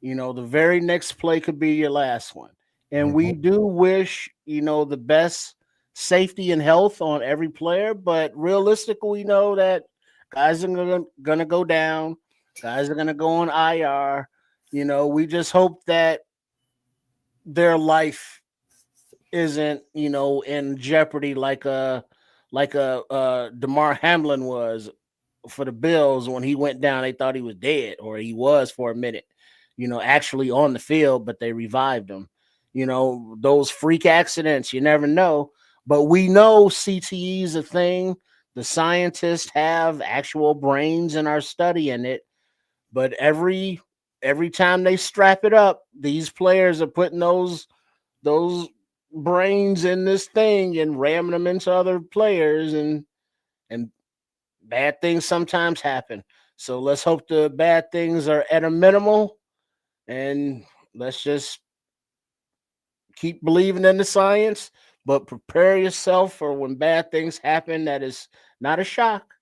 Speaker 4: the very next play could be your last one. And we do wish, the best safety and health on every player. But realistically, we know that guys are going to go down. Guys are going to go on IR. We just hope that their life isn't, in jeopardy like a DeMar Hamlin was for the Bills when he went down. They thought he was dead, or he was for a minute, actually on the field, but they revived him. Those freak accidents, you never know. But we know CTE is a thing. The scientists have actual brains and are studying it. But every time they strap it up, these players are putting those brains in this thing and ramming them into other players, and bad things sometimes happen. So let's hope the bad things are at a minimal, and let's just keep believing in the science, but prepare yourself for when bad things happen. That is not a shock.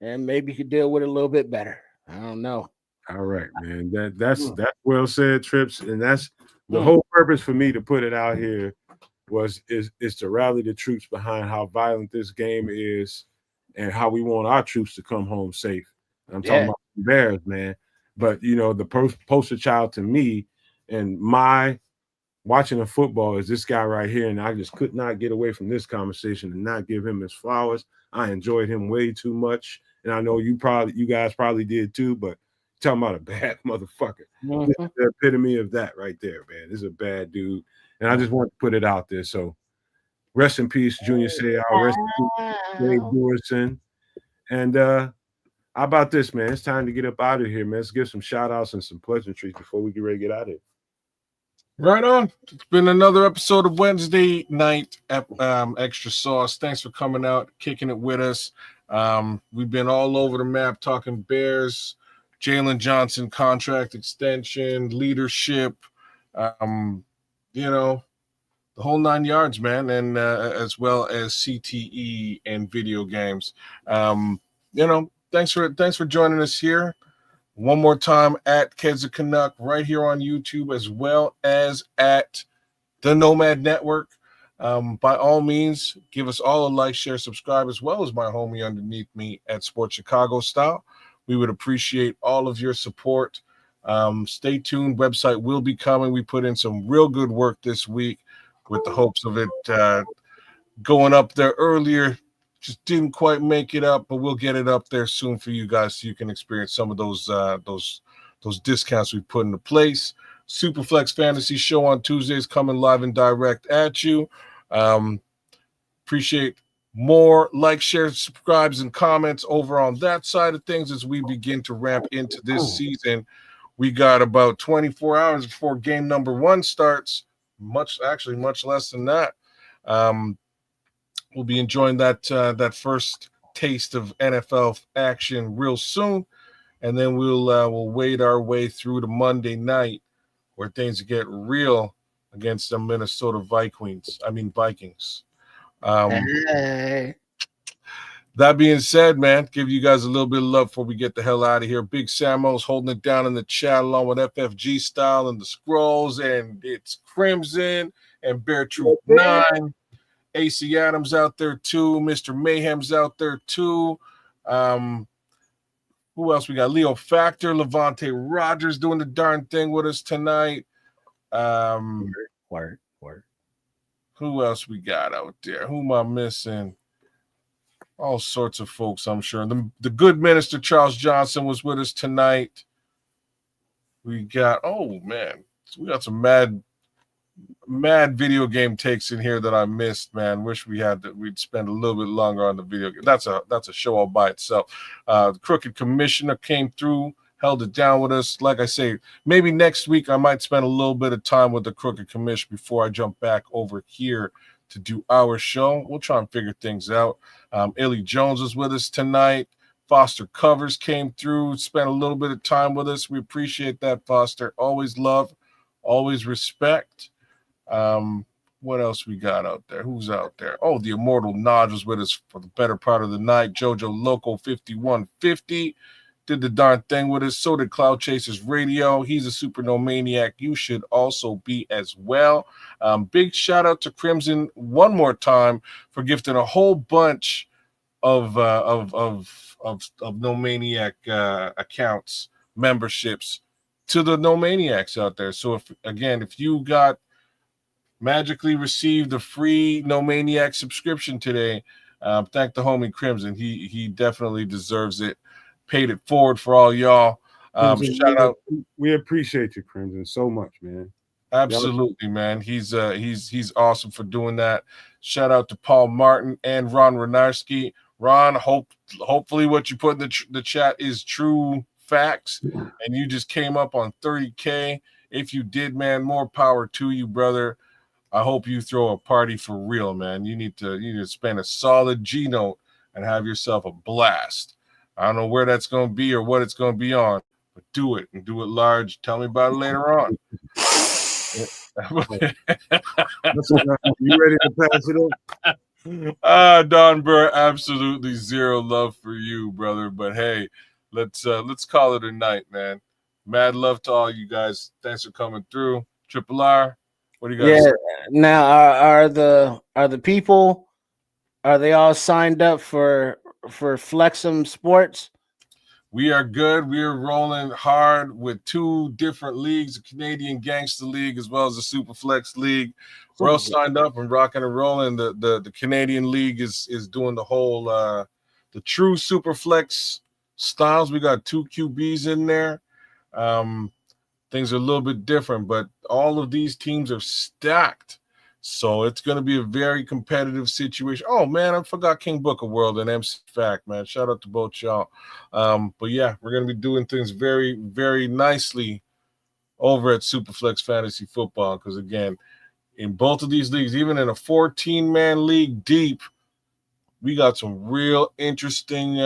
Speaker 4: and maybe you could deal with it a little bit better. I don't know.
Speaker 2: All right, man. That's well said, Trips. And that's the whole purpose for me to put it out here is to rally the troops behind how violent this game is and how we want our troops to come home safe. I'm talking about the Bears, man. But the poster child to me and my watching the football is this guy right here, and I just could not get away from this conversation and not give him his flowers. I enjoyed him way too much, and I know you guys probably did too. But talking about a bad motherfucker, this is the epitome of that right there, man. This is a bad dude, and I just want to put it out there. So, rest in peace, Junior Seau. Rest in peace, Jaylen Johnson. And how about this, man? It's time to get up out of here, man. Let's give some shout outs and some pleasantries before we get ready to get out of here.
Speaker 3: Right on. It's been another episode of Wednesday night Extra Sauce. Thanks for coming out, kicking it with us. We've been all over the map talking Bears, Jaylen Johnson contract extension, leadership, the whole 9 yards, man, and as well as CTE and video games. Thanks for joining us here. One more time at Keds Canuck right here on YouTube, as well as at the Nomad Network. By all means, give us all a like, share, subscribe, as well as my homie underneath me at Sports Chicago Style. We would appreciate all of your support. Stay tuned. Website will be coming. We put in some real good work this week with the hopes of it going up there earlier. Just didn't quite make it up, but we'll get it up there soon for you guys so you can experience some of those discounts we put into place. Superflex Fantasy Show on Tuesdays coming live and direct at you. Appreciate more like, share, subscribes, and comments over on that side of things as we begin to ramp into this season. We got about 24 hours before game number 1 starts. Much less than that. We'll be enjoying that first taste of NFL action real soon, and then we'll wade our way through to Monday night where things get real against the Minnesota Vikings.
Speaker 4: Hey.
Speaker 3: That being said, man, give you guys a little bit of love before we get the hell out of here. Big Samo's holding it down in the chat along with FFG Style and the Scrolls, and it's Crimson and Bear Troop 9. AC Adams out there too. Mr. Mayhem's out there too. Who else we got? Leo Factor, Levante Rogers doing the darn thing with us tonight.
Speaker 4: Word.
Speaker 3: Who else we got out there? Who am I missing? All sorts of folks, I'm sure. The good minister Charles Johnson was with us tonight. We got we got some mad video game takes in here that I missed, man. Wish we'd spend a little bit longer on the video game. That's a show all by itself. The Crooked Commissioner came through, held it down with us. Like I say, maybe next week I might spend a little bit of time with the Crooked Commissioner before I jump back over here to do our show. We'll try and figure things out. Illy Jones was with us tonight. Foster Covers came through, spent a little bit of time with us. We appreciate that, Foster. Always love, always respect. What else we got out there? Who's out there? Oh, the Immortal Nodge was with us for the better part of the night. Jojo Loco 5150 did the darn thing with us. So did Cloud Chasers Radio. He's a super maniac. You should also be as well. Big shout out to Crimson one more time for gifting a whole bunch of No Maniac accounts, memberships to the No Maniacs out there. So if you got magically received a free No Maniac subscription today, thank the homie Crimson. He definitely deserves it. Paid it forward for all y'all. Shout out.
Speaker 2: We appreciate you, Crimson, so much, man.
Speaker 3: Absolutely, man. He's awesome for doing that. Shout out to Paul Martin and Ron Renarski. Ron, hopefully what you put in the chat is true facts, and you just came up on 30K. If you did, man, more power to you, brother. I hope you throw a party for real, man. You need to spend a solid G note and have yourself a blast. I don't know where that's going to be or what it's going to be on, but do it and do it large. Tell me about it later on.
Speaker 2: You ready to pass it up?
Speaker 3: Don Burr, absolutely zero love for you, brother. But hey, let's call it a night, man. Mad love to all you guys. Thanks for coming through. Triple R, what do you guys
Speaker 4: Yeah.
Speaker 3: say?
Speaker 4: Now, are the people, are they all signed up for Flexum Sports?
Speaker 3: We are good. We are rolling hard with 2 different leagues, the Canadian Gangster League as well as the Superflex League. We're all signed up and rocking and rolling. The Canadian League is doing the whole the true Superflex styles. We got 2 QBs in there. Things are a little bit different, but all of these teams are stacked. So it's going to be a very competitive situation. Oh, man, I forgot King Booker World and MC Fact, man. Shout out to both y'all. But, yeah, we're going to be doing things very, very nicely over at Superflex Fantasy Football because, again, in both of these leagues, even in a 14-man league deep, we got some real interesting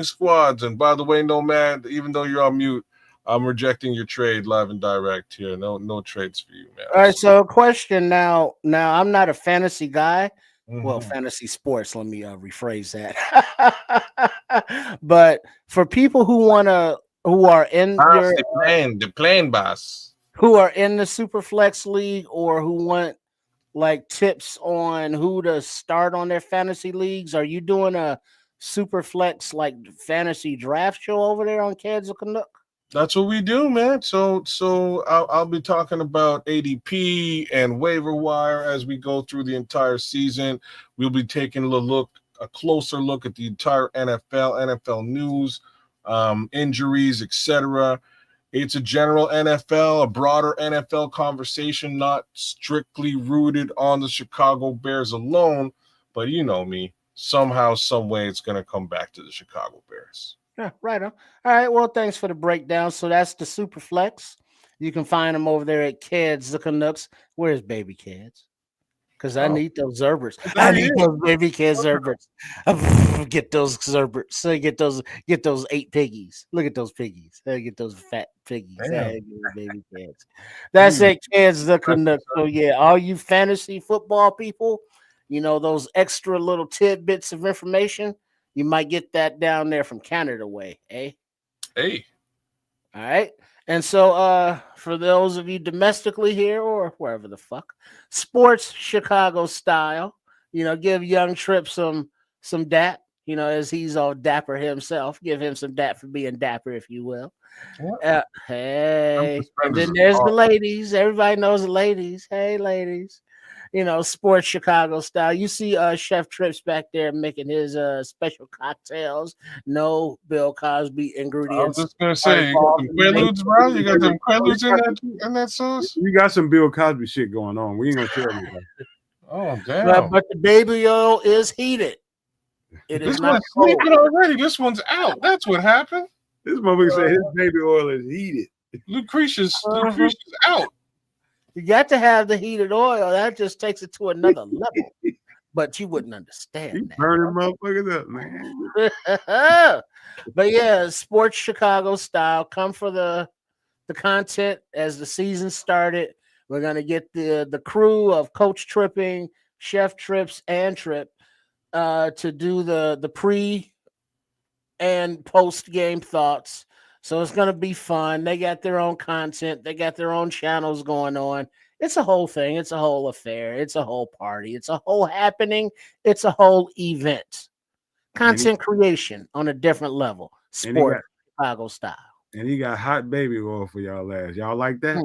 Speaker 3: squads. And, by the way, Nomad, even though you're on mute, I'm rejecting your trade live and direct here. No trades for you, man.
Speaker 4: All right, so question now. Now I'm not a fantasy guy. Well,
Speaker 3: Mhm.
Speaker 4: fantasy sports. Let me rephrase that. But for people who are in your
Speaker 3: The plane boss.
Speaker 4: who are in the Superflex League or who want like tips on who to start on their fantasy leagues, are you doing a Superflex like fantasy draft show over there on Kids of Canuck?
Speaker 3: That's what we do, man. So I'll be talking about ADP and waiver wire as we go through the entire season. We'll be taking a closer look at the entire NFL news, injuries, etc. It's a general NFL, a broader NFL conversation, not strictly rooted on the Chicago Bears alone. But you know me, somehow, some way, it's going to come back to the Chicago Bears.
Speaker 4: Yeah, right on. All right. Well, thanks for the breakdown. So that's the Superflex. You can find them over there at Kids the Canucks. Where's baby Kids? Because I
Speaker 3: Oh,
Speaker 4: need those Zerberts.
Speaker 3: there
Speaker 4: I
Speaker 3: he
Speaker 4: need
Speaker 3: is.
Speaker 4: those baby Kids Zerberts. Get those Zerberts. So get those 8 piggies. Look at those piggies. Get those fat piggies.
Speaker 3: Damn.
Speaker 4: Get those baby Kids. That's
Speaker 3: Dude,
Speaker 4: it, Kids the Canucks. So yeah, all you fantasy football people, those extra little tidbits of information. You might get that down there from Canada way, eh?
Speaker 3: hey.
Speaker 4: All right. And so for those of you domestically here or wherever the fuck, sports Chicago style, give young Trip some dap, as he's all dapper himself. Give him some dap for being dapper, if you will. Hey. And then there's the ladies. Everybody knows the ladies. Hey, ladies. Sports Chicago style. You see Chef Trips back there making his special cocktails. No Bill Cosby ingredients.
Speaker 3: I was just gonna say, you got some Quaaludes, bro. You got them Quaaludes in that sauce.
Speaker 2: You got some Bill Cosby shit going on. We ain't gonna tell you.
Speaker 3: Oh damn!
Speaker 4: But the baby oil is heated. It is
Speaker 3: This
Speaker 4: not
Speaker 3: one's
Speaker 4: cold.
Speaker 3: sleeping already. This one's out. That's what happened.
Speaker 2: This motherfucker said his baby oil is heated.
Speaker 3: Lucretia's out.
Speaker 4: You got to have the heated oil. That just takes it to another level. But you wouldn't understand
Speaker 2: You
Speaker 4: that.
Speaker 2: burning motherfuckers up, man.
Speaker 4: But yeah, sports Chicago style. Come for the content as the season started. We're gonna get the crew of Coach Tripping, Chef Trips, and Trip to do the pre and post game thoughts. So it's gonna be fun. They got their own content. They got their own channels going on. It's a whole thing. It's a whole affair. It's a whole party. It's a whole happening. It's a whole event. Content creation on a different level. Sport Chicago style.
Speaker 2: And he got hot baby oil for y'all ass. Y'all like that?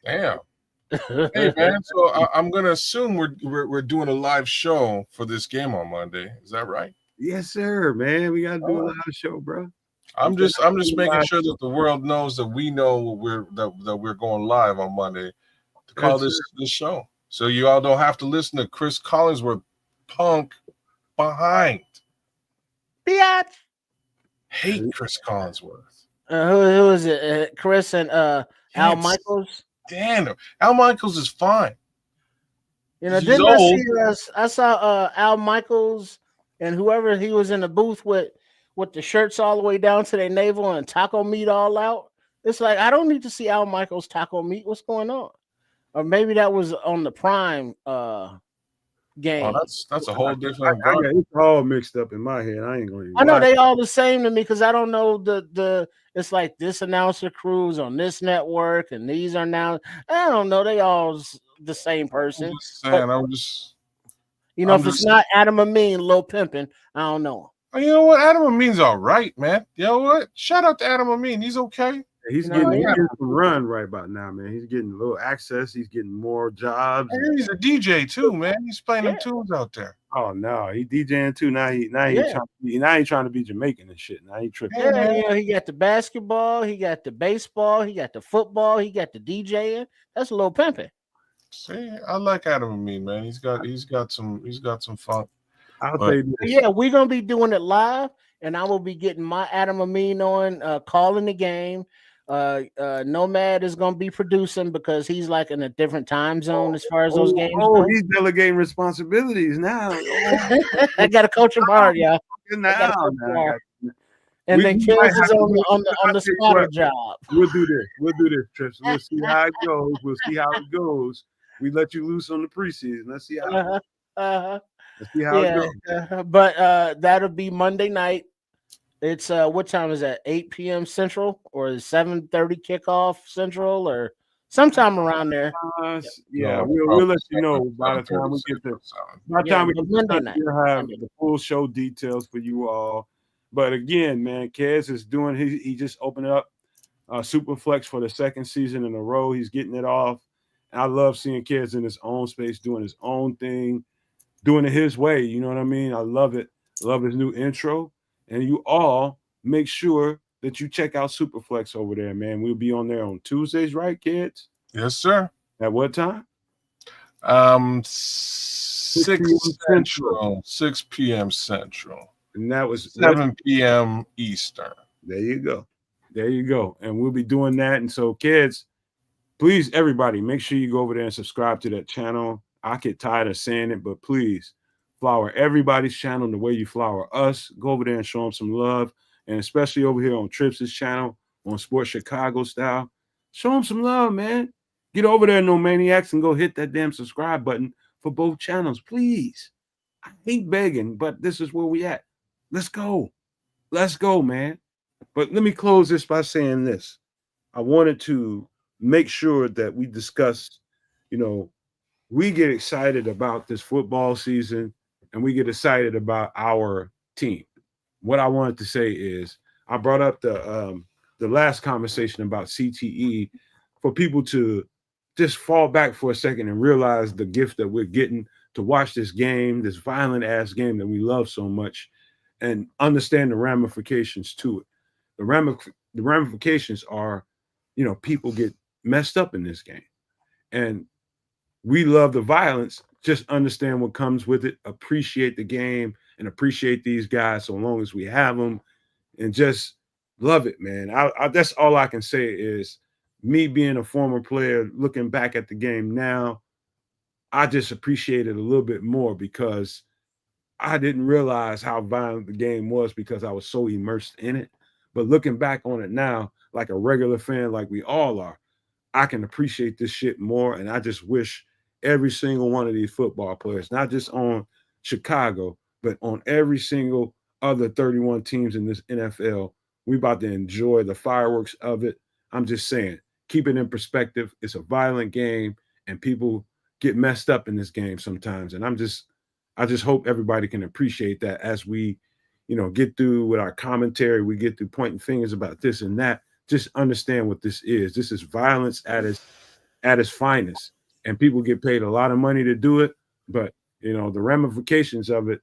Speaker 3: Damn. Hey man, so I'm gonna assume we're doing a live show for this game on Monday. Is that right?
Speaker 2: Yes, sir, man. We gotta do a live show, bro.
Speaker 3: I'm just making sure that the world knows that we know that we're going live on Monday to call this show. So you all don't have to listen to Chris Collinsworth punk behind.
Speaker 4: Biatch.
Speaker 3: Hate Chris Collinsworth.
Speaker 4: Who is it? Chris and Al Michaels.
Speaker 3: Damn, Al Michaels is fine.
Speaker 4: Didn't I saw Al Michaels and whoever he was in the booth with the shirts all the way down to their navel and taco meat all out. It's like I don't need to see Al Michaels taco meat. What's going on? Or maybe that was on the Prime game.
Speaker 3: Oh, that's a whole different.
Speaker 2: I got it's all mixed up in my head. I ain't going to.
Speaker 4: I know they all the same to me because I don't know the. It's like this announcer crew's on this network, and these are now. I don't know. They all the same person.
Speaker 3: I'm just saying. I'm just.
Speaker 4: You know, if it's not Adam Amin, Lil Pimpin', I don't know.
Speaker 3: You know what? Adam Amin's all right, man. You know what? Shout out to Adam Amin. He's okay.
Speaker 2: He's getting some run right about now, man. He's getting a little access. He's getting more jobs.
Speaker 3: And he's a DJ too, man. He's playing them tunes out there.
Speaker 2: Oh no, he DJing too. Now he trying to be Jamaican and shit. Now he tripping.
Speaker 4: Yeah, he got the basketball, he got the baseball, he got the football, he got the DJing. That's a little pimping.
Speaker 3: See, I like Adam Amin, man. He's got some fun.
Speaker 2: I'll tell you this.
Speaker 4: Yeah, we're gonna be doing it live, and I will be getting my Adam Amin on calling the game. Nomad is gonna be producing because he's like in a different time zone as far as those games go.
Speaker 2: He's delegating responsibilities now.
Speaker 4: I gotta coach him hard, y'all. And then Kills is on the spotter job.
Speaker 2: We'll do this, Trips. We'll see how it goes. We let you loose on the preseason. Let's see how let's see how it goes.
Speaker 4: But that'll be Monday night. It's what time is that? 8 p.m. Central or 7:30 kickoff Central or sometime around there.
Speaker 2: We'll let you know by the time we get there. By the time we get there, we'll have the full show details for you all. But again, man, Kez is doing. He just opened up Superflex for the second season in a row. He's getting it off. And I love seeing Kez in his own space, doing his own thing, doing it his way. You know what I mean? I love it. Love his new intro. And you all make sure that you check out Superflex over there, man. We'll be on there on Tuesdays, right, kids?
Speaker 3: Yes, sir.
Speaker 2: At what time?
Speaker 3: 6 Central. 6 p.m. Central.
Speaker 2: And that was
Speaker 3: 7 p.m. Eastern.
Speaker 2: There you go. And we'll be doing that. And so, kids, please, everybody, make sure you go over there and subscribe to that channel. I get tired of saying it, but please, flower everybody's channel the way you flower us. Go over there and show them some love. And especially over here on Trips' channel, on Sports Chicago Style. Show them some love, man. Get over there, No Maniacs, and go hit that damn subscribe button for both channels, please. I hate begging, but this is where we at. Let's go, man. But let me close this by saying this. I wanted to make sure that we discuss, we get excited about this football season and we get excited about our team. What I wanted to say is I brought up the last conversation about CTE for people to just fall back for a second and realize the gift that we're getting to watch this game, this violent ass game that we love so much, and understand the ramifications to it. The ramifications are, people get messed up in this game. And we love the violence. Just understand what comes with it, appreciate the game, and appreciate these guys so long as we have them, and just love it, man. I that's all I can say is me being a former player, looking back at the game now, I just appreciate it a little bit more because I didn't realize how violent the game was because I was so immersed in it. But looking back on it now, like a regular fan, like we all are, I can appreciate this shit more. And I just wish every single one of these football players, not just on Chicago, but on every single other 31 teams in this NFL, we about to enjoy the fireworks of it. I'm just saying, keep it in perspective. It's a violent game and people get messed up in this game sometimes. And I just hope everybody can appreciate that as we, get through with our commentary, we get through pointing fingers about this and that. Just understand what this is. This is violence at its finest. And people get paid a lot of money to do it, but the ramifications of it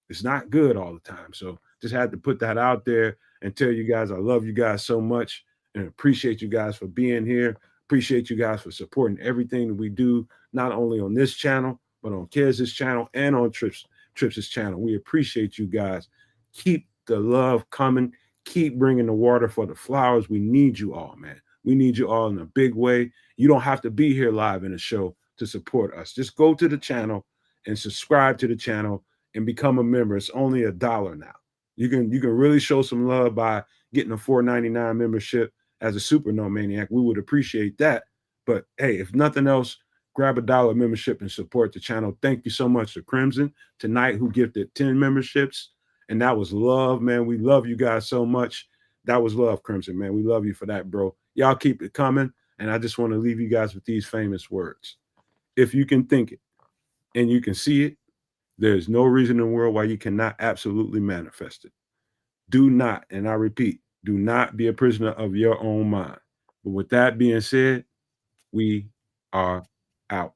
Speaker 2: is not good all the time. So just had to put that out there and tell you guys I love you guys so much and appreciate you guys for being here. Appreciate you guys for supporting everything that we do, not only on this channel, but on Kez's channel and on Trips' channel. We appreciate you guys. Keep the love coming. Keep bringing the water for the flowers. We need you all, man. We need you all in a big way. You don't have to be here live in the show to support us. Just go to the channel and subscribe to the channel and become a member. It's only $1 now. You can really show some love by getting a $4.99 membership as a Super No Maniac, we would appreciate that. But hey, if nothing else, grab a $1 membership and support the channel. Thank you so much to Crimson tonight, who gifted 10 memberships. And that was love, man. We love you guys so much. That was love, Crimson, man. We love you for that, bro. Y'all keep it coming. And I just want to leave you guys with these famous words. If you can think it and you can see it, there's no reason in the world why you cannot absolutely manifest it. Do not, and I repeat, do not be a prisoner of your own mind. But with that being said, we are out.